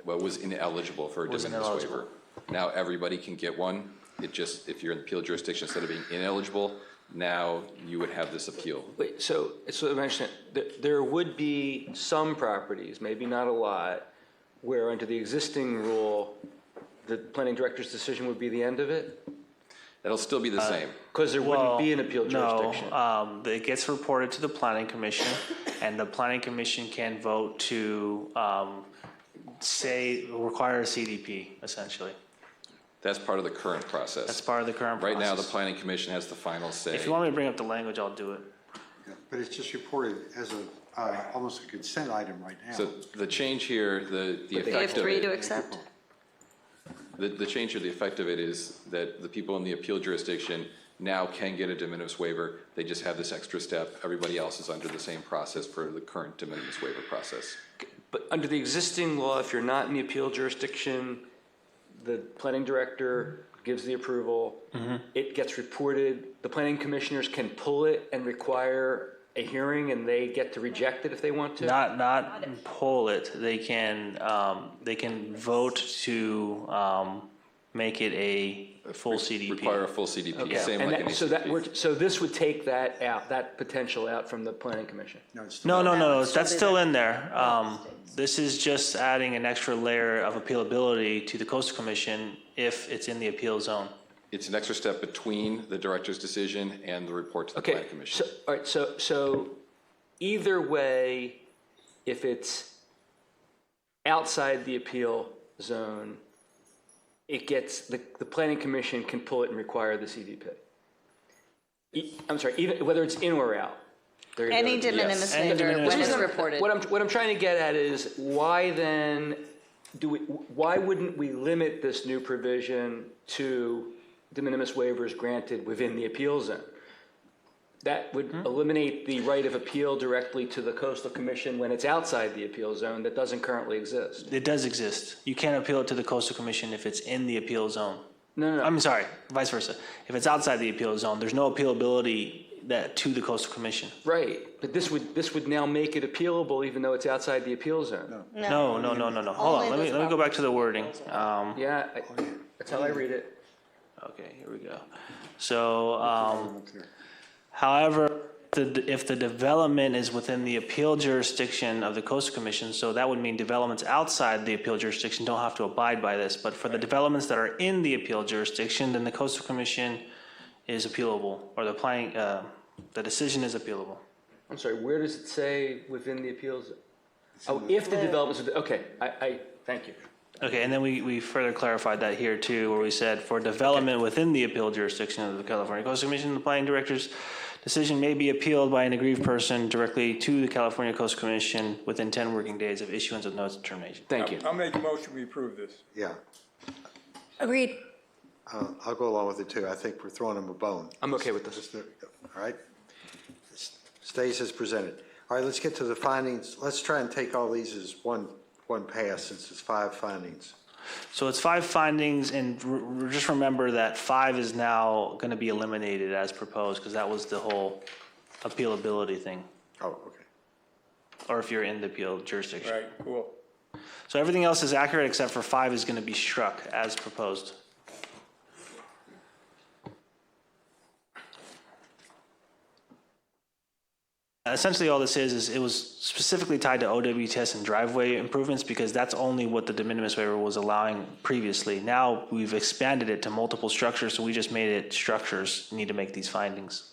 was ineligible for a de minimis waiver. Now everybody can get one. It just, if you're in the appeal jurisdiction, instead of being ineligible, now you would have this appeal. Wait, so I mentioned there would be some properties, maybe not a lot, where under the existing rule, the planning director's decision would be the end of it? That'll still be the same. Because there wouldn't be an appeal jurisdiction. No, it gets reported to the planning commission, and the planning commission can vote to require a CDP, essentially. That's part of the current process. That's part of the current process. Right now, the planning commission has the final say. If you want me to bring up the language, I'll do it. Yeah, but it's just reported as almost a consent item right now. So the change here, the effect of it. They have 3 to accept. The change or the effect of it is that the people in the appeal jurisdiction now can get a de minimis waiver. They just have this extra step. Everybody else is under the same process for the current de minimis waiver process. But under the existing law, if you're not in the appeal jurisdiction the planning director gives the approval, it gets reported, the planning commissioners can pull it and require a hearing, and they get to reject it if they want to? Not pull it. They can vote to make it a full CDP. Require a full CDP, same And like an ACP. so this would take that out, that potential out from the planning commission? No, that's still in there. This is just adding an extra layer of appealability to the coastal commission if it's in the appeal zone. It's an extra step between the director's decision and the report to the planning commission. All right, so either way, if it's outside the appeal zone, it gets, the planning commission can pull it and require the CDP. I'm sorry, even whether it's in or out. Any de minimis waiver when it's reported. What I'm trying to get at is why then why wouldn't we limit this new provision to de minimis waivers granted within the appeal zone? That would eliminate the right of appeal directly to the coastal commission when it's outside the appeal zone that doesn't currently exist. It does exist. You can't appeal it to the coastal commission if it's in the appeal zone. No. I'm sorry, vice versa. If it's outside the appeal zone, there's no appealability to the coastal commission. Right, but this would now make it appealable even though it's outside the appeal zone. No. Hold on, let me go back to the wording. Yeah, that's how I read it. Okay, here we go. So, however, if the development is within the appeal jurisdiction of the coastal commission, so that would mean developments outside the appeal jurisdiction don't have to abide by this, but for the developments that are in the appeal jurisdiction, then the coastal commission is appealable, or the decision is appealable. I'm sorry, where does it say within the appeals? Oh, if the developments, okay, I thank you. Okay, and then we further clarified that here too, where we said for development within the appeal jurisdiction of the California Coastal Commission, the planning director's decision may be appealed by an aggrieved person directly to the California Coastal Commission within 10 working days of issuance of notice of termination. Thank you. I'll make a motion, we approve this. Yeah, Agreed. I'll go along with it too. I think we're throwing them a bone. I'm okay with this. All right? Stays as presented. All right, let's get to the findings. Let's try and take all these as one pass since it's 5 findings. So it's 5 findings, and just remember that 5 is now going to be eliminated as proposed, because that was the whole appealability thing. Oh, okay. Or if you're in the appeal jurisdiction. Right, cool. So everything else is accurate except for 5 is going to be struck as proposed. Essentially, all this is it was specifically tied to OWTS and driveway improvements because that's only what the de minimis waiver was allowing previously. Now we've expanded it to multiple structures, so we just made it structures need to make these findings.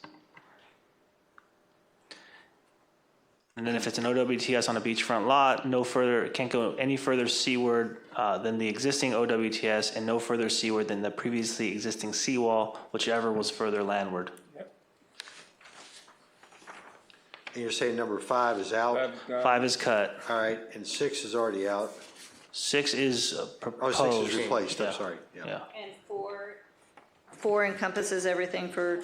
And then if it's an OWTS on a beachfront lot, no further, it can't go any further seaward than the existing OWTS and no further seaward than the previously existing seawall, whichever was further landward. And you're saying number 5 is out? 5 is cut. All right, and 6 is already out? 6 is proposed. Oh, 6 is replaced, I'm Yeah. sorry. Yeah. And 4 encompasses everything for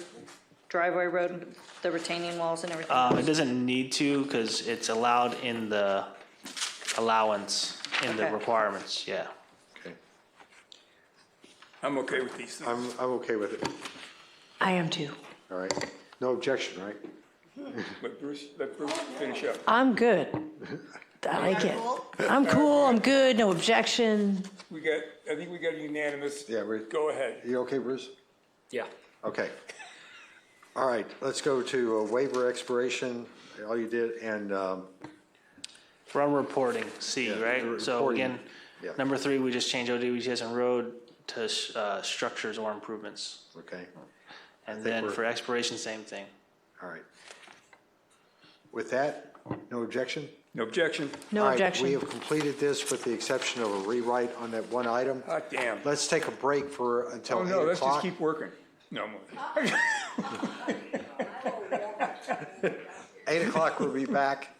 driveway road, the retaining walls and everything? It doesn't need to because it's allowed in the allowance, in the Okay. requirements, yeah. Okay. I'm okay with these things. I'm okay with it. I am too. All right. No objection, right? Let Bruce finish up. I'm good. I like it. I'm cool, I'm good, no objection. I think we got unanimous. Yeah, Go ahead. You okay, Bruce? Yeah. Okay. All right, let's go to waiver expiration, all you did, and We're on reporting, C, right? So reporting, again, yeah. number 3, we just changed OWTS and road to structures or improvements. Okay. And then for expiration, same thing. All right. With that, no objection? No objection. No All right, objection. we have completed this with the exception of a rewrite on that one item. Hot damn. Let's take a break until 8 Oh, o'clock. no, let's just keep working. No more. 8 o'clock, we'll be back.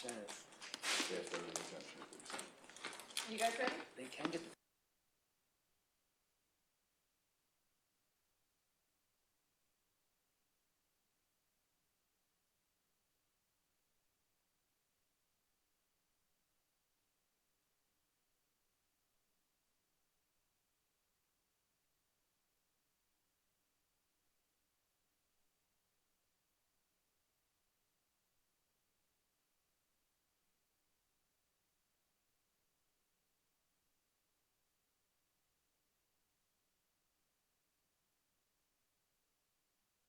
You guys ready? They can get.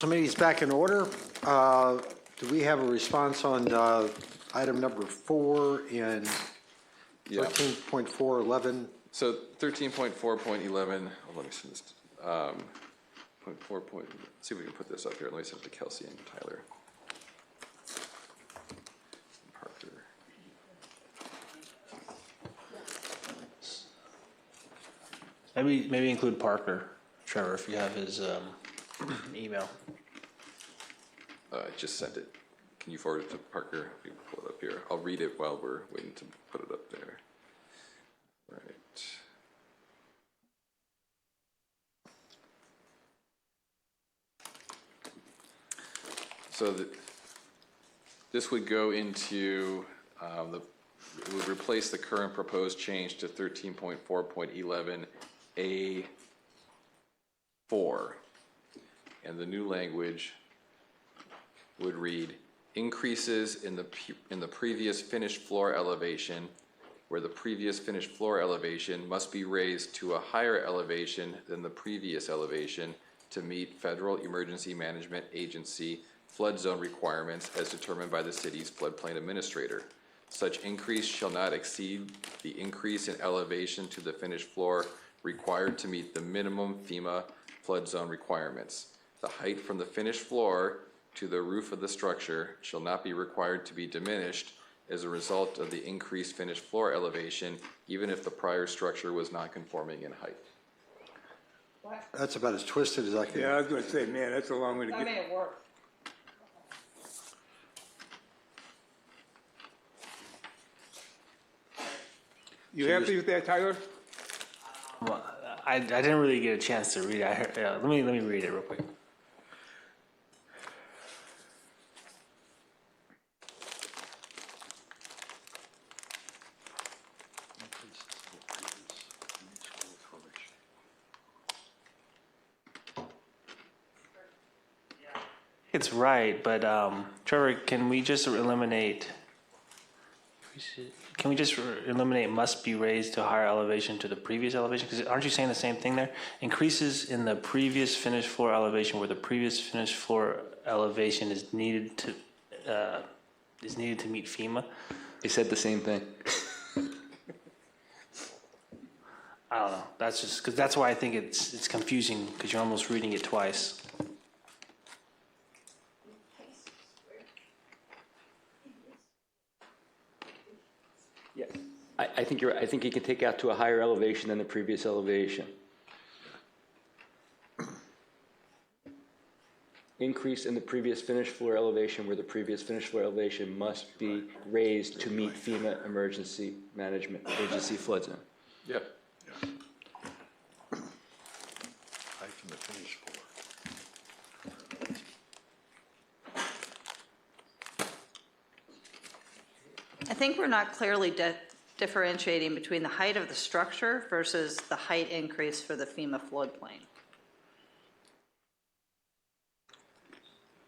Committee's back in order. Do we have a response on item number 4 and 13.411? So 13.4.11, let me send this, point 4. See if we can put this up here. Let me send it to Kelsey and Tyler. Parker. Maybe include Parker, Trevor, if you have his email. I just sent it. Can you forward it to Parker? If you can pull it up here. I'll read it while we're waiting to put it up there. Right. So this would go into it would replace the current proposed change to 13.4.11A4. And the new language would read, increases in the previous finished floor elevation, where the previous finished floor elevation must be raised to a higher elevation than the previous elevation to meet Federal Emergency Management Agency flood zone requirements as determined by the city's floodplain administrator. Such increase shall not exceed the increase in elevation to the finished floor required to meet the minimum FEMA flood zone requirements. The height from the finished floor to the roof of the structure shall not be required to be diminished as a result of the increased finished floor elevation, even if the prior structure was non-conforming in height. That's about as twisted as I can. Yeah, I was going to say, man, that's a long way to get. That made it work. You happy with that, Tyler? Well, I didn't really get a chance to read it. I heard, let me read it real quick. It's right, but Trevor, can we just eliminate? Can we just eliminate must be raised to a higher elevation to the previous elevation? Because aren't you saying the same thing there? Increases in the previous finished floor elevation, where the previous finished floor elevation is needed to meet FEMA. They said the same thing. I don't know. That's just because that's why I think it's confusing, because you're almost reading it twice. Yeah, I think you're. I think you can take out to a higher elevation than the previous elevation. Increase in the previous finished floor elevation, where the previous finished floor elevation must be raised to meet FEMA Emergency Management Agency flood zone. Yep. Height from the finished floor. I think we're not clearly differentiating between the height of the structure versus the height increase for the FEMA floodplain.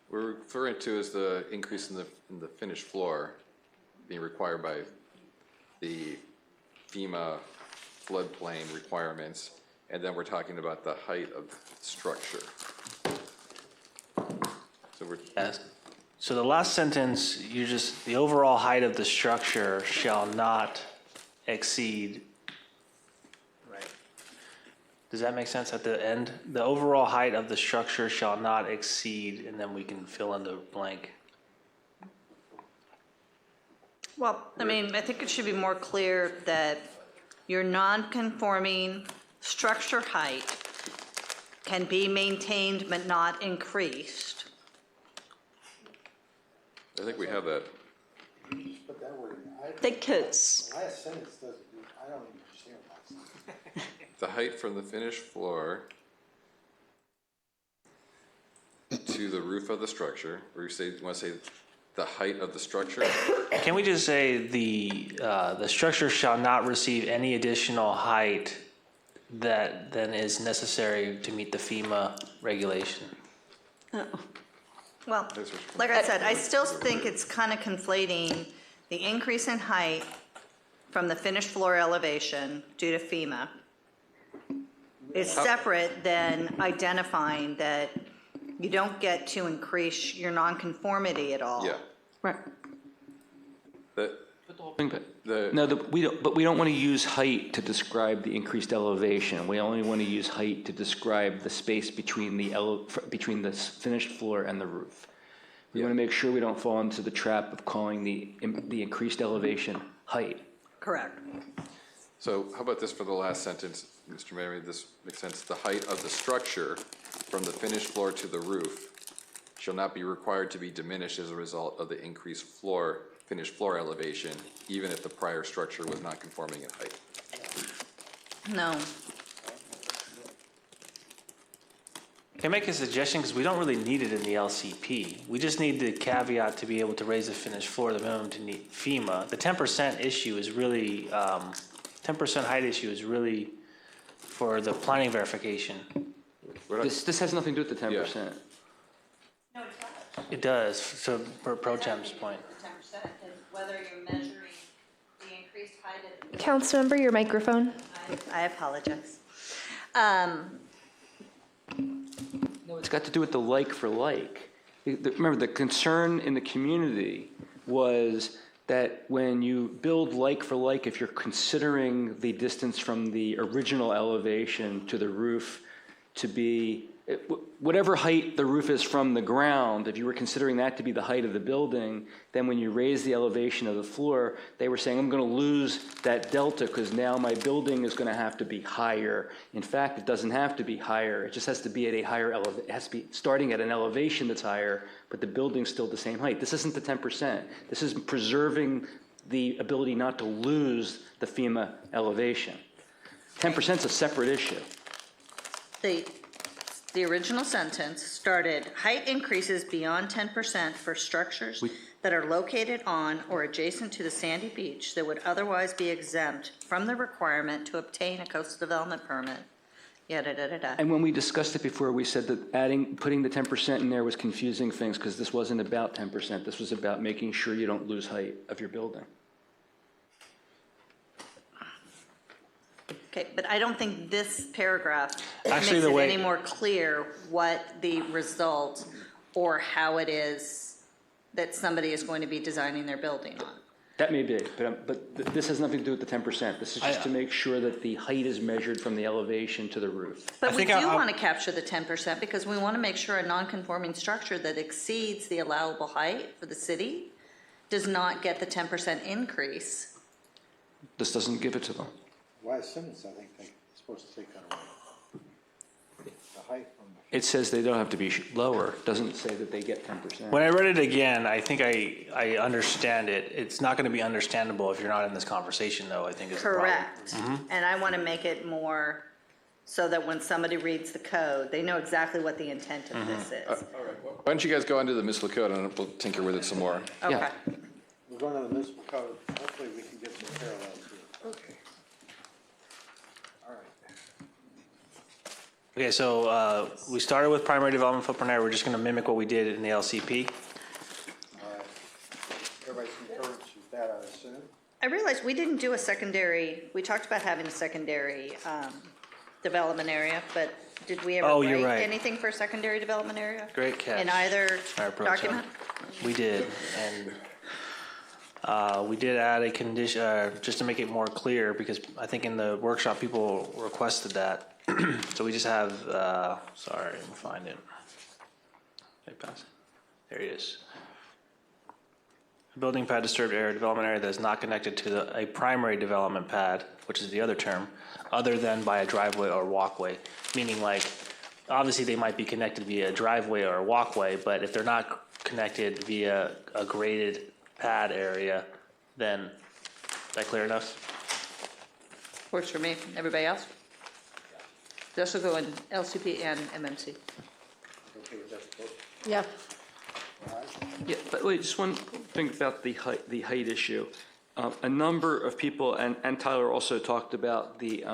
We're referring to as the increase in the finished floor being required by the FEMA floodplain requirements, and then we're talking about the height of the structure. So we're Yes. So the last sentence, the overall height of the structure shall not exceed. Right. Does that make sense at the end? The overall height of the structure shall not exceed, and then we can fill in the blank. Well, I mean, I think it should be more clear that your non-conforming structure height can be maintained but not increased. I think we have that. Put that word think it's, Last sentence doesn't, I don't even understand last sentence. The height from the finished floor to the roof of the structure, or you want to say the height of the structure? Can we just say the structure shall not receive any additional height that then is necessary to meet the FEMA regulation? Well, like I said, I still think it's kind of conflating the increase in height from the finished floor elevation due to FEMA. It's separate than identifying that you don't get to increase your nonconformity at all. Yeah. right. But we don't want to use height to describe the increased elevation. We only want to use height to describe the space between the finished floor and the roof. We want to make sure we don't fall into the trap of calling the increased elevation height. Correct. So how about this for the last sentence, Mr. Mayor? This makes sense. The height of the structure from the finished floor to the roof shall not be required to be diminished as a result of the increased finished floor elevation, even if the prior structure was not conforming in height. No. Can I make a suggestion? Because we don't really need it in the LCP. We just need the caveat to be able to raise the finished floor, the minimum to meet FEMA. The 10% issue is really, 10% height issue is really for the planning verification. This has nothing to do with the 10%. It does, so Pro Tem's point. 10%, and whether you're measuring the increased height of. Councilmember, your microphone. I apologize. No, it's got to do with the like for like. Remember, the concern in the community was that when you build like for like, if you're considering the distance from the original elevation to the roof to be whatever height the roof is from the ground, if you were considering that to be the height of the building, then when you raise the elevation of the floor, they were saying, I'm going to lose that delta because now my building is going to have to be higher. In fact, it doesn't have to be higher. It just has to be at a higher elevation. It has to be starting at an elevation that's higher, but the building's still the same height. This isn't the 10%. This is preserving the ability not to lose the FEMA elevation. 10% is a separate issue. The original sentence started, height increases beyond 10% for structures that are located on or adjacent to the sandy beach that would otherwise be exempt from the requirement to obtain a coastal development permit. Yada. And when we discussed it before, we said that putting the 10% in there was confusing things because this wasn't about 10%. This was about making sure you don't lose height of your building. Okay, but I don't think this paragraph Actually, makes it any more clear what the result or how it is that somebody is going to be designing their building on. That may be, but this has nothing to do with the 10%. This is just to make sure that the height is measured from the elevation to the roof. But we do want to capture the 10% because we want to make sure a non-conforming structure that exceeds the allowable height for the city does not get the 10% increase. This doesn't give it to them. Last sentence, I think they're supposed to take that away. The height from It says they don't have to be lower. It doesn't say that they get 10%. When I read it again, I think I understand it. It's not going to be understandable if you're not in this conversation, though, I think is the problem. Correct. And I want to make it more so that when somebody reads the code, they know exactly what the intent of this is. Why don't you guys go into the municipal code and we'll tinker with it some more. Okay. We're going to the municipal code. Hopefully we can get some parallels here. Okay. All right. Okay, so we started with primary development footprint area. We're just going to mimic what we did in the LCP. Everybody's concurrence with that, I assume? I realized we didn't do a secondary, we talked about having a secondary development area, but did we ever You're write right. anything for a secondary development area? Great catch. In either document? We did, and we did add a condition, just to make it more clear, because I think in the workshop, people requested that. So we just have, sorry, let me find it. There it is. A building pad disturbed area, development area that is not connected to a primary development pad, which is the other term, other than by a driveway or walkway. Meaning like, obviously they might be connected via a driveway or a walkway, but if they're not connected via a graded pad area, then that clear enough? Works for me. Everybody else? This will go in LCP and MMC. Yeah. Yeah, but wait, just one thing about the height issue. A number of people, and Tyler also talked about the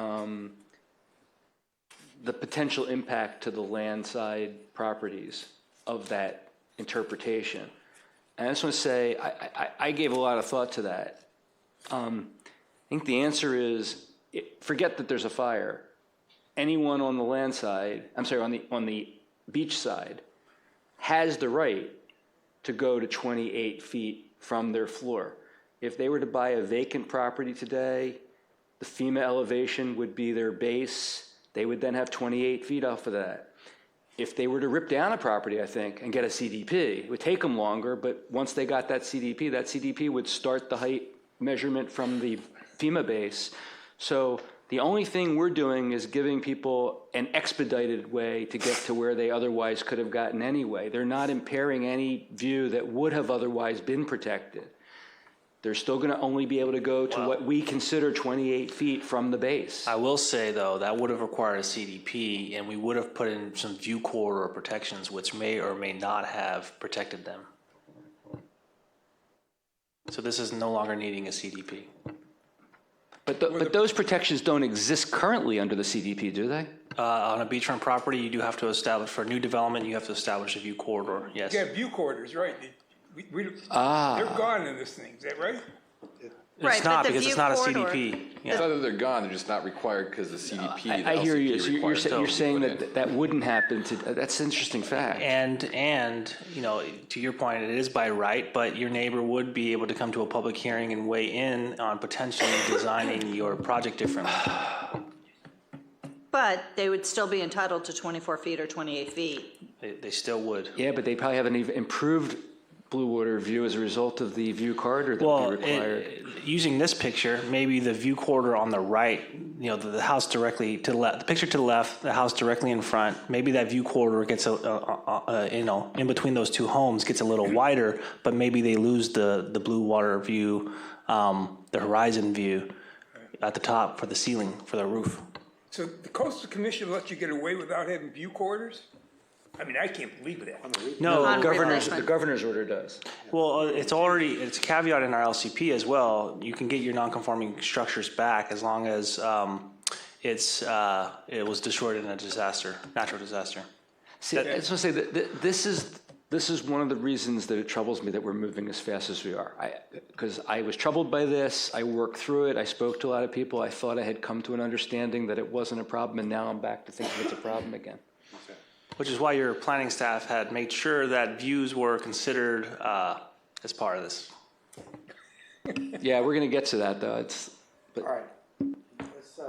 potential impact to the landside properties of that interpretation. And I just want to say, I gave a lot of thought to that. I think the answer is, forget that there's a fire. Anyone on the land side, I'm sorry, on the beach side, has the right to go to 28 feet from their floor. If they were to buy a vacant property today, the FEMA elevation would be their base. They would then have 28 feet off of that. If they were to rip down a property, I think, and get a CDP, it would take them longer, but once they got that CDP would start the height measurement from the FEMA base. So the only thing we're doing is giving people an expedited way to get to where they otherwise could have gotten anyway. They're not impairing any view that would have otherwise been protected. They're still going to only be able to go to what we consider 28 feet from the base. I will say, though, that would have required a CDP, and we would have put in some view corridor protections, which may or may not have protected them. So this is no longer needing a CDP. But those protections don't exist currently under the CDP, do they? On a beachfront property, you do have to establish, for new development, you have to establish a view corridor, yes. You have view corridors, right? They're gone in this thing, is that right? It's not, because it's not a CDP. It's not that they're gone, they're just not required because the CDP, the I hear you. LCP So requires you're saying them to put in. that wouldn't happen that's an interesting fact. And you know, to your point, it is by right, but your neighbor would be able to come to a public hearing and weigh in on potentially designing your project differently. But they would still be entitled to 24 feet or 28 feet. They still would. Yeah, but they probably have an even improved blue water view as a result of the view corridor that would be required. Using this picture, maybe the view corridor on the right, you know, the house directly to the left, the picture to the left, the house directly in front, maybe that view corridor gets you know, in between those two homes gets a little wider, but maybe they lose the blue water view, the horizon view at the top for the ceiling, for the roof. So the Coastal Commission let you get away without having view corridors? I mean, I can't believe that. No, the governor's order does. Well, it's a caveat in our LCP as well. You can get your non-conforming structures back as long as it was destroyed in a disaster, natural disaster. See, I just want to say that this is one of the reasons that it troubles me that we're moving as fast as we are. Because I was troubled by this. I worked through it. I spoke to a lot of people. I thought I had come to an understanding that it wasn't a problem, and now I'm back to thinking it's a problem again. Which is why your planning staff had made sure that views were considered as part of this. Yeah, we're going to get to that, though. All right. Let's,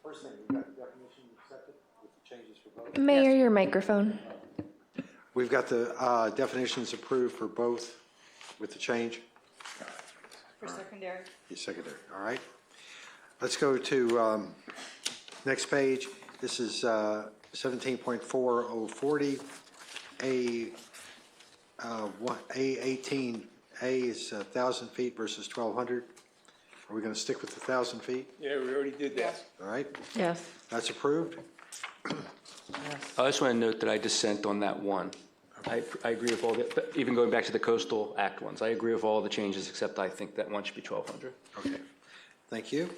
first thing, we've got the definition accepted with the changes for both. Mayor, your microphone. We've got the definitions approved for both with the change. For secondary? Yeah, secondary, all right. Let's go to next page. This is 17.4040. A18A is 1,000 feet versus 1,200. Are we going to stick with the 1,000 feet? Yeah, we already did that. All right, Yes. that's approved. I just want to note that I dissent on that one. I agree with all the, even going back to the Coastal Act ones, I agree with all the changes, except I think that one should be 1,200. Okay, thank you.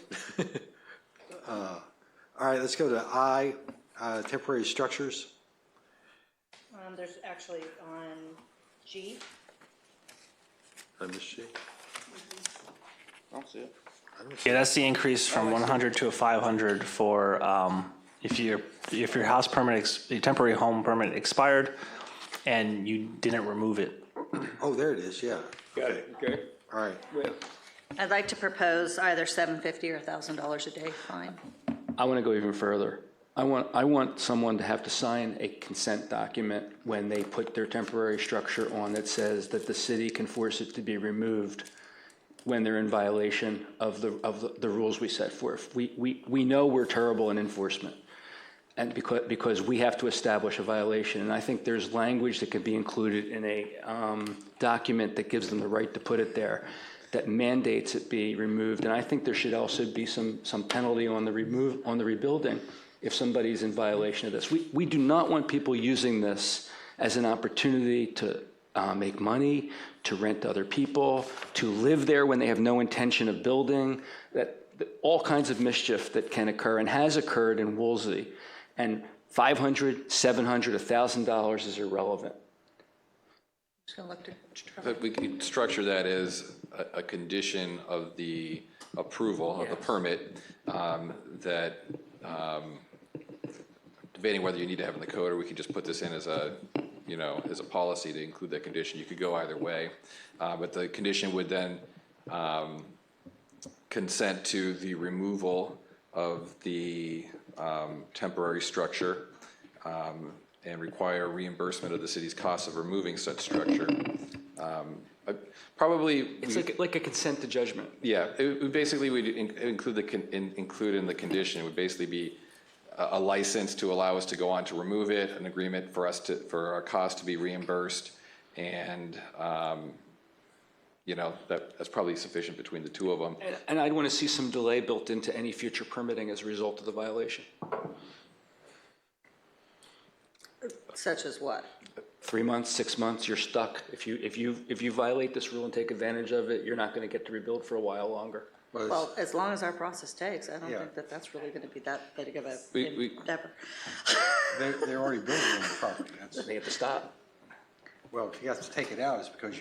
All right, let's go to I, temporary structures. There's actually on G. I missed G. I don't see it. Yeah, that's the increase from 100 to a 500 for if your house permit, your temporary home permit expired and you didn't remove it. Oh, there it is, yeah. Got it, okay. All right. Well, I'd like to propose either $750 or $1,000 a day fine. I want to go even further. I want someone to have to sign a consent document when they put their temporary structure on that says that the city can force it to be removed when they're in violation of the rules we set forth. We know we're terrible in enforcement, and because we have to establish a violation. And I think there's language that could be included in a document that gives them the right to put it there. that mandates it be removed. And I think there should also be some penalty on the rebuilding if somebody's in violation of this. We do not want people using this as an opportunity to make money, to rent to other people, to live there when they have no intention of building, that all kinds of mischief that can occur and has occurred in Woolsey. And $500, $700, $1,000 is irrelevant. But we could structure that as a condition of the approval of the permit, that debating whether you need to have in the code, or we can just put this in as a, as a policy to include that condition. You could go either way, but the condition would then consent to the removal of the temporary structure and require reimbursement of the city's cost of removing such structure. It's like a consent to judgment. Yeah, it would basically would include include in the condition. It would basically be a license to allow us to go on to remove it, an agreement for our cost to be reimbursed, and that's probably sufficient between the two of them. And I'd want to see some delay built into any future permitting as a result of the violation. Such as what? 3 months, 6 months, you're stuck. If you violate this rule and take advantage of it, you're not going to get to rebuild for a while longer. Well, as long as our process takes, I don't think that that's really going to be that big of a endeavor. They're already building on the property. They have to stop. Well, if you have to take it out, it's because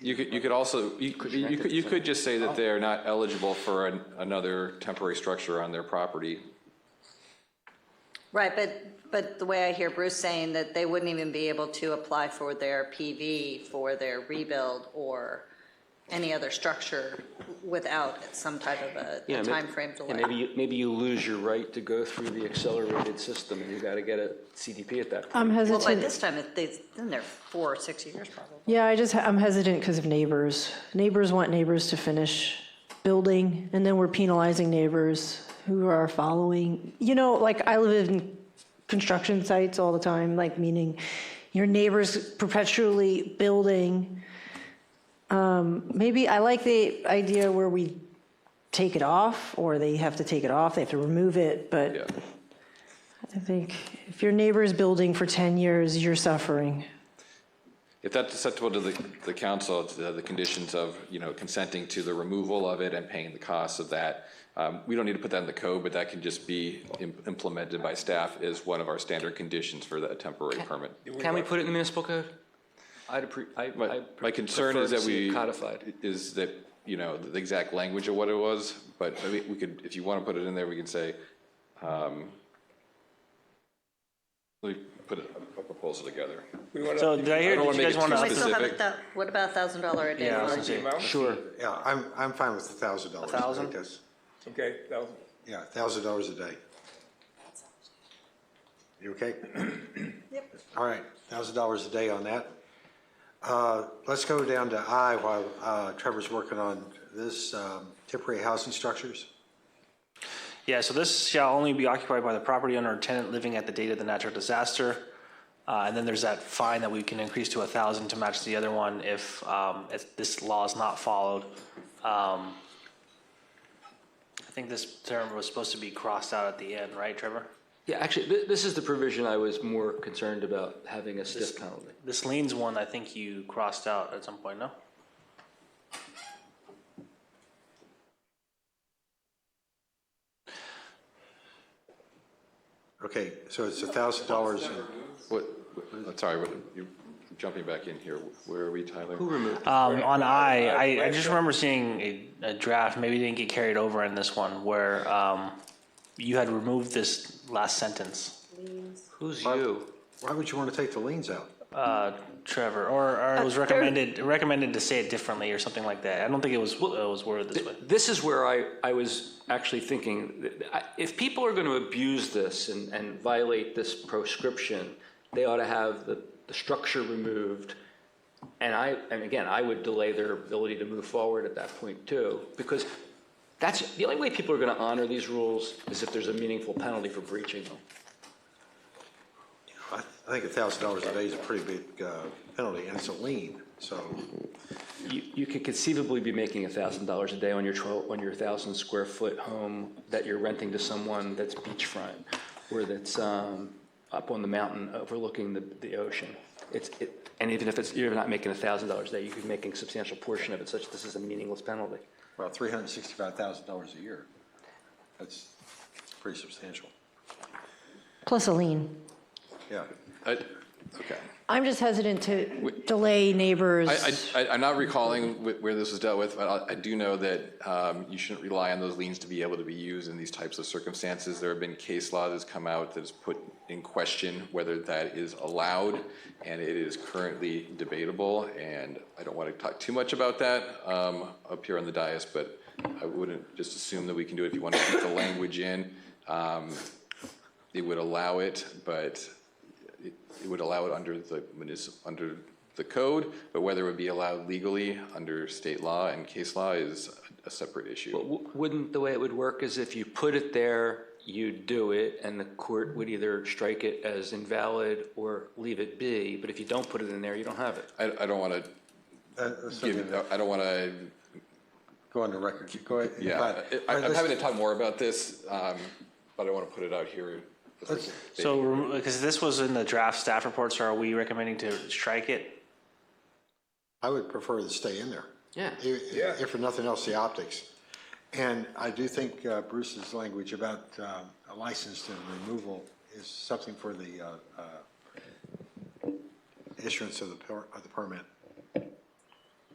You could also, you could just say that they're not eligible for another temporary structure on their property. Right, but the way I hear Bruce saying that they wouldn't even be able to apply for their PV, for their rebuild, or any other structure without some type of a timeframe delay. Maybe you lose your right to go through the accelerated system, and you got to get a CDP at that point. I'm hesitant. Well, by this time, they've been there 4 or 6 years probably. Yeah, I'm hesitant because of neighbors. Neighbors want neighbors to finish building, and then we're penalizing neighbors who are following. Like I live in construction sites all the time, like meaning your neighbors perpetually building. Maybe I like the idea where we take it off, or they have to take it off, they have to remove it, but I think if your neighbor is building for 10 years, you're suffering. If that's acceptable to the council, the conditions of, consenting to the removal of it and paying the costs of that, we don't need to put that in the code, but that can just be implemented by staff as one of our standard conditions for that temporary permit. Can we put it in the municipal code? My concern is that codified. Is that, the exact language of what it was, but we could, if you want to put it in there, we can say, let me put a proposal together. So did I hear, did you guys want Can we to? still have what about $1,000 a day? Yeah, I was fine? gonna say, sure. Yeah, I'm fine with $1,000. $1,000? Okay, Yeah, $1,000 a day. You okay? Yep. All right, $1,000 a day on that. Let's go down to I while Trevor's working on this temporary housing structures. Yeah, so this shall only be occupied by the property owner or tenant living at the date of the natural disaster. And then there's that fine that we can increase to 1,000 to match the other one if this law is not followed. I think this term was supposed to be crossed out at the end, right, Trevor? Yeah, actually, this is the provision I was more concerned about having a stiff penalty. This liens one, I think you crossed out at some point, no? Okay, so it's $1,000. Sorry, you're jumping back in here. Where are we, Tyler? Who removed? On I just remember seeing a draft, maybe it didn't get carried over in this one, where you had removed this last sentence. Who's you? Why would you want to take the liens out? Trevor, or it was recommended to say it differently or something like that. I don't think it was worded this way. This is where I was actually thinking, if people are going to abuse this and violate this proscription, they ought to have the structure removed. And again, I would delay their ability to move forward at that point too, because that's the only way people are going to honor these rules is if there's a meaningful penalty for breaching them. I think $1,000 a day is a pretty big penalty, and it's a lien. So, You could conceivably be making $1,000 a day on your 1,000 square foot home that you're renting to someone that's beachfront or that's up on the mountain overlooking the ocean. And even if you're not making $1,000 a day, you could be making a substantial portion of it, such that this is a meaningless penalty. well, $365,000 a year. That's pretty substantial. Plus a lien. Yeah. Okay. I'm just hesitant to delay neighbors. I'm not recalling where this was dealt with, but I do know that you shouldn't rely on those liens to be able to be used in these types of circumstances. There have been case law that's come out that has put in question whether that is allowed, and it is currently debatable, and I don't want to talk too much about that up here on the dais, but I wouldn't just assume that we can do it. If you want to put the language in, it would allow it, but it would allow it under the code, but whether it would be allowed legally under state law and case law is a separate issue. But wouldn't the way it would work is if you put it there, you do it, and the court would either strike it as invalid or leave it be, but if you don't put it in there, you don't have it. I don't want to I don't want to go on the record. Go ahead. Yeah, I'm happy to talk more about this, but I don't want to put it out here. So, because this was in the draft staff report, so are we recommending to strike it? I would prefer to stay in there. Yeah. If for nothing else, the optics. And I do think Bruce's language about a license and removal is something for the issuance of the permit.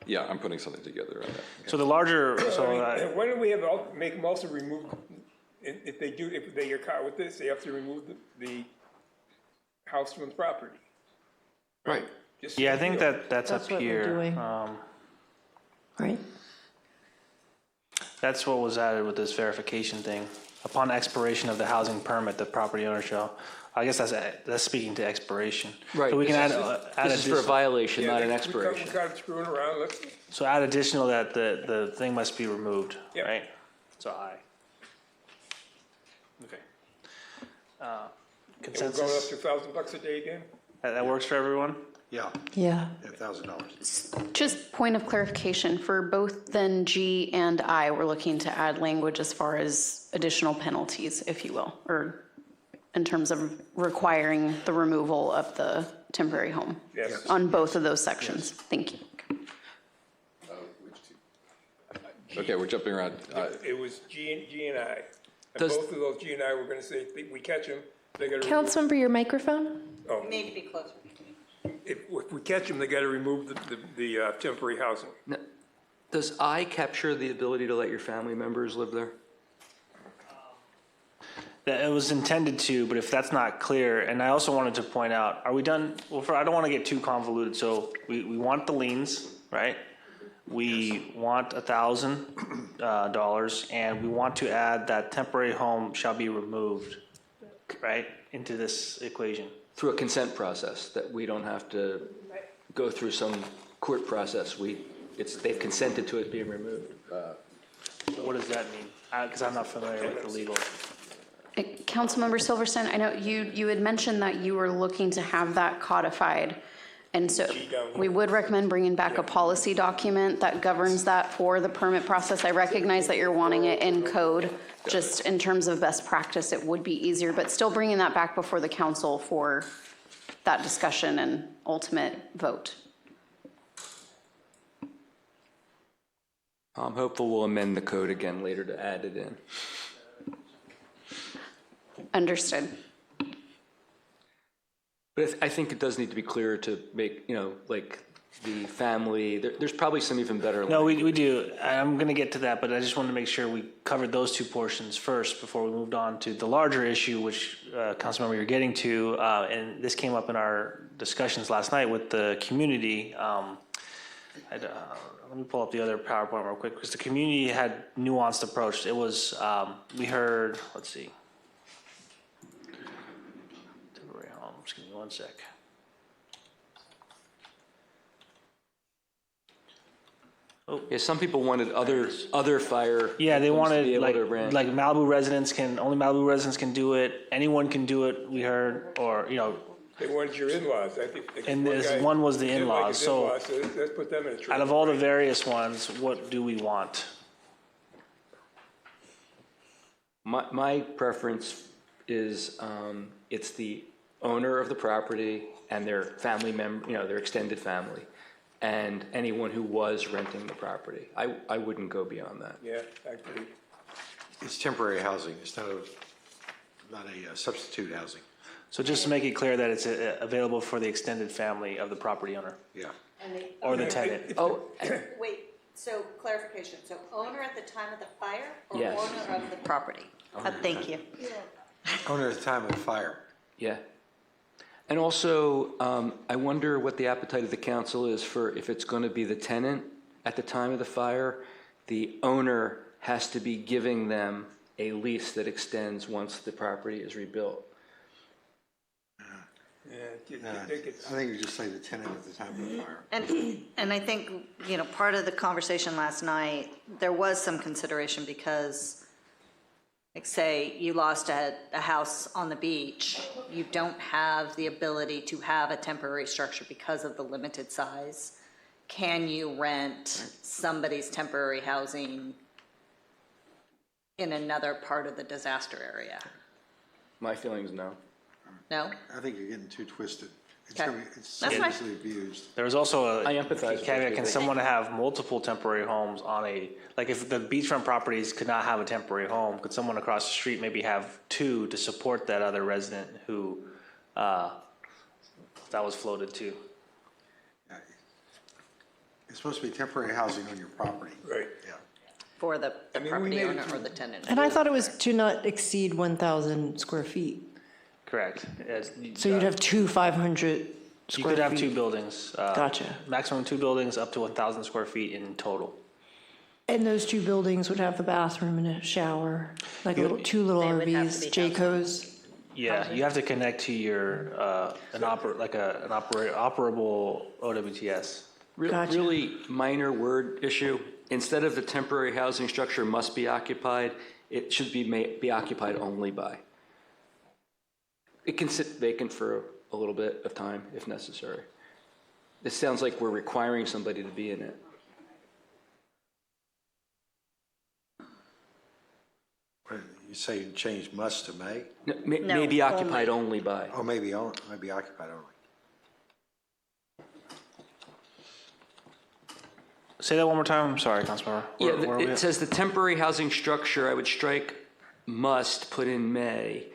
Yeah, I'm putting something together on that. So the larger, why don't we make them also remove, if they get caught with this, they have to remove the house from the property. Right. yeah, I think that's up what we're here. doing. Right? That's what was added with this verification thing. Upon expiration of the housing permit, the property owner shall, I guess that's speaking to expiration. Right. So we can add This is for a violation, not an We expiration. got it screwing around, So add additional that the thing must be removed, Yep. right? So aye. Okay. we're going up Consensus, to $1,000 a day again? that works for everyone? Yeah, Yeah. $1,000. Just point of clarification, for both then G and I, we're looking to add language as far as additional penalties, if you will, or in terms of requiring the removal of the temporary home. Yes. On both of those sections. Thank you. Okay, we're jumping around. It was G and I. And Does- both of those G and I were going to say, if we catch them, they got to. Councilmember, your microphone? Oh, You need to be closer. if we catch them, they got to remove the temporary housing. Now, does I capture the ability to let your family members live there? That it was intended to, but if that's not clear, and I also wanted to point out, are we done? Well, I don't want to get too convoluted, so we want the liens, right? We want $1,000, and we want to add that temporary home shall be removed, right, into this equation. Through a consent process, that we don't have to go through some court process. They've consented to it being removed. What does that mean? Because I'm not familiar with the legal. Councilmember Silverstein, I know you had mentioned that you were looking to have that codified. And so we would recommend bringing back a policy document that governs that for the permit process. I recognize that you're wanting it in code, just in terms of best practice, it would be easier, but still bringing that back before the council for that discussion and ultimate vote. I'm hopeful we'll amend the code again later to add it in. Understood. But I think it does need to be clearer to make, like the family, there's probably some even better. No, we do. I'm going to get to that, but I just wanted to make sure we covered those two portions first before we moved on to the larger issue, which, Councilmember, you're getting to, and this came up in our discussions last night with the community. Let me pull up the other PowerPoint real quick, because the community had nuanced approach. It was, we heard, let's see. Temporary home, just give me one sec. Oh. Yeah, some people wanted other fire. Yeah, they things to wanted be able like to rent. Malibu residents can, only Malibu residents can do it. Anyone can do it, we heard, or, They wanted your in-laws. I think. And one this guy one was the didn't like in-laws, his so in-laws, let's put them in a trailer. out of all the various ones, what do we want? My preference is, it's the owner of the property and their family member, their extended family, and anyone who was renting the property. I wouldn't go beyond that. Yeah, I agree. It's temporary housing. It's not a substitute housing. So just to make it clear that it's available for the extended family of the property owner Yeah. or the tenant. Oh, Wait, so clarification, so owner at the time of the fire or Yes. owner of the property? Thank you. Owner at the time of the fire. yeah. And also, I wonder what the appetite of the council is for if it's going to be the tenant at the time of the fire, the owner has to be giving them a lease that extends once the property is rebuilt. I think you just say the tenant at the time of the fire. And I think, part of the conversation last night, there was some consideration because, like, say you lost a house on the beach, you don't have the ability to have a temporary structure because of the limited size. Can you rent somebody's temporary housing in another part of the disaster area? My feeling is no. No? I think you're getting too twisted. It's Okay. gonna be, it's That's fine. seriously abused. There's also I a empathize with caveat, you. can someone have multiple temporary homes on like if the beachfront properties could not have a temporary home, could someone across the street maybe have two to support that other resident who, that was floated to? It's supposed to be temporary housing on your property. Right. Yeah. For the we property made it owner through- or the tenant? And I thought it was to not exceed 1,000 square feet. Correct. So you'd have two 500 You square could have feet. two buildings. Gotcha. Maximum two buildings up to 1,000 square feet in total. And those two buildings would have the bathroom and a shower, like two little They would have to RVs, be Jaycos. Yeah, you have to connect to your, an operable OWTS. Gotcha. Really minor word issue. Instead of the temporary housing structure must be occupied, it should be occupied only by. It can sit vacant for a little bit of time if necessary. It sounds like we're requiring somebody to be in it. You say you change must to may? No, maybe occupied only by. Oh, maybe occupied only. Say that one more time. I'm sorry, Councilmember. Yeah, Where are we it at? says the temporary housing structure, I would strike must, put in may,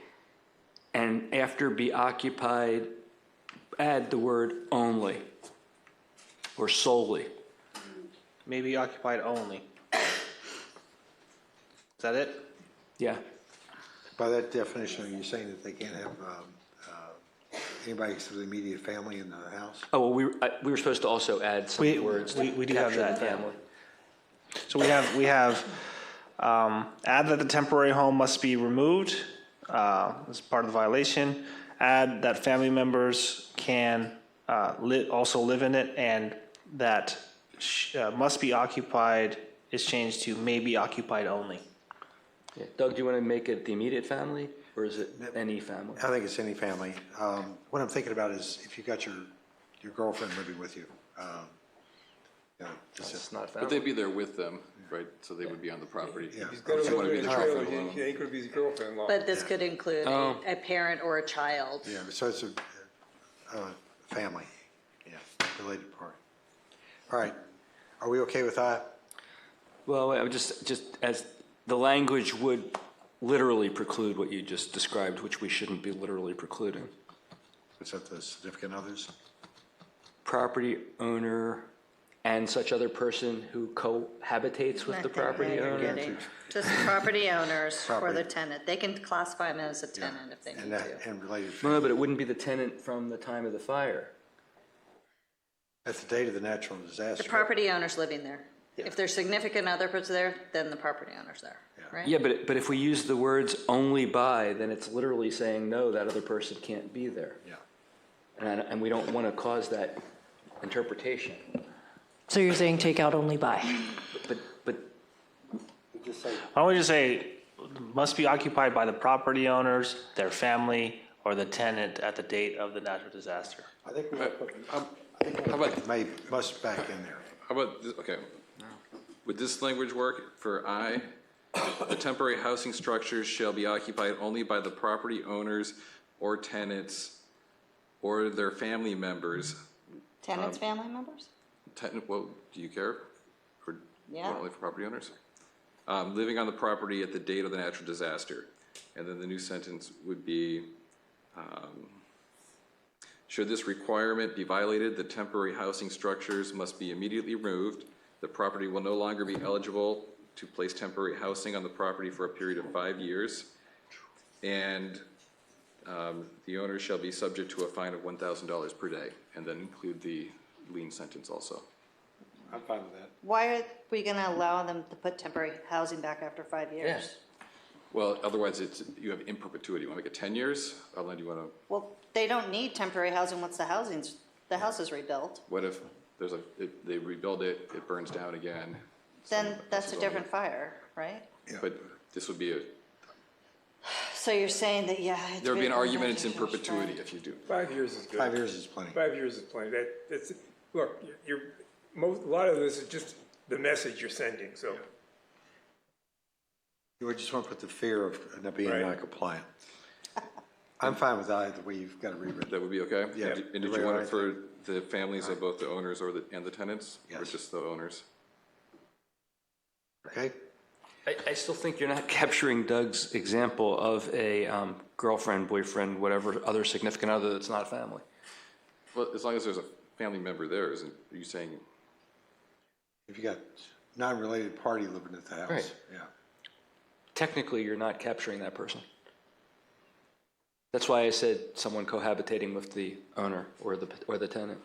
and after be occupied, add the word only or solely. Maybe occupied only. Is that it? Yeah. By that definition, are you saying that they can't have anybody except the immediate family in the house? Oh, well, we were supposed to also add some words. We do have capture the that, yeah. family. So we have add that the temporary home must be removed as part of the violation. Add that family members can also live in it, and that must be occupied is changed to may be occupied only. Yeah. Doug, do you want to make it the immediate family, or is it any family? I think it's any family. What I'm thinking about is if you got your girlfriend living with you. It's not family. But they'd be there with them, right? So they would be on the property. Yeah. He's got to They wanna live be in in a the trailer, trailer alone. he ain't gonna be his girlfriend-in-law. But this could include a parent or a child. Yeah, so it's a family, yeah, related party. All right, are we okay with that? Well, I would just as the language would literally preclude what you just described, which we shouldn't be literally precluding. Is that the significant others? Property owner and such other person who cohabitates with the property owner. Just property owners for Property. the tenant. They can classify them as a tenant if they need to. And related. No, but it wouldn't be the tenant from the time of the fire. At the date of the natural disaster. The property owner's living there. If their significant other is there, then the property owner's there, right? Yeah, but if we use the words only by, then it's literally saying, no, that other person can't be there. Yeah. And we don't want to cause that interpretation. So you're saying take out only by? But Why don't we just say must be occupied by the property owners, their family, or the tenant at the date of the natural disaster. I think must back in there. How about, okay, would this language work for I? The temporary housing structures shall be occupied only by the property owners or tenants or their family members. Tenants, family members? Well, do you care? Or Yeah. only for property owners? Living on the property at the date of the natural disaster. And then the new sentence would be, should this requirement be violated, the temporary housing structures must be immediately removed. The property will no longer be eligible to place temporary housing on the property for a period of 5 years. And the owner shall be subject to a fine of $1,000 per day, and then include the lien sentence also. I'm fine with that. Why are we going to allow them to put temporary housing back after 5 years? Yes. Well, otherwise you have in perpetuity. You want to make it 10 years? How long do you want to? Well, they don't need temporary housing once the house is rebuilt. What if they rebuild it, it burns down again? Then that's a different fire, right? But this would be So you're saying that, yeah. there would be an argument it's in perpetuity if you do. 5 years is good. 5 years is plenty. 5 years is plenty. Look, a lot of this is just the message you're sending, so. You just want to put the fear of not being Right. non-compliant. I'm fine with that, the way you've got it rewritten. That would be okay? Yeah. And did you want it for the families of both the owners and the tenants? Or Yes. just the owners? Okay? I still think you're not capturing Doug's example of a girlfriend, boyfriend, whatever, other significant other that's not family. Well, as long as there's a family member there, are you saying? If you got non-related party living at the house. Right. Yeah. Technically, you're not capturing that person. That's why I said someone cohabitating with the owner or the tenant.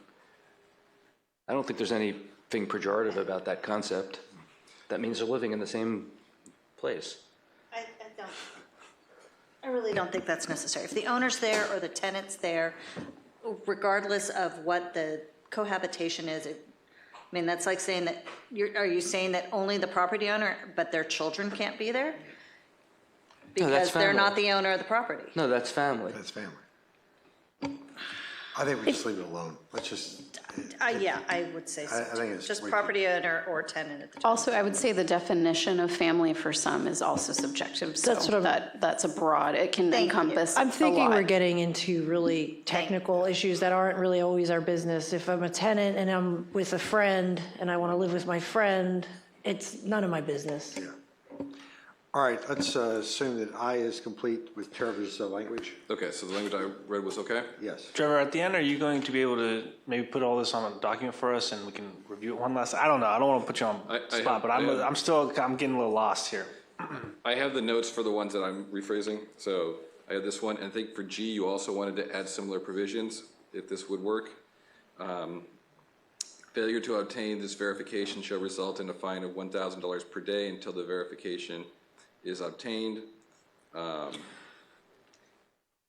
I don't think there's anything pejorative about that concept. That means they're living in the same place. I really don't think that's necessary. If the owner's there or the tenant's there, regardless of what the cohabitation is, that's like saying that, are you saying that only the property owner, but their children can't be there? No, that's Because they're family. not the owner of the property. No, that's family. That's family. I think we just leave it alone. Let's just. Yeah, I would say so. I think it's Just way property owner or tenant at the time. Also, I would say the definition of family for some is also subjective, so That's what that's a broad, it can Thank you. encompass I'm a thinking we're lot. getting into really technical issues that aren't really always our business. If I'm a tenant and I'm with a friend and I want to live with my friend, it's none of my business. All right, let's assume that I is complete with Trevor's language. Okay, so the language I read was okay? Yes. Trevor, at the end, are you going to be able to maybe put all this on a document for us and we can review it one last? I don't know. I don't want to put you on the spot, but I'm getting a little lost here. I have the notes for the ones that I'm rephrasing. So I had this one, and I think for G, you also wanted to add similar provisions, if this would work. Failure to obtain this verification shall result in a fine of $1,000 per day until the verification is obtained.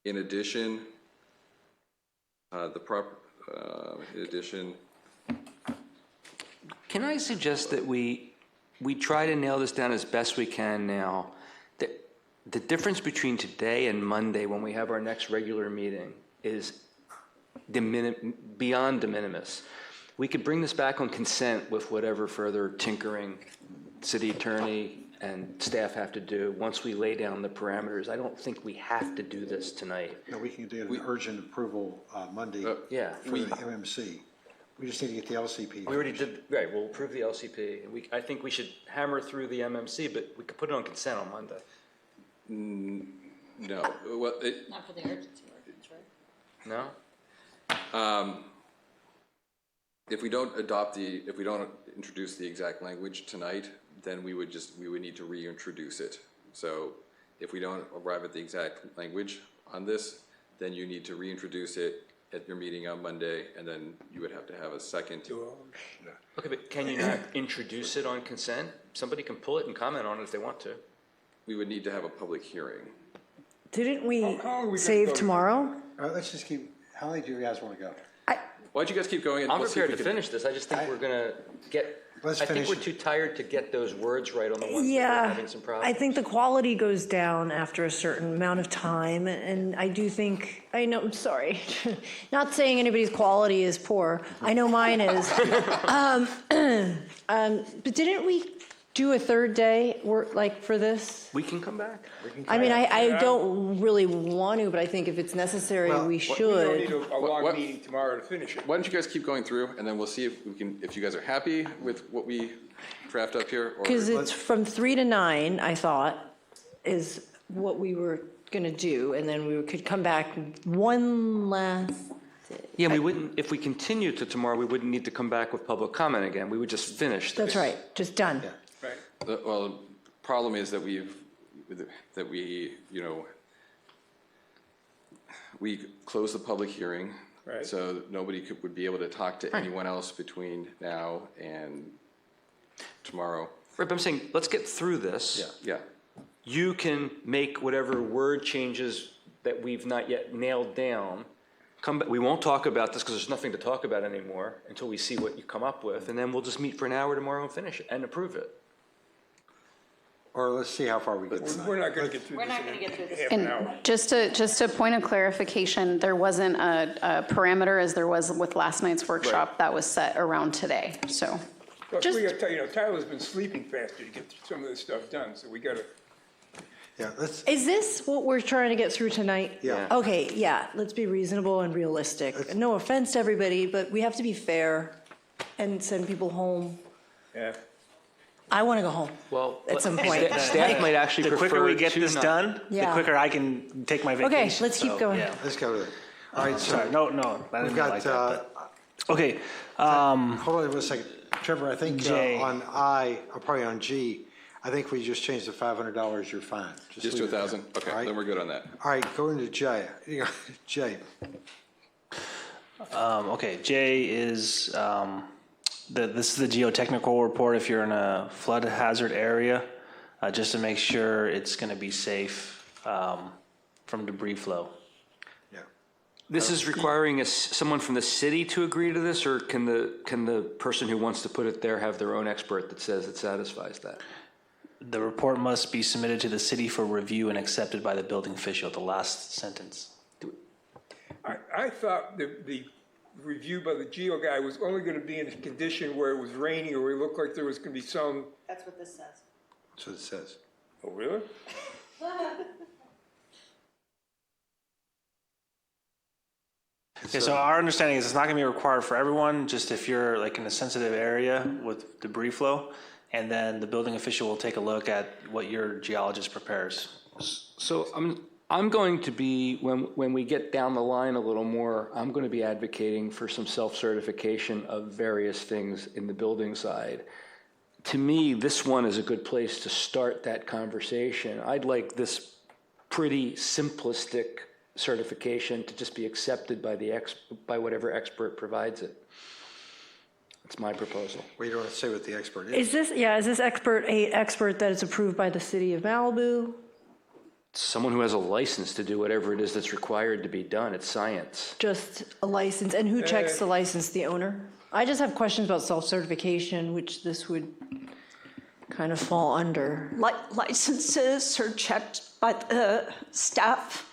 In addition, Can I suggest that we try to nail this down as best we can now? The difference between today and Monday, when we have our next regular meeting, is beyond de minimis. We could bring this back on consent with whatever further tinkering city attorney and staff have to do once we lay down the parameters. I don't think we have to do this tonight. No, we can do an urgent approval Monday Yeah. for the MMC. We just need to get the LCP. We already did, right, we'll approve the LCP. And I think we should hammer through the MMC, but we could put it on consent on Monday. no. Well, Not for the urgency ordinance, right? No? if we don't introduce the exact language tonight, then we would need to reintroduce it. So if we don't arrive at the exact language on this, then you need to reintroduce it at your meeting on Monday, and then you would have to have a second. Okay, but can you not introduce it on consent? Somebody can pull it and comment on it if they want to. We would need to have a public hearing. Didn't we How long are we save gonna go? tomorrow? All right, let's just keep, how late do you guys want to go? Why'd you guys keep going? I'm prepared to finish this. I just think we're going to get let's I think finish. we're too tired to get those words right on the ones that Yeah, we're having some problems. I think the quality goes down after a certain amount of time, and I do think, I know, I'm sorry, not saying anybody's quality is poor, I know mine is. But didn't we do a third day, like, for this? We can come back. I mean, I don't really want to, but I think if it's necessary, we We don't should. need a long meeting tomorrow to finish it. Why don't you guys keep going through, and then we'll see if you guys are happy with what we draft up here? Because it's from 3 to 9, I thought, is what we were gonna do, and then we could come back one last. Yeah, we wouldn't, if we continue to tomorrow, we wouldn't need to come back with public comment again. We would just finish this. That's right, just done. Well, the problem is that we closed the public hearing. Right. So nobody would be able to talk to anyone else between now and tomorrow. Right, but I'm saying, let's get through this. Yeah. You can make whatever word changes that we've not yet nailed down. Come back, we won't talk about this because there's nothing to talk about anymore until we see what you come up with, and then we'll just meet for an hour tomorrow and finish it and approve it. Or let's see how far we get tonight. We're not going to get through this. We're not going to get through this. Half an And hour. just a point of clarification, there wasn't a parameter as there was with last night's workshop that was set around today, so. Look, we got to tell you, Tyler's been sleeping faster to get some of this stuff done, so we got to. Yeah, let's, Is this what we're trying to get through tonight? Yeah. Okay, yeah, let's be reasonable and realistic. No offense to everybody, but we have to be fair and send people home. Yeah. I want to go home. Well, At some point. Staff might actually The prefer quicker we get to this not- done, the Yeah. quicker I can take my vacation. Okay, let's keep So, going. yeah. let's go with it. All right, so Sorry, no, I we've didn't got, like that. but- Okay, hold on one second. Trevor, I think J. on I, or probably on G, I think we just changed the $500, you're fine. Just to leave it there. 1,000? Okay, All right? then we're good on that. All right, going to J. J, okay, J is, this is the geotechnical report if you're in a flood hazard area, just to make sure it's going to be safe from debris flow. This is requiring someone from the city to agree to this, or can the person who wants to put it there have their own expert that says it satisfies that? The report must be submitted to the city for review and accepted by the building official, the last sentence. I thought the review by the geo guy was only going to be in a condition where it was raining or it looked like there was going to be some. That's what this says. that's what it says. Oh, really? Okay, so our understanding is it's not going to be required for everyone, just if you're like in a sensitive area with debris flow, and then the building official will take a look at what your geologist prepares. So I'm going to be, when we get down the line a little more, I'm going to be advocating for some self-certification of various things in the building side. To me, this one is a good place to start that conversation. I'd like this pretty simplistic certification to just be accepted by whatever expert provides it. That's my proposal. We don't want to say what the expert Is this expert that is approved by the city of Malibu? Someone who has a license to do whatever it is that's required to be done. It's science. Just a license, and who checks the license, the owner? I just have questions about self-certification, which this would kind of fall under. Licenses are checked by the staff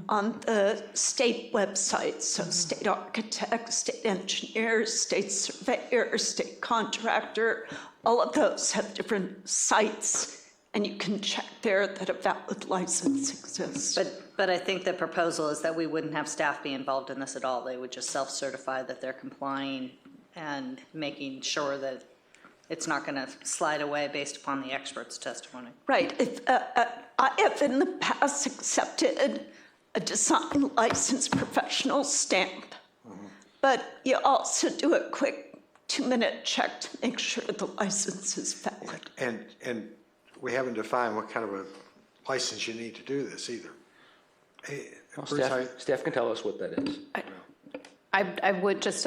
on the state website. So state architect, state engineer, state surveyor, state contractor, all of those have different sites. And you can check there that a valid license exists. But I think the proposal is that we wouldn't have staff be involved in this at all. They would just self-certify that they're complying and making sure that it's not going to slide away based upon the expert's testimony. Right. If, I have in the past accepted a design license professional stamp, but you also do a quick 2-minute check to make sure the license is valid. And we haven't defined what kind of a license you need to do this either. Hey, Bruce, Staff can tell us what that is. I would just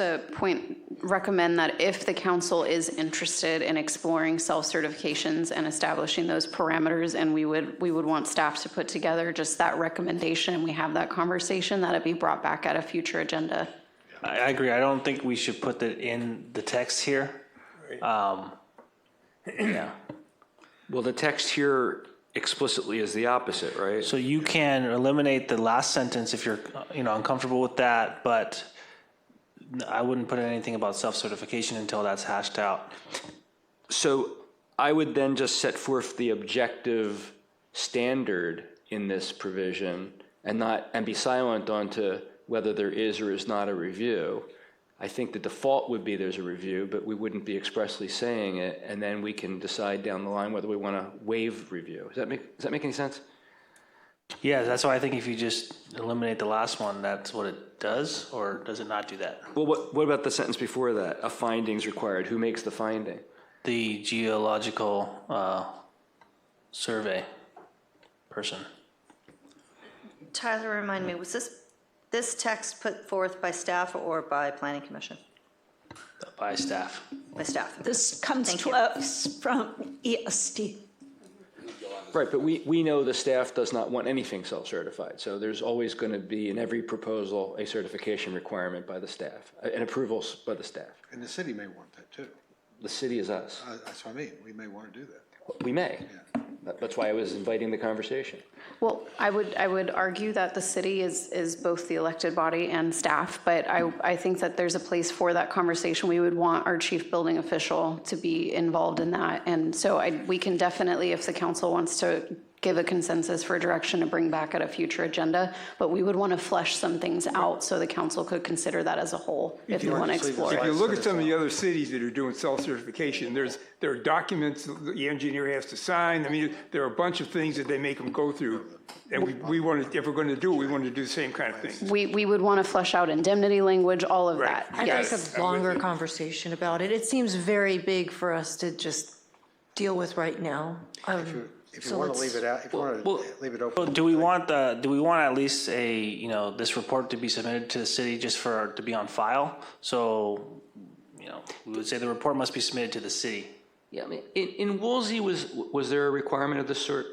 recommend that if the council is interested in exploring self-certifications and establishing those parameters, and we would want staff to put together just that recommendation, and we have that conversation, that it be brought back at a future agenda. I agree. I don't think we should put that in the text here. Yeah. Well, the text here explicitly is the opposite, right? So you can eliminate the last sentence if you're, uncomfortable with that, but I wouldn't put in anything about self-certification until that's hashed out. So I would then just set forth the objective standard in this provision and be silent onto whether there is or is not a review. I think the default would be there's a review, but we wouldn't be expressly saying it, and then we can decide down the line whether we want to waive review. Does that make any sense? Yeah, that's why I think if you just eliminate the last one, that's what it does, or does it not do that? Well, what about the sentence before that? A finding's required. Who makes the finding? The geological survey person. Tyler, remind me, was this text put forth by staff or by planning commission? By staff. By staff. This comes to us from ESD. Right, but we know the staff does not want anything self-certified, so there's always going to be in every proposal a certification requirement by the staff, and approvals by the staff. And the city may want that too. The city is us. That's what I mean. We may want to do that. We may. That's why I was inviting the conversation. Well, I would argue that the city is both the elected body and staff, but I think that there's a place for that conversation. We would want our chief building official to be involved in that. And so we can definitely, if the council wants to give a consensus for direction to bring back at a future agenda, but we would want to flesh some things out so the council could consider that as a whole if you want to explore If it. you look at some of the other cities that are doing self-certification, there are documents the engineer has to sign. I mean, there are a bunch of things that they make them go through. And we want to, if we're going to do it, we want to do the same kind of thing. We would want to flesh out indemnity language, all of that. I'd like a longer conversation about it. It seems very big for us to just deal with right now. If you want to leave it out, if you want to leave it open. Do we want at least this report to be submitted to the city just to be on file? So, we would say the report must be submitted to the city. Yeah, I mean, in Woolsey, was there a requirement of this sort?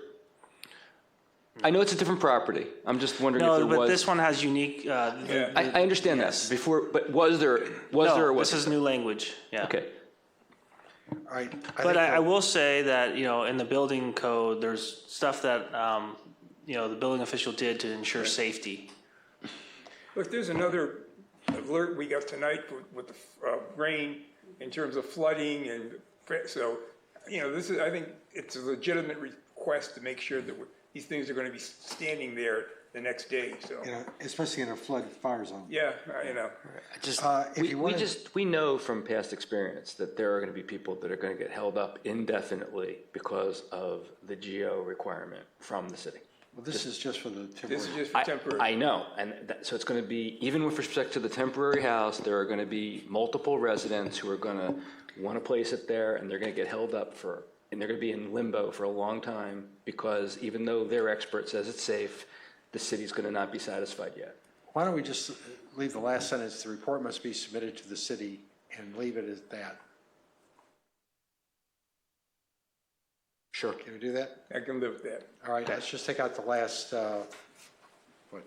I know it's a different property. I'm just wondering if there was. No, but this one has unique. I understand that before, but was there or was this is new language. Yeah. Okay. All right. But I will say that, in the building code, there's stuff that, the building official did to ensure safety. Look, there's another alert we got tonight with the rain in terms of flooding, and so, I think it's a legitimate request to make sure that these things are going to be standing there the next day, so. Especially in a flood fire zone. Yeah, We know from past experience that there are going to be people that are going to get held up indefinitely because of the geo requirement from the city. Well, this is just for the temporary. This is just for temporary. I know, and so it's going to be, even with respect to the temporary house, there are going to be multiple residents who are going to want to place it there, and they're going to get held up and they're going to be in limbo for a long time because even though their expert says it's safe, the city's going to not be satisfied yet. Why don't we just leave the last sentence, the report must be submitted to the city, and leave it at that? Sure. Can we do that? I can live with that. All right, let's just take out the last, 1,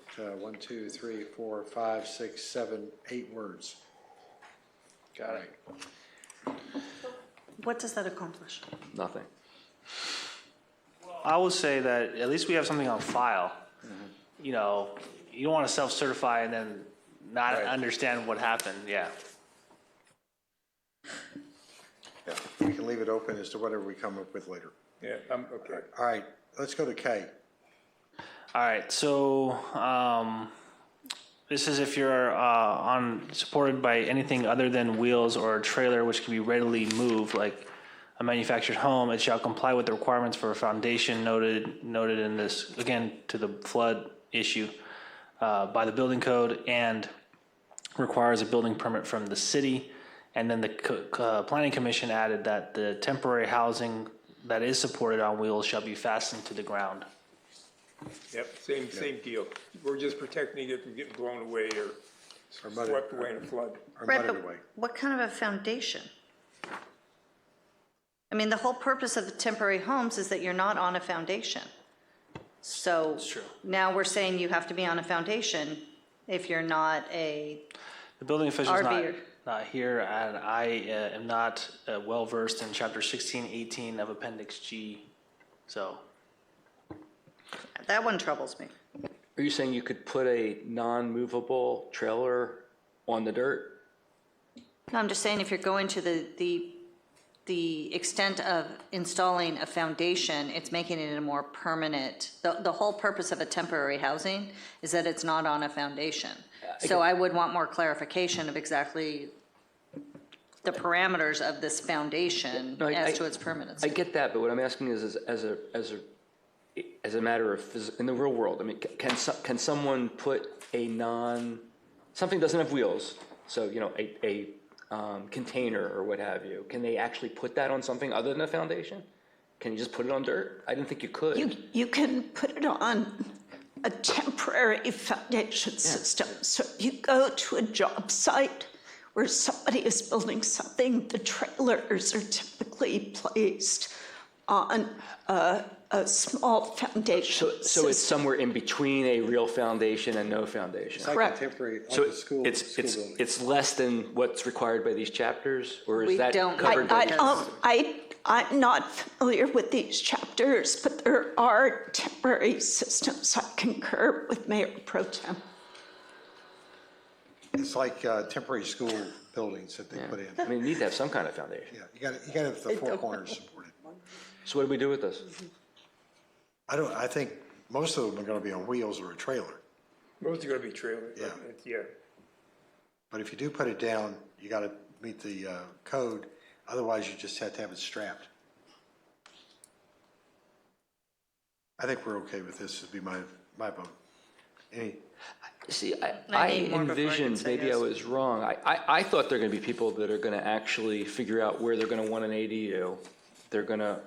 2, 3, 4, 5, 6, 7, 8 words. Got it. What does that accomplish? Nothing. I will say that at least we have something on file. You don't want to self-certify and then not understand what happened. Yeah. Yeah, we can leave it open as to whatever we come up with later. Yeah, okay. All right, let's go to K. All right. So this is if you're supported by anything other than wheels or a trailer which can be readily moved, like a manufactured home, it shall comply with the requirements for a foundation noted in this, again, to the flood issue by the building code, and requires a building permit from the city. And then the planning commission added that the temporary housing that is supported on wheels shall be fastened to the ground. Yep, same deal. We're just protecting it from getting blown away or swept away in a flood. Right, but what kind of a foundation? I mean, the whole purpose of the temporary homes is that you're not on a foundation. So now we're saying you have to be on a foundation if you're not a The building official is not. not here, and I am not well-versed in Chapter 16, 18 of Appendix G, so. That one troubles me. Are you saying you could put a non-movable trailer on the dirt? No, I'm just saying if you're going to the extent of installing a foundation, it's making it a more permanent, the whole purpose of a temporary housing is that it's not on a foundation. So I would want more clarification of exactly the parameters of this foundation as to its permanency. I get that, but what I'm asking is as a matter of, in the real world, I mean, can someone put something doesn't have wheels, so, you know, a container or what have you, can they actually put that on something other than a foundation? Can you just put it on dirt? I didn't think you could. You can put it on a temporary foundation system. So if you go to a job site where somebody is building something, the trailers are typically placed on a small foundation So it's somewhere in between a real foundation and no foundation. Correct. Temporary, like So a school, it's less than what's required by these chapters, or is that covered by this? I'm not familiar with these chapters, but there are temporary systems. I concur with Mayor Pro Tem. It's like temporary school buildings that they put in. I mean, you need to have some kind of foundation. Yeah, you got to have the four corners supported. So what do we do with this? I think most of them are going to be on wheels or a trailer. Most are going to be trailers. Yeah. Yeah. But if you do put it down, you got to meet the code. Otherwise, you just have to have it strapped. I think we're okay with this. Would be my vote. See, I envisioned, maybe I was wrong. I thought there are going to be people that are going to actually figure out where they're going to want an ADU. They're going to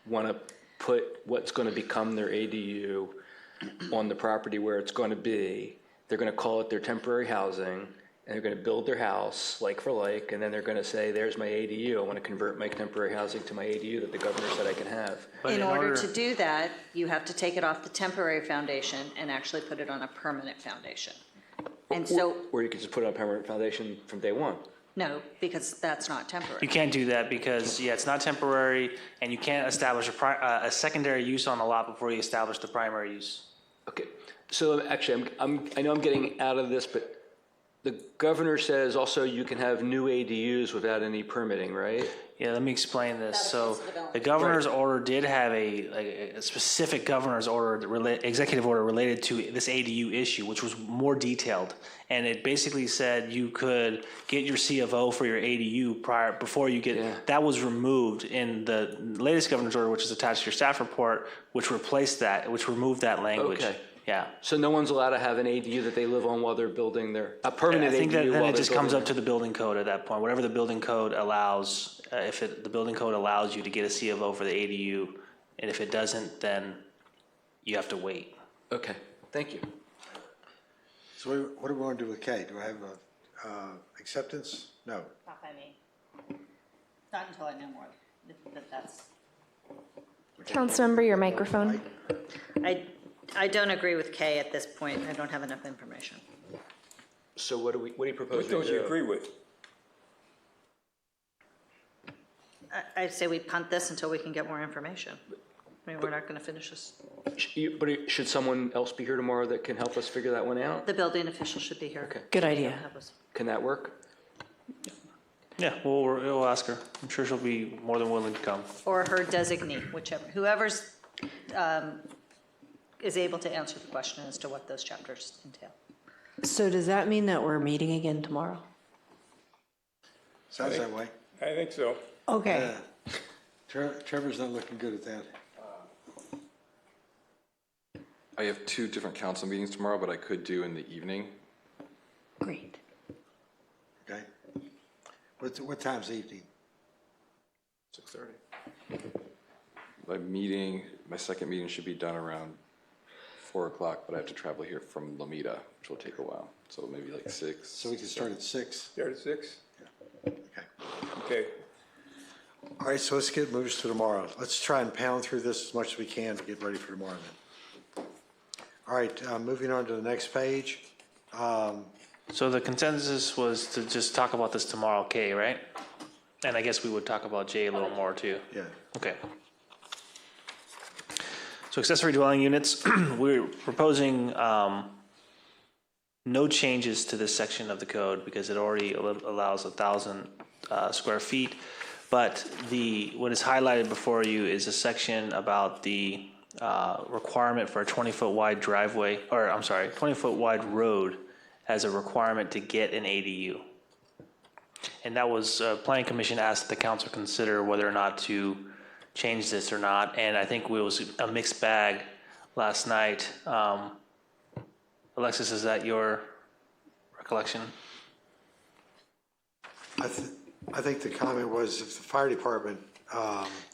want to put what's going to become their ADU on the property where it's going to be. They're going to call it their temporary housing, and they're going to build their house like for like, and then they're going to say, there's my ADU. I want to convert my temporary housing to my ADU that the governor said I can have. In order to do that, you have to take it off the temporary foundation and actually put it on a permanent foundation. And so, Or you could just put it on a permanent foundation from day one. no, because that's not temporary. You can't do that because, it's not temporary, and you can't establish a secondary use on a lot before you establish the primary use. Okay, so actually, I know I'm getting out of this, but the governor says also you can have new ADUs without any permitting, right? Yeah, let me explain this. So the governor's order did have a specific governor's order, executive order related to this ADU issue, which was more detailed. And it basically said you could get your C of O for your ADU before you get, that was removed in the latest governor's order, which is attached to your staff report, which removed that language. Okay. Yeah. So no one's allowed to have an ADU that they live on while they're building a permanent ADU. I think that then while it they're just comes building up to the building code at that point. Whatever the building code allows, the building code allows you to get a C of O for the ADU, and if it doesn't, then you have to wait. Okay, thank you. So what do we want to do with K? Do I have acceptance? No. Not by me. Not until I know more, that that's. Councilmember, your microphone. I don't agree with Kay at this point. I don't have enough information. So what do you propose? What don't you agree with? I say we punt this until we can get more information. I mean, we're not going to finish this. But should someone else be here tomorrow that can help us figure that one out? The building official should be here. Okay. Good idea. Can that work? Yeah, we'll ask her. I'm sure she'll be more than willing to come. Or her designee, whoever's is able to answer the question as to what those chapters entail. So does that mean that we're meeting again tomorrow? Sounds that way. I think so. Okay. Trevor's not looking good at that. I have 2 different council meetings tomorrow, but I could do in the evening. Great. Okay. What time's the evening? 6:30. My second meeting should be done around 4 o'clock, but I have to travel here from Lomita, which will take a while. So maybe like 6. So we can start at 6? Start at 6? Yeah. Okay. Okay. All right, so let's get moves to tomorrow. Let's try and pound through this as much as we can to get ready for tomorrow then. All right, moving on to the next page. So the consensus was to just talk about this tomorrow, K, right? And I guess we would talk about J a little more too. Yeah. Okay. So accessory dwelling units, we're proposing no changes to this section of the code because it already allows 1,000 square feet. But what is highlighted before you is a section about the requirement for a 20-foot wide driveway, or I'm sorry, 20-foot wide road as a requirement to get an ADU. And that was, Planning Commission asked the council consider whether or not to change this or not. And I think it was a mixed bag last night. Alexis, is that your recollection? I think the comment was if the fire department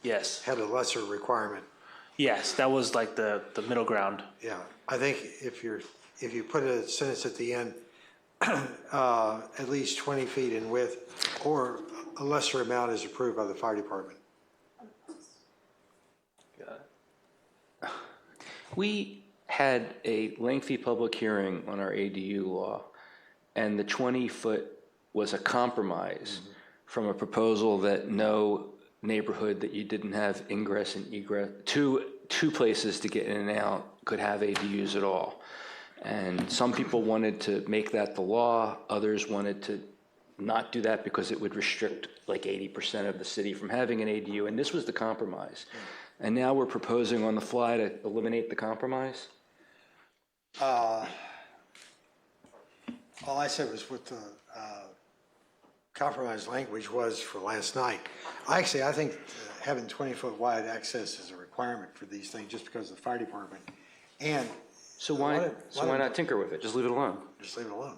yes, had a lesser requirement. Yes, that was like the middle ground. Yeah, I think if you put a sentence at the end, at least 20 feet in width, or a lesser amount is approved by the fire department. We had a lengthy public hearing on our ADU law, and the 20-foot was a compromise from a proposal that no neighborhood that you didn't have ingress and egress, two places to get in and out could have ADUs at all. And some people wanted to make that the law, others wanted to not do that because it would restrict like 80% of the city from having an ADU, and this was the compromise. And now we're proposing on the fly to eliminate the compromise? All I said was what the compromise language was for last night. I think having 20-foot wide access is a requirement for these things just because of the fire department. And so why not tinker with it? Just leave it alone. Just leave it alone.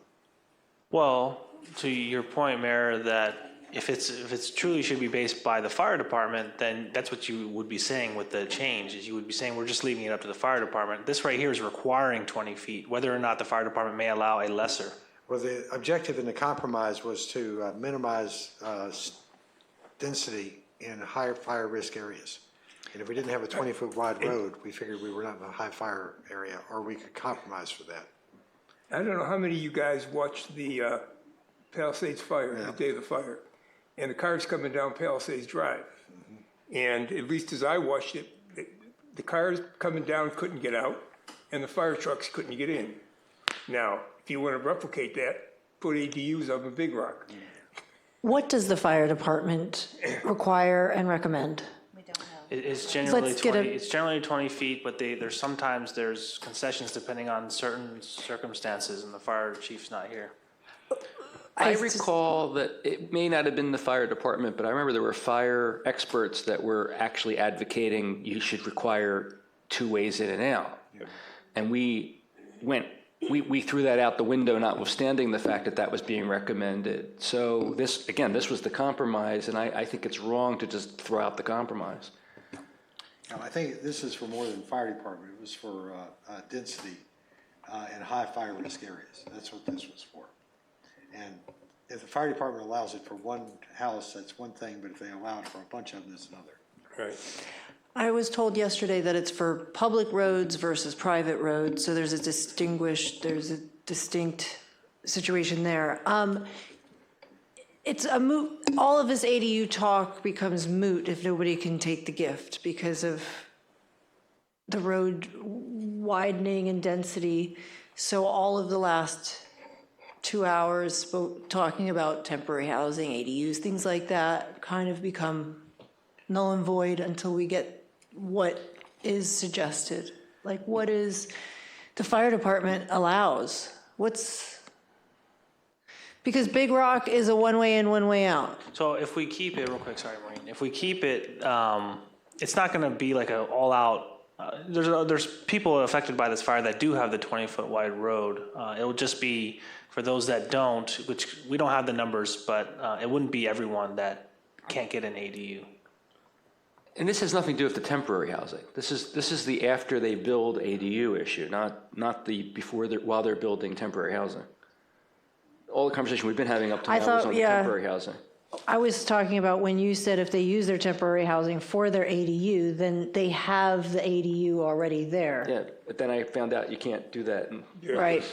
Well, to your point, Mayor, that if it's truly should be based by the fire department, then that's what you would be saying with the change, is you would be saying we're just leaving it up to the fire department. This right here is requiring 20 feet, whether or not the fire department may allow a lesser. Well, the objective in the compromise was to minimize density in higher fire risk areas. And if we didn't have a 20-foot wide road, we figured we were not in a high fire area, or we could compromise for that. I don't know how many of you guys watched the Palisades fire, the day of the fire, and the cars coming down Palisades Drive. And at least as I watched it, the cars coming down couldn't get out, and the fire trucks couldn't get in. Now, if you want to replicate that, put ADUs up in Big Rock. What does the fire department require and recommend? It's generally Let's get 20. It's generally 20 feet, but sometimes there's concessions depending on certain circumstances, and the fire chief's not here. I recall that it may not have been the fire department, but I remember there were fire experts that were actually advocating you should require 2 ways in and out. Yeah. And we threw that out the window, notwithstanding the fact that that was being recommended. So this was the compromise, and I think it's wrong to just throw out the compromise. I think this is for more than fire department. It was for density in high fire risk areas. That's what this was for. And if the fire department allows it for one house, that's one thing, but if they allow it for a bunch of them, it's another. Right. I was told yesterday that it's for public roads versus private roads, so there's a distinct situation there. It's a moot, all of this ADU talk becomes moot if nobody can take the gift because of the road widening and density. So all of the last 2 hours talking about temporary housing, ADUs, things like that kind of become null and void until we get what is suggested. Like what is the fire department allows? Because Big Rock is a one-way in, one-way out. So if we keep it, real quick, sorry, Maureen. If we keep it, it's not going to be like an all-out. There's people affected by this fire that do have the 20-foot wide road. It will just be for those that don't, which we don't have the numbers, but it wouldn't be everyone that can't get an ADU. And this has nothing to do with the temporary housing. This is the after they build ADU issue, not the while they're building temporary housing. All the conversation we've been having up to now was on the temporary housing. I was talking about when you said if they use their temporary housing for their ADU, then they have the ADU already there. Yeah, but then I found out you can't do that. Right.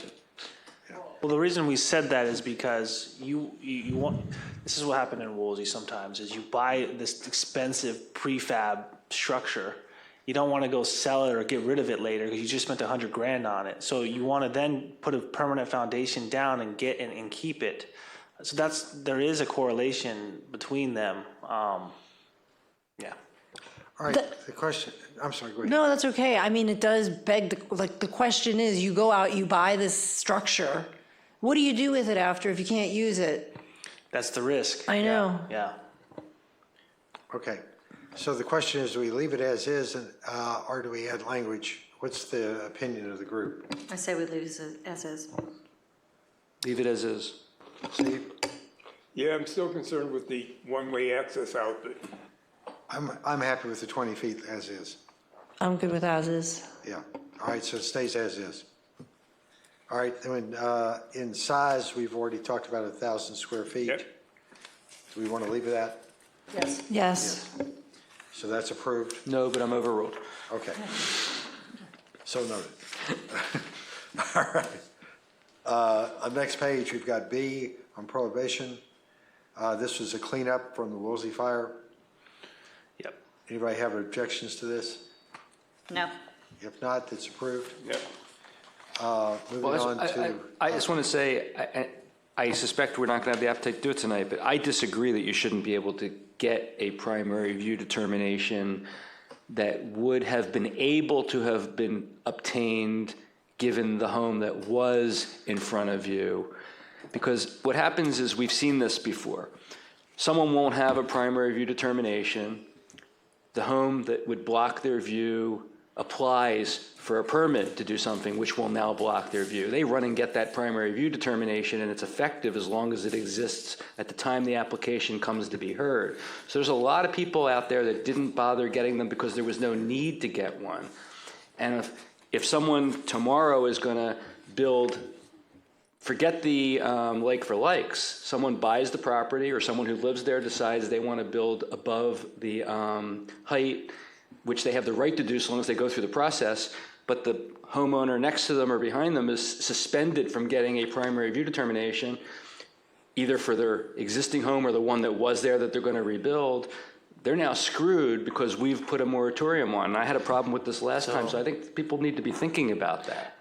Well, the reason we said that is because you want, this is what happened in Woolsey sometimes, is you buy this expensive prefab structure. You don't want to go sell it or get rid of it later because you just spent $100,000 on it. So you want to then put a permanent foundation down and get and keep it. So there is a correlation between them. Yeah. All right, the question, I'm sorry, go ahead. No, that's okay. I mean, it does beg, the question is, you go out, you buy this structure. What do you do with it after if you can't use it? That's the risk. I know. Yeah. Okay, so the question is, do we leave it as is, or do we add language? What's the opinion of the group? I say we leave it as is. Leave it as is. Steve? Yeah, I'm still concerned with the one-way access out, but I'm happy with the 20 feet as is. I'm good with as is. Yeah, all right, so it stays as is. All right, then in size, we've already talked about 1,000 square feet. Yep. Do we want to leave it at? Yes. Yes. So that's approved? No, but I'm overruled. Okay. So noted. All right. On the next page, we've got B on prohibition. This was a cleanup from the Woolsey fire. Yep. Anybody have objections to this? No. If not, it's approved. Yep. Moving Well, on to. I just want to say, I suspect we're not going to have the appetite to do it tonight, but I disagree that you shouldn't be able to get a primary view determination that would have been able to have been obtained given the home that was in front of you. Because what happens is, we've seen this before. Someone won't have a primary view determination. The home that would block their view applies for a permit to do something which will now block their view. They run and get that primary view determination, and it's effective as long as it exists at the time the application comes to be heard. So there's a lot of people out there that didn't bother getting them because there was no need to get one. And if someone tomorrow is going to build, forget the like for likes, someone buys the property or someone who lives there decides they want to build above the height, which they have the right to do so long as they go through the process, but the homeowner next to them or behind them is suspended from getting a primary view determination, either for their existing home or the one that was there that they're going to rebuild. They're now screwed because we've put a moratorium on. And I had a problem with this last time, so I think people need to be thinking about that.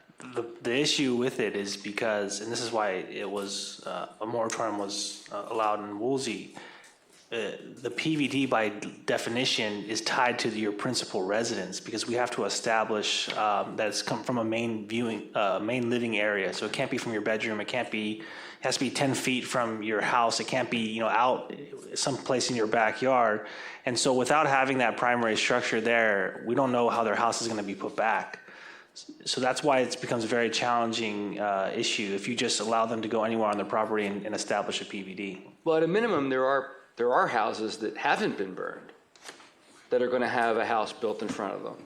The issue with it is because, and this is why it was, a moratorium was allowed in Woolsey, the PVD by definition is tied to your principal residence because we have to establish that it's come from a main living area. So it can't be from your bedroom. It has to be 10 feet from your house. It can't be, out someplace in your backyard. And so without having that primary structure there, we don't know how their house is going to be put back. So that's why it becomes a very challenging issue if you just allow them to go anywhere on their property and establish a PVD. Well, at a minimum, there are houses that haven't been burned that are going to have a house built in front of them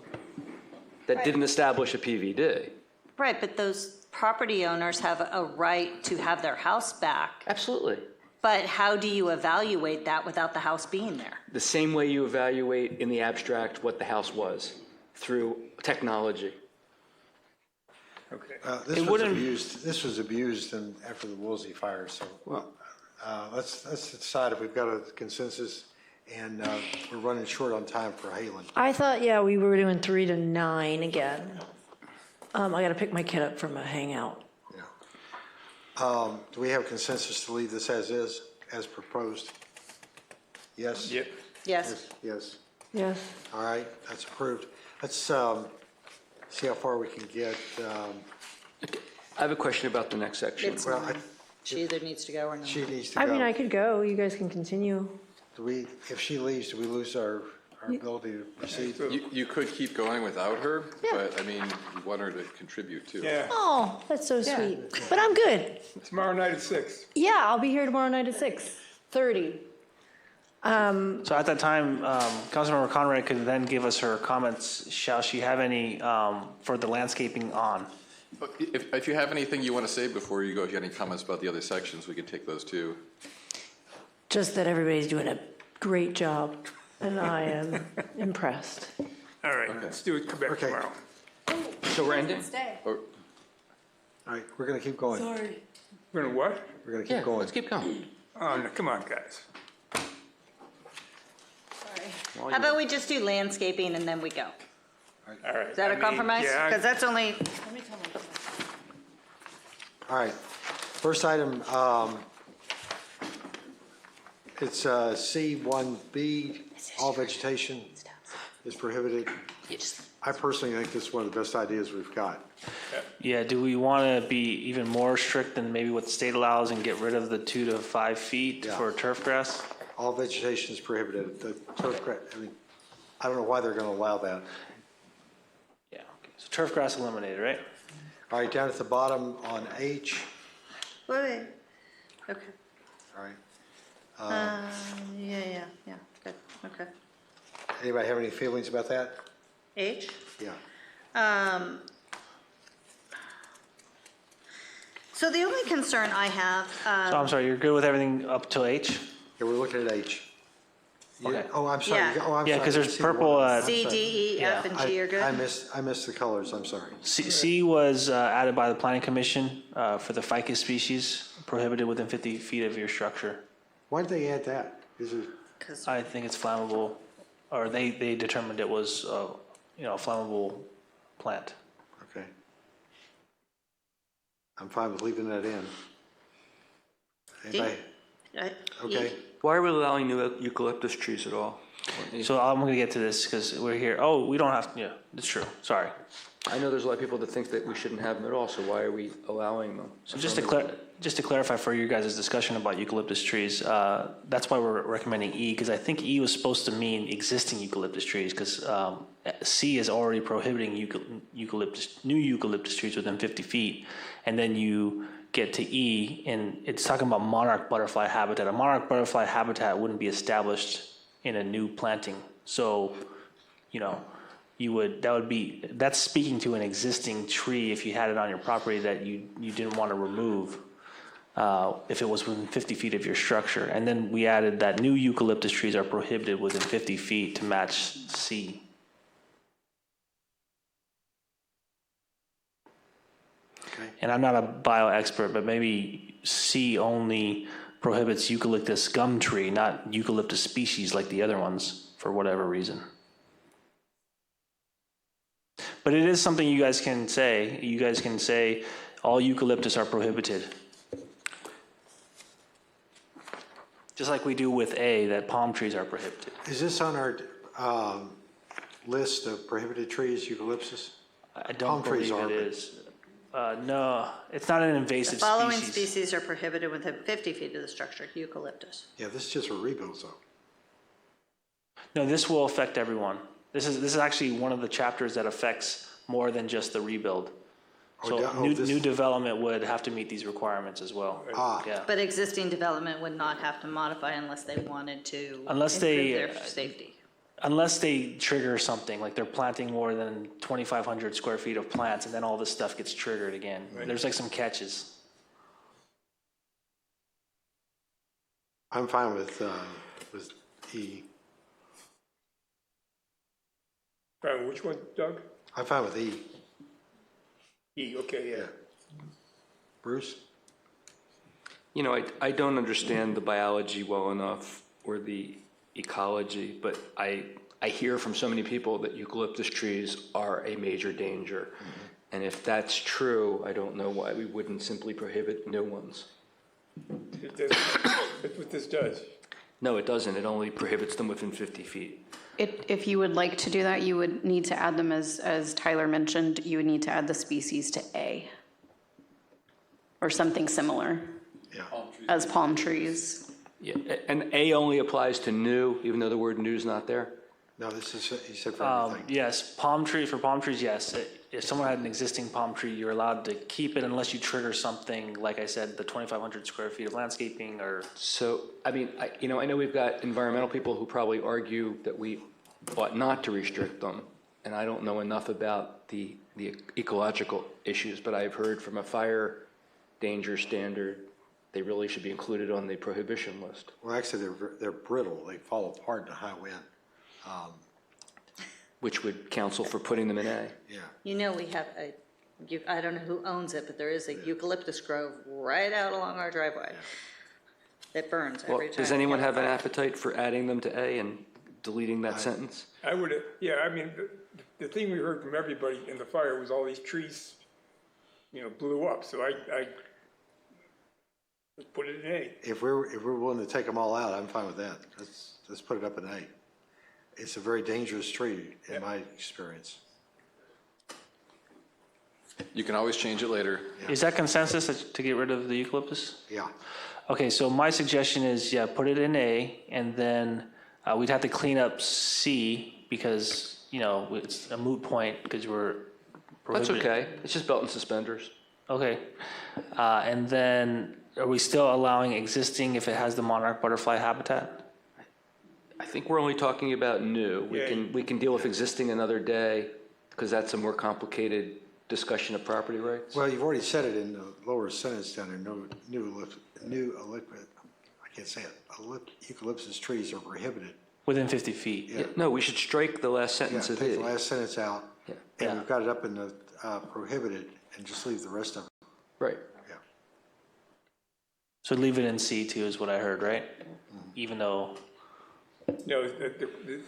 that didn't establish a PVD. Right, but those property owners have a right to have their house back. Absolutely. But how do you evaluate that without the house being there? The same way you evaluate in the abstract what the house was, through technology. okay. This was abused after the Woolsey fire, so let's decide if we've got a consensus, and we're running short on time for Halen. I thought, we were doing 3 to 9 again. I got to pick my kid up from a hangout. Do we have consensus to leave this as is, as proposed? Yes? Yep. Yes. Yes. Yes. All right, that's approved. Let's see how far we can get. I have a question about the next section. She either needs to go or not. She needs to go. I mean, I could go. You guys can continue. If she leaves, do we lose our ability to proceed? You could keep going without her, but I mean, you want her to contribute too. Yeah. Oh, that's so sweet. But I'm good. Tomorrow night at 6. Yeah, I'll be here tomorrow night at 6:30. So at that time, Councilmember Conrad could then give us her comments. Shall she have any for the landscaping on? If you have anything you want to say before you go, if you have any comments about the other sections, we can take those too. Just that everybody's doing a great job, and I am impressed. All right, let's do it, come back tomorrow. So we're ending? All right, we're going to keep going. We're gonna what? We're going to keep going. Let's keep going. Oh, no, come on, guys. How about we just do landscaping and then we go? All right. Is that a compromise? yeah, Because that's only, All right, first item, it's C1B, all vegetation is prohibited. I personally think this is one of the best ideas we've got. Yeah, do we want to be even more strict than maybe what the state allows and get rid of the 2 to 5 feet Yeah. for turf grass? All vegetation is prohibited. The turf grass, I mean, I don't know why they're going to allow that. Yeah, okay. So turf grass eliminated, right? All right, down at the bottom on H, wait, okay. all right. Yeah, good, okay. Anybody have any feelings about that? H? Yeah. So the only concern I have, So I'm sorry, you're good with everything up till H? Yeah, we're looking at H. Okay. Oh, I'm sorry. Yeah. Oh, I'm Yeah, sorry. 'cause there's C1. purple, I'm C, sorry. D, E, F, and G are good? I missed the colors, I'm sorry. C was added by the planning commission for the ficus species, prohibited within 50 feet of your structure. Why did they add that? Is it, I think it's flammable, or they determined it was, a flammable plant. okay. I'm fine with leaving that in. Anybody? Okay. Why are we allowing new eucalyptus trees at all? So I'm gonna get to this because we're here. Oh, we don't have, yeah, it's true, sorry. I know there's a lot of people that think that we shouldn't have them at all, so why are we allowing them? So just to clarify for you guys' discussion about eucalyptus trees, that's why we're recommending E, because I think E was supposed to mean existing eucalyptus trees, because C is already prohibiting new eucalyptus trees within 50 feet, and then you get to E, and it's talking about monarch butterfly habitat. A monarch butterfly habitat wouldn't be established in a new planting, so, that's speaking to an existing tree if you had it on your property that you didn't want to remove if it was within 50 feet of your structure. And then we added that new eucalyptus trees are prohibited within 50 feet to match C. Okay. And I'm not a bio expert, but maybe C only prohibits eucalyptus gum tree, not eucalyptus species like the other ones, for whatever reason. But it is something you guys can say. You guys can say all eucalyptus are prohibited. Just like we do with A, that palm trees are prohibited. Is this on our list of prohibited trees, eucalyptus? I don't Palm trees believe are, it but- is. No, it's not an The invasive following species. species are prohibited within 50 feet of the structure, eucalyptus. Yeah, this is just for rebuilds though. No, this will affect everyone. This is actually one of the chapters that affects more than just the rebuild. So new development would have to meet these requirements as well. Yeah. But existing development would not have to modify unless they wanted to Unless improve they, their safety. Unless they trigger something, like they're planting more than 2,500 square feet of plants, and then all this stuff gets triggered again. There's like some catches. I'm fine with E. Which one, Doug? I'm fine with E. E, okay, yeah. Bruce? I don't understand the biology well enough or the ecology, but I hear from so many people that eucalyptus trees are a major danger. And if that's true, I don't know why we wouldn't simply prohibit new ones. That's what this does. No, it doesn't. It only prohibits them within 50 feet. If you would like to do that, you would need to add them, as Tyler mentioned, you would need to add the species to A. Or something similar. Yeah. As palm trees. Yeah, and A only applies to new, even though the word new is not there? No, this is, he said for everything. Yes, for palm trees, yes. If someone had an existing palm tree, you're allowed to keep it unless you trigger something, like I said, the 2,500 square feet of landscaping or. So, I mean, I know we've got environmental people who probably argue that we ought not to restrict them. And I don't know enough about the ecological issues, but I've heard from a fire danger standard, they really should be included on the prohibition list. Well, actually, they're brittle. They fall apart in a high wind. Which would counsel for putting them in A. Yeah. You know we have a I don't know who owns it, but there is a eucalyptus grove right out along our driveway that burns Well, every time. does we anyone get a have an fire. appetite for adding them to A and deleting that sentence? I would, yeah, I mean, the thing we heard from everybody in the fire was all these trees, blew up, so I put it in A. If we're willing to take them all out, I'm fine with that. Let's put it up in A. It's a very dangerous tree in my experience. You can always change it later. Is that consensus to get rid of the eucalyptus? Yeah. Okay, so my suggestion is, put it in A, and then we'd have to clean up C because, it's a moot point because we're That's prohibited. okay. It's just belt and suspenders. Okay. And then are we still allowing existing if it has the monarch butterfly habitat? I think we're only talking about new. We can deal with existing another day because that's a more complicated discussion of property rights. Well, you've already said it in the lower sentence down there, I can't say it, eucalyptus trees are prohibited. Within 50 feet. Yeah. No, we should strike the last sentence Yeah, of take it. the last sentence out, Yeah. and we've got it up in the prohibited, and just leave the rest of it. Right. So leave it in C too is what I heard, right? Even though, No, the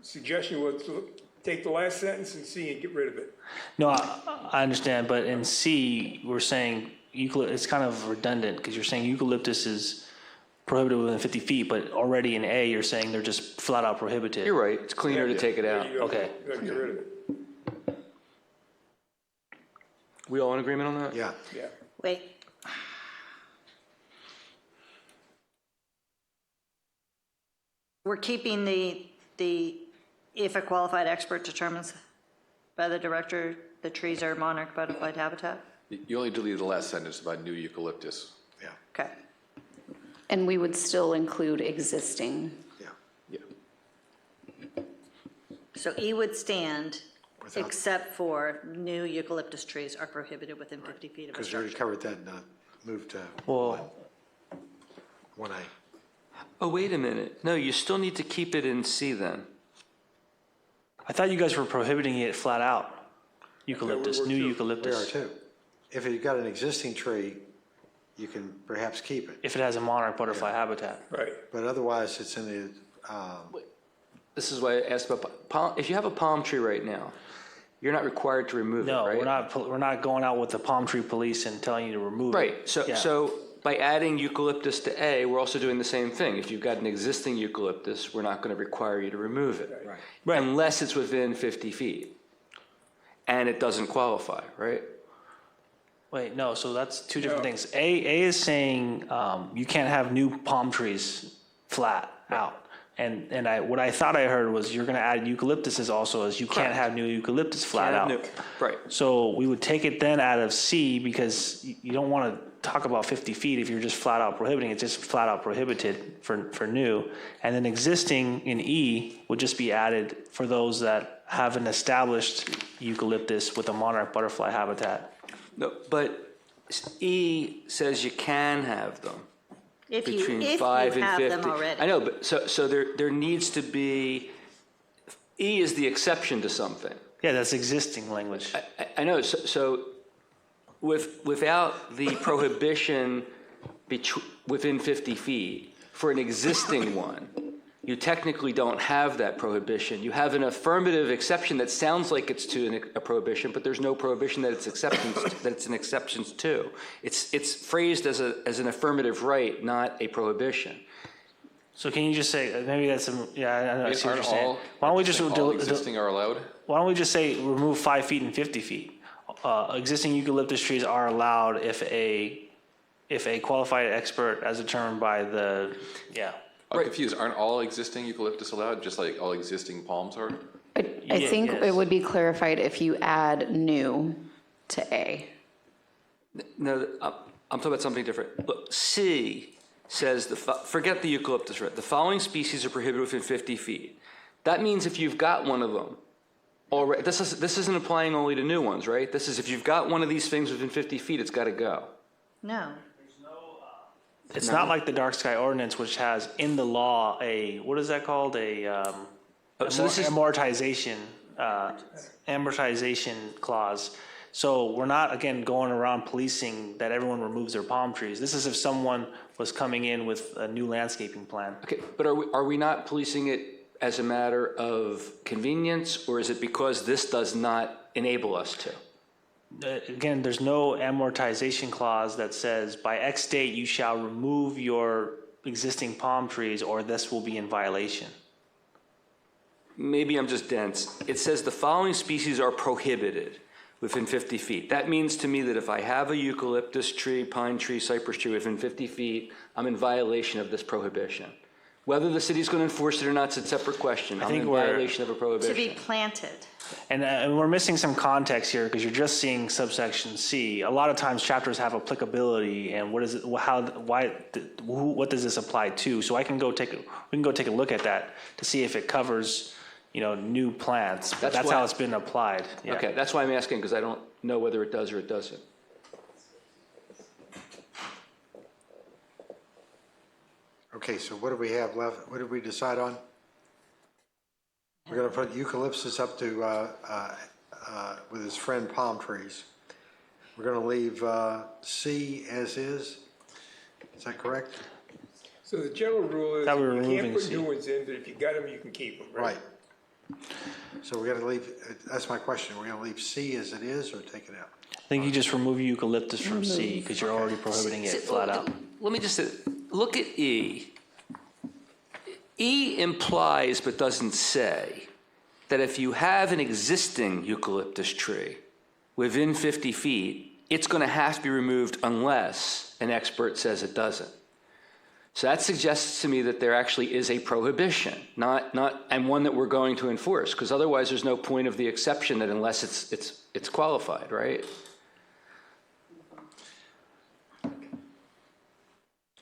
suggestion was to take the last sentence and C and get rid of it. no, I understand, but in C, we're saying it's kind of redundant because you're saying eucalyptus is prohibited within 50 feet, but already in A, you're saying they're just flat out prohibited. You're right. It's cleaner to take it There out. you go. Okay. Get rid of it. We all in agreement on that? Yeah. Yeah. Wait. We're keeping the if a qualified expert determines by the director the trees are monarch butterfly habitat? You only deleted the last sentence about new eucalyptus. Yeah. Okay. And we would still include existing. Yeah. So E would stand, except for new eucalyptus trees are prohibited within 50 feet of a Because you already structure. covered that in the move to Well, 1A. Oh, wait a minute. No, you still need to keep it in C then. I thought you guys were prohibiting it flat out. Eucalyptus, new We are eucalyptus. too. If you've got an existing tree, you can perhaps keep it, If it has a monarch butterfly habitat. Right. but otherwise it's in the, This is why I asked about palm. If you have a palm tree right now, you're not required to remove No, it, right? we're not going out with the palm tree police and telling you to remove it. Right. So, Yeah. so by adding eucalyptus to A, we're also doing the same thing. If you've got an existing eucalyptus, we're not going to require you to remove it. Right. Unless it's within 50 feet. And it doesn't qualify, right? Wait, no, so that's two different things. A is saying you can't have new palm trees flat out. And what I thought I heard was you're going to add eucalyptuses also as you can't have new eucalyptus flat out. Right. So we would take it then out of C because you don't want to talk about 50 feet if you're just flat out prohibiting. It's just flat out prohibited for new. And then existing in E would just be added for those that have an established eucalyptus with a monarch butterfly habitat. No, but E says you can have them. If you Between 5 and have 50. them already. I know, but so there needs to be, E is the exception to something. Yeah, that's existing language. I know, so without the prohibition within 50 feet for an existing one, you technically don't have that prohibition. You have an affirmative exception that sounds like it's to a prohibition, but there's no prohibition that it's an exception to. It's phrased as an affirmative right, not a prohibition. So can you just say, maybe that's, I see what you're Aren't saying. all, Why don't we just, all existing are allowed? why don't we just say remove 5 feet and 50 feet? Existing eucalyptus trees are allowed if a qualified expert as determined by the, I'm confused. Aren't all existing eucalyptus allowed, just like all existing palms are? I think it would be clarified if you add new to A. No, I'm talking about something different. Look, C says, forget the eucalyptus, right? The following species are prohibited within 50 feet. That means if you've got one of them, already, this isn't applying only to new ones, right? This is if you've got one of these things within 50 feet, it's got to go. No. it's not like the dark sky ordinance, which has in the law what is that called? So this is- amortization clause So we're not, again, going around policing that everyone removes their palm trees. This is if someone was coming in with a new landscaping plan. Okay, but are we not policing it as a matter of convenience, or is it because this does not enable us to? Again, there's no amortization clause that says by X date you shall remove your existing palm trees or this will be in violation. Maybe I'm just dense. It says the following species are prohibited within 50 feet. That means to me that if I have a eucalyptus tree, pine tree, cypress tree within 50 feet, I'm in violation of this prohibition. Whether the city's going to enforce it or not is a separate question. I'm in violation of a prohibition. To be planted. And we're missing some context here because you're just seeing subsection C. A lot of times chapters have applicability and what is it, how, why, what does this apply to? So we can go take a look at that to see if it covers, new plants. But that's how it's been applied. Yeah. Okay, that's why I'm asking, because I don't know whether it does or it doesn't. Okay, so what do we have left? What did we decide on? We're going to put eucalyptus up to, with his friend palm trees. We're going to leave C as is. Is that correct? So the general rule is That we're you can't removing put C. new ones in, but if you got them, you can keep them, right? Right. So we're going to leave, that's my question. We're going to leave C as it is or take it out? I think you just remove eucalyptus from C because you're already prohibiting it flat out. Let me just say, look at E. E implies but doesn't say that if you have an existing eucalyptus tree within 50 feet, it's going to have to be removed unless an expert says it doesn't. So that suggests to me that there actually is a prohibition, and one that we're going to enforce, because otherwise there's no point of the exception that unless it's qualified, right?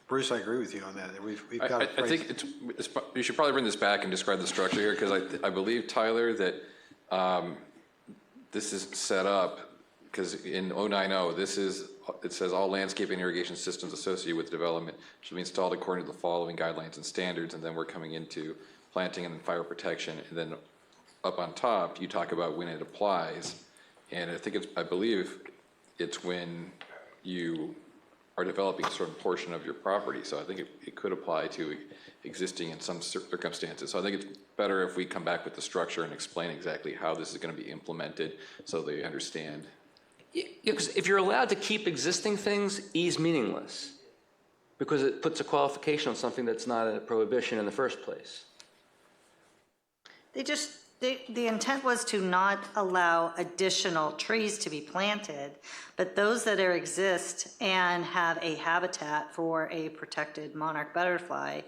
Bruce, I agree with you on that. We've got to I think you should probably bring this back and describe the structure here, because I believe, Tyler, that this is set up, because in 090, it says all landscaping irrigation systems associated with development should be installed according to the following guidelines and standards, and then we're coming into planting and fire protection, and then up on top, you talk about when it applies, and I believe it's when you are developing a certain portion of your property. So I think it could apply to existing in some circumstances. So I think it's better if we come back with the structure and explain exactly how this is going to be implemented so they understand. Yeah, because if you're allowed to keep existing things, E is meaningless because it puts a qualification on something that's not a prohibition in the first place. The intent was to not allow additional trees to be planted, but those that exist and have a habitat for a protected monarch butterfly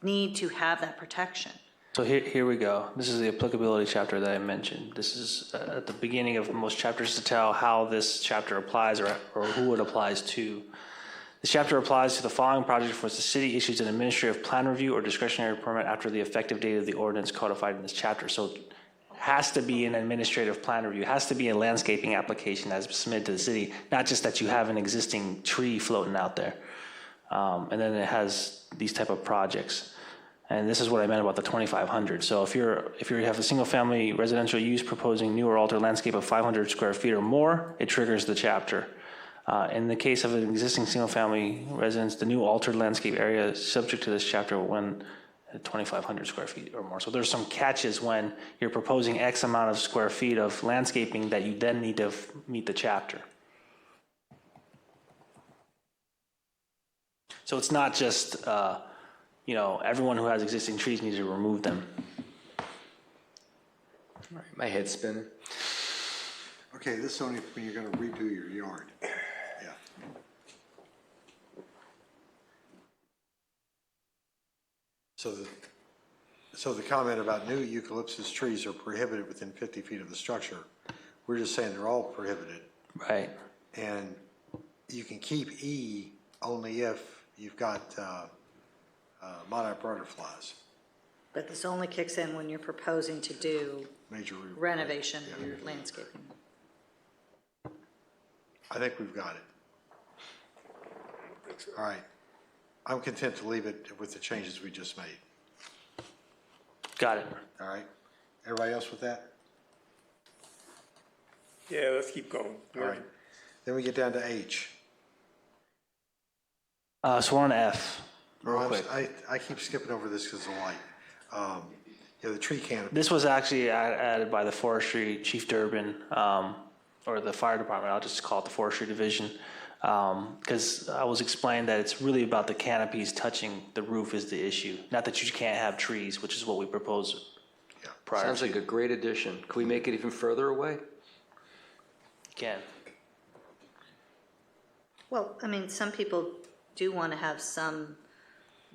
need to have that protection. So here we go. This is the applicability chapter that I mentioned. This is at the beginning of most chapters to tell how this chapter applies or who it applies to. This chapter applies to the following project for which the city issues an administrative plan review or discretionary permit after the effective date of the ordinance codified in this chapter. So it has to be an administrative plan review. It has to be a landscaping application that's submitted to the city, not just that you have an existing tree floating out there. And then it has these type of projects. And this is what I meant about the 2,500. So if you have a single family residential use proposing new or altered landscape of 500 square feet or more, it triggers the chapter. In the case of an existing single-family residence, the new altered landscape area is subject to this chapter when 2,500 square feet or more. So there's some catches when you're proposing X amount of square feet of landscaping that you then need to meet the chapter. So it's not just, everyone who has existing trees needs to remove them. All right, my head's spinning. Okay, this is only when you're going to redo your yard. Yeah. So the comment about new eucalyptus trees are prohibited within 50 feet of the structure, we're just saying they're all prohibited. Right. And you can keep E only if you've got monarch butterflies. But this only kicks in when you're proposing to do Major renovation of your landscaping. I think we've got it. All right. I'm content to leave it with the changes we just made. Got it. All right. Everybody else with that? Yeah, let's keep going. All right. Then we get down to H. So we're on F, real quick. I keep skipping over this because of the light. The tree canopy. This was actually added by the forestry chief Durbin, or the fire department. I'll just call it the forestry division. Because I was explained that it's really about the canopies touching the roof is the issue. Not that you can't have trees, which is what we propose prior. Sounds like a great addition. Can we make it even further away? You can. Well, I mean, some people do want to have some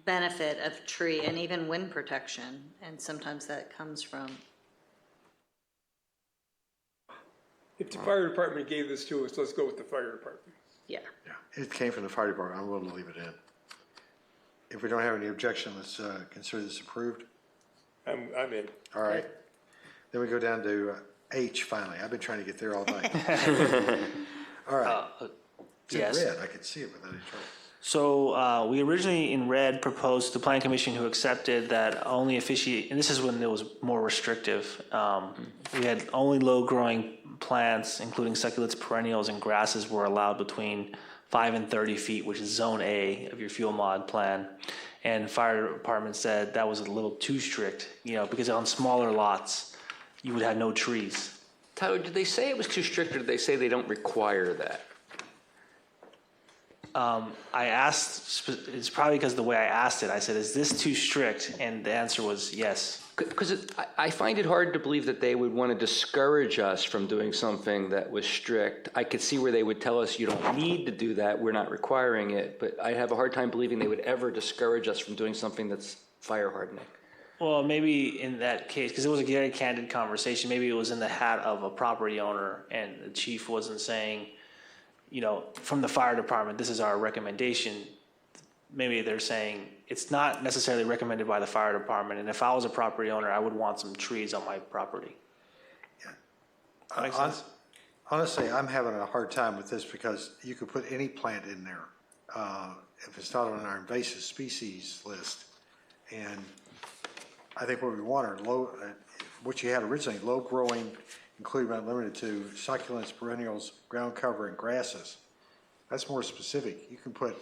benefit of tree and even wind protection, and sometimes that comes from. If the fire department gave this to us, let's go with the fire department. Yeah. It came from the fire department. I'm willing to leave it in. If we don't have any objection, let's consider this approved. I'm in. All right. Then we go down to H finally. I've been trying to get there all night. All right. It's yes. in red. I could see it without any trouble. So we originally in red proposed to the planning commission, who accepted that only officiate, and this is when it was more restrictive. We had only low growing plants, including succulents, perennials, and grasses were allowed between 5 and 30 feet, which is zone A of your fuel mod plan. And fire department said that was a little too strict, because on smaller lots, you would have no trees. Tyler, did they say it was too strict, or did they say they don't require that? I asked, it's probably because of the way I asked it. I said, is this too strict? And the answer was yes. Because I find it hard to believe that they would want to discourage us from doing something that was strict. I could see where they would tell us you don't need to do that, we're not requiring it, but I have a hard time believing they would ever discourage us from doing something that's fire hardening. Well, maybe in that case, because it was a very candid conversation, maybe it was in the hat of a property owner and the chief wasn't saying, from the fire department, this is our recommendation. Maybe they're saying it's not necessarily recommended by the fire department. And if I was a property owner, I would want some trees on my property. That makes sense? Honestly, I'm having a hard time with this because you could put any plant in there if it's not on our invasive species list. And I think what we want are what you had originally, low growing, including but not limited to succulents, perennials, ground cover, and grasses. That's more specific. You can put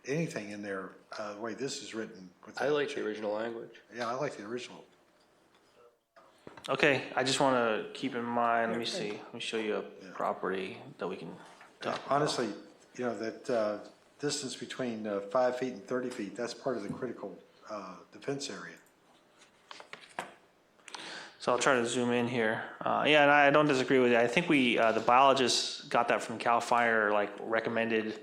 anything in there the way this is written. I like the original language. Yeah, I like the original. Okay, I just want to keep in mind, let me see, let me show you a property that we can talk about. Honestly, that distance between 5 feet and 30 feet, that's part of the critical defense area. So I'll try to zoom in here. Yeah, and I don't disagree with it. I think the biologists got that from CAL FIRE, recommended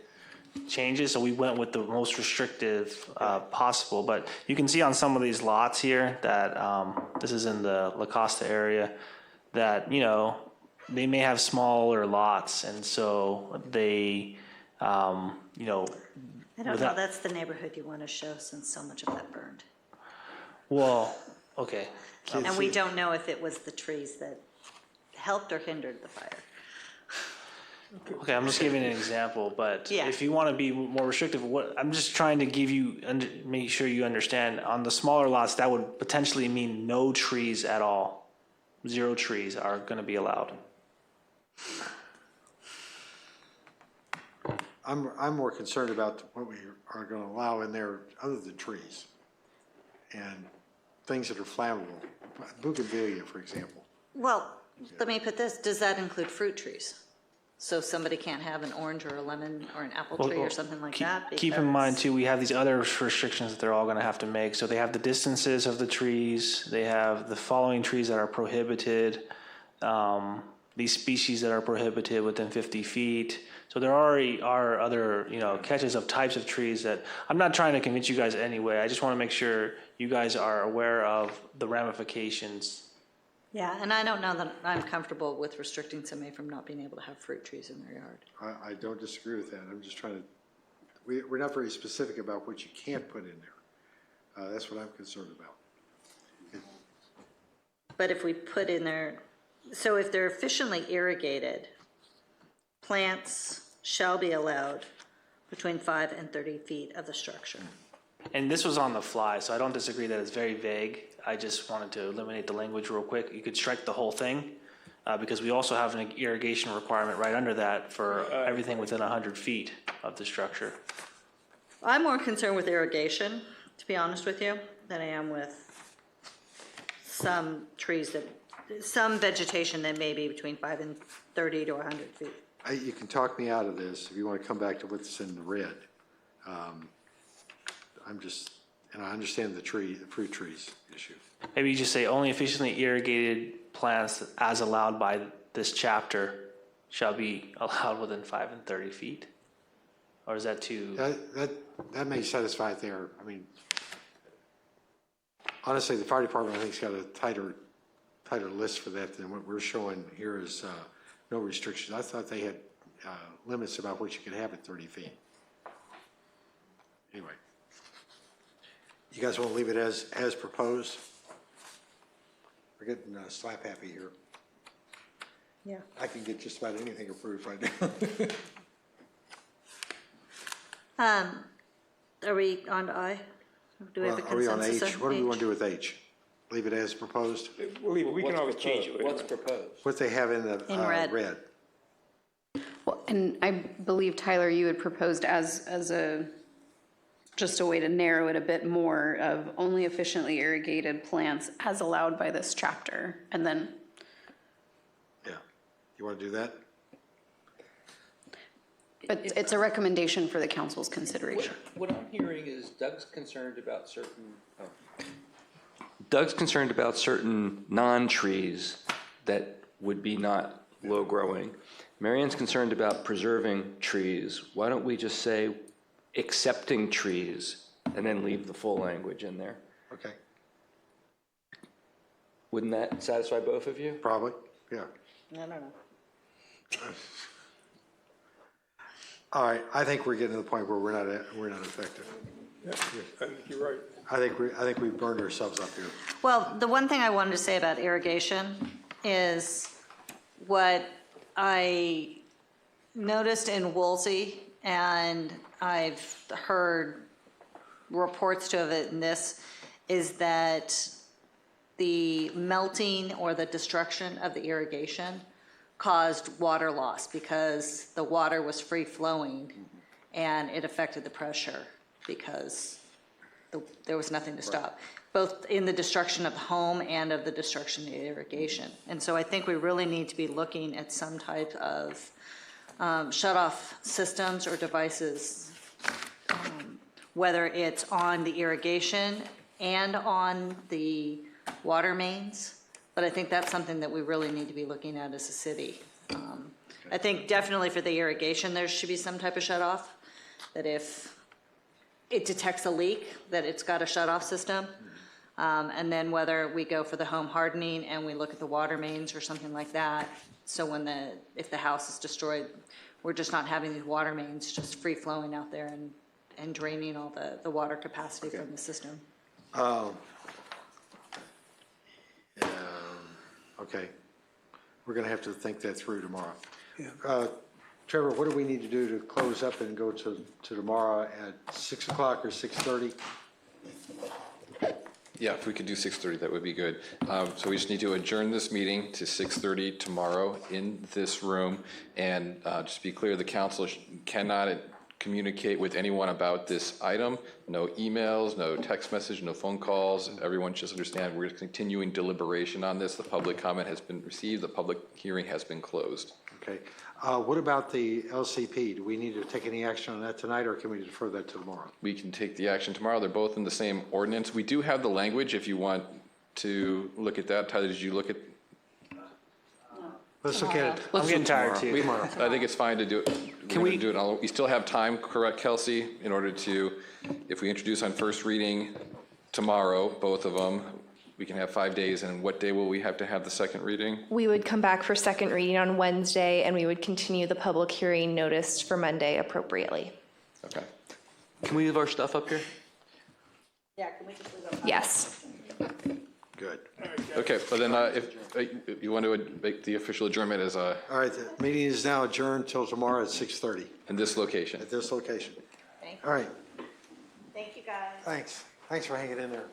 changes, so we went with the most restrictive possible. But you can see on some of these lots here that this is in the La Costa area, that they may have smaller lots, and so they I don't know, that's the neighborhood you want to show since so much of that burned. Well, okay. And we don't know if it was the trees that helped or hindered the fire. Okay, I'm just giving an example, but Yeah. if you want to be more restrictive, I'm just trying to give you, make sure you understand, on the smaller lots, that would potentially mean no trees at all. 0 trees are going to be allowed. I'm more concerned about what we are going to allow in there other than trees and things that are flammable. Bougainvillea, for example. Well, let me put this, does that include fruit trees? So somebody can't have an orange or a lemon or an apple tree or something like that? Keep in mind too, we have these other restrictions that they're all going to have to make. So they have the distances of the trees, they have the following trees that are prohibited, these species that are prohibited within 50 feet. So there already are other, catches of types of trees that, I'm not trying to convince you guys anyway. I just want to make sure you guys are aware of the ramifications. Yeah, and I don't know that I'm comfortable with restricting somebody from not being able to have fruit trees in their yard. I don't disagree with that. I'm just trying to, we're not very specific about what you can't put in there. That's what I'm concerned about. But if we put in there, so if they're efficiently irrigated, plants shall be allowed between 5 and 30 feet of the structure. And this was on the fly, so I don't disagree that it's very vague. I just wanted to eliminate the language real quick. You could strike the whole thing. because we also have an irrigation requirement right under that for everything within 100 feet of the structure. I'm more concerned with irrigation, to be honest with you, than I am with some trees some vegetation that may be between 5 and 30 to 100 feet. You can talk me out of this if you want to come back to what's in the red. And I understand the fruit trees issue. Maybe you just say only efficiently irrigated plants as allowed by this chapter shall be allowed within 5 and 30 feet? Or is that too? That may satisfy it there. I mean, honestly, the fire department, I think, has got a tighter list for that than what we're showing here is no restrictions. I thought they had limits about what you could have at 30 feet. Anyway, you guys want to leave it as proposed? We're getting slap happy here. Yeah. I can get just about anything approved right now. Are we on to I? Do we have a Are we on consensus? H? What do we want to do with H? Leave it as proposed? We can always change it. What's proposed? What they have in the In red. red. Well, and I believe, Tyler, you had proposed as just a way to narrow it a bit more of only efficiently irrigated plants as allowed by this chapter, and then. Yeah. You want to do that? But it's a recommendation for the council's consideration. What I'm hearing is Doug's concerned about certain non-trees that would be not low-growing. Marion's concerned about preserving trees. Why don't we just say accepting trees and then leave the full language in there? Okay. Wouldn't that satisfy both of you? Probably, yeah. I don't know. All right, I think we're getting to the point where we're not effective. Yeah, I think you're right. I think we've burned ourselves up here. Well, the one thing I wanted to say about irrigation is what I noticed in Woolsey, and I've heard reports to it in this, is that the melting or the destruction of the irrigation caused water loss because the water was free flowing and it affected the pressure because there was nothing to stop, both in the destruction of the home and of the destruction of the irrigation. And so I think we really need to be looking at some type of shut-off systems or devices, whether it's on the irrigation and on the water mains. But I think that's something that we really need to be looking at as a city. I think definitely for the irrigation, there should be some type of shut-off, that if it detects a leak, that it's got a shut-off system. And then whether we go for the home hardening and we look at the water mains or something like that, so if the house is destroyed, we're just not having these water mains just free-flowing out there and draining all the water capacity from the system. Okay. We're going to have to think that through tomorrow. Yeah. Trevor, what do we need to do to close up and go to tomorrow at 6 o'clock or 6:30? Yeah, if we could do 6:30, that would be good. So we just need to adjourn this meeting to 6:30 tomorrow in this room. And just be clear, the council cannot communicate with anyone about this item. No emails, no text message, no phone calls. Everyone just understand we're continuing deliberation on this. The public comment has been received. The public hearing has been closed. Okay. What about the LCP? Do we need to take any action on that tonight, or can we defer that to tomorrow? We can take the action tomorrow. They're both in the same ordinance. We do have the language if you want to look at that. Tyler, did you look at? Let's look at it. I'm getting tired too. I think it's fine to do it. Can we do it? We still have time, correct, Kelsey, in order to, if we introduce on first reading tomorrow, both of them, we can have 5 days. And what day will we have to have the second reading? We would come back for second reading on Wednesday, and we would continue the public hearing noticed for Monday appropriately. Okay. Can we leave our stuff up here? Yeah, can we just leave it? Yes. Good. Okay, but then if you want to make the official adjournment as a. All right, the meeting is now adjourned till tomorrow at 6:30. In this location. At this location. Thank All right, Thank you, guys. thanks. Thanks for hanging in there.